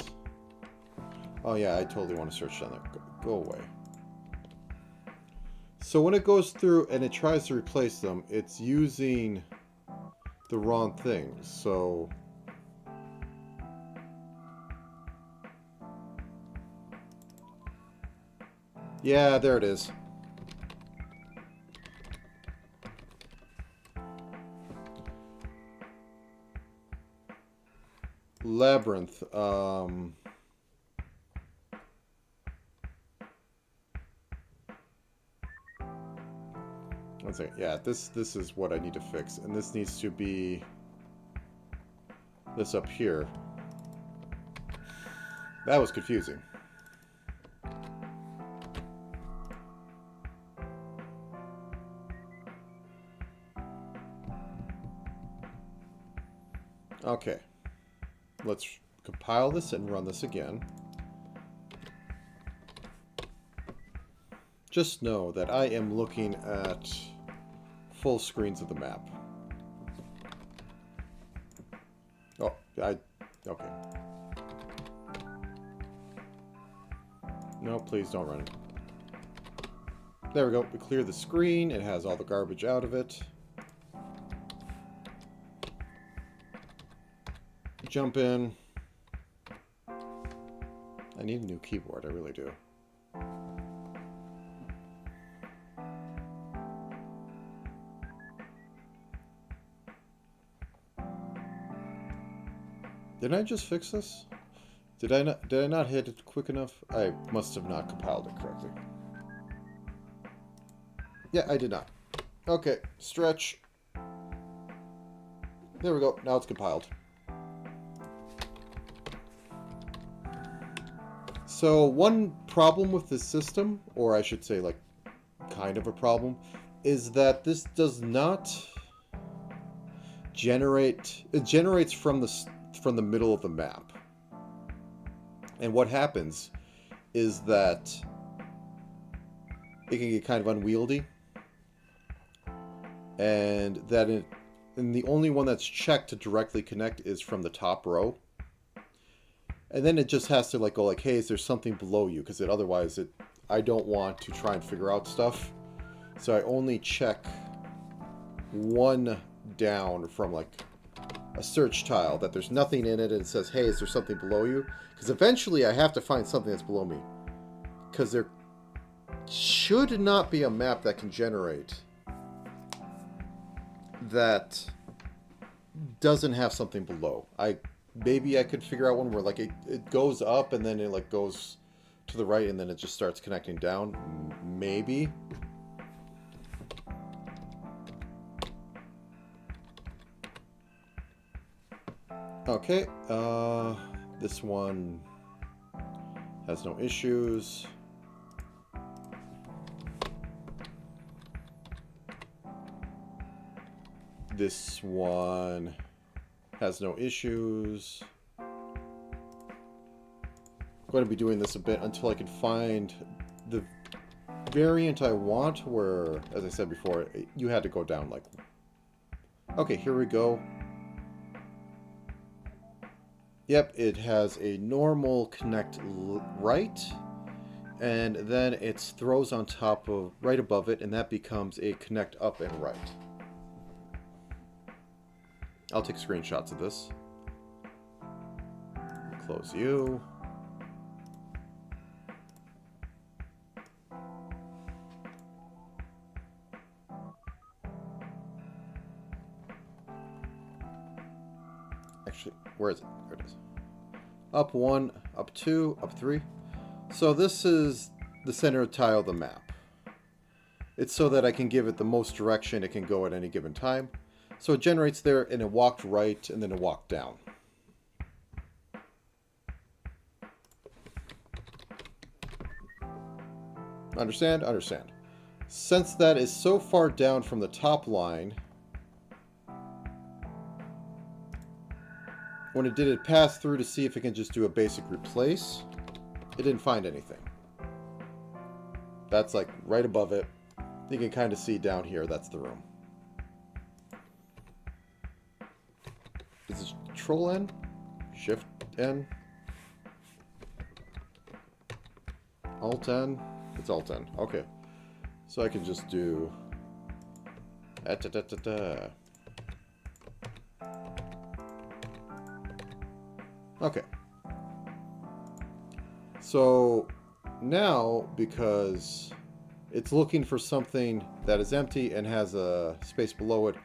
Oh yeah, I totally want to search down there. Go away. So when it goes through and it tries to replace them, it's using the wrong things. So yeah, there it is. labyrinth. One second. Yeah, this is what I need to fix, and this needs to be this up here. That was confusing. Okay. Let's compile this and run this again. Just know that I am looking at full screens of the map. Oh, okay. No, please don't run it. There we go. We clear the screen. It has all the garbage out of it. Jump in. I need a new keyboard. I really do. Didn't I just fix this? Did I not hit it quick enough? I must have not compiled it correctly. Yeah, I did not. Okay, stretch. There we go. Now it's compiled. So one problem with this system, or I should say like kind of a problem, is that this does not generate. It generates from the middle of the map. And what happens is that it can get kind of unwieldy. And the only one that's checked to directly connect is from the top row. And then it just has to like go like, hey, is there something below you? Because otherwise I don't want to try and figure out stuff. So I only check one down from like a search tile that there's nothing in it, and it says, hey, is there something below you? Because eventually I have to find something that's below me. Because there should not be a map that can generate that doesn't have something below. Maybe I could figure out one where like it goes up and then it like goes to the right and then it just starts connecting down. Maybe. Okay, this one has no issues. This one has no issues. I'm going to be doing this a bit until I can find the variant I want where, as I said before, you had to go down like... Okay, here we go. Yep, it has a normal connect right, and then it throws on top of, right above it, and that becomes a connect up and right. I'll take screenshots of this. Close you. Actually, where is it? There it is. Up 1, up 2, up 3. So this is the center tile of the map. It's so that I can give it the most direction it can go at any given time. So it generates there, and it walked right, and then it walked down. Understand? Understand. Since that is so far down from the top line, when it did it pass through to see if it can just do a basic replace, it didn't find anything. That's like right above it. You can kind of see down here, that's the room. Is it Control N? Shift N? Alt N? It's Alt N. Okay. So I can just do... Okay. So now, because it's looking for something that is empty and has a space below it,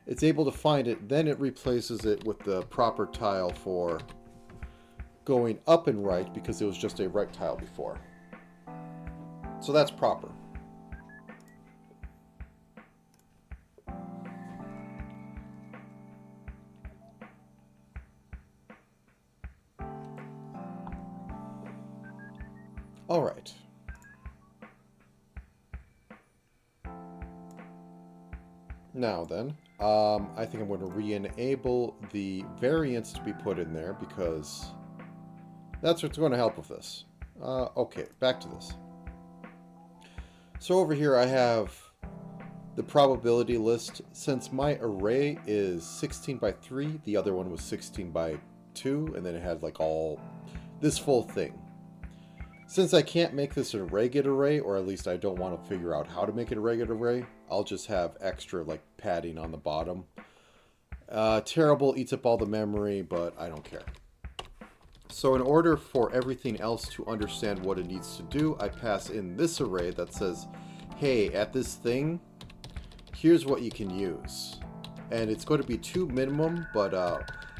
it's able to find it, then it replaces it with the proper tile for going up and right because it was just a right tile before. So that's proper. All right. Now then, I think I'm going to re-enable the variants to be put in there because that's what's going to help with this. Okay, back to this. So over here I have the probability list. Since my array is 16 by 3, the other one was 16 by 2, and then it had like all this full thing. Since I can't make this a ragged array, or at least I don't want to figure out how to make it a ragged array, I'll just have extra like padding on the bottom. Terrible, eats up all the memory, but I don't care. So in order for everything else to understand what it needs to do, I pass in this array that says, hey, at this thing, here's what you can use. And it's going to be 2 minimum, but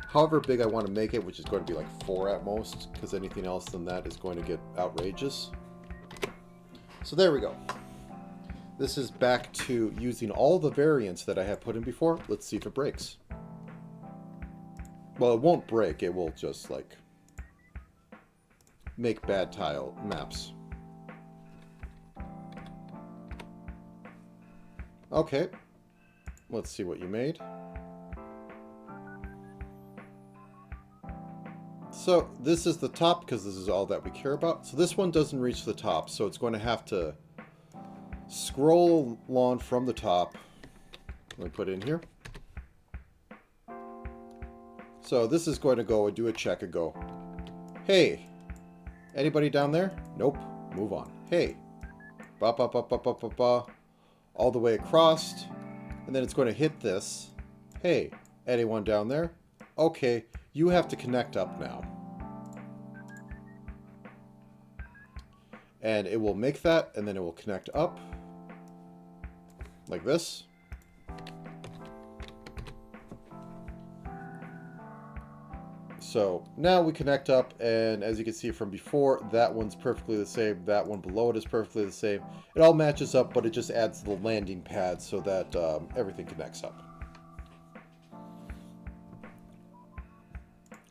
however big I want to make it, which is going to be like 4 at most, because anything else than that is going to get outrageous. So there we go. This is back to using all the variants that I have put in before. Let's see if it breaks. Well, it won't break. It will just like make bad tile maps. Okay. Let's see what you made. So this is the top because this is all that we care about. So this one doesn't reach the top, so it's going to have to scroll along from the top. Let me put it in here. So this is going to go and do a check and go, hey, anybody down there? Nope. Move on. Hey. Ba ba ba ba ba ba ba. All the way across. And then it's going to hit this. Hey, anyone down there? Okay, you have to connect up now. And it will make that, and then it will connect up. Like this. So now we connect up, and as you can see from before, that one's perfectly the same. That one below it is perfectly the same. It all matches up, but it just adds the landing pad so that everything connects up.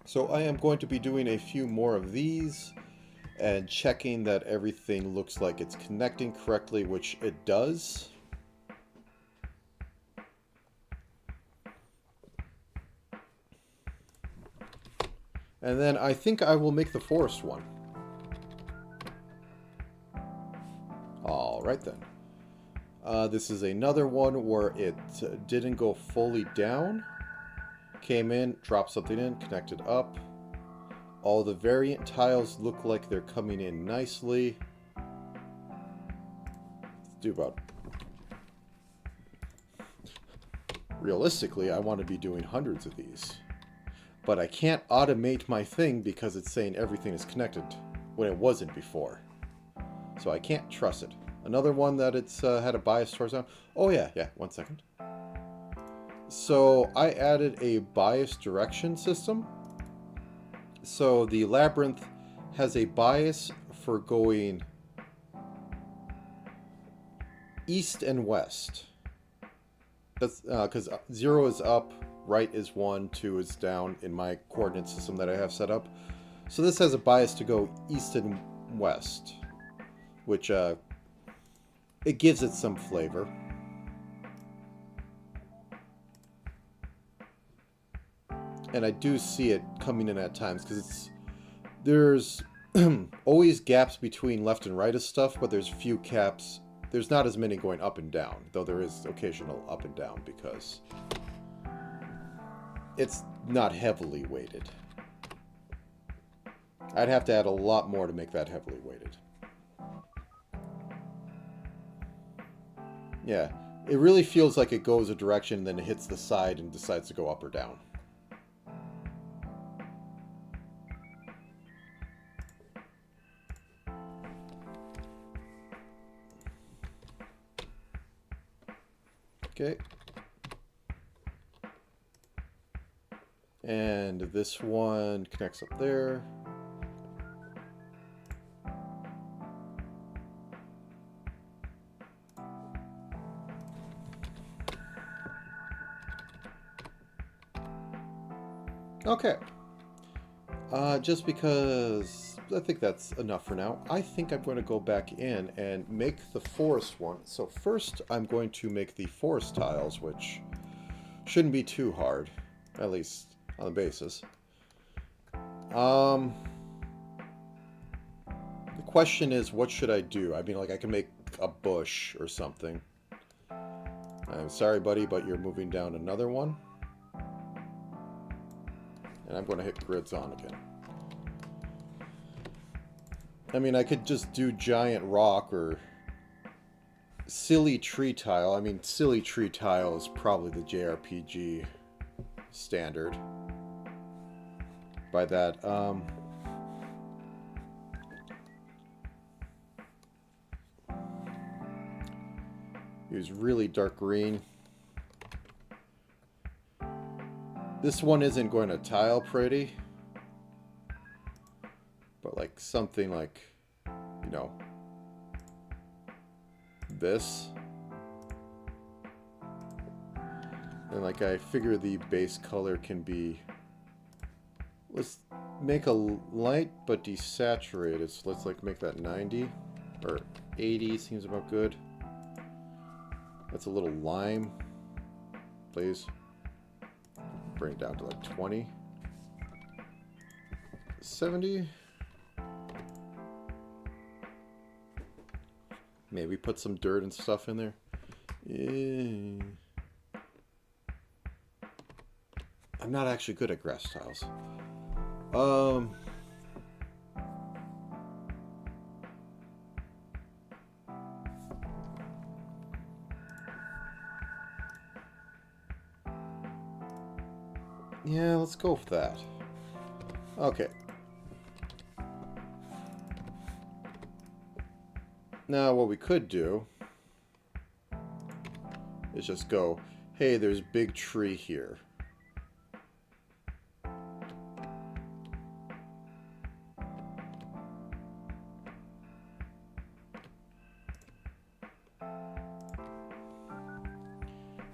So I am going to be doing a few more of these and checking that everything looks like it's connecting correctly, which it does. And then I think I will make the forest one. Alright then. This is another one where it didn't go fully down. Came in, dropped something in, connected up. All the variant tiles look like they're coming in nicely. Let's do about... Realistically, I want to be doing hundreds of these. But I can't automate my thing because it's saying everything is connected when it wasn't before. So I can't trust it. Another one that it's had a bias towards down. Oh yeah, 1 second. So I added a bias direction system. So the labyrinth has a bias for going east and west. That's because 0 is up, right is 1, 2 is down in my coordinate system that I have set up. So this has a bias to go east and west, which it gives it some flavor. And I do see it coming in at times because there's always gaps between left and right of stuff, but there's few gaps. There's not as many going up and down, though there is occasional up and down because it's not heavily weighted. I'd have to add a lot more to make that heavily weighted. Yeah, it really feels like it goes a direction and then it hits the side and decides to go up or down. Okay. And this one connects up there. Okay. Just because I think that's enough for now, I think I'm going to go back in and make the forest one. So first I'm going to make the forest tiles, which shouldn't be too hard, at least on the basis. The question is, what should I do? I mean, like, I can make a bush or something. I'm sorry, buddy, but you're moving down another one. And I'm going to hit grids on again. I mean, I could just do giant rock or silly tree tile. I mean, silly tree tile is probably the JRPG standard. By that, use really dark green. This one isn't going to tile pretty, but like something like, you know, this. And like I figure the base color can be, let's make a light but desaturated. So let's like make that 90 or 80 seems about good. That's a little lime, please. Bring it down to like 20. 70. Maybe put some dirt and stuff in there. Yeah. I'm not actually good at grass tiles. Yeah, let's go with that. Okay. Now what we could do is just go, hey, there's a big tree here.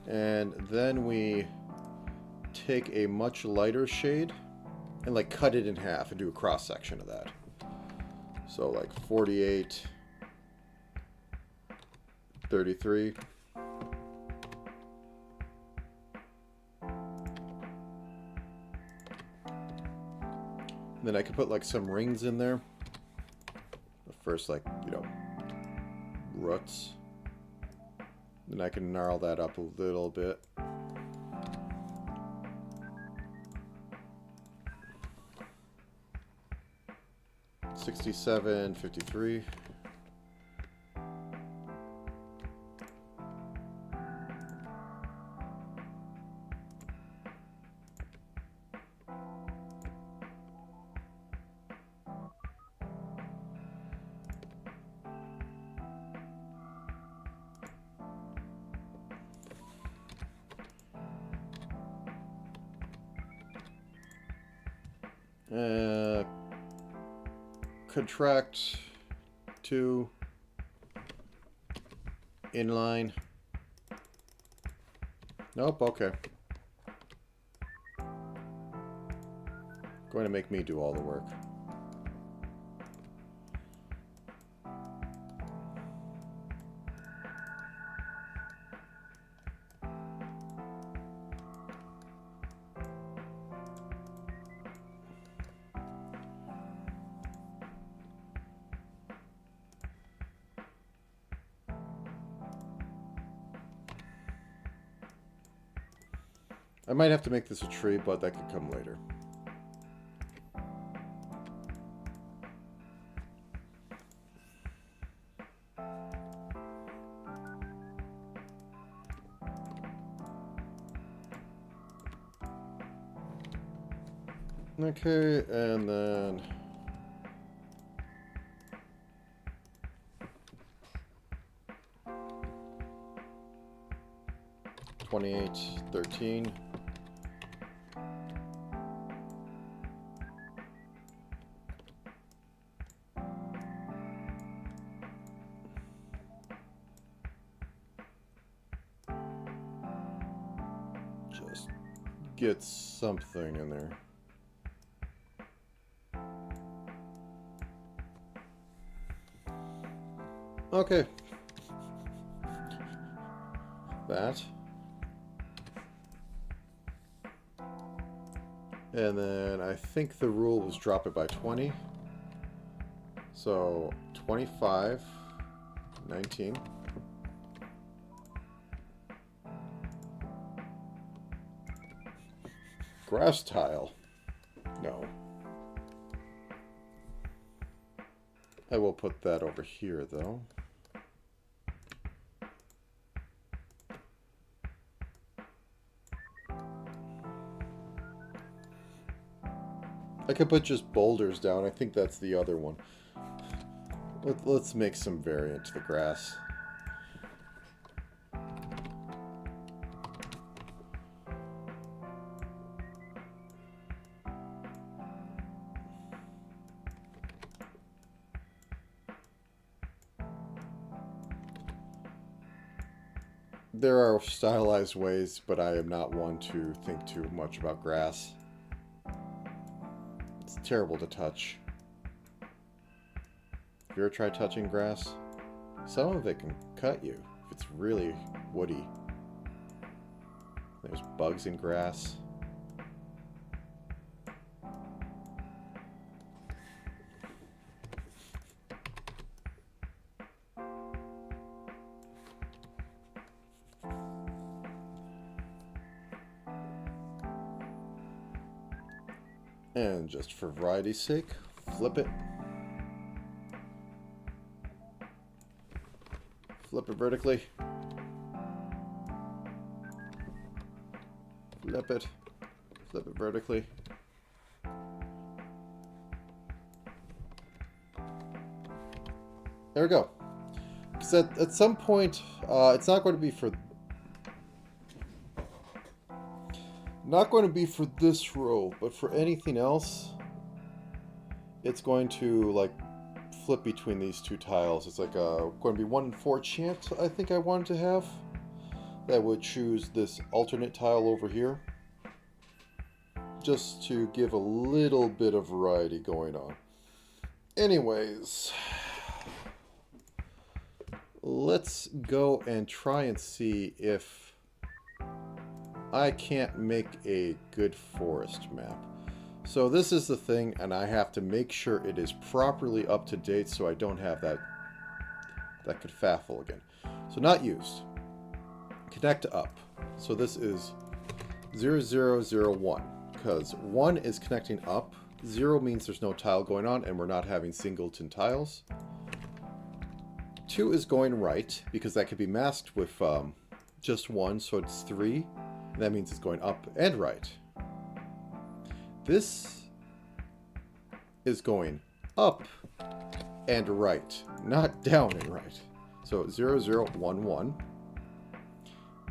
And then we take a much lighter shade and like cut it in half and do a cross section of that. So like 48, 33. Then I could put like some rings in there. But first, like, you know, roots. Then I can gnarl that up a little bit. $67, $53. Contract to inline. Nope, okay. Going to make me do all the work. I might have to make this a tree, but that could come later. Okay, and then $28, $13. Just get something in there. Okay. That. And then I think the rule was drop it by 20. So 25, 19. Grass tile. No. I will put that over here, though. I could put just boulders down. I think that's the other one. Let's make some variant to the grass. There are stylized ways, but I am not one to think too much about grass. It's terrible to touch. Have you ever tried touching grass? Some of it can cut you if it's really woody. There's bugs in grass. And just for variety's sake, flip it. Flip it vertically. Flip it. Flip it vertically. There we go. Because at some point, it's not going to be for... Not going to be for this row, but for anything else, it's going to, like, flip between these two tiles. It's like going to be 1 in 4 chance, I think I wanted to have. That would choose this alternate tile over here. Just to give a little bit of variety going on. Anyways, let's go and try and see if I can't make a good forest map. So this is the thing, and I have to make sure it is properly up to date so I don't have that kerfuffle again. So not used. Connect up. So this is 0001, because 1 is connecting up, 0 means there's no tile going on and we're not having singleton tiles. 2 is going right, because that could be masked with just 1, so it's 3. And that means it's going up and right. This is going up and right, not down and right. So 0011.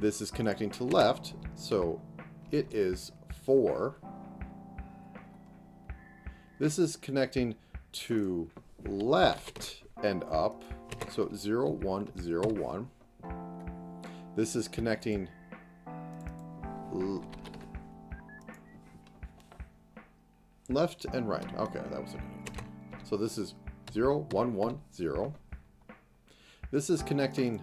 This is connecting to left, so it is 4. This is connecting to left and up, so 0101. This is connecting left and right. Okay, that was it. So this is 0110. This is connecting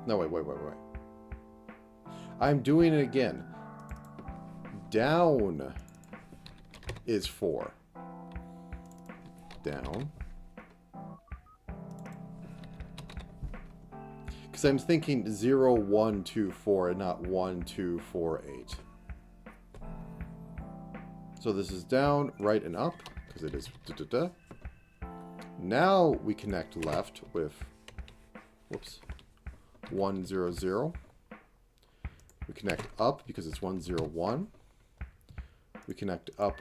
no, wait. I'm doing it again. Down is 4. Down. Because I'm thinking 0124 and not 1248. So this is down, right, and up, because it is da-da-da. Now we connect left with, whoops, 100. We connect up because it's 101. We connect up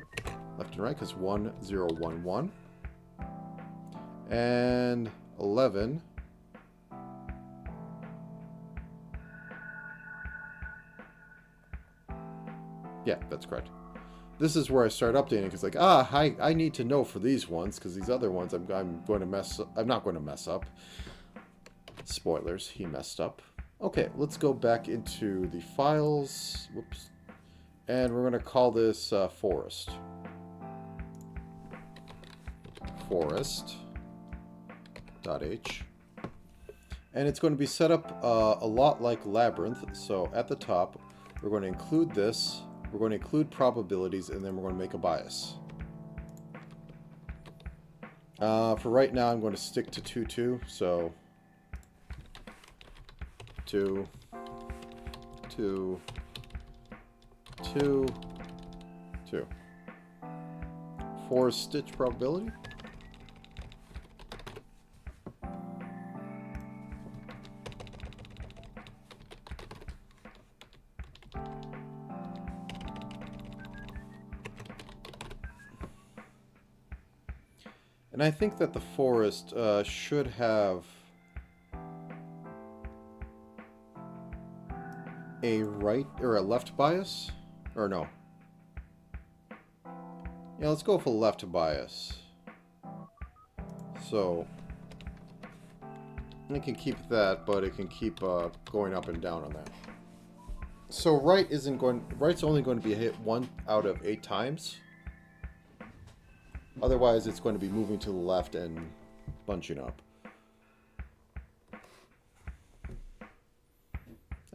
left and right because 1011. And 11. Yeah, that's correct. This is where I start updating because, like, I need to know for these ones because these other ones I'm going to mess. I'm not going to mess up. Spoilers, he messed up. Okay, let's go back into the files. Whoops. And we're going to call this forest. Forest.h. And it's going to be set up a lot like Labyrinth. So at the top, we're going to include this. We're going to include probabilities, and then we're going to make a bias. For right now, I'm going to stick to 2, 2. So 2, 2, 2, 2. 4 stitch probability. And I think that the forest should have a right or a left bias, or no. Yeah, let's go for left bias. So it can keep that, but it can keep going up and down on that. So right's only going to be hit 1 out of 8 times. Otherwise, it's going to be moving to the left and bunching up.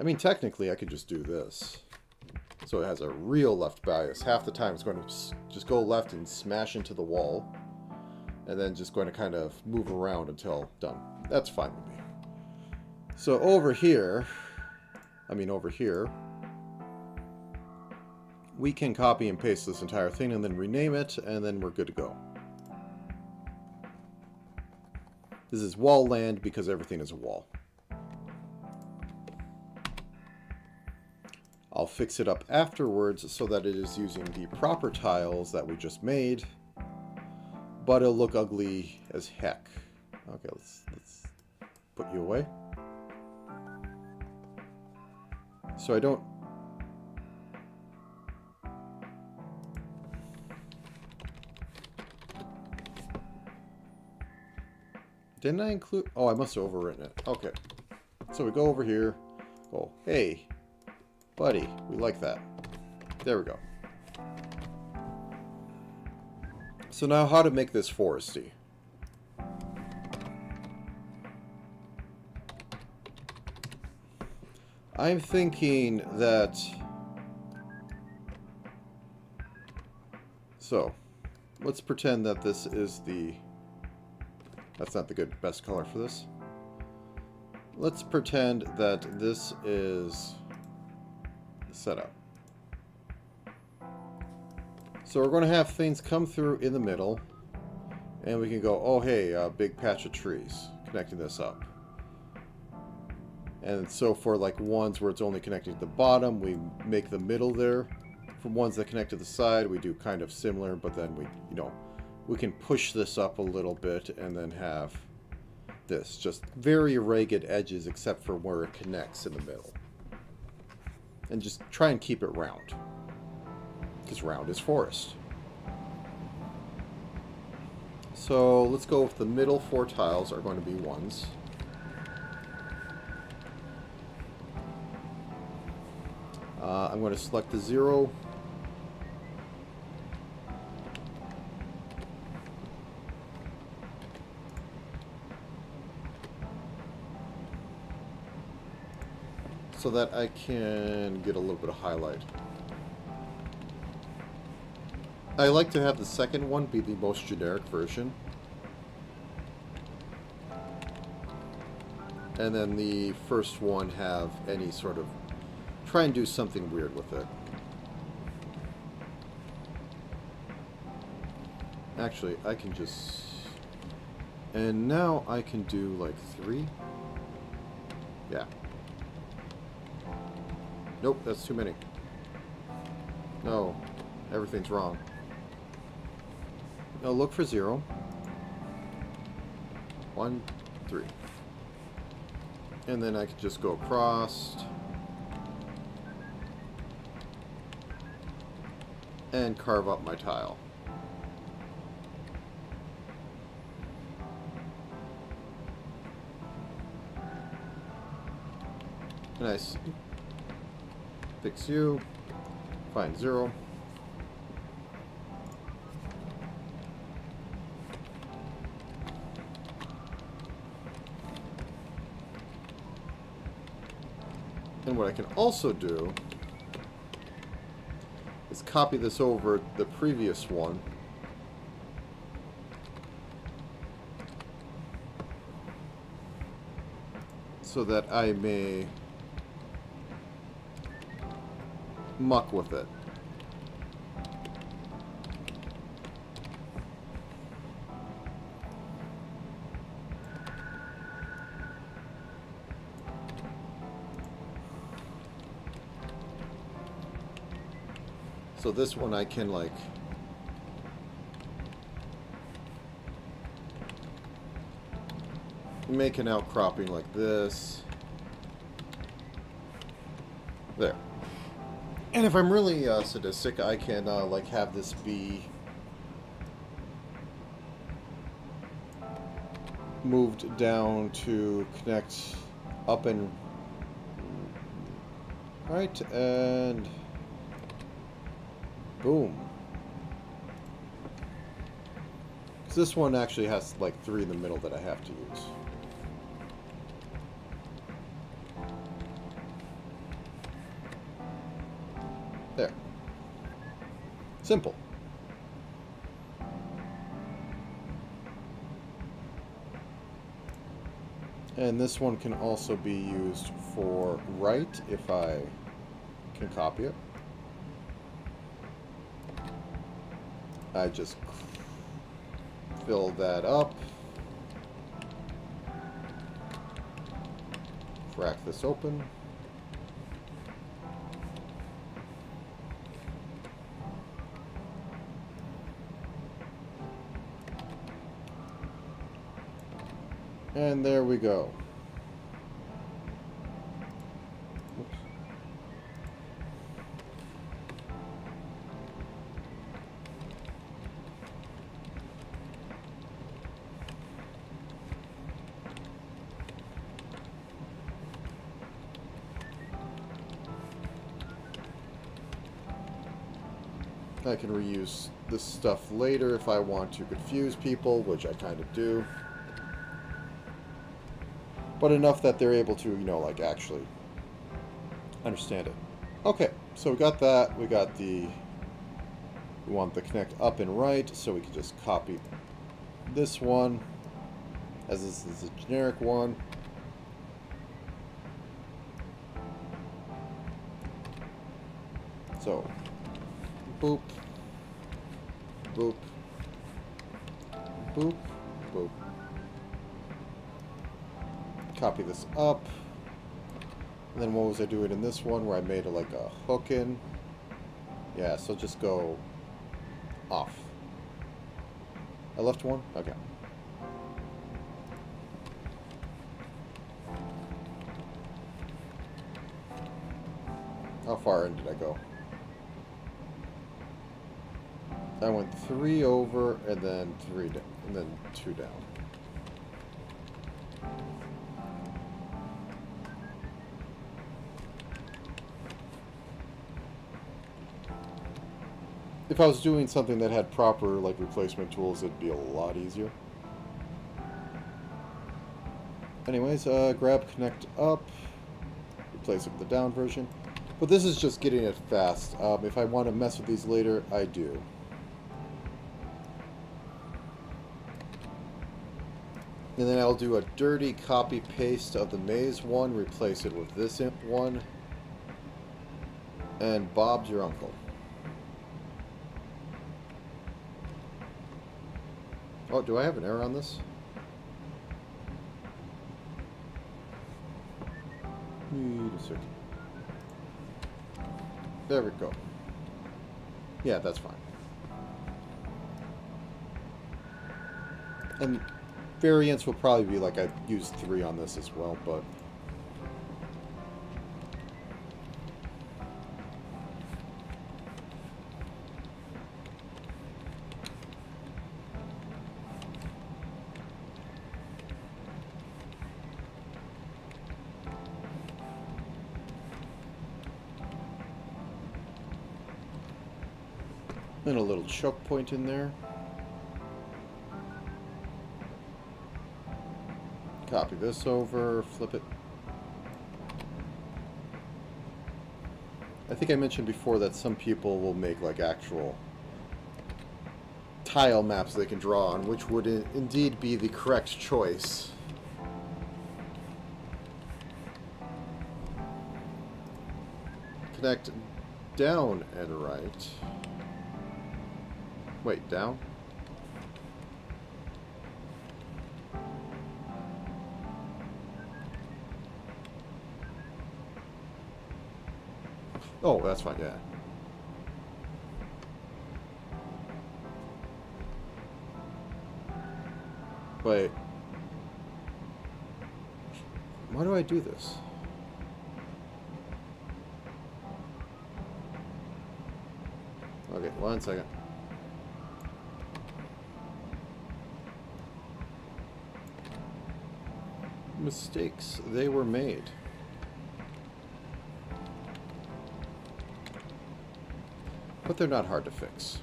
I mean, technically, I could just do this. So it has a real left bias. Half the time, it's going to just go left and smash into the wall. And then just going to kind of move around until done. That's fine with me. So over here, we can copy and paste this entire thing and then rename it, and then we're good to go. This is wall land because everything is a wall. I'll fix it up afterwards so that it is using the proper tiles that we just made, but it'll look ugly as heck. Okay, let's put you away. So I don't... Didn't I include... Oh, I must have overwritten it. Okay. So we go over here. Go, hey, buddy, we like that. There we go. So now how to make this foresty. I'm thinking that... So, let's pretend that this is the... That's not the best color for this. Let's pretend that this is the setup. So we're going to have things come through in the middle, and we can go, oh hey, a big patch of trees connecting this up. And so for like ones where it's only connected to the bottom, we make the middle there. For ones that connect to the side, we do kind of similar, but then we can push this up a little bit and then have this. Just very ragged edges except for where it connects in the middle. And just try and keep it round. Because round is forest. So let's go with the middle 4 tiles are going to be 1s. I'm going to select the 0. So that I can get a little bit of highlight. I like to have the second one be the most generic version. And then the first one have any sort of... Try and do something weird with it. Actually, I can just... And now I can do like 3. Yeah. Nope, that's too many. No, everything's wrong. No, look for 0. 1, 3. And then I could just go across. And carve up my tile. Nice. Fix you. Find 0. And what I can also do is copy this over the previous one. So that I may muck with it. So this one I can like make an outcropping like this. There. And if I'm really sadistic, I can like have this be moved down to connect up and right, and boom. So this one actually has like 3 in the middle that I have to use. There. Simple. And this one can also be used for right if I can copy it. I just fill that up. Crack this open. And there we go. Oops. I can reuse this stuff later if I want to confuse people, which I kind of do. But enough that they're able to, you know, like actually understand it. Okay, so we got that. We got the... We want the connect up and right, so we can just copy this one, as this is a generic one. So, boop, boop, boop, boop. Copy this up. And then what was I doing in this one where I made it like a hook in? Yeah, so just go off. I left one? Okay. How far in did I go? I went 3 over and then 3 down, and then 2 down. If I was doing something that had proper like replacement tools, it'd be a lot easier. Anyways, grab connect up, replace it with the down version. But this is just getting it fast. If I want to mess with these later, I do. And then I'll do a dirty copy paste of the maze one, replace it with this one, and Bob's your uncle. Oh, do I have an error on this? Wait a second. There we go. Yeah, that's fine. And variants will probably be like I used 3 on this as well, but And a little choke point in there. Copy this over, flip it. I think I mentioned before that some people will make like actual tile maps they can draw on, which would indeed be the correct choice. Connect down and right. Wait, down? Oh, that's fine, yeah. Wait. Why do I do this? Okay, 1 second. Mistakes, they were made. But they're not hard to fix.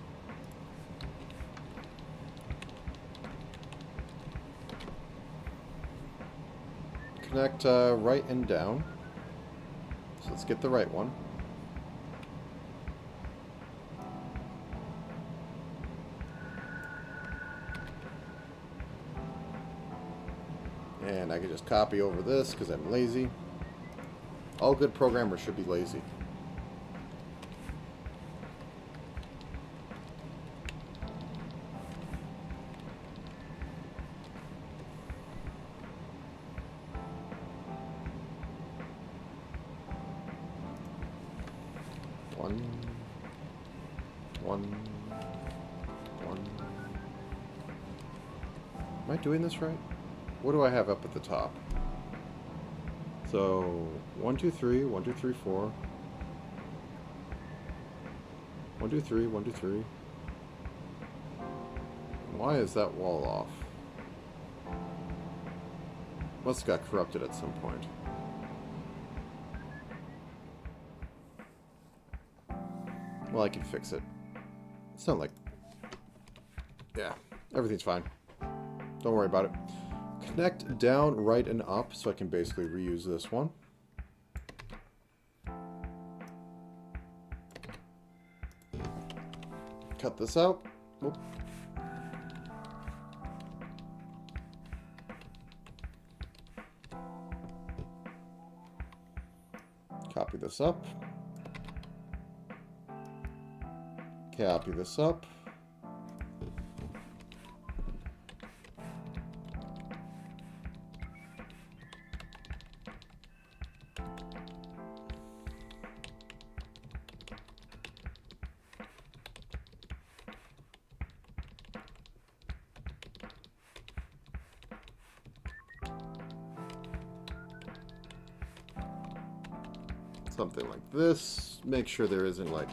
Connect right and down. So let's get the right one. And I can just copy over this because I'm lazy. All good programmers should be lazy. One. Am I doing this right? What do I have up at the top? So 1, 2, 3, 1, 2, 3, 4. 1, 2, 3, 1, 2, 3. Why is that wall off? Must have got corrupted at some point. Well, I can fix it. It's not like... Yeah, everything's fine. Don't worry about it. Connect down, right, and up, so I can basically reuse this one. Cut this out. Whoop. Copy this up. Copy this up. Something like this. Make sure there isn't like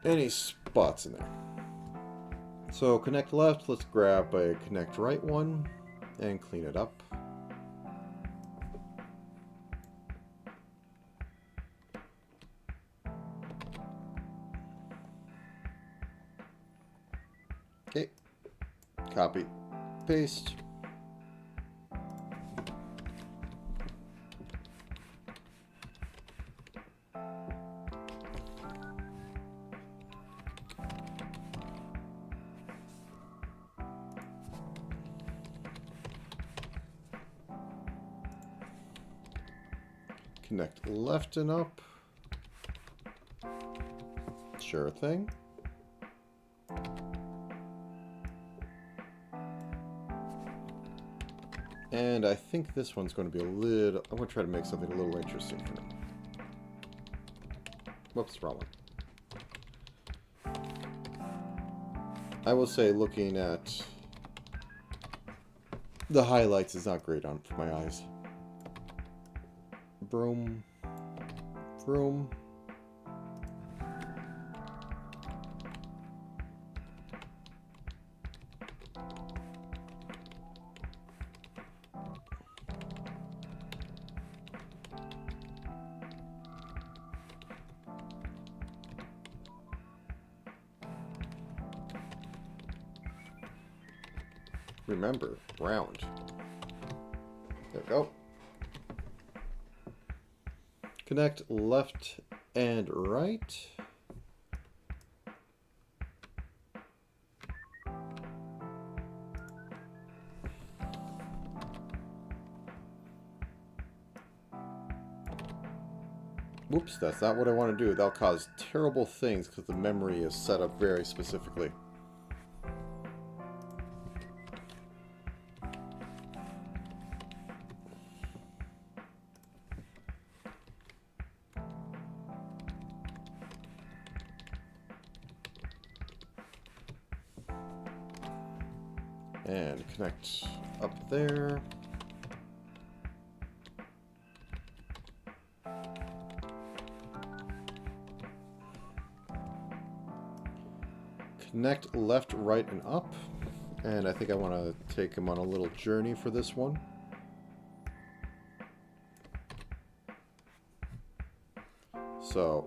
any spots in there. So connect left, let's grab a connect right one and clean it up. Okay, copy, paste. Connect left and up. Sure thing. And I think this one's going to be a little... I'm going to try to make something a little interesting for them. Whoops, wrong one. I will say looking at the highlights is not great on for my eyes. Broom. Broom. remember, round. There we go. Connect left and right. Whoops, that's not what I want to do. That'll cause terrible things because the memory is set up very specifically. And connect up there. Connect left, right, and up. And I think I want to take him on a little journey for this one. So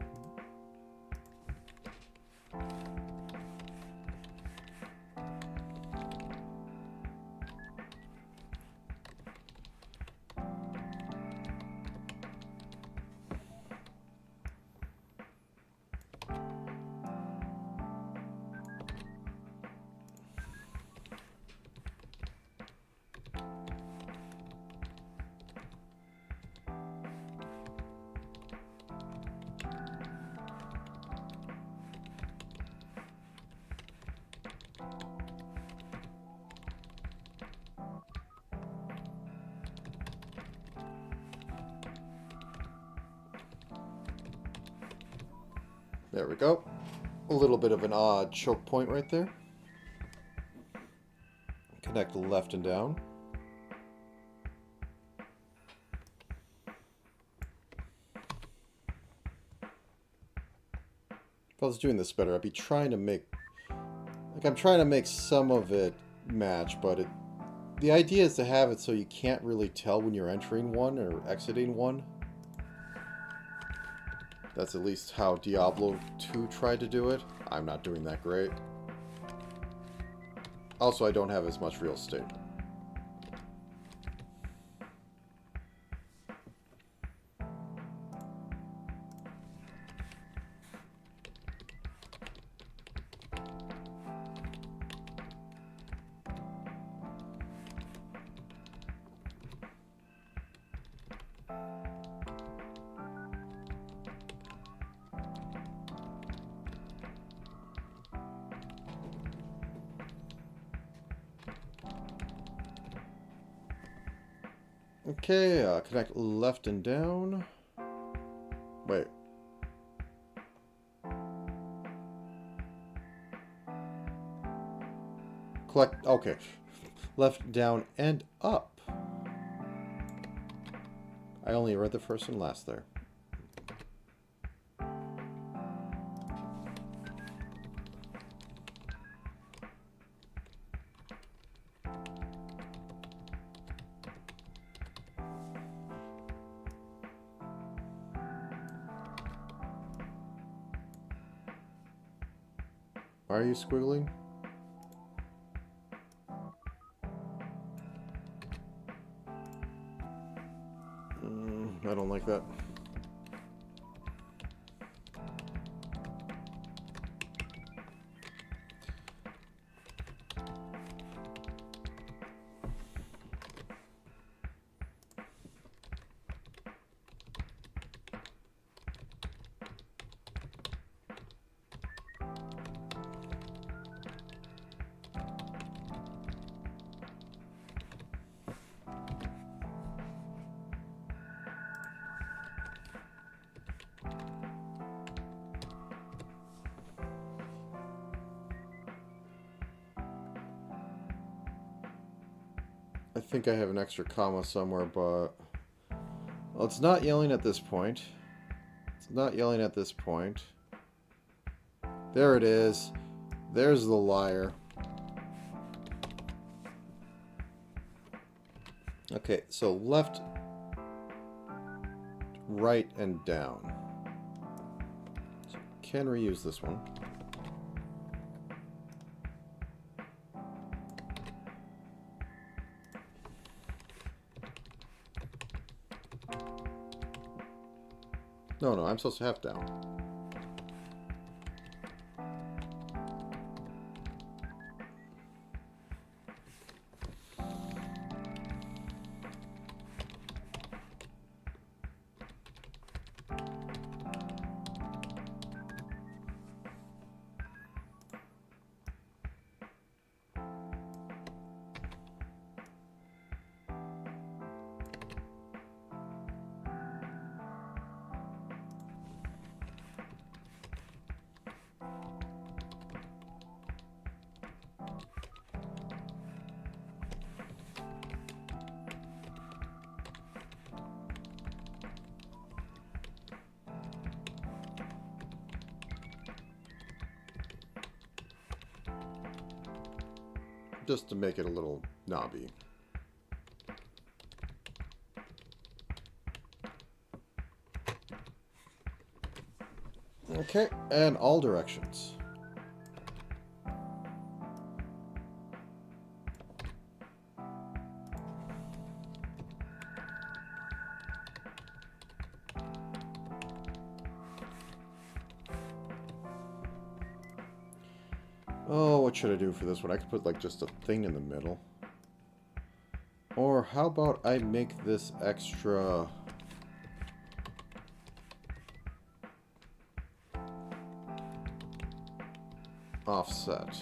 there we go. A little bit of an odd choke point right there. Connect left and down. If I was doing this better, I'd be trying to make... Like, I'm trying to make some of it match, but the idea is to have it so you can't really tell when you're entering one or exiting one. That's at least how Diablo 2 tried to do it. I'm not doing that great. Also, I don't have as much real estate. Okay, connect left and down. Wait. Collect, okay. Left, down, and up. I only read the first and last there. Why are you squiggling? I don't like that. I think I have an extra comma somewhere, but... Well, it's not yelling at this point. It's not yelling at this point. There it is. There's the liar. Okay, so left, right, and down. So can reuse this one. No, no, I'm supposed to have down. Just to make it a little knobby. Okay, and all directions. Oh, what should I do for this one? I could put like just a thing in the middle. Or how about I make this extra offset?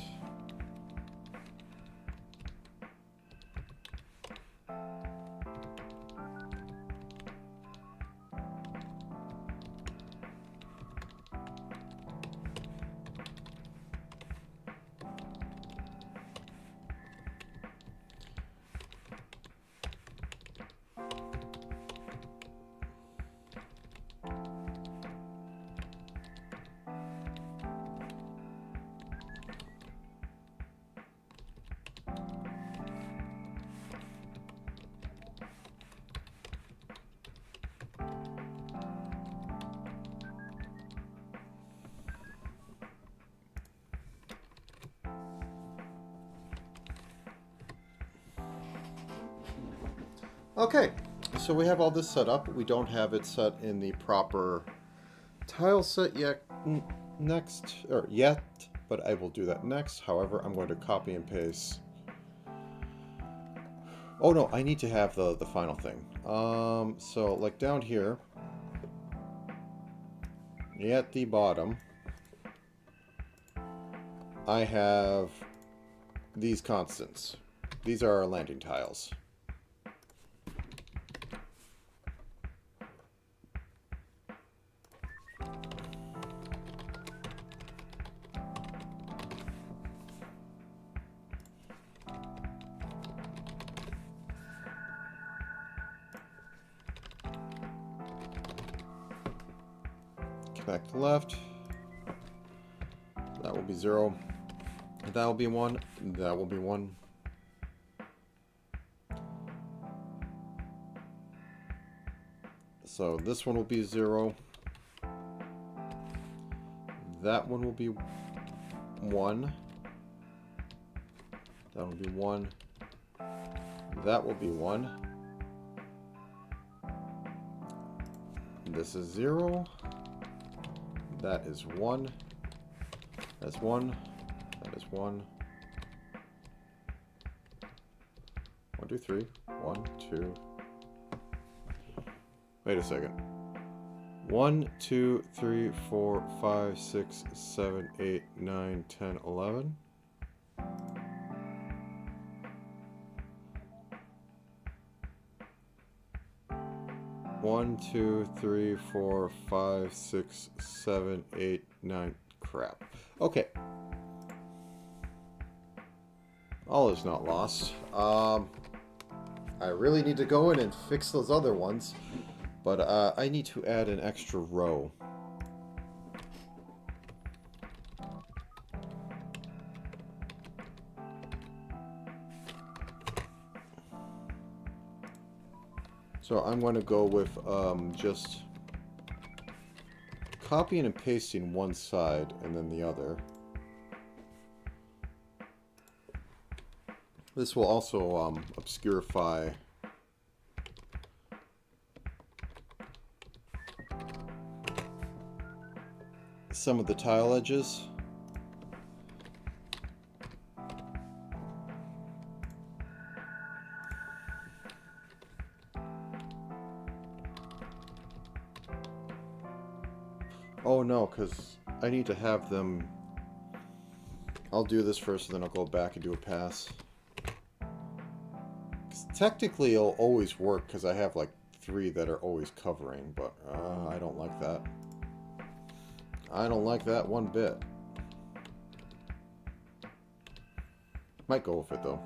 Okay, so we have all this set up. We don't have it set in the proper tile set yet. But I will do that next. However, I'm going to copy and paste. Oh no, I need to have the final thing. So like down here, at the bottom, I have these constants. These are our landing tiles. Connect left. That will be 0. That will be 1. That will be 1. So this one will be 0. That one will be 1. That will be 1. That will be 1. This is 0. That is 1. That's 1. That is 1. 1, 2, 3. 1, 2. Wait a second. 1, 2, 3, 4, 5, 6, 7, 8, 9, 10, 11. One, two, three, 4, 5, 6, 7, 8, 9. Crap. Okay. All is not lost. I really need to go in and fix those other ones, but I need to add an extra row. So I'm going to go with just copying and pasting one side and then the other. This will also obscurify some of the tile edges. Oh no, because I need to have them... I'll do this first, and then I'll go back and do a pass. 'Cause technically, it'll always work, because I have like 3 that are always covering, but I don't like that. I don't like that one bit. Might go with it, though.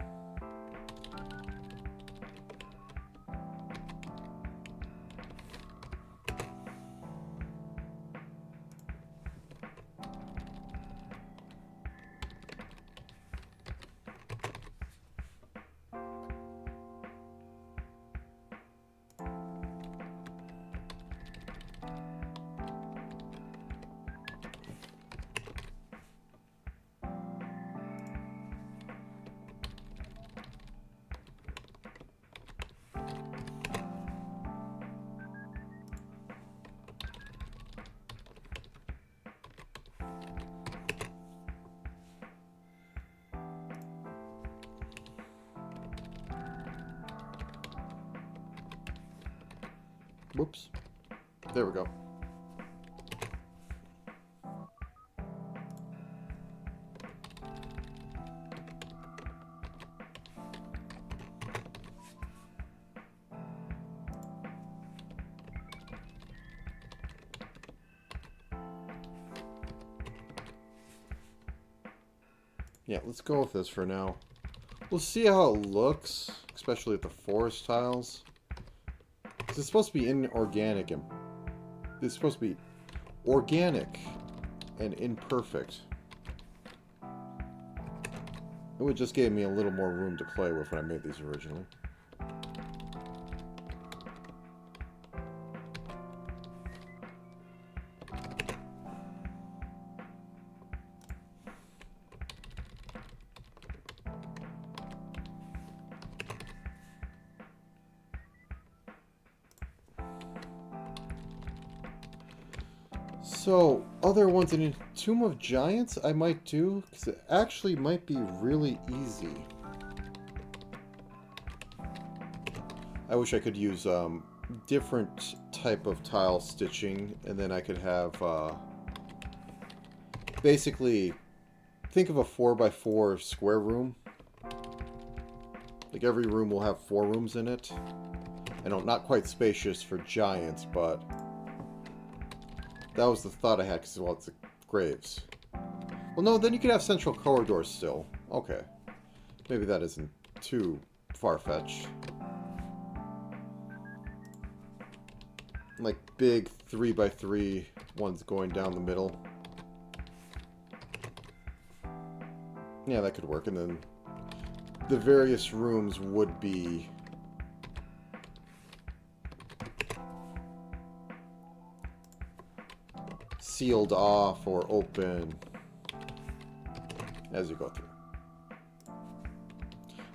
Whoops. There we go. Yeah, let's go with this for now. We'll see how it looks, especially with the forest tiles. It's supposed to be inorganic and it's supposed to be organic and imperfect. It would just give me a little more room to play with when I made these originally. So, other ones in Tomb of Giants I might do, because it actually might be really easy. I wish I could use different type of tile stitching, and then I could have basically, think of a 4x4 square room. Like every room will have 4 rooms in it. I know, not quite spacious for giants, but that was the thought I had, because, well, it's the graves. Well, no, then you could have central corridors still. Okay. Maybe that isn't too far-fetched. Like big 3x3 ones going down the middle. Yeah, that could work. And then the various rooms would be... sealed off or open as you go through.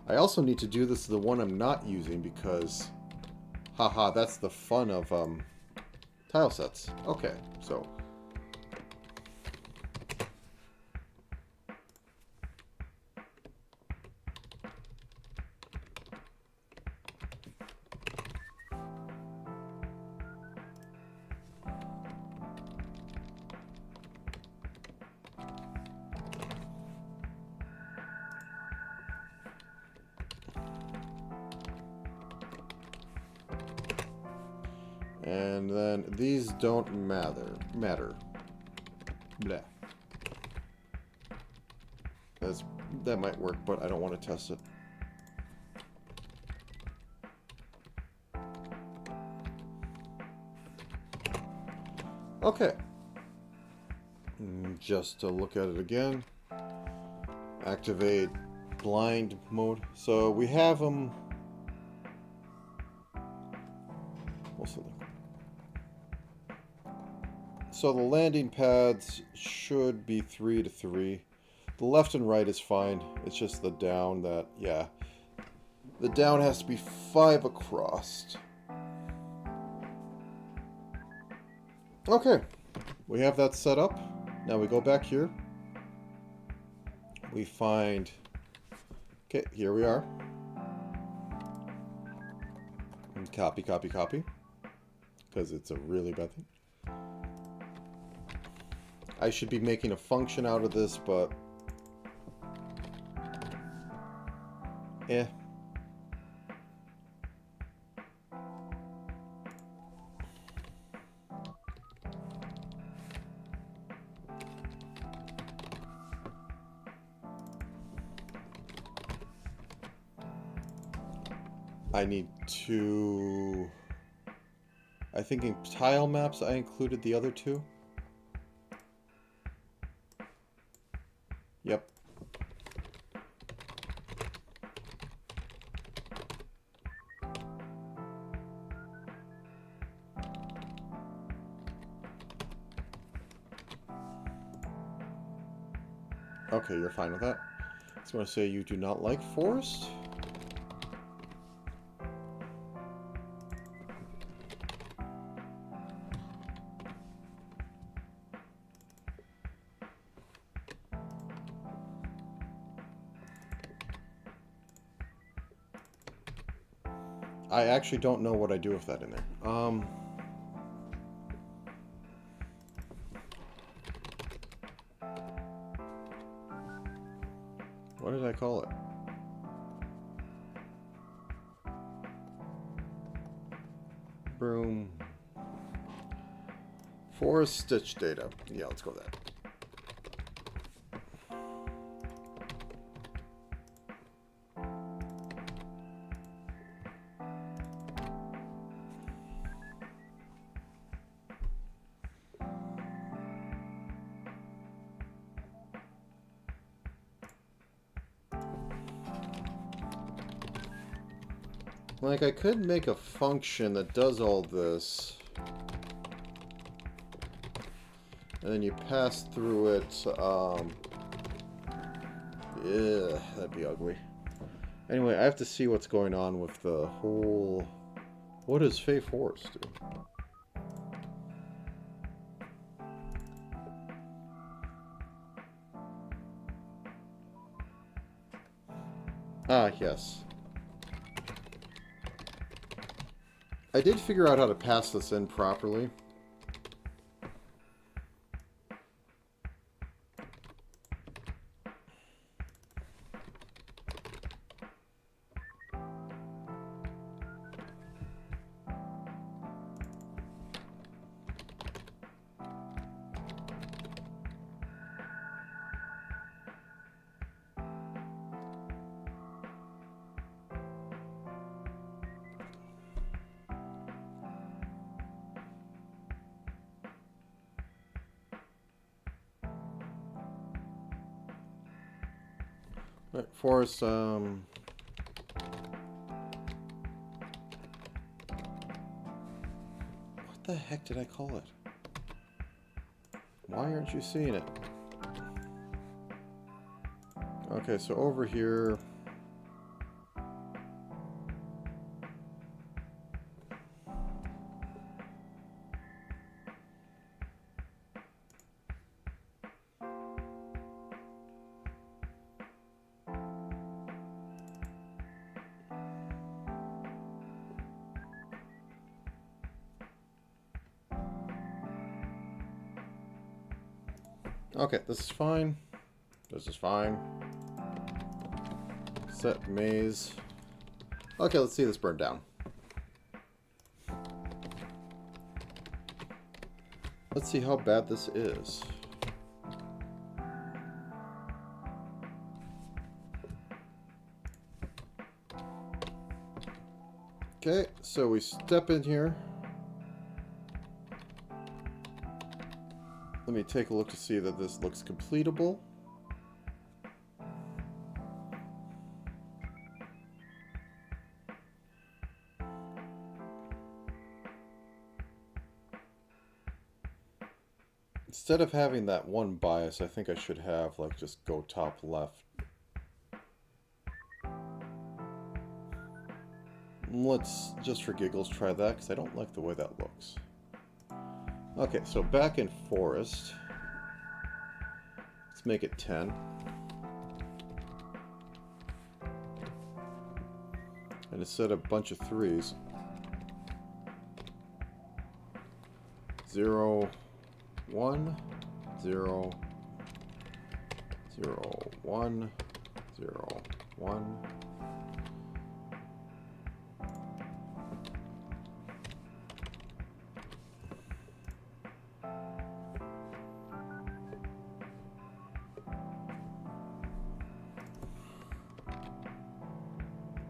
I also need to do this to the one I'm not using because, haha, that's the fun of tile sets. Okay, so and then these don't matter. Blah. That might work, but I don't want to test it. Okay. Just to look at it again. Activate blind mode. So we have them. So the landing pads should be 3 to 3. The left and right is fine. It's just the down that, yeah. The down has to be 5 across. Okay. We have that set up. Now we go back here. We find... Okay, here we are. And copy, copy, copy. Because it's a really bad thing. I should be making a function out of this, but... I need to... I think in tile maps I included the other two. Yep. Okay, you're fine with that. I just want to say you do not like forest. I actually don't know what I do with that in there. What did I call it? Broom. Forest stitch data. Yeah, let's go with that. Like, I could make a function that does all this. And then you pass through it, yeah, that'd be ugly. Anyway, I have to see what's going on with the whole... What does Fey Forest do? Ah, yes. I did figure out how to pass this in properly. Right, forest, what the heck did I call it? Why aren't you seeing it? Okay, so over here... Okay, this is fine. This is fine. Set maze. Okay, let's see this burn down. Let's see how bad this is. Okay, so we step in here. Let me take a look to see that this looks completable. Instead of having that one bias, I think I should have, like, just go top left. Let's, just for giggles, try that, because I don't like the way that looks. Okay, so back in forest. make it 10. And instead of a bunch of 3s, 0, 1, 0, 0, 1, 0, 1.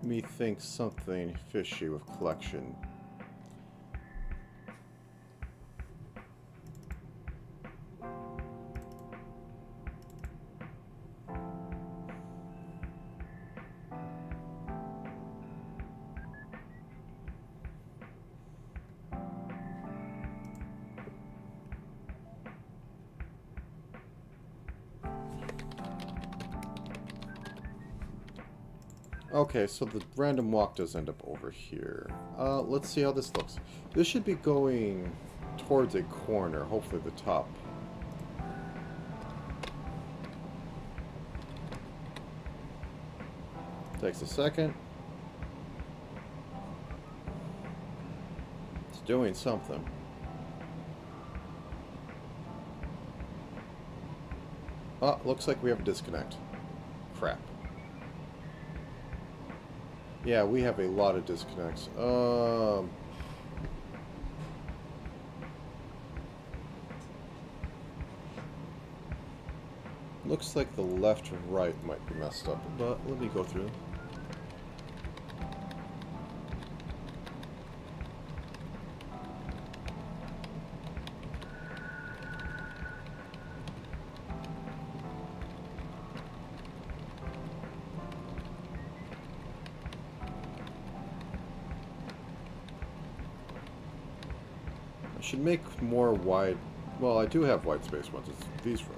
Me think something fishy with collection. Okay, so the random walk does end up over here. Let's see how this looks. This should be going towards a corner, hopefully the top. Takes a second. It's doing something. Oh, looks like we have a disconnect. Crap. Yeah, we have a lot of disconnects. Looks like the left and right might be messed up, but let me go through. I should make more wide... Well, I do have white space ones. It's these rooms.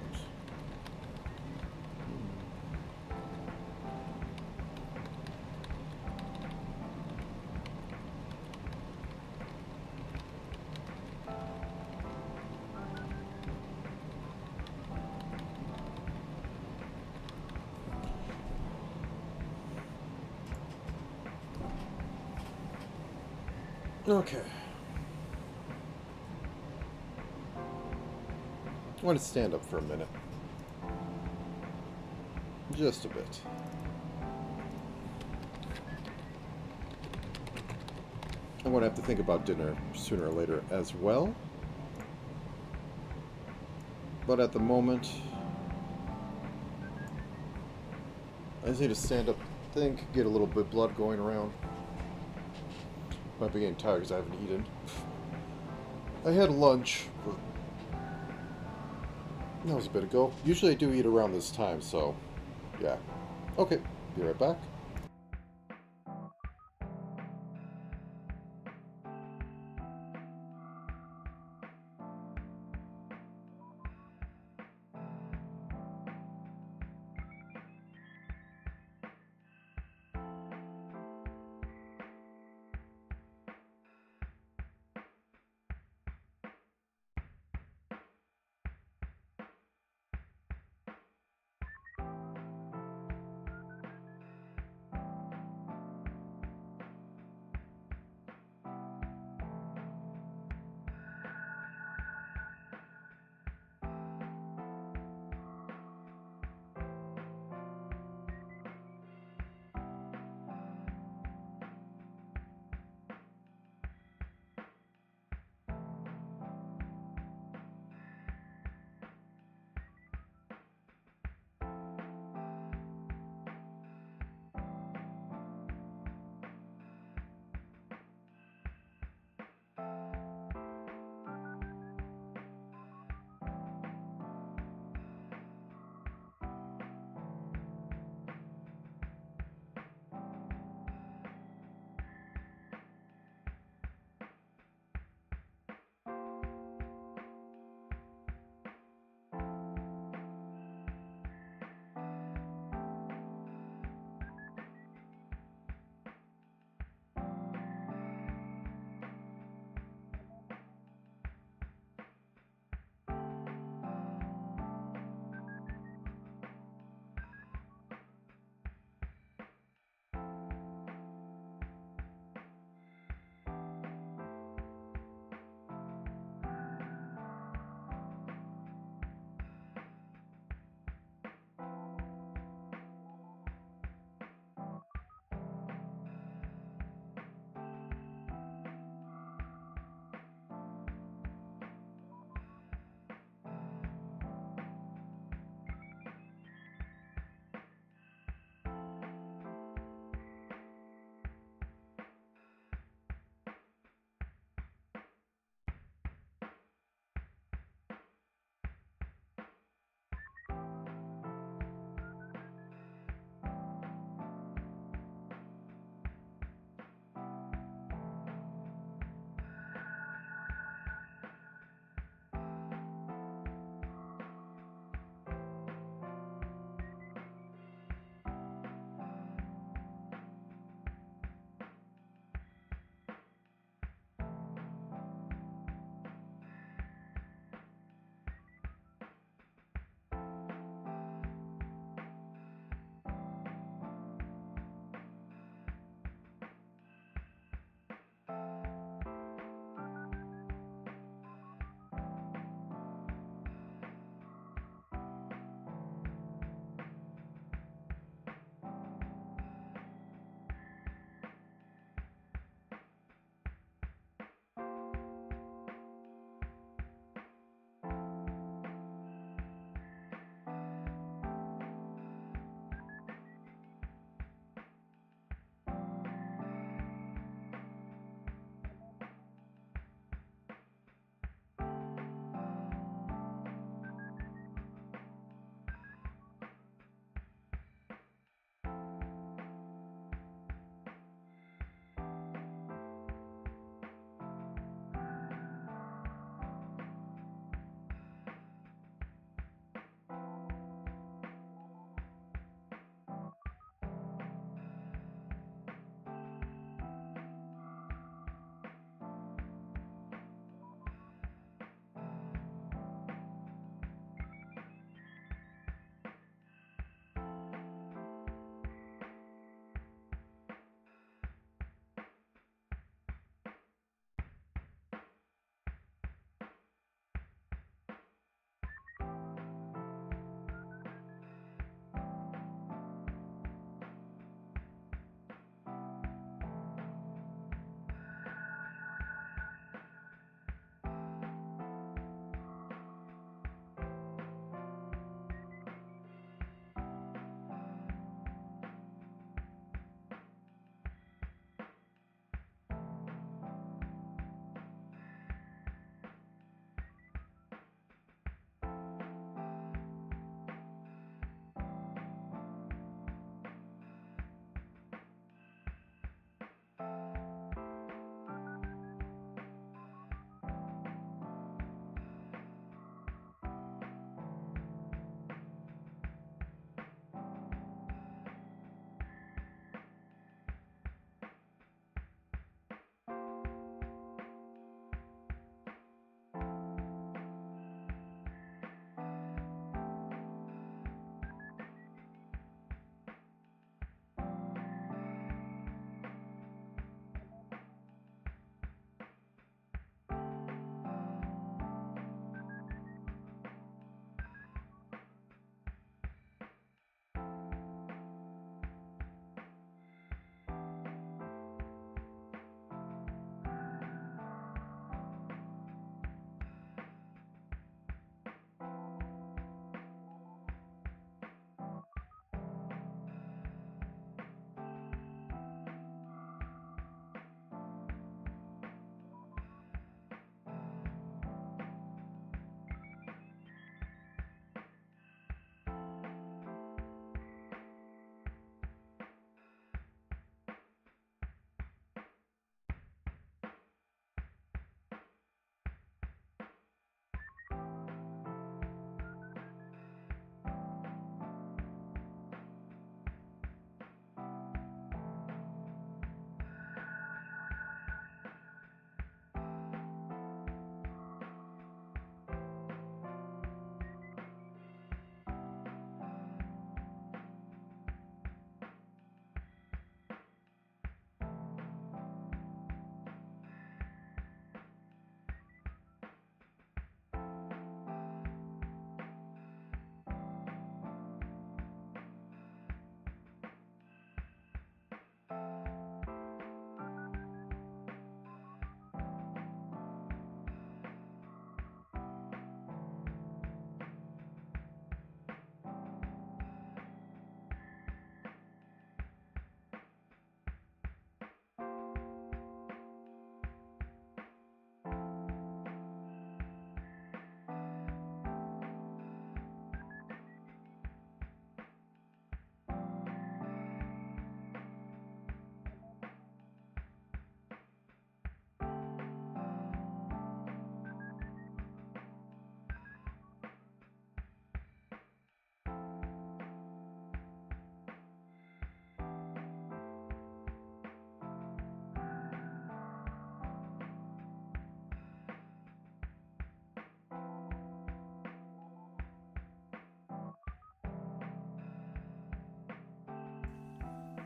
Okay. I want to stand up for a minute. Just a bit. I'm going to have to think about dinner sooner or later as well. But at the moment, I just need to stand up, think, get a little bit of blood going around. Might be getting tired because I haven't eaten. I had lunch, but that was a bit ago. Usually I do eat around this time, so yeah. Okay, be right back.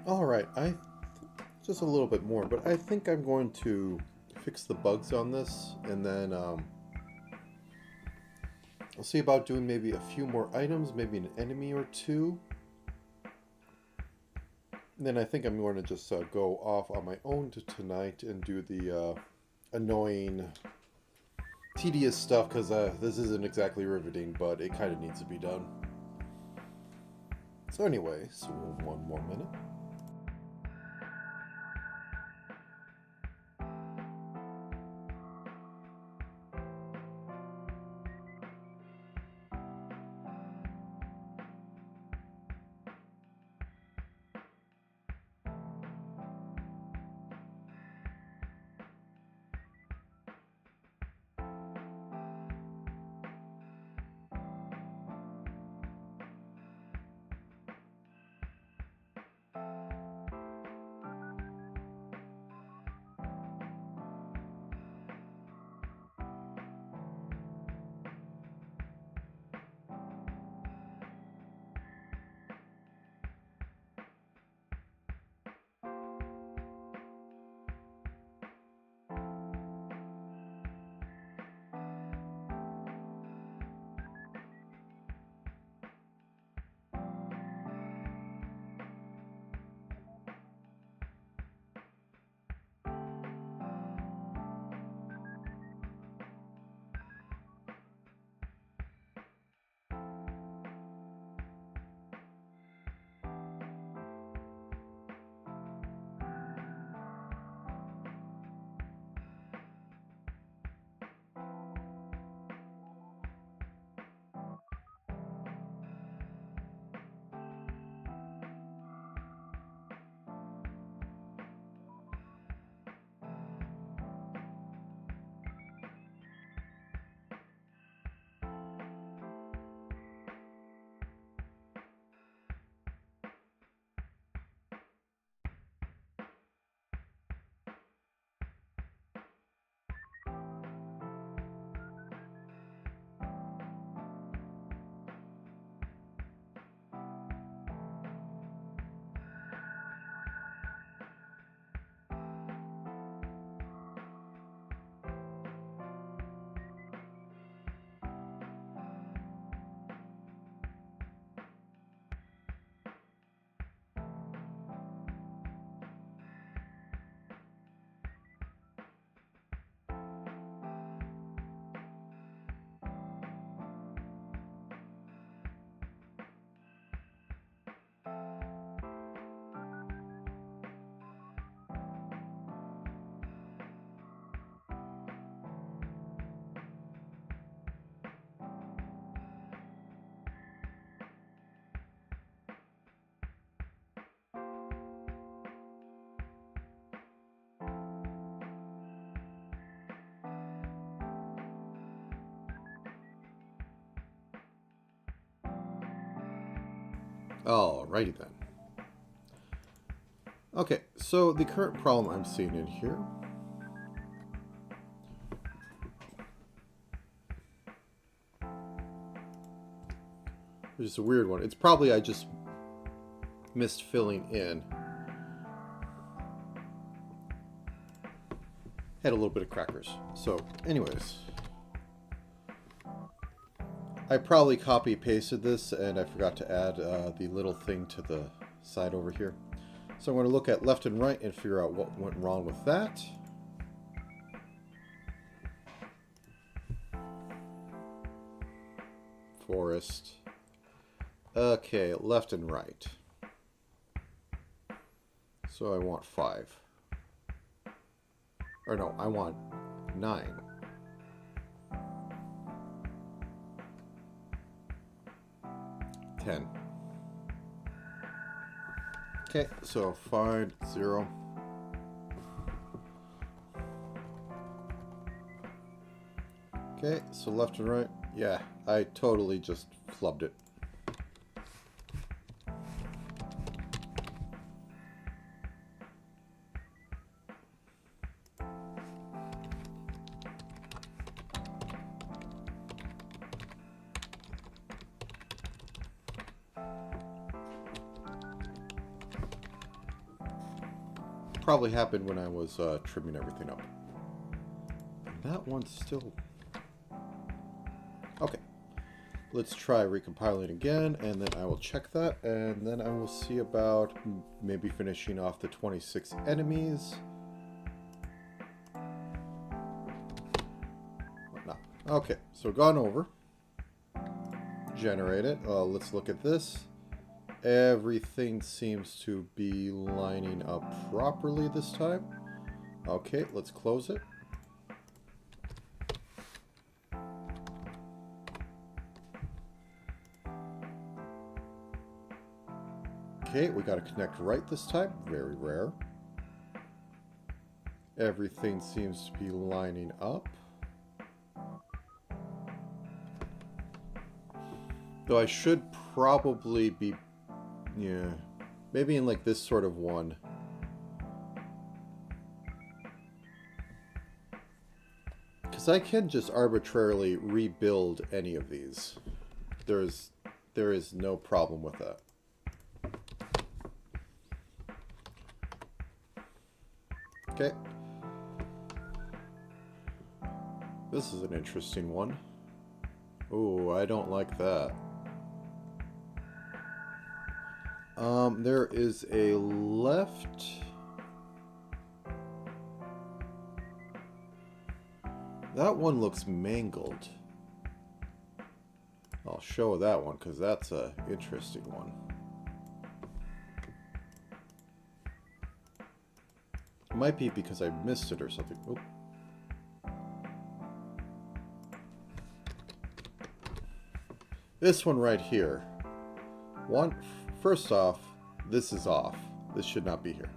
Alright, just a little bit more, but I think I'm going to fix the bugs on this, and then I'll see about doing maybe a few more items, maybe an enemy or two. And then I think I'm going to just go off on my own tonight and do the annoying, tedious stuff, because this isn't exactly riveting, but it kind of needs to be done. So anyway, so one more minute. Alrighty then. Okay, so the current problem I'm seeing in here which is a weird one. It's probably I just missed filling in. Had a little bit of crackers. So, anyways. I probably copy pasted this and I forgot to add the little thing to the side over here. So I'm going to look at left and right and figure out what went wrong with that. Forest. Okay, left and right. So I want 5. Or no, I want 9. 10. Okay, so 5, 0. Okay, so left and right. Yeah, I totally just flubbed it. probably happened when I was trimming everything up. That one's still... Okay. Let's try recompiling again, and then I will check that, and then I will see about maybe finishing off the 26 enemies. Whatnot. Okay, so gone over. Generate it. Let's look at this. Everything seems to be lining up properly this time. Okay, let's close it. Okay, we got to connect right this time. Very rare. Everything seems to be lining up. Though I should probably be, yeah, maybe in like this sort of one. Because I can just arbitrarily rebuild any of these. There is no problem with that. Okay. This is an interesting one. Oh, I don't like that. There is a left... That one looks mangled. I'll show that one because that's an interesting one. It might be because I missed it or something. Oop. This one right here. First off, this is off. This should not be here.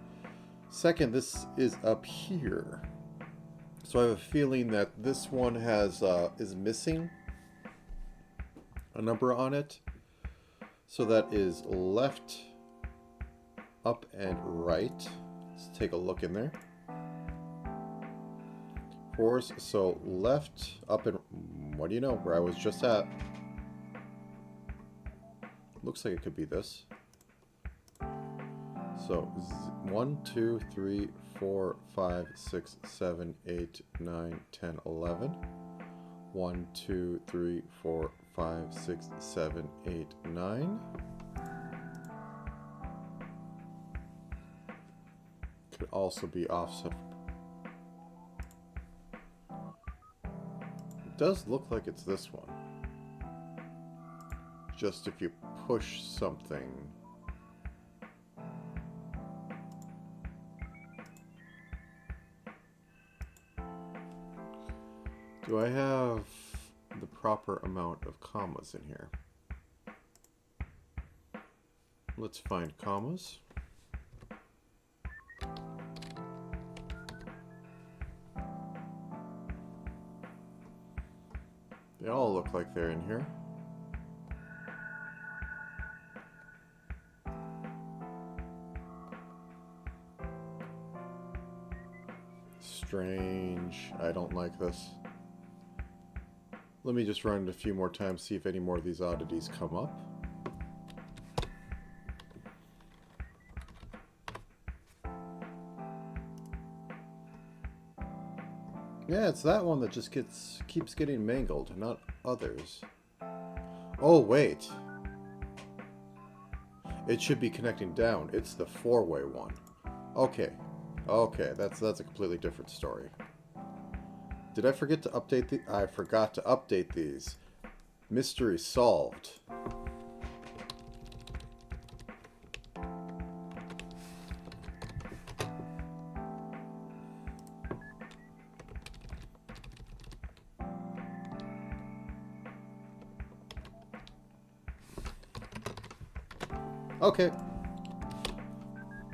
Second, this is up here. So I have a feeling that this one has is missing a number on it. So that is left, up, and right. Let's take a look in there. Fours, so left, up, and what do you know? Where I was just at. Looks like it could be this. So 1, 2, 3, 4, 5, 6, 7, 8, 9, 10, 11. 1, 2, 3, 4, 5, 6, 7, 8, 9. Could also be offset. It does look like it's this one. Just if you push something. Do I have the proper amount of commas in here? Let's find commas. They all look like they're in here. Strange. I don't like this. Let me just run it a few more times, see if any more of these oddities come up. Yeah, it's that one that just keeps getting mangled, not others. Oh, wait. It should be connecting down. It's the four-way one. Okay. Okay, that's a completely different story. Did I forget to update the... I forgot to update these. Mystery solved. Okay.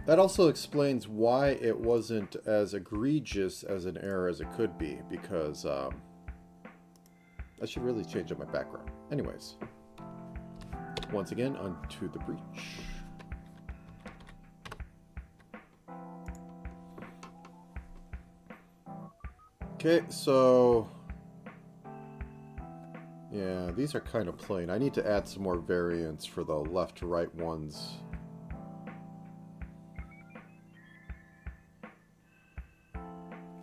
That also explains why it wasn't as egregious as an error as it could be, because I should really change up my background. Anyways, once again, onto the breach. Okay, so yeah, these are kind of plain. I need to add some more variants for the left to right ones.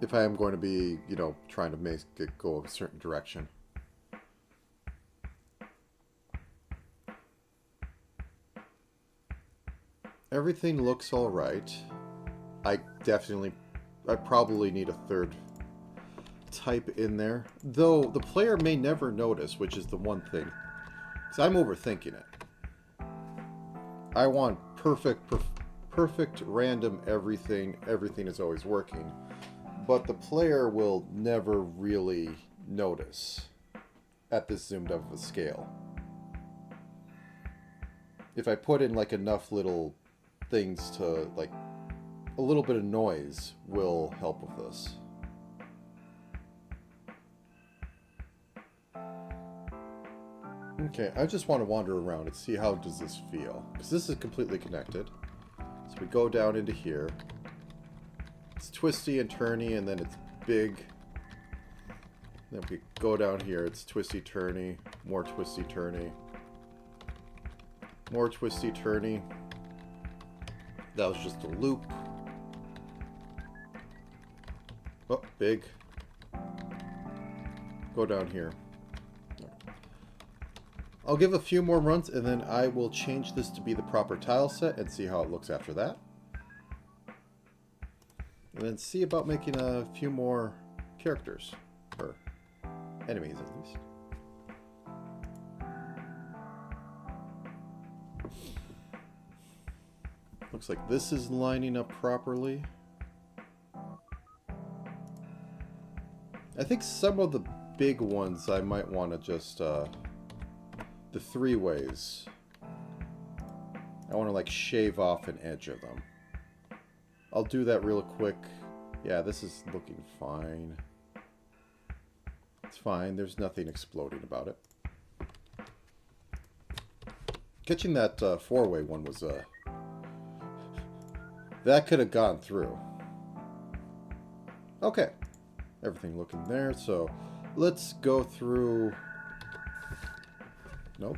if I am going to be, you know, trying to make it go a certain direction. Everything looks all right. I probably need a third type in there. Though the player may never notice, which is the one thing. Because I'm overthinking it. I want perfect random everything. Everything is always working. But the player will never really notice at this zoomed up of a scale. If I put in like enough little things to, like, a little bit of noise will help with this. Okay, I just want to wander around and see how does this feel. Because this is completely connected. So we go down into here. It's twisty and turny, and then it's big. Then we go down here, it's twisty turny, more twisty turny. More twisty turny. That was just a loop. Oh, big. Go down here. I'll give a few more runs and then I will change this to be the proper tile set and see how it looks after that. And then see about making a few more characters. Or enemies at least. Looks like this is lining up properly. I think some of the big ones I might want to just, the 3-ways. I want to like shave off an edge of them. I'll do that real quick. Yeah, this is looking fine. It's fine, there's nothing exploding about it. Catching that 4-way one was, that could have gone through. Okay. Everything looking there, so let's go through... Nope.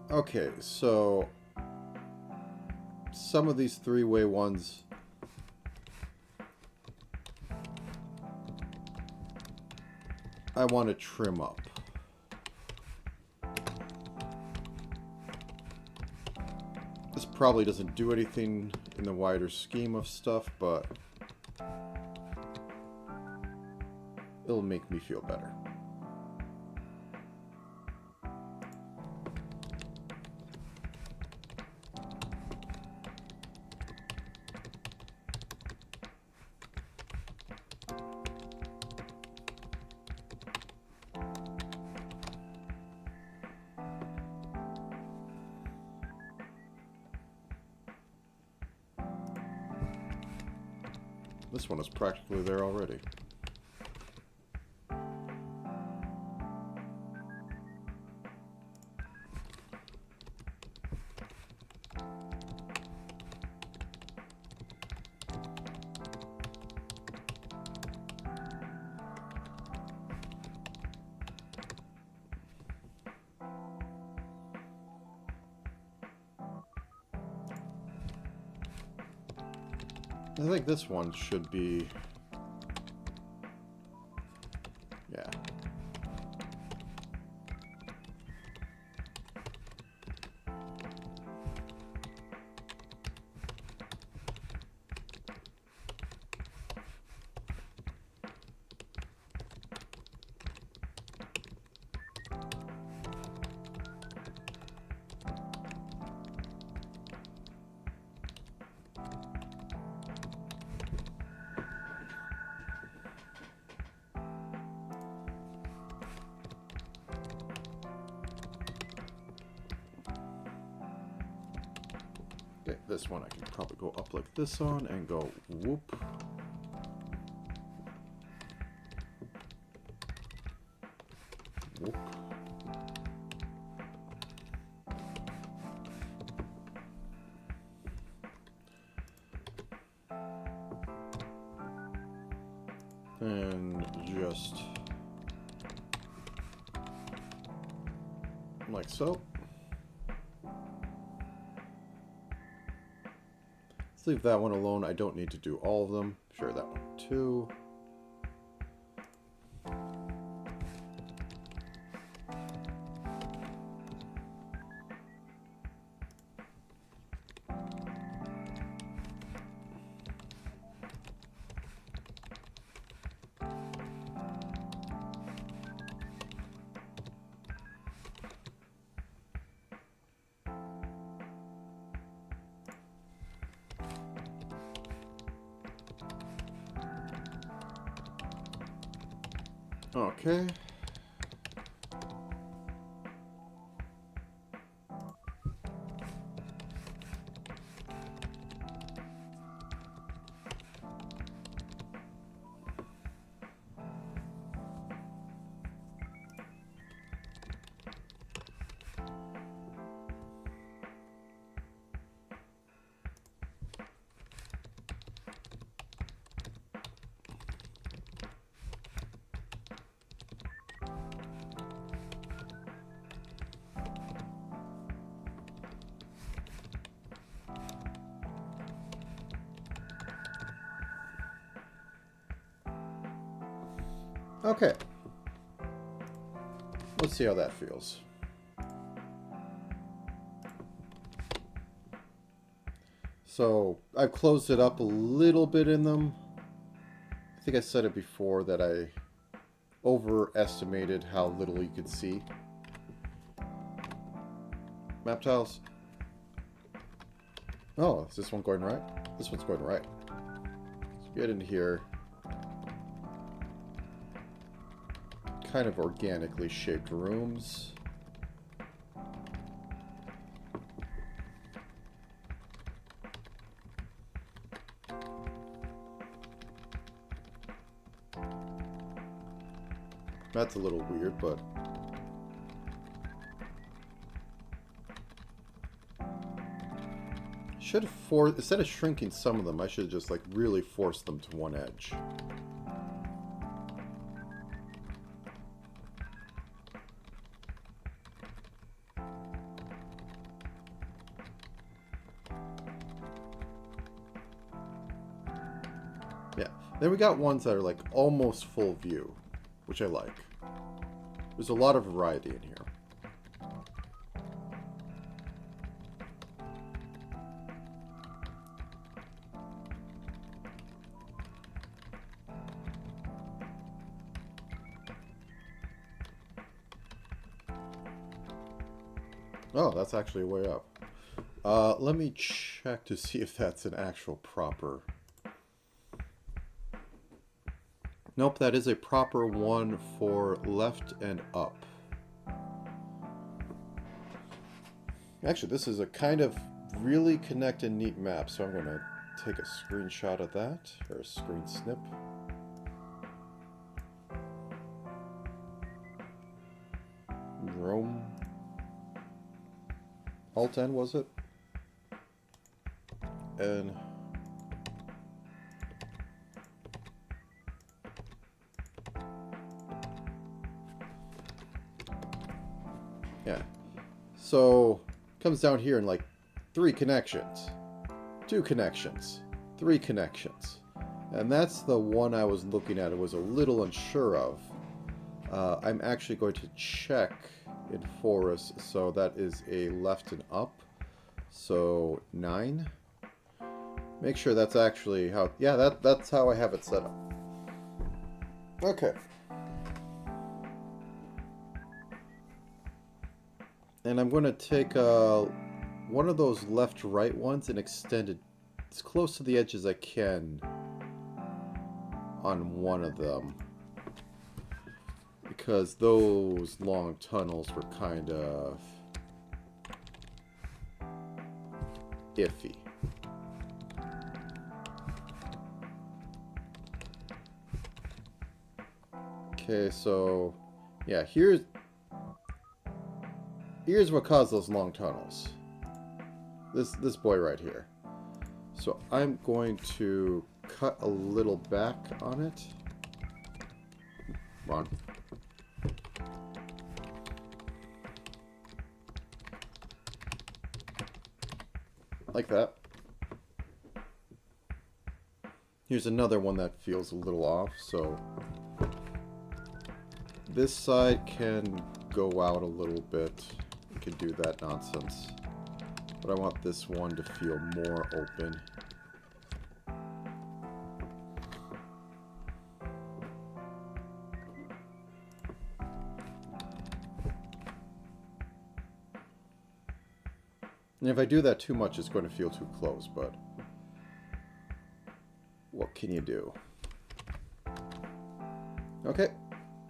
Okay, so some of these 3-way ones I want to trim up. This probably doesn't do anything in the wider scheme of stuff, but it'll make me feel better. This one is practically there already. I think this one should be... yeah. Okay, this one I can probably go up like this on and go whoop. Whoop. And just like so. Let's leave that one alone. I don't need to do all of them. Sure, that one too. Okay. Okay. Let's see how that feels. So I've closed it up a little bit in them. I think I said it before that I overestimated how little you could see. Map tiles. Oh, is this one going right? This one's going right. Let's get in here. Kind of organically shaped rooms. That's a little weird, but should have instead of shrinking some of them, I should have just like really forced them to one edge. Yeah. Then we got ones that are like almost full view, which I like. There's a lot of variety in here. Oh, that's actually way up. Let me check to see if that's an actual proper... Nope, that is a proper one for left and up. Actually, this is a kind of really connected, neat map, so I'm going to take a screenshot of that, or a screen snip. Rome. Alt-N, was it? And... yeah. So, comes down here in like 3 connections. 2 connections. 3 connections. And that's the one I was looking at. I was a little unsure of. I'm actually going to check in Forest. So that is a left and up. So 9. Make sure that's actually how... yeah, that's how I have it set up. Okay. And I'm going to take one of those left-right ones and extend it as close to the edge as I can on one of them. Because those long tunnels were kind of iffy. Okay, so yeah, here's what caused those long tunnels. This boy right here. So I'm going to cut a little back on it. Come on. Like that. Here's another one that feels a little off, so this side can go out a little bit. We can do that nonsense. But I want this one to feel more open. And if I do that too much, it's going to feel too close, but what can you do? Okay,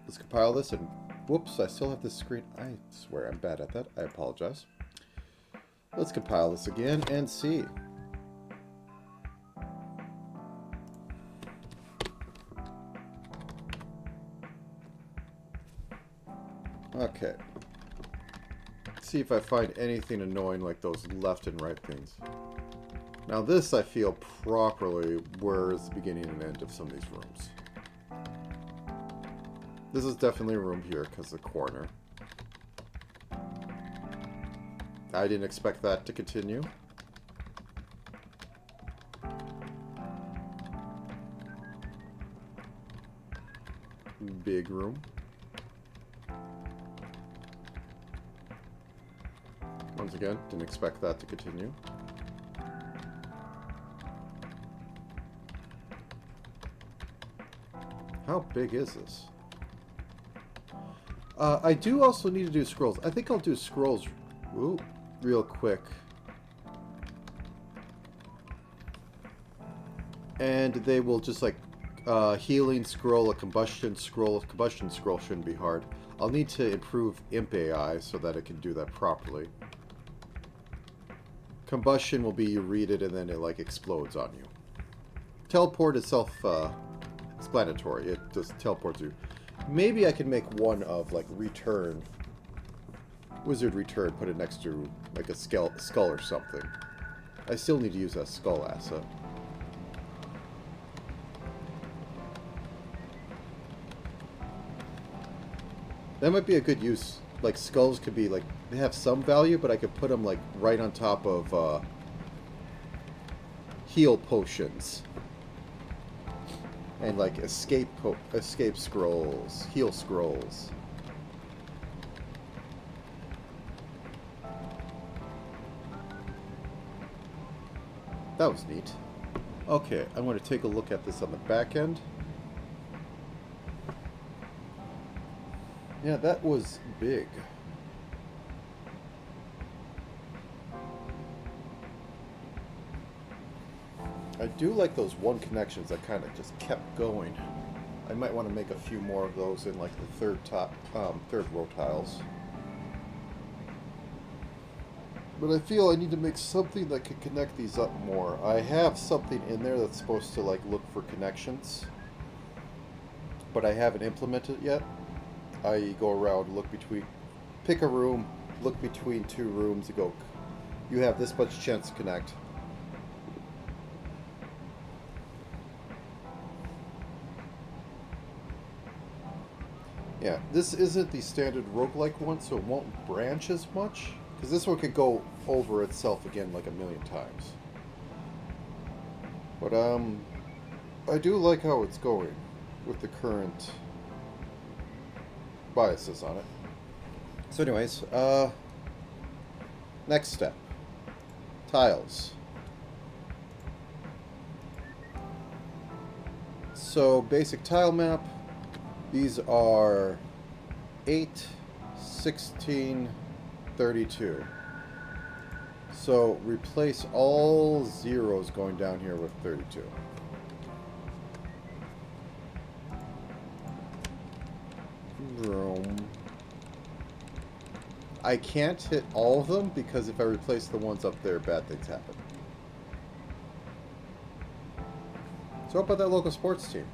let's compile this, and whoops, I still have this screen. I swear I'm bad at that. I apologize. Let's compile this again and see. Okay. See if I find anything annoying like those left and right things. Now this I feel properly where is the beginning and end of some of these rooms. This is definitely a room here because of the corner. I didn't expect that to continue. Big room. Once again, didn't expect that to continue. How big is this? I do also need to do scrolls. I think I'll do scrolls real quick. And they will just like healing scroll, a combustion scroll. A combustion scroll shouldn't be hard. I'll need to improve imp AI so that it can do that properly. Combustion will be you read it and then it like explodes on you. Teleport is self-explanatory. It just teleports you. Maybe I can make one of like return, wizard return, put it next to like a skull or something. I still need to use that skull asset. That might be a good use. Like skulls could be like, they have some value, but I could put them like right on top of heal potions. And like escape scrolls, heal scrolls. That was neat. Okay, I'm going to take a look at this on the back end. Yeah, that was big. I do like those one connections that kind of just kept going. I might want to make a few more of those in like the third row tiles. But I feel I need to make something that can connect these up more. I have something in there that's supposed to like look for connections, but I haven't implemented it yet. I go around, look between, pick a room, look between two rooms, and go, you have this much chance to connect. Yeah, this isn't the standard roguelike one, so it won't branch as much. Because this one could go over itself again like a million times. But, I do like how it's going with the current biases on it. So anyways, next step. Tiles. So, basic tile map. These are 8, 16, 32. So replace all zeros going down here with 32. Room. I can't hit all of them because if I replace the ones up there, bad things happen. So how about that local sports team?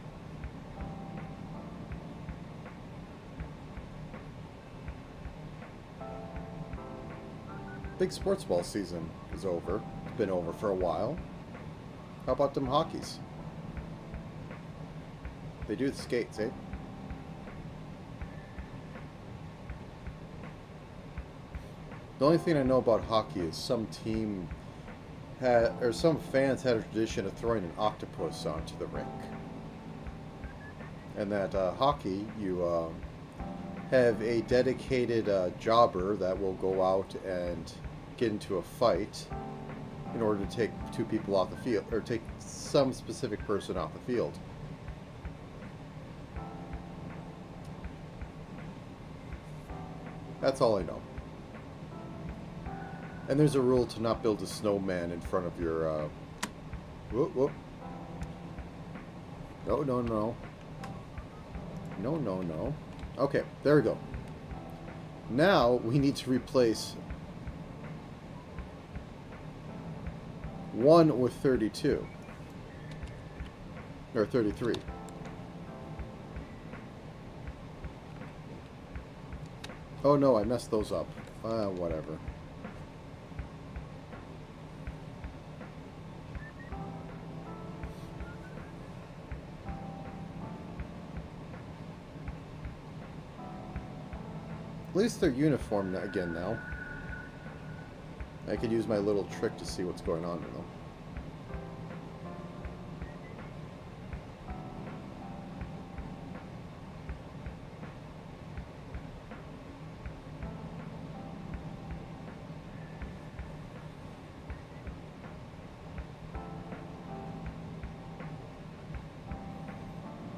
Big sports ball season is over. It's been over for a while. How about them hockeys? They do the skates, eh? The only thing I know about hockey is some team some fans had a tradition of throwing an octopus onto the rink. And that hockey, you have a dedicated jobber that will go out and get into a fight in order to take two people off the field, or take some specific person off the field. That's all I know. And there's a rule to not build a snowman in front of your, whoop, whoop. No, no, no. No, no, no. Okay, there we go. Now, we need to replace 1 with 32. Or 33. Oh no, I messed those up. Whatever. At least they're uniform again now. I could use my little trick to see what's going on in them.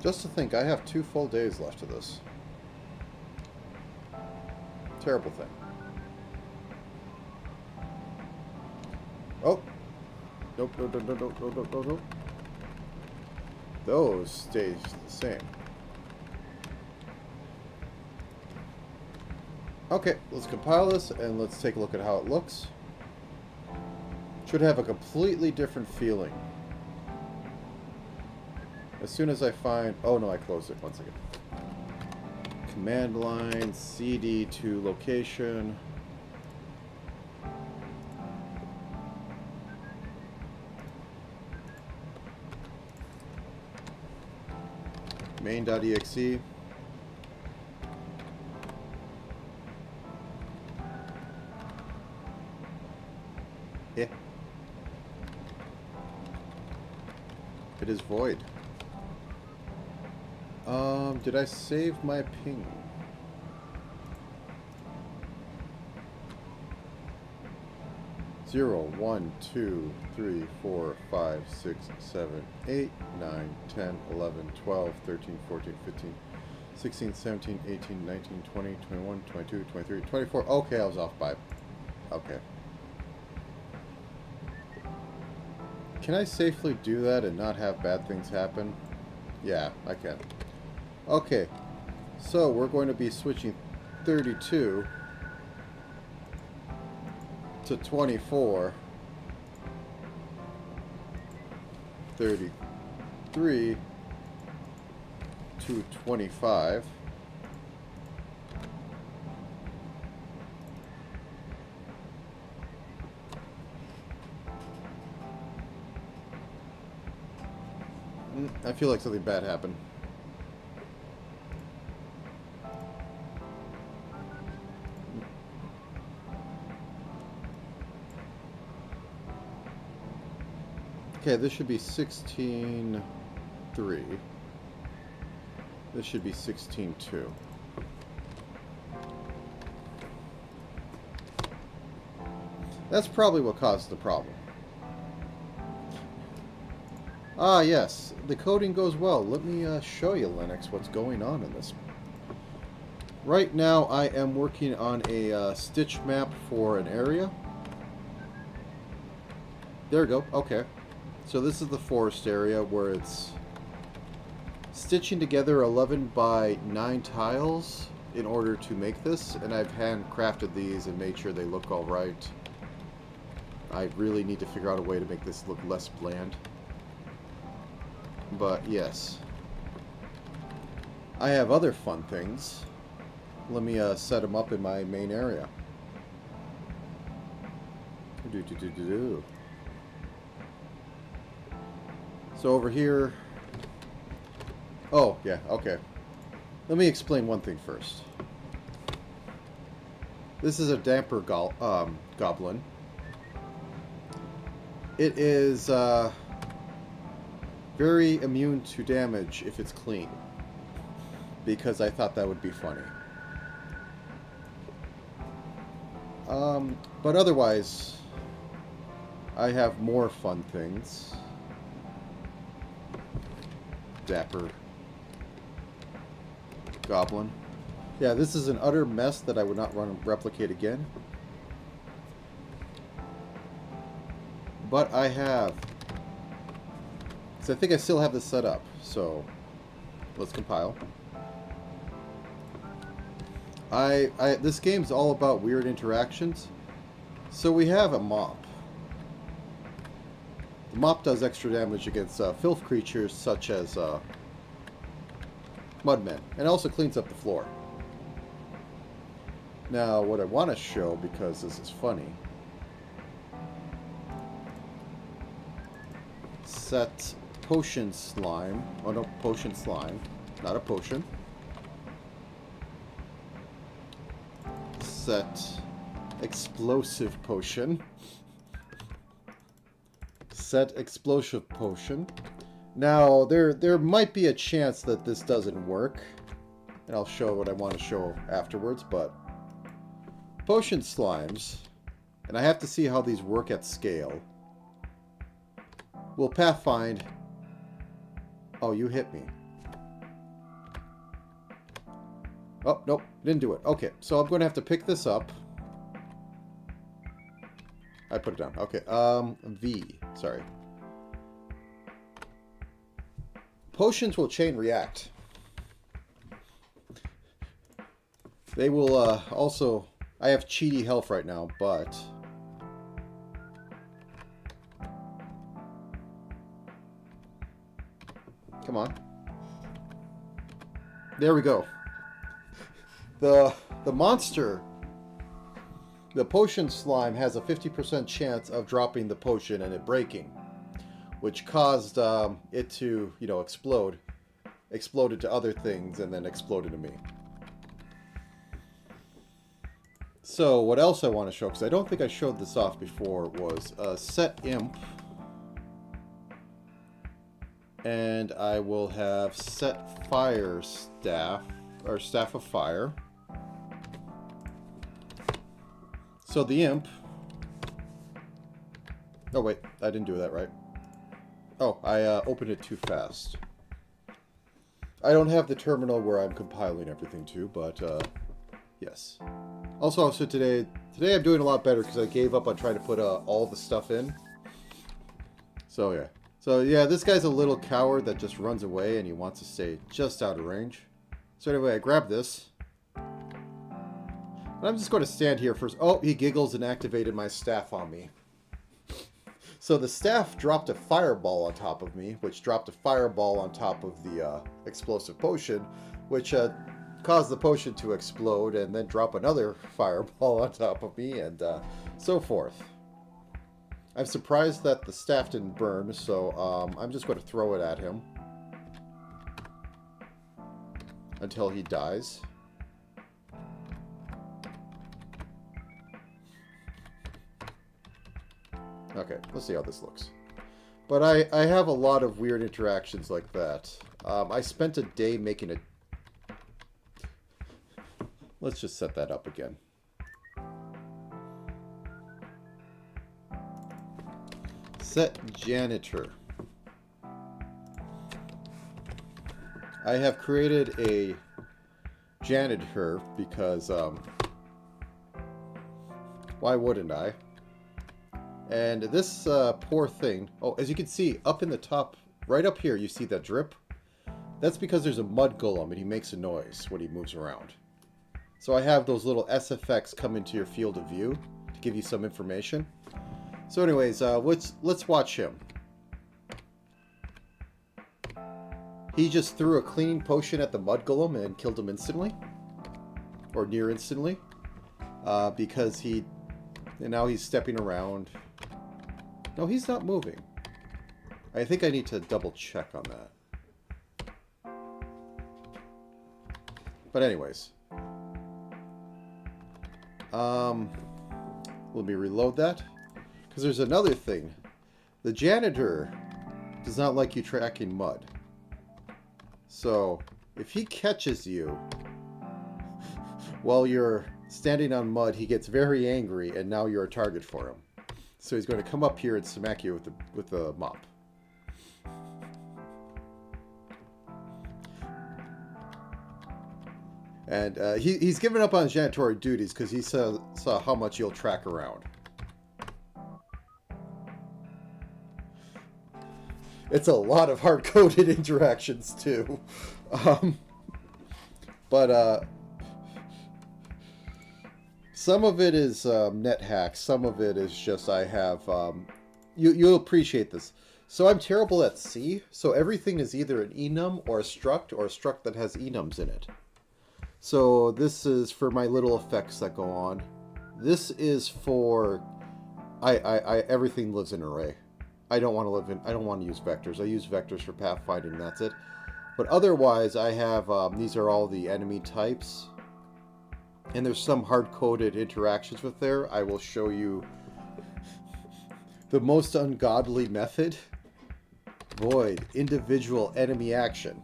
Just to think, I have 2 full days left of this. Terrible thing. Oh! Nope, nope, nope, nope, nope, nope, nope, nope. Those stay the same. Okay, let's compile this and let's take a look at how it looks. Should have a completely different feeling. As soon as I find... Oh no, I closed it. 1 second. Command line, CD to location. Main.exe. Yeah. It is void. Did I save my ping? Zero, 1, 2, 3, 4, 5, 6, 7, 8, 9, 10, 11, 12, 13, 14, 15, 16, 17, 18, 19, 20, 21, 22, 23, 24. Okay, I was off by... Okay. Can I safely do that and not have bad things happen? Yeah, I can. Okay, so we're going to be switching 32 to 24, 33 to 25, I feel like something bad happened. Okay, this should be 16.3. This should be 16.2. That's probably what caused the problem. Ah, yes. The coding goes well. Let me show you, Linux, what's going on in this. Right now, I am working on a stitch map for an area. There we go. Okay. So this is the forest area where it's stitching together 11 by 9 tiles in order to make this, and I've handcrafted these and made sure they look all right. I really need to figure out a way to make this look less bland. But yes, I have other fun things. Let me set them up in my main area. So over here... Oh, yeah, okay. Let me explain one thing first. This is a damper goblin. It is very immune to damage if it's clean, because I thought that would be funny. But otherwise, I have more fun things. Dapper Goblin. Yeah, this is an utter mess that I would not replicate again. But I have. So I think I still have this set up. So let's compile. This game's all about weird interactions. So we have a mop. The mop does extra damage against filth creatures such as mudmen, and also cleans up the floor. Now, what I want to show, because this is funny, set potion slime. Oh no, potion slime, not a potion. Set explosive potion. Set explosive potion. Now, there might be a chance that this doesn't work, and I'll show what I want to show afterwards, but potion slimes, and I have to see how these work at scale, will pathfind. Oh, you hit me. Oh, nope, didn't do it. Okay, so I'm going to have to pick this up. I put it down. Okay, V. Sorry. Potions will chain react. They will also... I have cheaty health right now, but... Come on. There we go. The monster... The potion slime has a 50% chance of dropping the potion and it breaking, which caused it to, you know, explode. Exploded to other things and then exploded to me. So what else I want to show, because I don't think I showed this off before, was set imp. And I will have set fire staff, or staff of fire. So the imp... Oh wait, I didn't do that right. Oh, I opened it too fast. I don't have the terminal where I'm compiling everything to, but yes. Also, today I'm doing a lot better because I gave up on trying to put all the stuff in. So yeah. So yeah, this guy's a little coward that just runs away and he wants to stay just out of range. So anyway, I grabbed this. And I'm just going to stand here first. Oh, he giggles and activated my staff on me. So the staff dropped a fireball on top of me, which dropped a fireball on top of the explosive potion, which caused the potion to explode and then drop another fireball on top of me, and so forth. I'm surprised that the staff didn't burn, so I'm just going to throw it at him until he dies. Okay, let's see how this looks. But I have a lot of weird interactions like that. I spent a day making a... Let's just set that up again. Set janitor. I have created a janitor because, why wouldn't I? And this poor thing... Oh, as you can see, up in the top, right up here, you see that drip? That's because there's a mud golem and he makes a noise when he moves around. So I have those little SFX come into your field of view to give you some information. So anyways, let's watch him. He just threw a cleaning potion at the mud golem and killed him instantly. Or near instantly. Because and now he's stepping around. No, he's not moving. I think I need to double check on that. But anyways. Let me reload that. Because there's another thing. The janitor does not like you tracking mud. So, if he catches you while you're standing on mud, he gets very angry, and now you're a target for him. So he's going to come up here and smack you with the mop. And he's given up on his janitorial duties because he saw how much you'll track around. It's a lot of hard-coded interactions, too. But some of it is net hacks. Some of it is just I have... you'll appreciate this. So I'm terrible at C, so everything is either an enum or a struct that has enums in it. So this is for my little effects that go on. This is for... everything lives in array. I don't want to use vectors. I use vectors for pathfinding, that's it. But otherwise, I have, these are all the enemy types. And there's some hard-coded interactions with there. I will show you the most ungodly method. Void, individual enemy action.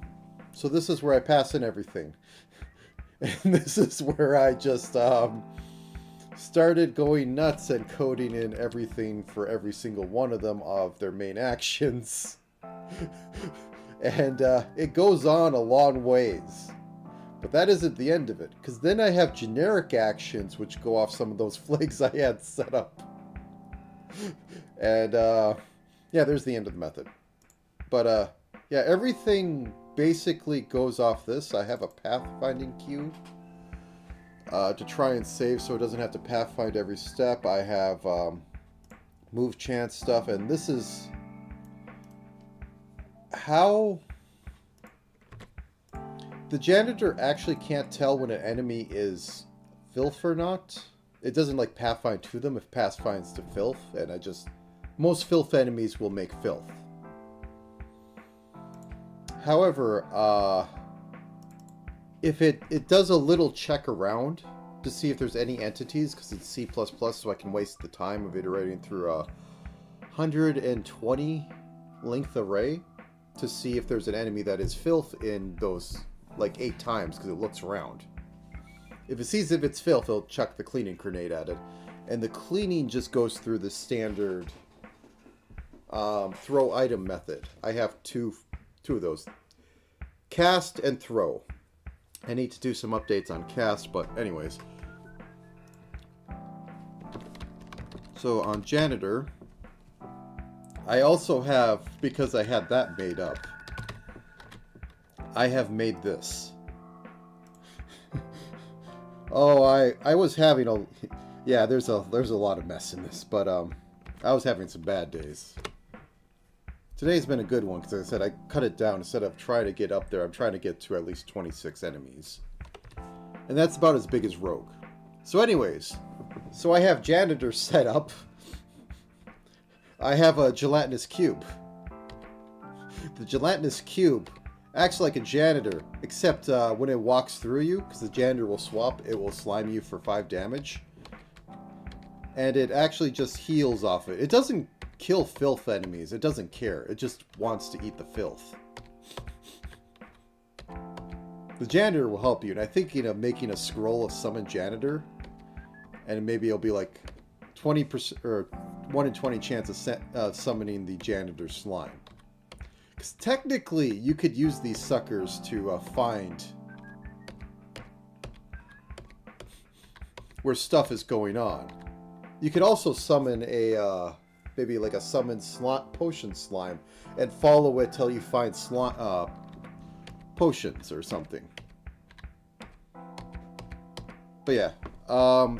So this is where I pass in everything. And this is where I just, started going nuts and coding in everything for every single one of them of their main actions. And it goes on a long ways. But that isn't the end of it, because then I have generic actions which go off some of those flags I had set up. And yeah, there's the end of the method. But yeah, everything basically goes off this. I have a pathfinding queue. To try and save so it doesn't have to pathfind every step. I have move chance stuff, and this is how the janitor actually can't tell when an enemy is filth or not. It doesn't like pathfind to them if pathfinds to filth, and most filth enemies will make filth. However, if it does a little check around to see if there's any entities, because it's C++, so I can waste the time of iterating through a 120 length array to see if there's an enemy that is filth in those like 8 times, because it looks around. If it sees if it's filth, it'll chuck the cleaning grenade at it, and the cleaning just goes through the standard throw item method. I have two of those, cast and throw. I need to do some updates on cast, but anyways. So on janitor, I also have, because I had that made up, I have made this. Oh, I was having a... Yeah, there's a lot of mess in this, but I was having some bad days. Today's been a good one, because like I said, I cut it down. Instead of trying to get up there, I'm trying to get to at least 26 enemies. And that's about as big as Rogue. So anyways, so I have janitor set up. I have a gelatinous cube. The gelatinous cube acts like a janitor, except when it walks through you, because the janitor will swap, it will slime you for 5 damage. And it actually just heals off it. It doesn't kill filth enemies. It doesn't care. It just wants to eat the filth. The janitor will help you, and I'm thinking of making a scroll of summon janitor, and maybe it'll be like 20% or 1 in 20 chance of summoning the janitor slime. Because technically, you could use these suckers to find where stuff is going on. You could also summon a maybe like a summoned potion slime and follow it till you find potions or something. But yeah,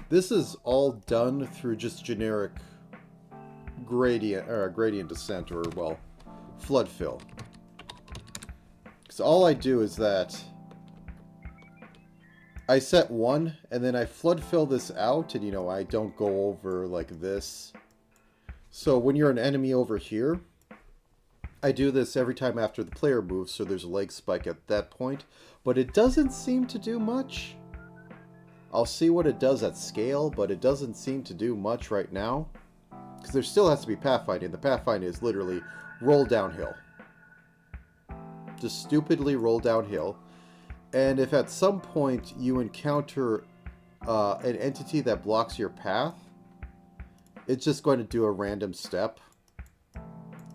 this is all done through just generic gradient descent, or well, flood fill. Because all I do is that I set 1 and then I flood fill this out, and I don't go over like this. So when you're an enemy over here, I do this every time after the player moves, so there's a leg spike at that point. But it doesn't seem to do much. I'll see what it does at scale, but it doesn't seem to do much right now. because there still has to be pathfinding. The pathfinding is literally roll downhill. Just stupidly roll downhill. And if at some point you encounter an entity that blocks your path, it's just going to do a random step.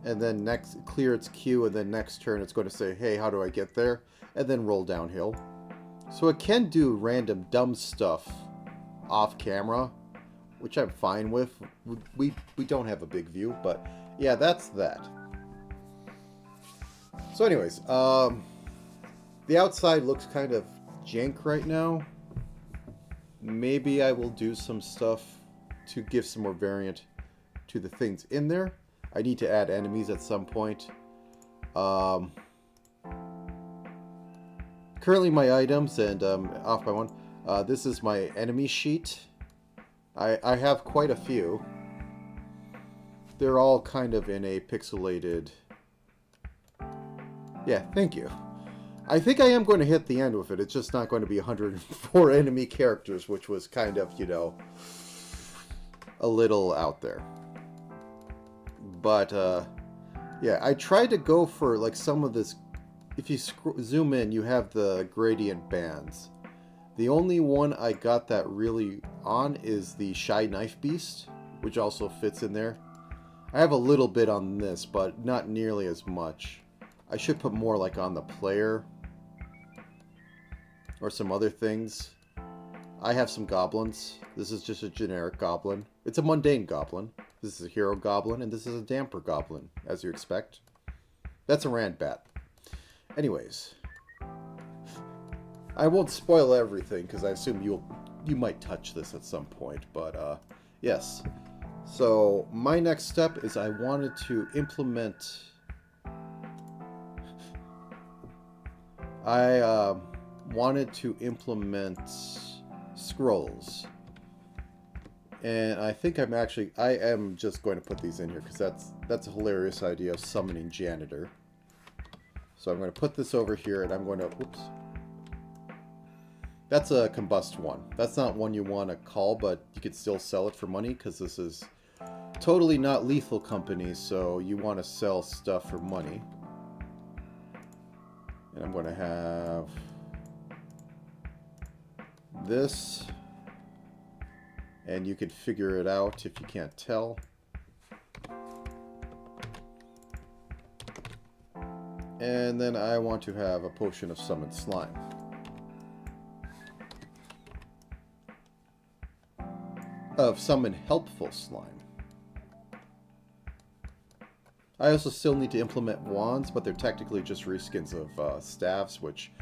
And then next, clear its queue, and then next turn it's going to say, hey, how do I get there? And then roll downhill. So it can do random dumb stuff off camera, which I'm fine with. We don't have a big view, but yeah, that's that. So anyways, the outside looks kind of jank right now. Maybe I will do some stuff to give some more variant to the things in there. I need to add enemies at some point. Currently my items, and off by one, this is my enemy sheet. I have quite a few. They're all kind of in a pixelated... Yeah, thank you. I think I am going to hit the end with it. It's just not going to be 104 enemy characters, which was kind of, you know, a little out there. But, yeah, I tried to go for, like, some of this... If you zoom in, you have the gradient bands. The only one I got that really on is the Shy Knife Beast, which also fits in there. I have a little bit on this, but not nearly as much. I should put more, like, on the player. Or some other things. I have some goblins. This is just a generic goblin. It's a mundane goblin. This is a hero goblin, and this is a damper goblin, as you expect. That's a Randbat. Anyways, I won't spoil everything because I assume you might touch this at some point. But yes. So my next step is I wanted to implement. I wanted to implement scrolls. And I think I am just going to put these in here because that's a hilarious idea of summoning janitor. So I'm going to put this over here and I'm going to, oops. That's a combust one. That's not one you want to call, but you could still sell it for money because this is totally not lethal company, so you want to sell stuff for money. And I'm going to have this. And you could figure it out if you can't tell. And then I want to have a potion of summoned slime. Of summon helpful slime. I also still need to implement wands, but they're technically just reskins of staffs, which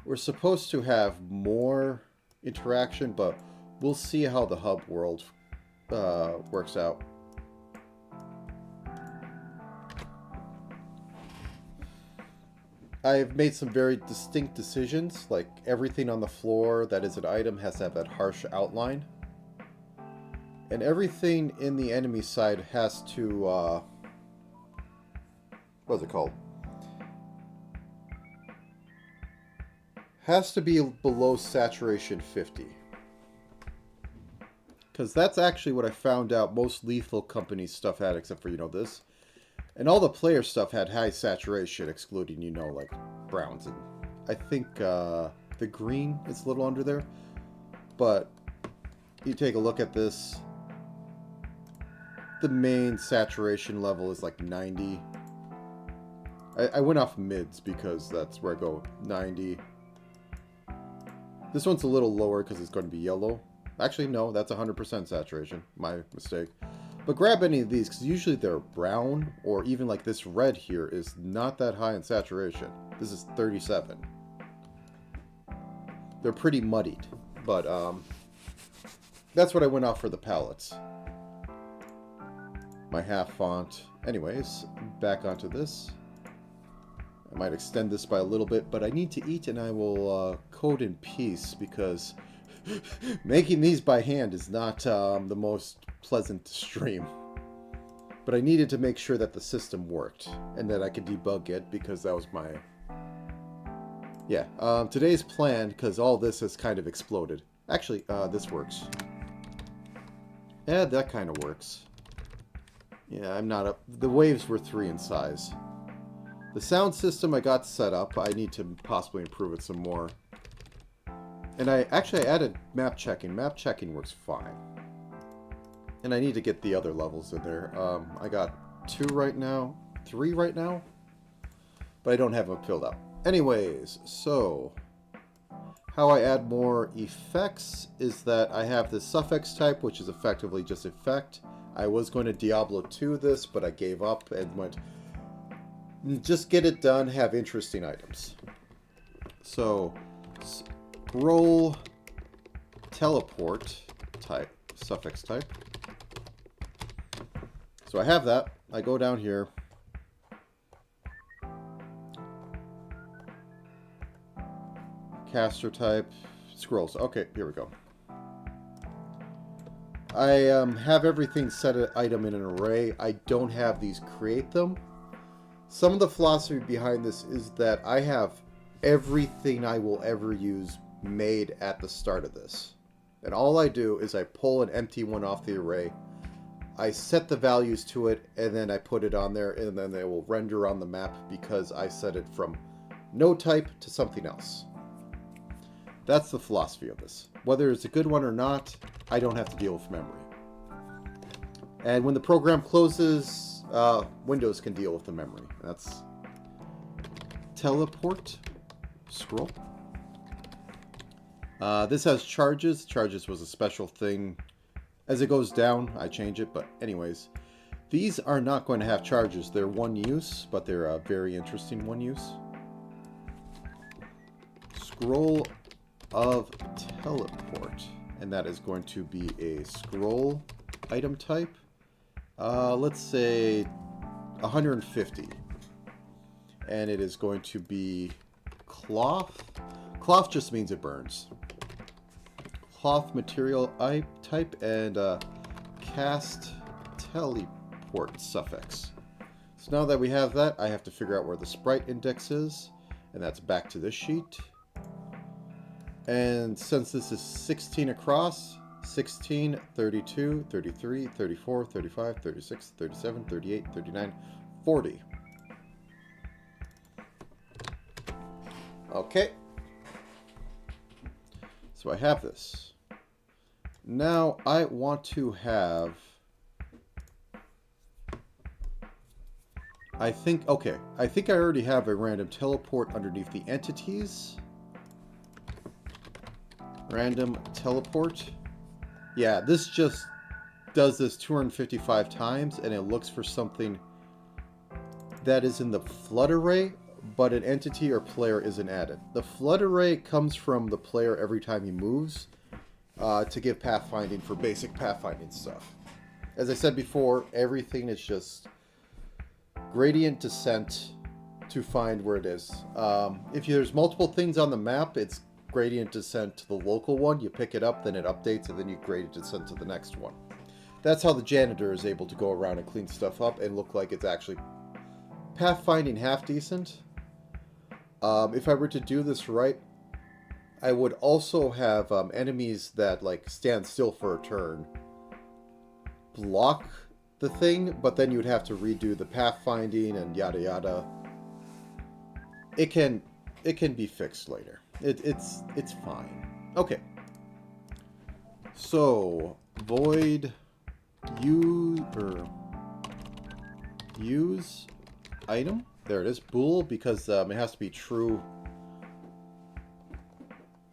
we're supposed to have more interaction, but we'll see how the hub world works out. I've made some very distinct decisions, like everything on the floor that is an item has to have that harsh outline. And everything in the enemy side has to, what's it called? Has to be below saturation 50. Because that's actually what I found out most lethal companies stuff had, except for, you know, this. And all the player stuff had high saturation, excluding, you know, like, browns. And I think the green is a little under there. But you take a look at this. The main saturation level is like 90. I went off mids because that's where I go 90. This one's a little lower because it's going to be yellow. Actually, no, that's 100% saturation. My mistake. But grab any of these, because usually they're brown, or even like this red here is not that high in saturation. This is 37. They're pretty muddied, but that's what I went off for the palettes. My half font. Anyways, back onto this. I might extend this by a little bit, but I need to eat and I will code in peace, because making these by hand is not the most pleasant to stream. But I needed to make sure that the system worked and that I could debug it, because that was my... Yeah, today's plan, because all this has kind of exploded. Actually, this works. Yeah, that kind of works. Yeah, I'm not up. The waves were 3 in size. The sound system I got set up. I need to possibly improve it some more. And I added map checking. Map checking works fine. And I need to get the other levels in there. I got 2 right now. 3 right now. But I don't have them filled out. Anyways, so how I add more effects is that I have this suffix type, which is effectively just effect. I was going to Diablo 2 this, but I gave up and went, just get it done, have interesting items. So, scroll teleport type, suffix type. So I have that. I go down here. Caster type, scrolls. Okay, here we go. I have everything set an item in an array. I don't have these create them. Some of the philosophy behind this is that I have everything I will ever use made at the start of this. And all I do is I pull an empty one off the array. I set the values to it, and then I put it on there, and then they will render on the map because I set it from no type to something else. That's the philosophy of this. Whether it's a good one or not, I don't have to deal with memory. And when the program closes, Windows can deal with the memory. That's teleport, scroll. This has charges. Charges was a special thing. As it goes down, I change it. But anyways, these are not going to have charges. They're one use, but they're a very interesting one use. Scroll of teleport, and that is going to be a scroll item type. Let's say 150, and it is going to be cloth. Cloth just means it burns. Cloth material type, and cast teleport suffix. So now that we have that, I have to figure out where the sprite index is, and that's back to this sheet. And since this is 16 across, 16, 32, 33, 34, 35, 36, 37, 38, 39, 40. Okay. So I have this. Now I want to have... I think I already have a random teleport underneath the entities. Random teleport. Yeah, this just does this 255 times, and it looks for something that is in the flood array, but an entity or player isn't added. The flood array comes from the player every time he moves to give pathfinding for basic pathfinding stuff. As I said before, everything is just gradient descent to find where it is. If there's multiple things on the map, it's gradient descent to the local one. You pick it up, then it updates, and then you gradient descent to the next one. That's how the janitor is able to go around and clean stuff up and look like it's actually pathfinding half decent. If I were to do this right, I would also have enemies that like stand still for a turn block the thing, but then you would have to redo the pathfinding and yada yada. It can be fixed later. It's fine. Okay. So void use item. There it is. Bool, because it has to be true.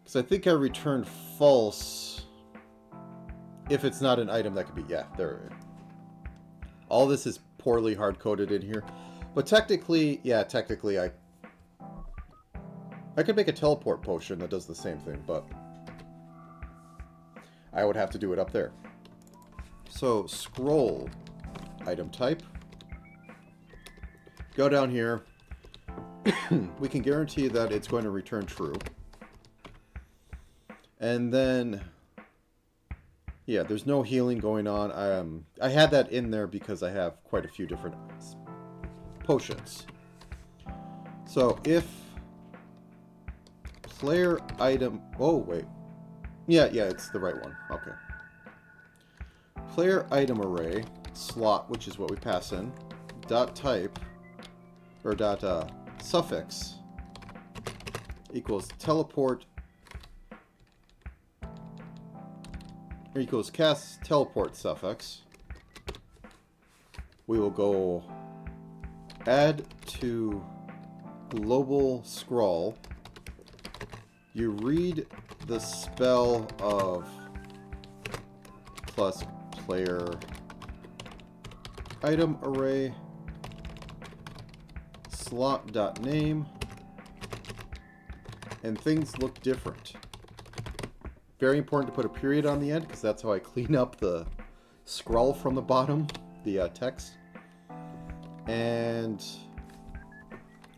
Because I think I returned false if it's not an item that could be. Yeah, there. All this is poorly hard coded in here, but technically, yeah, I could make a teleport potion that does the same thing, but I would have to do it up there. So, scroll item type. Go down here. We can guarantee that it's going to return true. And then, yeah, there's no healing going on. I had that in there because I have quite a few different potions. So, if player item... Oh, wait. Yeah, it's the right one. Okay. Player item array slot, which is what we pass in, dot type, or dot suffix equals teleport, or equals cast teleport suffix. We will go add to global scroll. You read the spell of plus player item array slot.name, and things look different. Very important to put a period on the end because that's how I clean up the scroll from the bottom, the text. And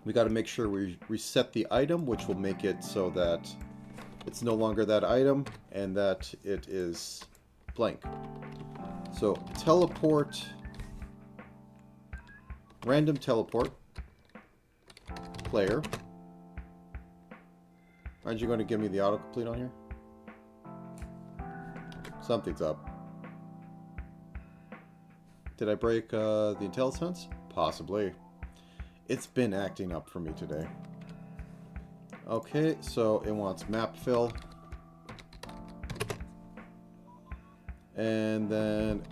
we got to make sure we reset the item, which will make it so that it's no longer that item and that it is blank. So teleport, random teleport, player. Aren't you going to give me the autocomplete on here? Something's up. Did I break the IntelliSense? Possibly. It's been acting up for me today. Okay, so it wants map fill. And then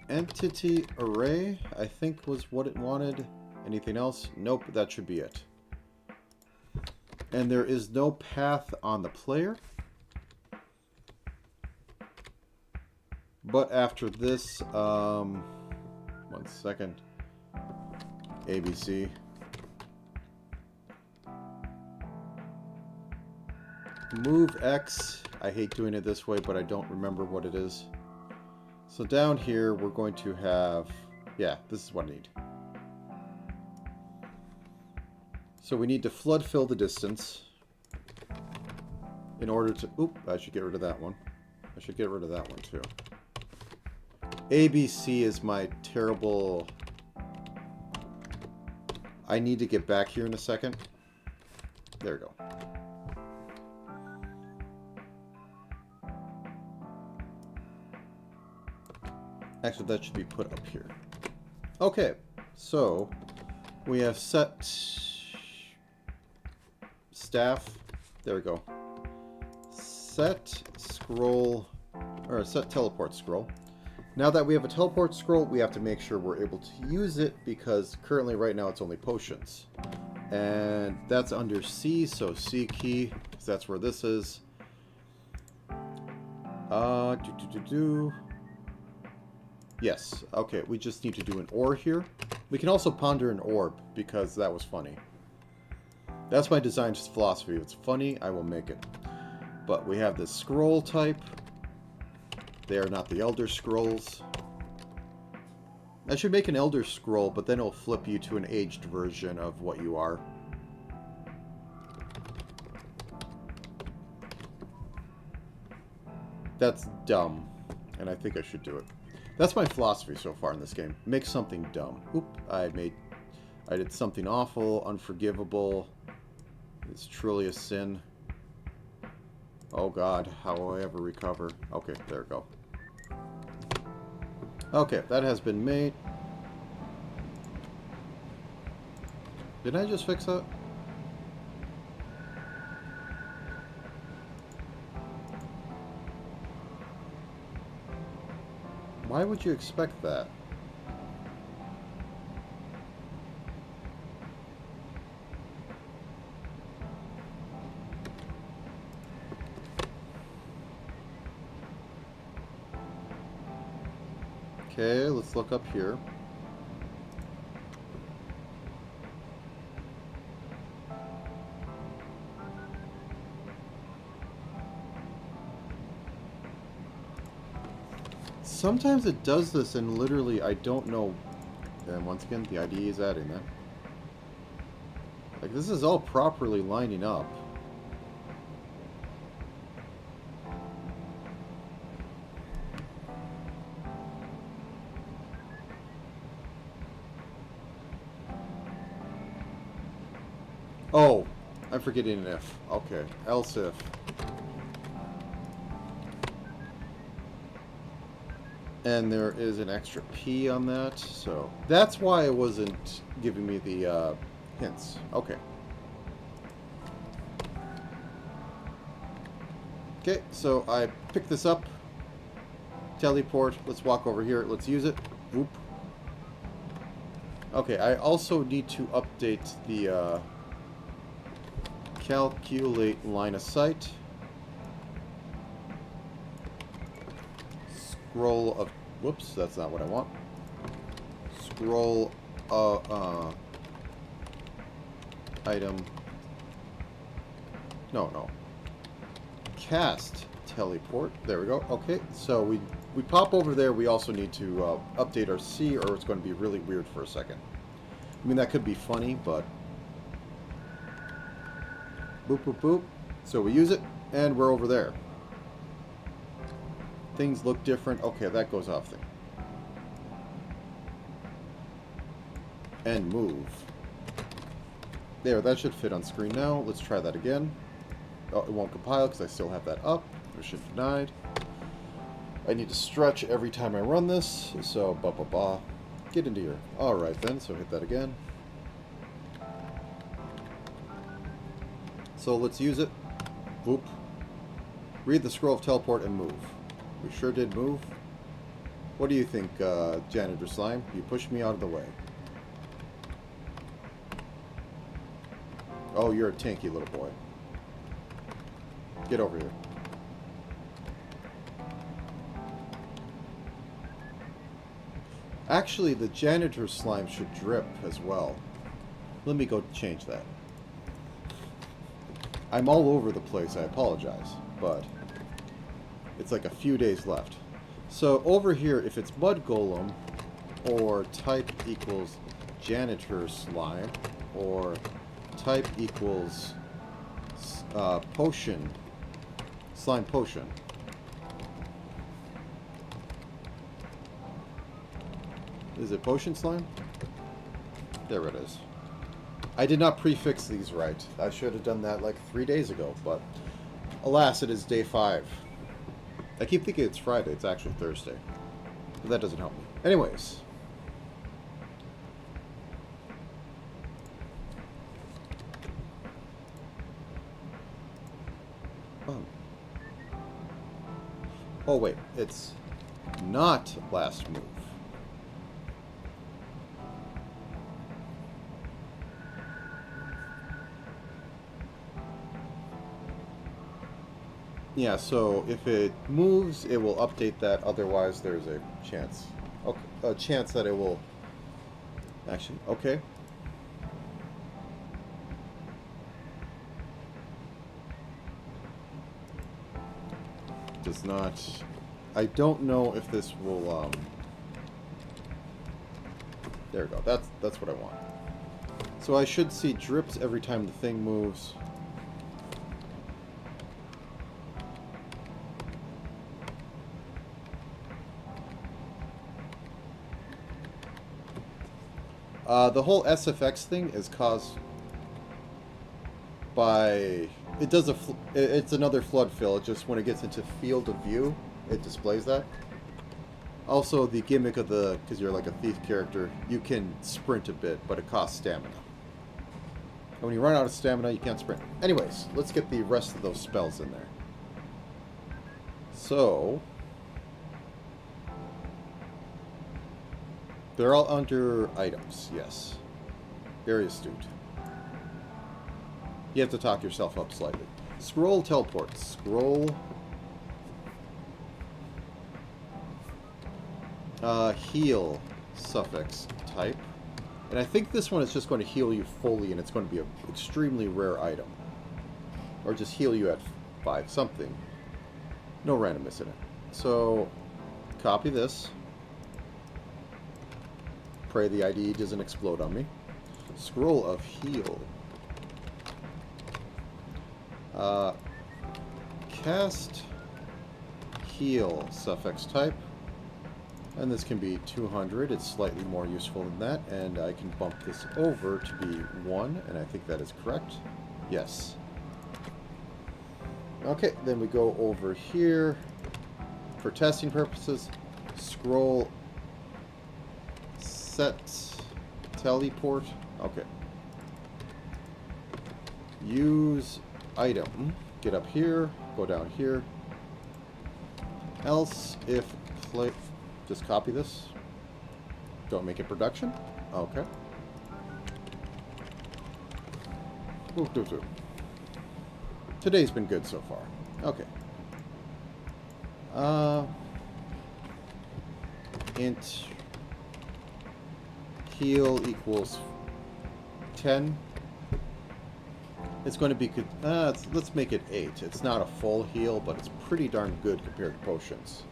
entity array, I think was what it wanted. Anything else? Nope, that should be it. And there is no path on the player. But after this, 1 second. ABC. Move X. I hate doing it this way, but I don't remember what it is. So down here, we're going to have... Yeah, this is what I need. So we need to flood fill the distance in order to... Oop, I should get rid of that one. I should get rid of that one too. ABC is my terrible... I need to get back here in a second. There we go. Actually, that should be put up here. Okay, so we have set staff. There we go. Set scroll, or set teleport scroll. Now that we have a teleport scroll, we have to make sure we're able to use it because currently right now it's only potions. And that's under C, so C key, because that's where this is. Yes, okay, we just need to do an ore here. We can also ponder an orb, because that was funny. That's my design philosophy. If it's funny, I will make it. But we have this scroll type. They are not the Elder Scrolls. I should make an Elder Scroll, but then it'll flip you to an aged version of what you are. That's dumb, and I think I should do it. That's my philosophy so far in this game. Make something dumb. Oop, I did something awful, unforgivable. It's truly a sin. Oh god, how will I ever recover? Okay, there we go. Okay, that has been made. Did I just fix that? Why would you expect that? Okay, let's look up here. Sometimes it does this and literally I don't know. And once again, the IDE is adding that. Like, this is all properly lining up. Oh, I'm forgetting an if. Okay, else if. And there is an extra P on that, so that's why it wasn't giving me the hints. Okay. Okay, so I picked this up. Teleport. Let's walk over here. Let's use it. Whoop. Okay, I also need to update the calculate line of sight. Scroll of... Whoops, that's not what I want. Scroll item. No. Cast teleport. There we go. Okay, so we pop over there. We also need to update our C, or it's going to be really weird for a second. I mean, that could be funny, but... Boop, boop, boop. So we use it, and we're over there. Things look different. Okay, that goes off thing. And move. There, that should fit on screen now. Let's try that again. Oh, it won't compile because I still have that up. Permission denied. I need to stretch every time I run this, so get into here. Alright then, so hit that again. So let's use it. Whoop. Read the scroll of teleport and move. We sure did move. What do you think, Janitor Slime? You pushed me out of the way. Oh, you're a tanky little boy. Get over here. Actually, the Janitor Slime should drip as well. Let me go change that. I'm all over the place, I apologize, but it's like a few days left. So over here, if it's Mud Golem, or type equals Janitor Slime, or type equals potion, slime potion. Is it potion slime? There it is. I did not prefix these right. I should have done that like 3 days ago, but alas, it is day 5. I keep thinking it's Friday. It's actually Thursday. But that doesn't help me. Anyways. Oh, wait. It's not last move. Yeah, so if it moves, it will update that. Otherwise, there's a chance. Okay, a chance that it will... Actually, okay. Does not... I don't know if this will, There we go. That's what I want. So I should see drips every time the thing moves. The whole SFX thing is caused by... It does it's another flood fill. It just, when it gets into field of view, it displays that. Also, the gimmick of the... Because you're like a thief character, you can sprint a bit, but it costs stamina. And when you run out of stamina, you can't sprint. Anyways, let's get the rest of those spells in there. So... They're all under items, yes. Very astute. You have to talk yourself up slightly. Scroll teleport. Scroll. Heal suffix type. And I think this one is just going to heal you fully, and it's going to be an extremely rare item. Or just heal you at 5 something. No randomness in it. So, copy this. Pray the IDE doesn't explode on me. Scroll of heal. Cast heal suffix type. And this can be 200. It's slightly more useful than that. And I can bump this over to be 1. And I think that is correct. Yes. Okay, then we go over here for testing purposes. Scroll. Set. Teleport. Okay. Use item. Get up here. Go down here. Else if play. Just copy this. Don't make it production. Okay. Ooh, doo -doo. Today's been good so far. Okay. Int heal equals 10. It's going to be good. Let's make it 8. It's not a full heal, but it's pretty darn good compared to potions.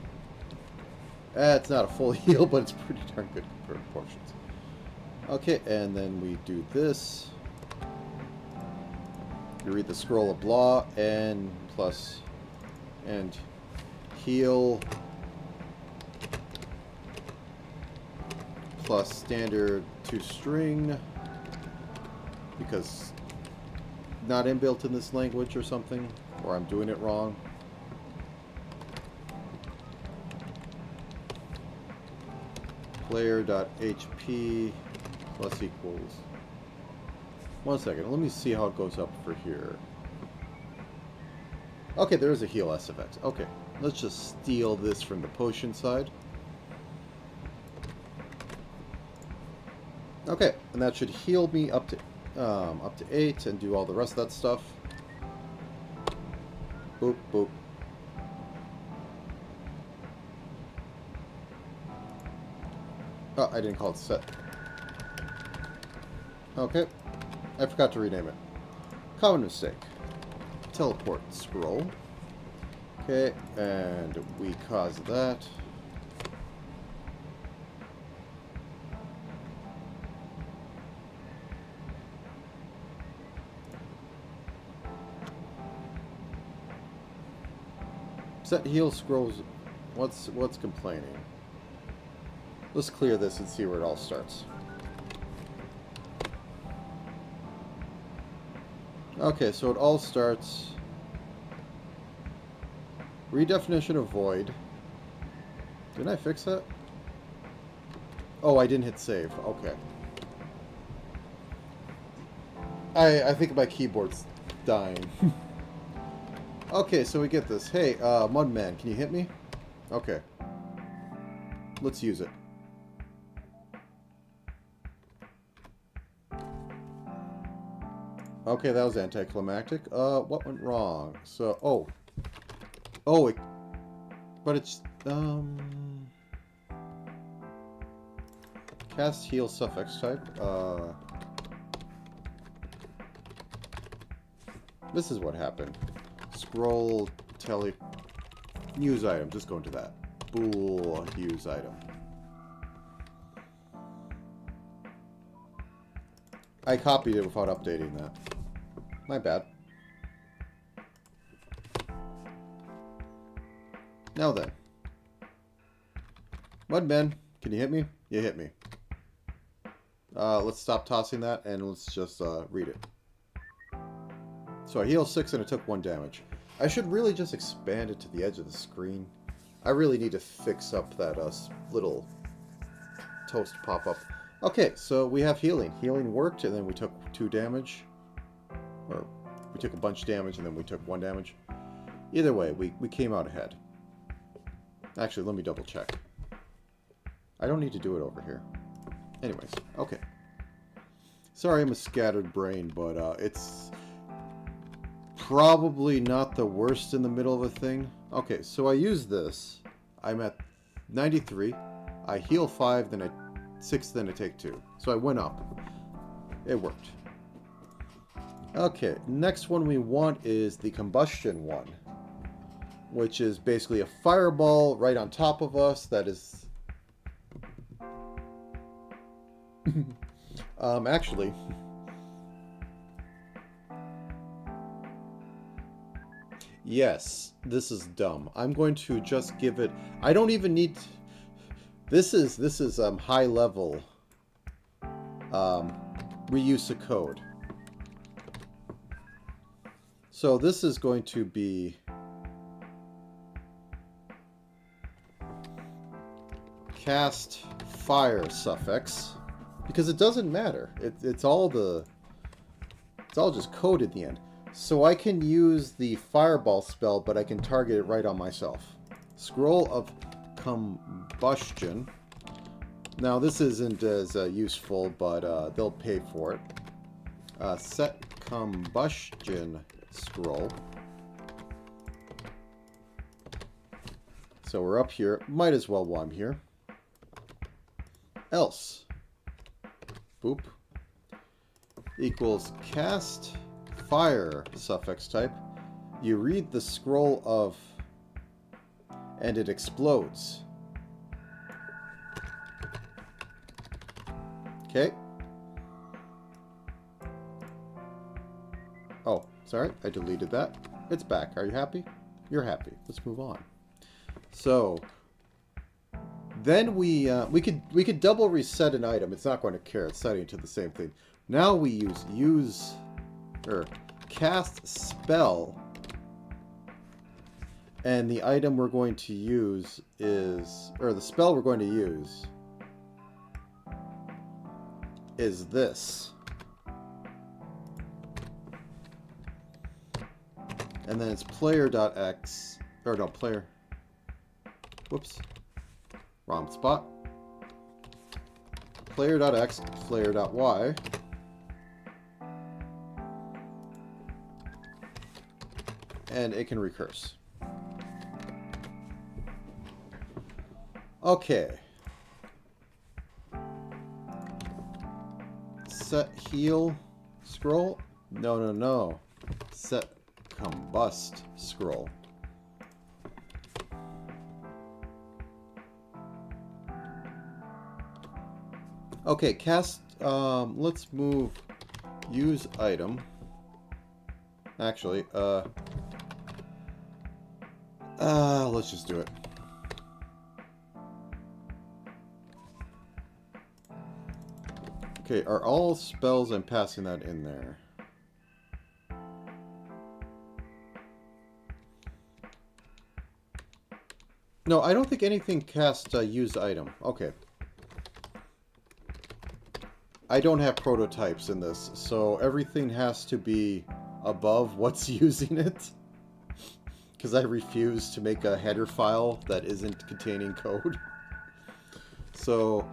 It's not a full heal, but it's pretty darn good compared to potions. Okay, and then we do this. You read the scroll of blah, and plus, and heal plus standard to string, because not inbuilt in this language or something, or I'm doing it wrong. Player.hp plus equals. One second, let me see how it goes up for here. Okay, there is a heal SFX. Okay, let's just steal this from the potion side. Okay, and that should heal me up to 8 and do all the rest of that stuff. Boop, boop. Oh, I didn't call it set. Okay. I forgot to rename it. Common mistake. Teleport scroll. Okay, and we cause that. Set heal scrolls. What's complaining? Let's clear this and see where it all starts. Okay, so it all starts. Redefinition of void. Didn't I fix that? Oh, I didn't hit save. Okay. I think my keyboard's dying. Okay, so we get this. Hey, Mudman, can you hit me? Okay. Let's use it. Okay, that was anticlimactic. What went wrong? So, oh, but it's, cast heal suffix type. This is what happened. Scroll, use item. Just go into that. Bool, use item. I copied it without updating that. My bad. Now then. Mudman, can you hit me? You hit me. Let's stop tossing that and let's just read it. So I healed 6 and it took 1 damage. I should really just expand it to the edge of the screen. I really need to fix up that little toast pop-up. Okay, so we have healing. Healing worked, and then we took 2 damage. Or, we took a bunch of damage, and then we took 1 damage. Either way, we came out ahead. Actually, let me double check. I don't need to do it over here. Anyways, okay. Sorry I'm a scattered brain, but it's probably not the worst in the middle of a thing. Okay, so I use this. I'm at 93. I heal 5, then I 6, then I take 2. So I went up. It worked. Okay, next one we want is the combustion one, which is basically a fireball right on top of us that is... actually... Yes, this is dumb. I'm going to just give it... I don't even need... This is high level reuse of code. So this is going to be cast fire suffix, because it doesn't matter. It's all just code at the end. So I can use the fireball spell, but I can target it right on myself. Scroll of combustion. Now this isn't as useful, but they'll pay for it. Set combustion scroll. So we're up here. Might as well while I'm here. Else. Boop. Equals cast fire suffix type. You read the scroll of and it explodes. Okay. Oh, sorry, I deleted that. It's back. Are you happy? You're happy. Let's move on. So then we could double reset an item. It's not going to care. It's setting it to the same thing. Now we use cast spell, and the item we're going to use is, or the spell we're going to use is this. And then it's player.x, or no, player, whoops, wrong spot. Player.x, player.y. And it can recurse. Okay. Set heal scroll? No. Set combust scroll. Okay, cast, let's move use item. Actually, let's just do it. Okay, are all spells, I'm passing that in there. No, I don't think anything casts use item. Okay. I don't have prototypes in this, so everything has to be above what's using it. Because I refuse to make a header file that isn't containing code. So,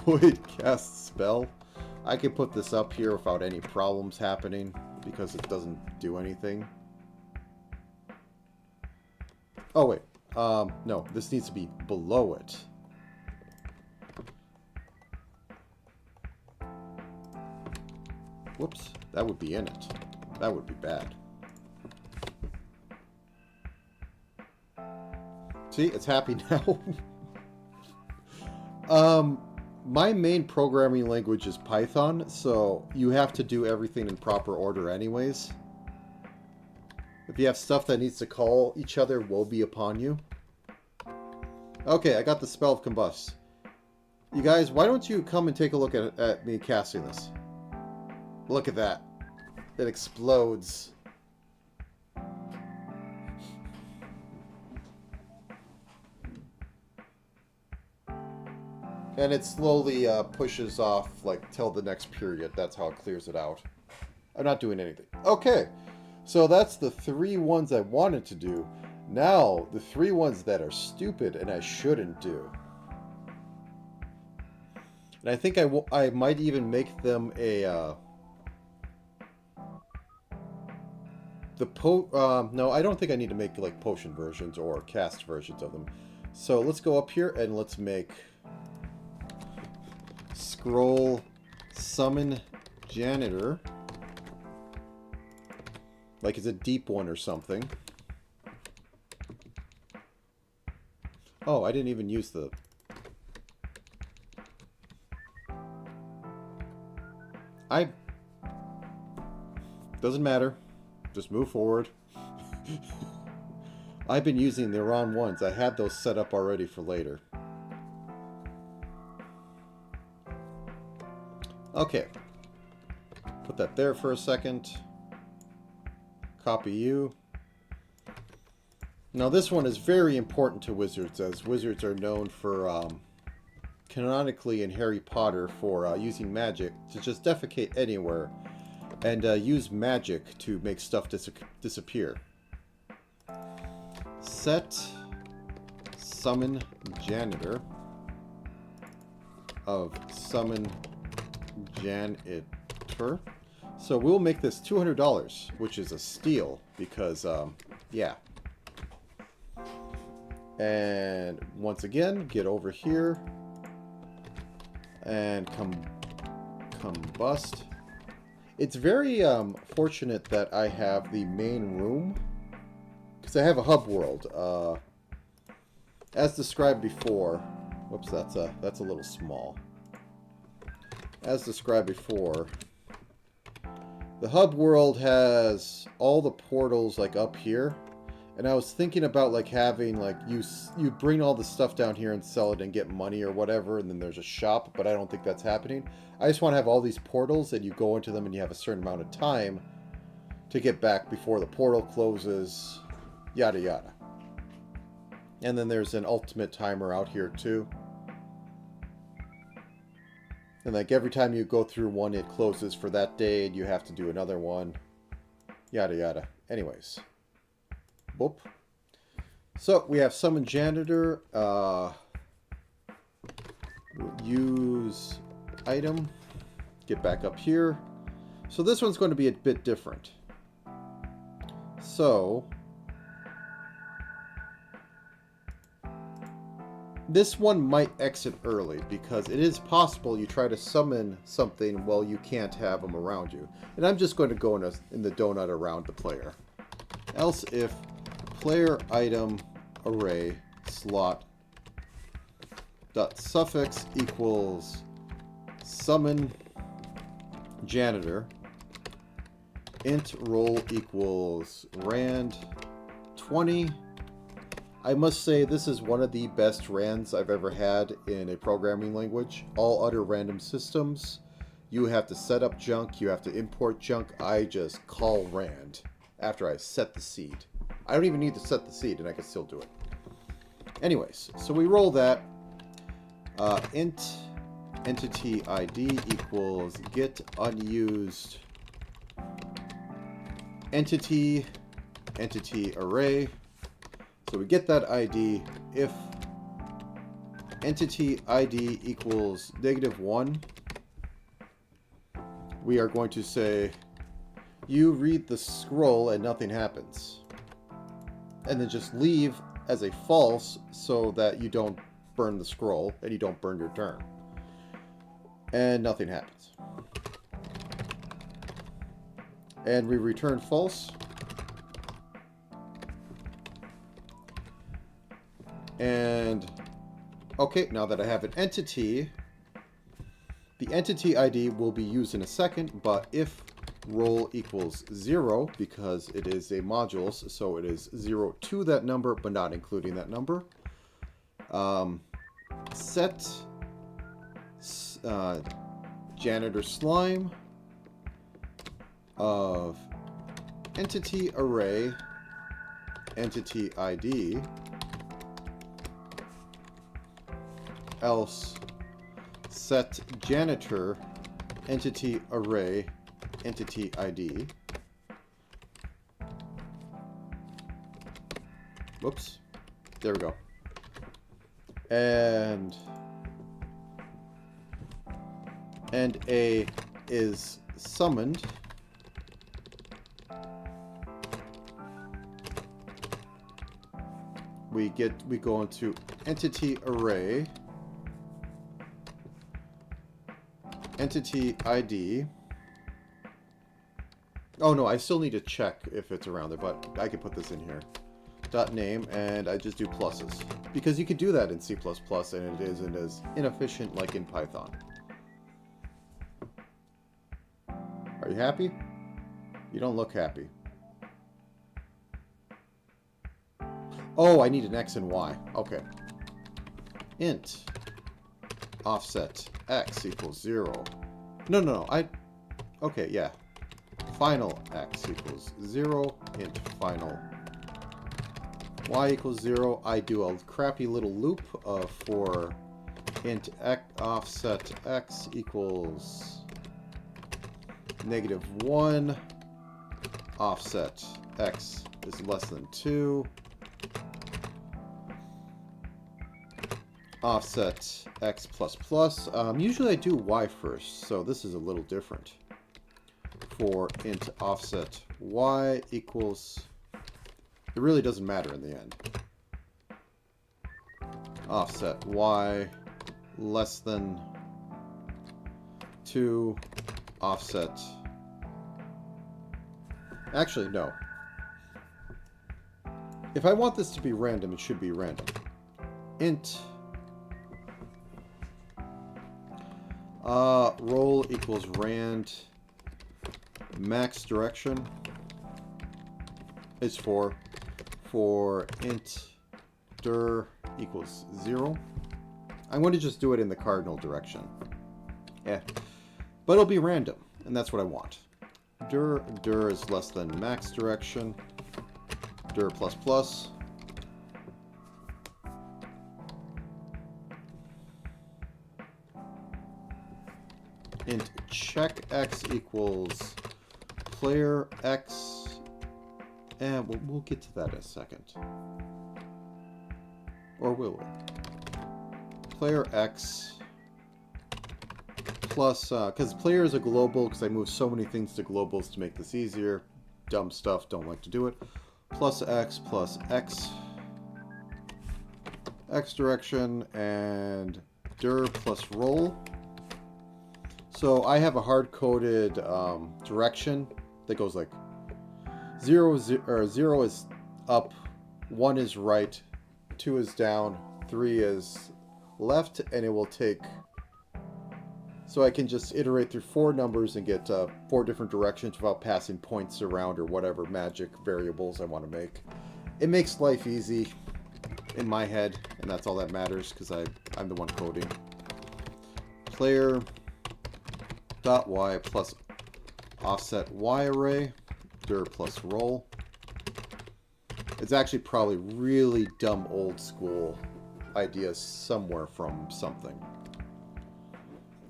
void cast spell. I can put this up here without any problems happening, because it doesn't do anything. Oh wait, no, this needs to be below it. Whoops, that would be in it. That would be bad. See, it's happy now. My main programming language is Python, so you have to do everything in proper order anyways. If you have stuff that needs to call each other, woe be upon you. Okay, I got the spell of combust. You guys, why don't you come and take a look at me casting this? Look at that. It explodes. And it slowly pushes off, like, till the next period. That's how it clears it out. I'm not doing anything. Okay, so that's the 3 ones I wanted to do. Now, the 3 ones that are stupid and I shouldn't do. And I think I might even make them a... no, I don't think I need to make, like, potion versions or cast versions of them. So let's go up here and let's make... Scroll summon janitor, like it's a deep one or something. Oh, I didn't even use the... Doesn't matter. Just move forward. I've been using the wrong ones. I had those set up already for later. Okay, put that there for a second. Copy you. Now this one is very important to wizards, as wizards are known for, canonically in Harry Potter, for using magic to just defecate anywhere and use magic to make stuff disappear. Set summon janitor of summon janitor. So we'll make this $200, which is a steal because, yeah. And once again, get over here and combust. It's very fortunate that I have the main room, because I have a hub world. As described before, whoops, that's a little small. As described before, the hub world has all the portals like up here, and I was thinking about like having like you bring all the stuff down here and sell it and get money or whatever, and then there's a shop, but I don't think that's happening. I just want to have all these portals and you go into them and you have a certain amount of time to get back before the portal closes, yada yada. And then there's an ultimate timer out here too. And like every time you go through one, it closes for that day and you have to do another one, yada yada. Anyways. Boop. So we have summon janitor, use item, get back up here. So this one's going to be a bit different. So this one might exit early because it is possible you try to summon something while you can't have them around you. And I'm just going to go in the donut around the player. Else if player item array slot dot suffix equals summon janitor int roll equals rand 20. I must say this is one of the best rands I've ever had in a programming language. All other random systems, you have to set up junk, you have to import junk. I just call rand after I set the seed. I don't even need to set the seed and I can still do it. Anyways, so we roll that. Int entity ID equals get unused entity array. So we get that ID if entity ID equals -1. We are going to say you read the scroll and nothing happens. And then just leave as a false so that you don't burn the scroll and you don't burn your turn. And nothing happens. And we return false. And okay, now that I have an entity, the entity ID will be used in a second, but if roll equals 0, because it is a modules, so it is 0 to that number, but not including that number. Set janitor slime of entity array entity ID, else set janitor entity array entity ID. Whoops. There we go. And a is summoned. We go into entity array entity ID. Oh no, I still need to check if it's around there, but I can put this in here. Dot name, and I just do pluses. Because you can do that in C++, and it isn't as inefficient like in Python. Are you happy? You don't look happy. Oh, I need an X and Y. Okay. Int offset X equals 0. No. Okay, yeah. Final X equals 0. Int final y equals 0, I do a crappy little loop for int offset x equals -1, offset x is less than 2, offset x plus plus. Usually I do y first, so this is a little different. For int offset y equals, it really doesn't matter in the end. Offset y less than 2, offset. Actually, no. If I want this to be random, it should be random. Int roll equals rand max direction is for int dir equals 0. I'm going to just do it in the cardinal direction. Yeah. But it'll be random, and that's what I want. Dir is less than max direction. Dir plus plus. Int check x equals player x, and we'll get to that in a second. Or will we? Player x plus, because player is a global, because I move so many things to globals to make this easier. Dumb stuff, don't like to do it. Plus x direction, and dir plus roll. So I have a hard-coded direction that goes like 0 is up, 1 is right, 2 is down, 3 is left, and it will take... So I can just iterate through 4 numbers and get 4 different directions without passing points around or whatever magic variables I want to make. It makes life easy in my head, and that's all that matters because I'm the one coding. Player dot y plus offset y array, dir plus roll. It's actually probably really dumb old school ideas somewhere from something.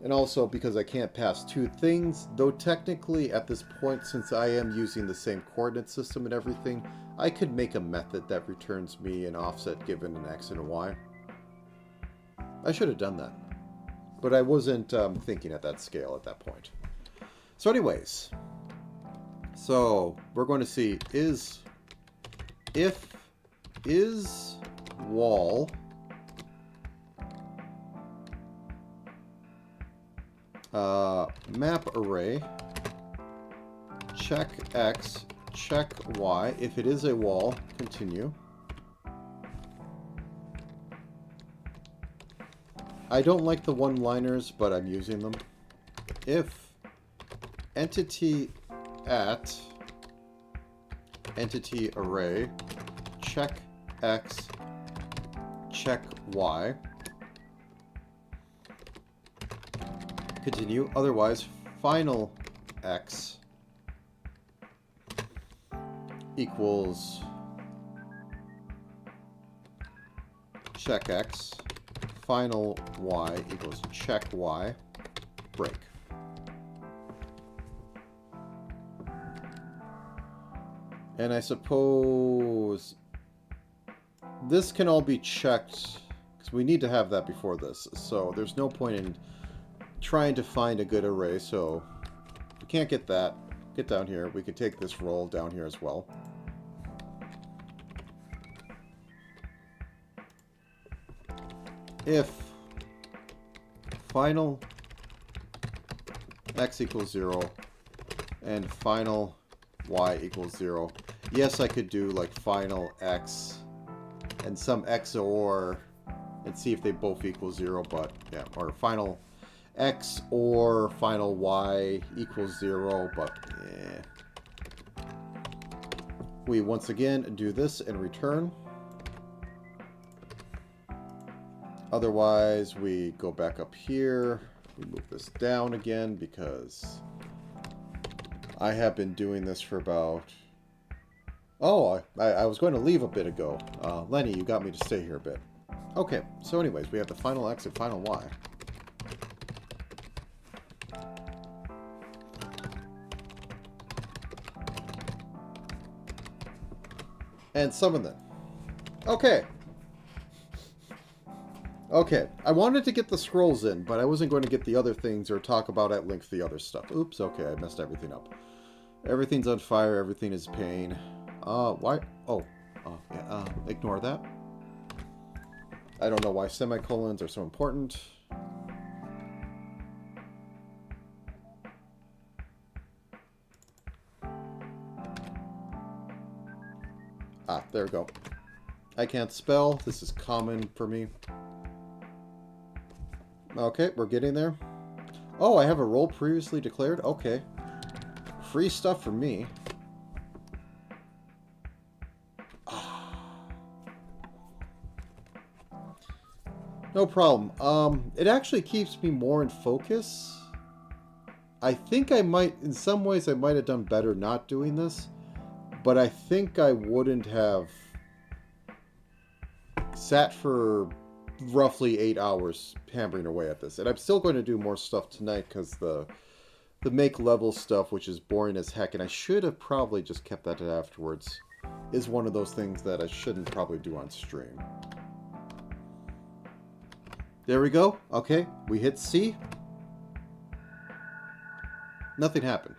And also because I can't pass 2 things, though technically at this point, since I am using the same coordinate system and everything, I could make a method that returns me an offset given an x and a y. I should have done that. But I wasn't thinking at that scale at that point. So anyways, so we're going to see is wall map array check x check y. If it is a wall, continue. I don't like the one-liners, but I'm using them. If entity at entity array check x check y, continue. Otherwise, final x equals check x, final y equals check y, break. And I suppose this can all be checked because we need to have that before this. So there's no point in trying to find a good array. So if we can't get that, get down here. We could take this roll down here as well. If final x equals 0 and final y equals 0. Yes, I could do like final x and some XOR and see if they both equal 0, but yeah, or final x or final y equals 0, but yeah. We once again do this and return. Otherwise, we go back up here. We move this down again because I have been doing this for about Oh, I was going to leave a bit ago. Lenny, you got me to stay here a bit. Okay, so anyways, we have the final X and final Y. And summon them. Okay. Okay, I wanted to get the scrolls in, but I wasn't going to get the other things or talk about at length the other stuff. Oops, okay, I messed everything up. Everything's on fire, everything is pain. Why? Oh, yeah, ignore that. I don't know why semicolons are so important. Ah, there we go. I can't spell. This is common for me. Okay, we're getting there. Oh, I have a role previously declared? Okay. Free stuff for me. No problem. It actually keeps me more in focus. I think I might, in some ways, I might have done better not doing this. But I think I wouldn't have sat for roughly 8 hours hammering away at this. And I'm still going to do more stuff tonight because the make level stuff, which is boring as heck, and I should have probably just kept that to afterwards, is one of those things that I shouldn't probably do on stream. There we go. Okay, we hit C. Nothing happened.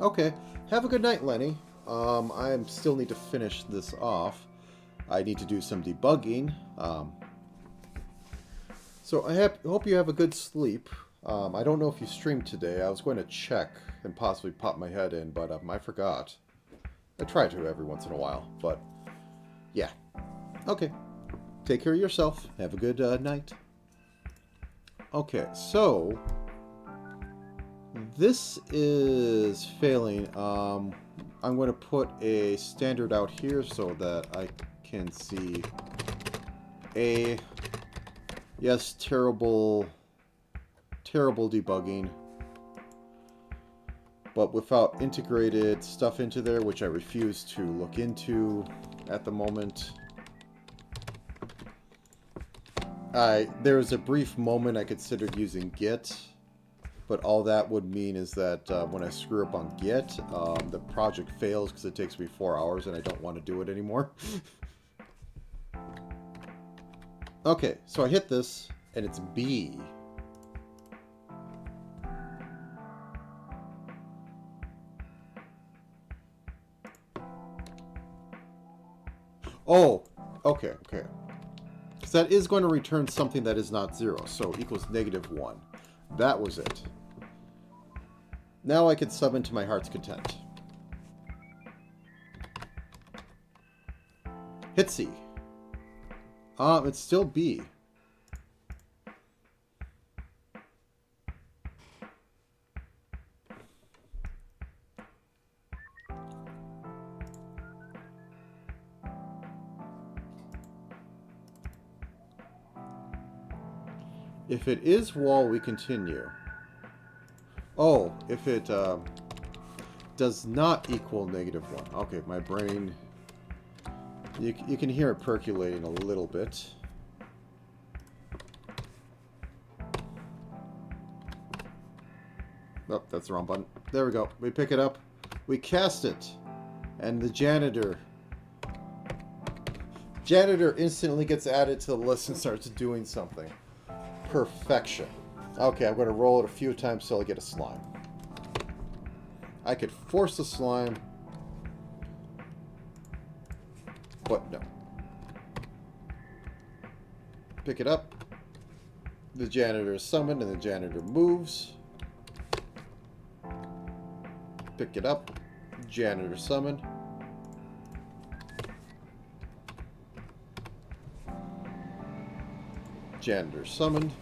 Okay, have a good night, Lenny. I still need to finish this off. I need to do some debugging. So I hope you have a good sleep. I don't know if you streamed today. I was going to check and possibly pop my head in, but I forgot. I try to every once in a while, but yeah. Okay. Take care of yourself. Have a good night. Okay, so this is failing. I'm going to put a standard out here so that I can see a... Yes, terrible debugging. But without integrated stuff into there, which I refuse to look into at the moment. There was a brief moment I considered using Git. But all that would mean is that when I screw up on Git, the project fails because it takes me 4 hours and I don't want to do it anymore. Okay, so I hit this, and it's B. Oh, okay. Because that is going to return something that is not 0, so equals -1. That was it. Now I can summon to my heart's content. Hit C. It's still B. If it is wall, we continue. Oh, if it does not equal -1. Okay, my brain... You can hear it percolating a little bit. Oh, that's the wrong button. There we go. We pick it up. We cast it. And the janitor instantly gets added to the list and starts doing something. Perfection. Okay, I'm going to roll it a few times till I get a slime. I could force a slime, but no. Pick it up. The janitor is summoned and the janitor moves. Pick it up. Janitor summoned. Janitor summoned.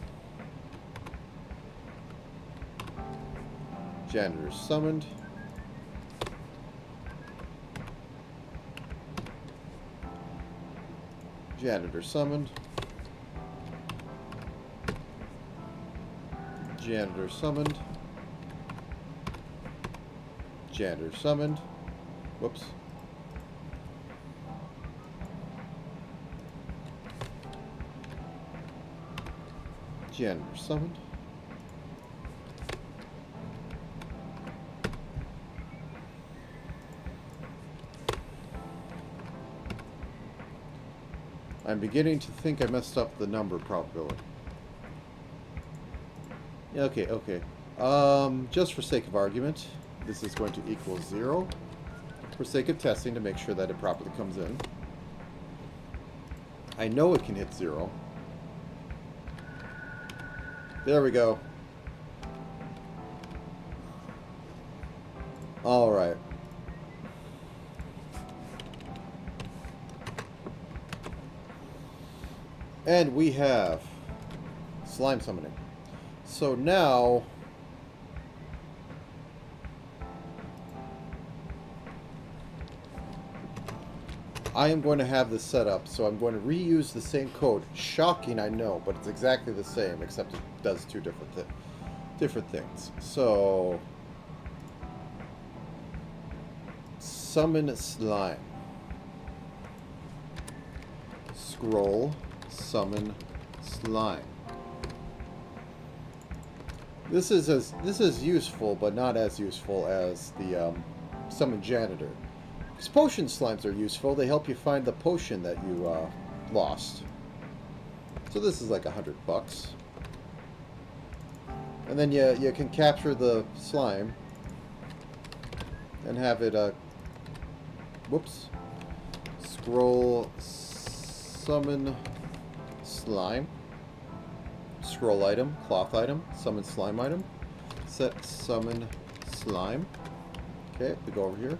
Janitor summoned. Janitor summoned. Janitor summoned. Janitor summoned. Whoops. Janitor summoned. I'm beginning to think I messed up the number probability. Okay, okay. Just for sake of argument, this is going to equal 0. For sake of testing to make sure that it properly comes in. I know it can hit 0. There we go. Alright. And we have slime summoning. So now I am going to have this set up, so I'm going to reuse the same code. Shocking, I know, but it's exactly the same, except it does two different things. So summon slime. Scroll summon slime. This is useful, but not as useful as the summon janitor. Because potion slimes are useful. They help you find the potion that you lost. So this is like $100. And then you can capture the slime and have it whoops. Scroll summon slime. Scroll item, cloth item, summon slime item. Set summon slime. Okay, we go over here.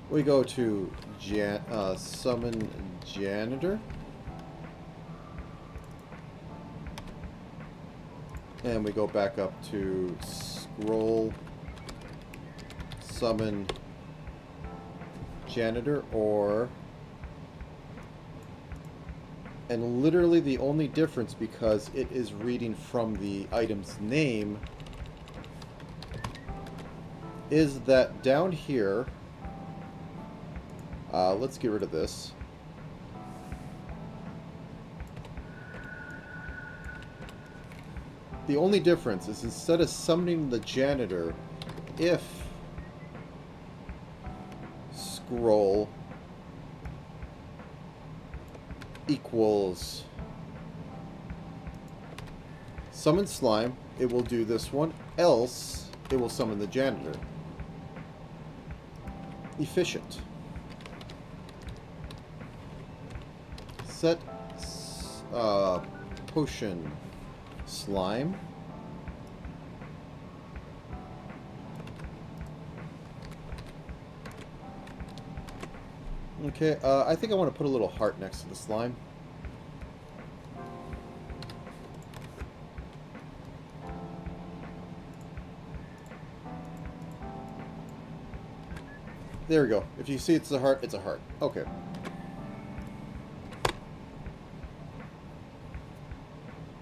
We go to summon janitor. And we go back up to scroll summon janitor, or, and literally the only difference, because it is reading from the item's name, is that down here, let's get rid of this. The only difference is, instead of summoning the janitor, if scroll equals summon slime, it will do this one, else it will summon the janitor. Efficient. Set potion slime. Okay, I think I want to put a little heart next to the slime. There we go. If you see it's a heart, it's a heart. Okay.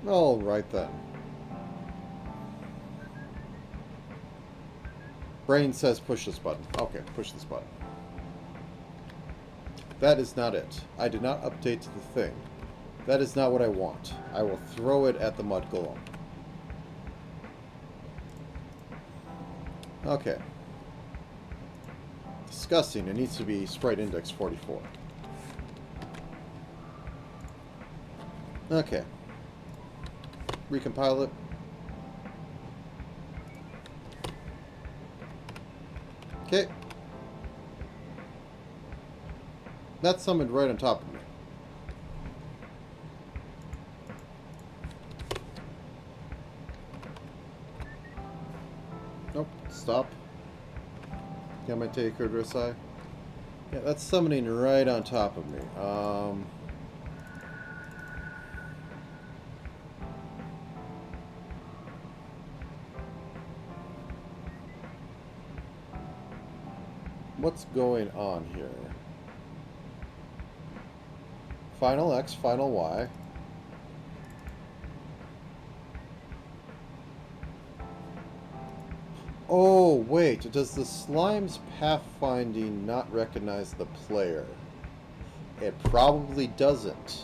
Alright then. Brain says push this button. Okay, push this button. That is not it. I did not update the thing. That is not what I want. I will throw it at the mud golem. Okay. Disgusting. It needs to be sprite index 44. Okay. Recompile it. Okay. That's summoned right on top of me. Nope. Stop. Can I take her to a side? Yeah, that's summoning right on top of me. What's going on here? Final X, final Y. Oh, wait. Does the slime's pathfinding not recognize the player? It probably doesn't.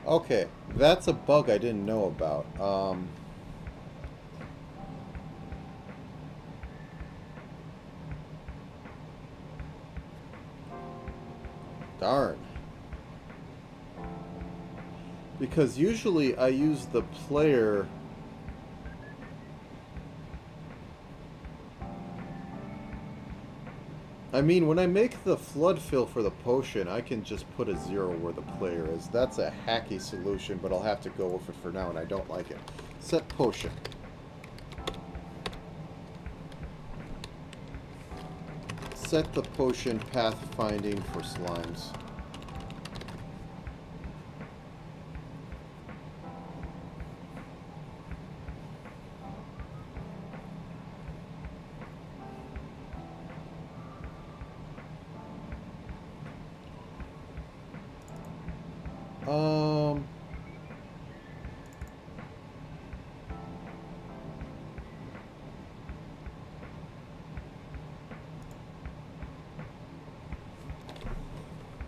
Okay, that's a bug I didn't know about. Darn. Because usually I use the player... I mean, when I make the flood fill for the potion, I can just put a 0 where the player is. That's a hacky solution, but I'll have to go with it for now, and I don't like it. Set potion. Set the potion pathfinding for slimes.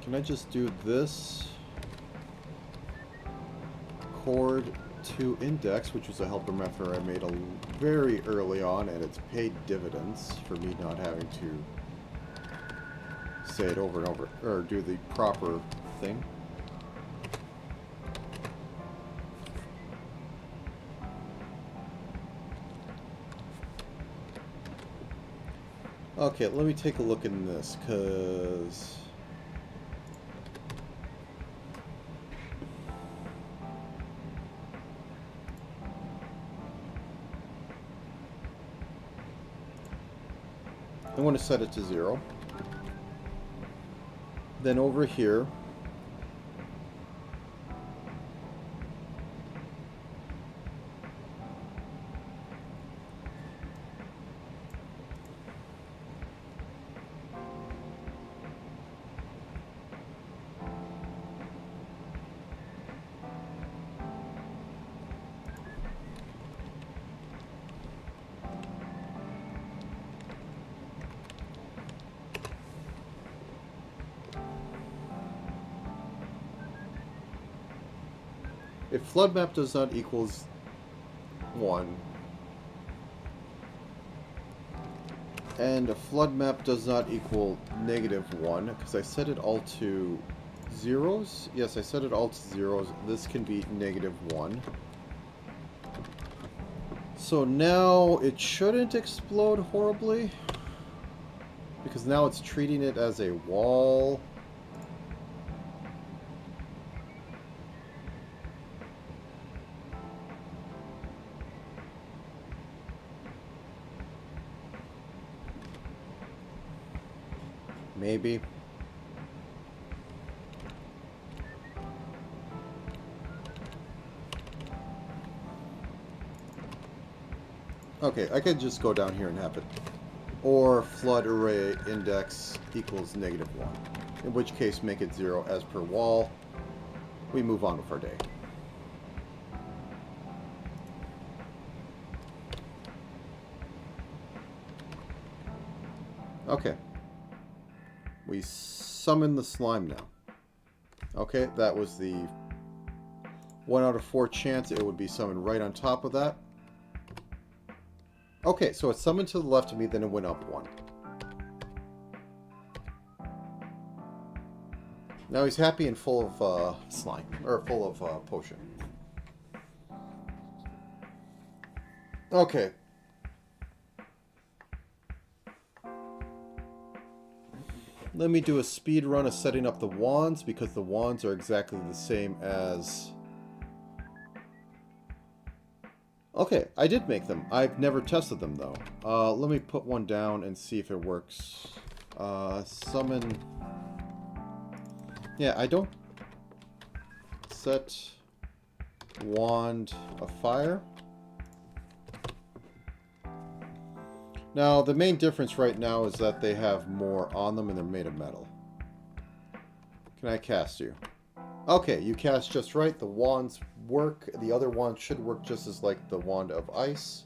Can I just do this? Chord to index, which was a helper method I made very early on, and it's paid dividends for me not having to say it over and over, or do the proper thing. Okay, let me take a look in this, because... I want to set it to 0. Then over here, if flood map does not equals 1, and a flood map does not equal -1, because I set it all to zeros. Yes, I set it all to zeros. This can be -1. So now it shouldn't explode horribly, because now it's treating it as a wall. Maybe. Okay, I could just go down here and have it. Or flood array index equals -1. In which case, make it 0 as per wall. We move on with our day. Okay. We summon the slime now. Okay, that was the 1 out of 4 chance it would be summoned right on top of that. Okay, so it's summoned to the left of me, then it went up 1. Now he's happy and full of slime, or full of potion. Okay. Let me do a speed run of setting up the wands, because the wands are exactly the same as... Okay, I did make them. I've never tested them, though. Let me put one down and see if it works. Summon... Yeah, I don't... Set... Wand of Fire. Now, the main difference right now is that they have more on them and they're made of metal. Can I cast you? Okay, you cast just right. The wands work. The other wand should work just as like the wand of ice.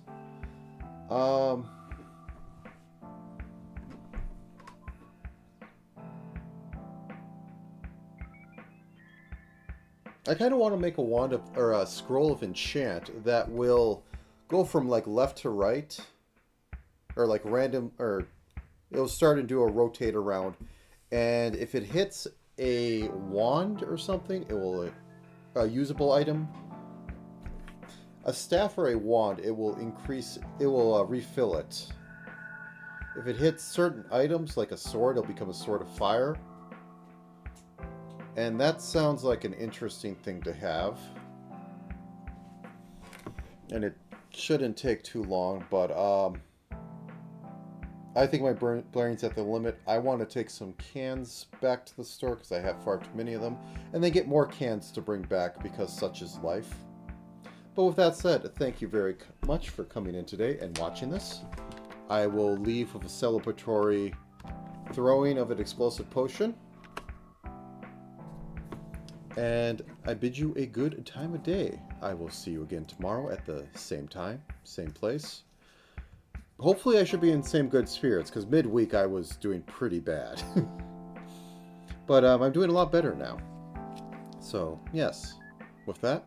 I kind of want to make a wand of, or a scroll of enchant that will go from like left to right, or like random, or it'll start and do a rotate around, and if it hits a wand or something, it will a usable item, a staff or a wand, it will increase, it will refill it. If it hits certain items like a sword, it'll become a sword of fire. And that sounds like an interesting thing to have. And it shouldn't take too long, but I think my brain's at the limit. I want to take some cans back to the store because I have far too many of them. And they get more cans to bring back because such is life. But with that said, thank you very much for coming in today and watching this. I will leave with a celebratory throwing of an explosive potion. And I bid you a good time of day. I will see you again tomorrow at the same time, same place. Hopefully I should be in same good spirits, because midweek I was doing pretty bad. But I'm doing a lot better now. So, yes. With that,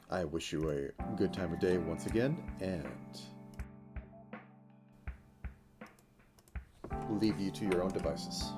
I wish you a good time of day once again, and leave you to your own devices.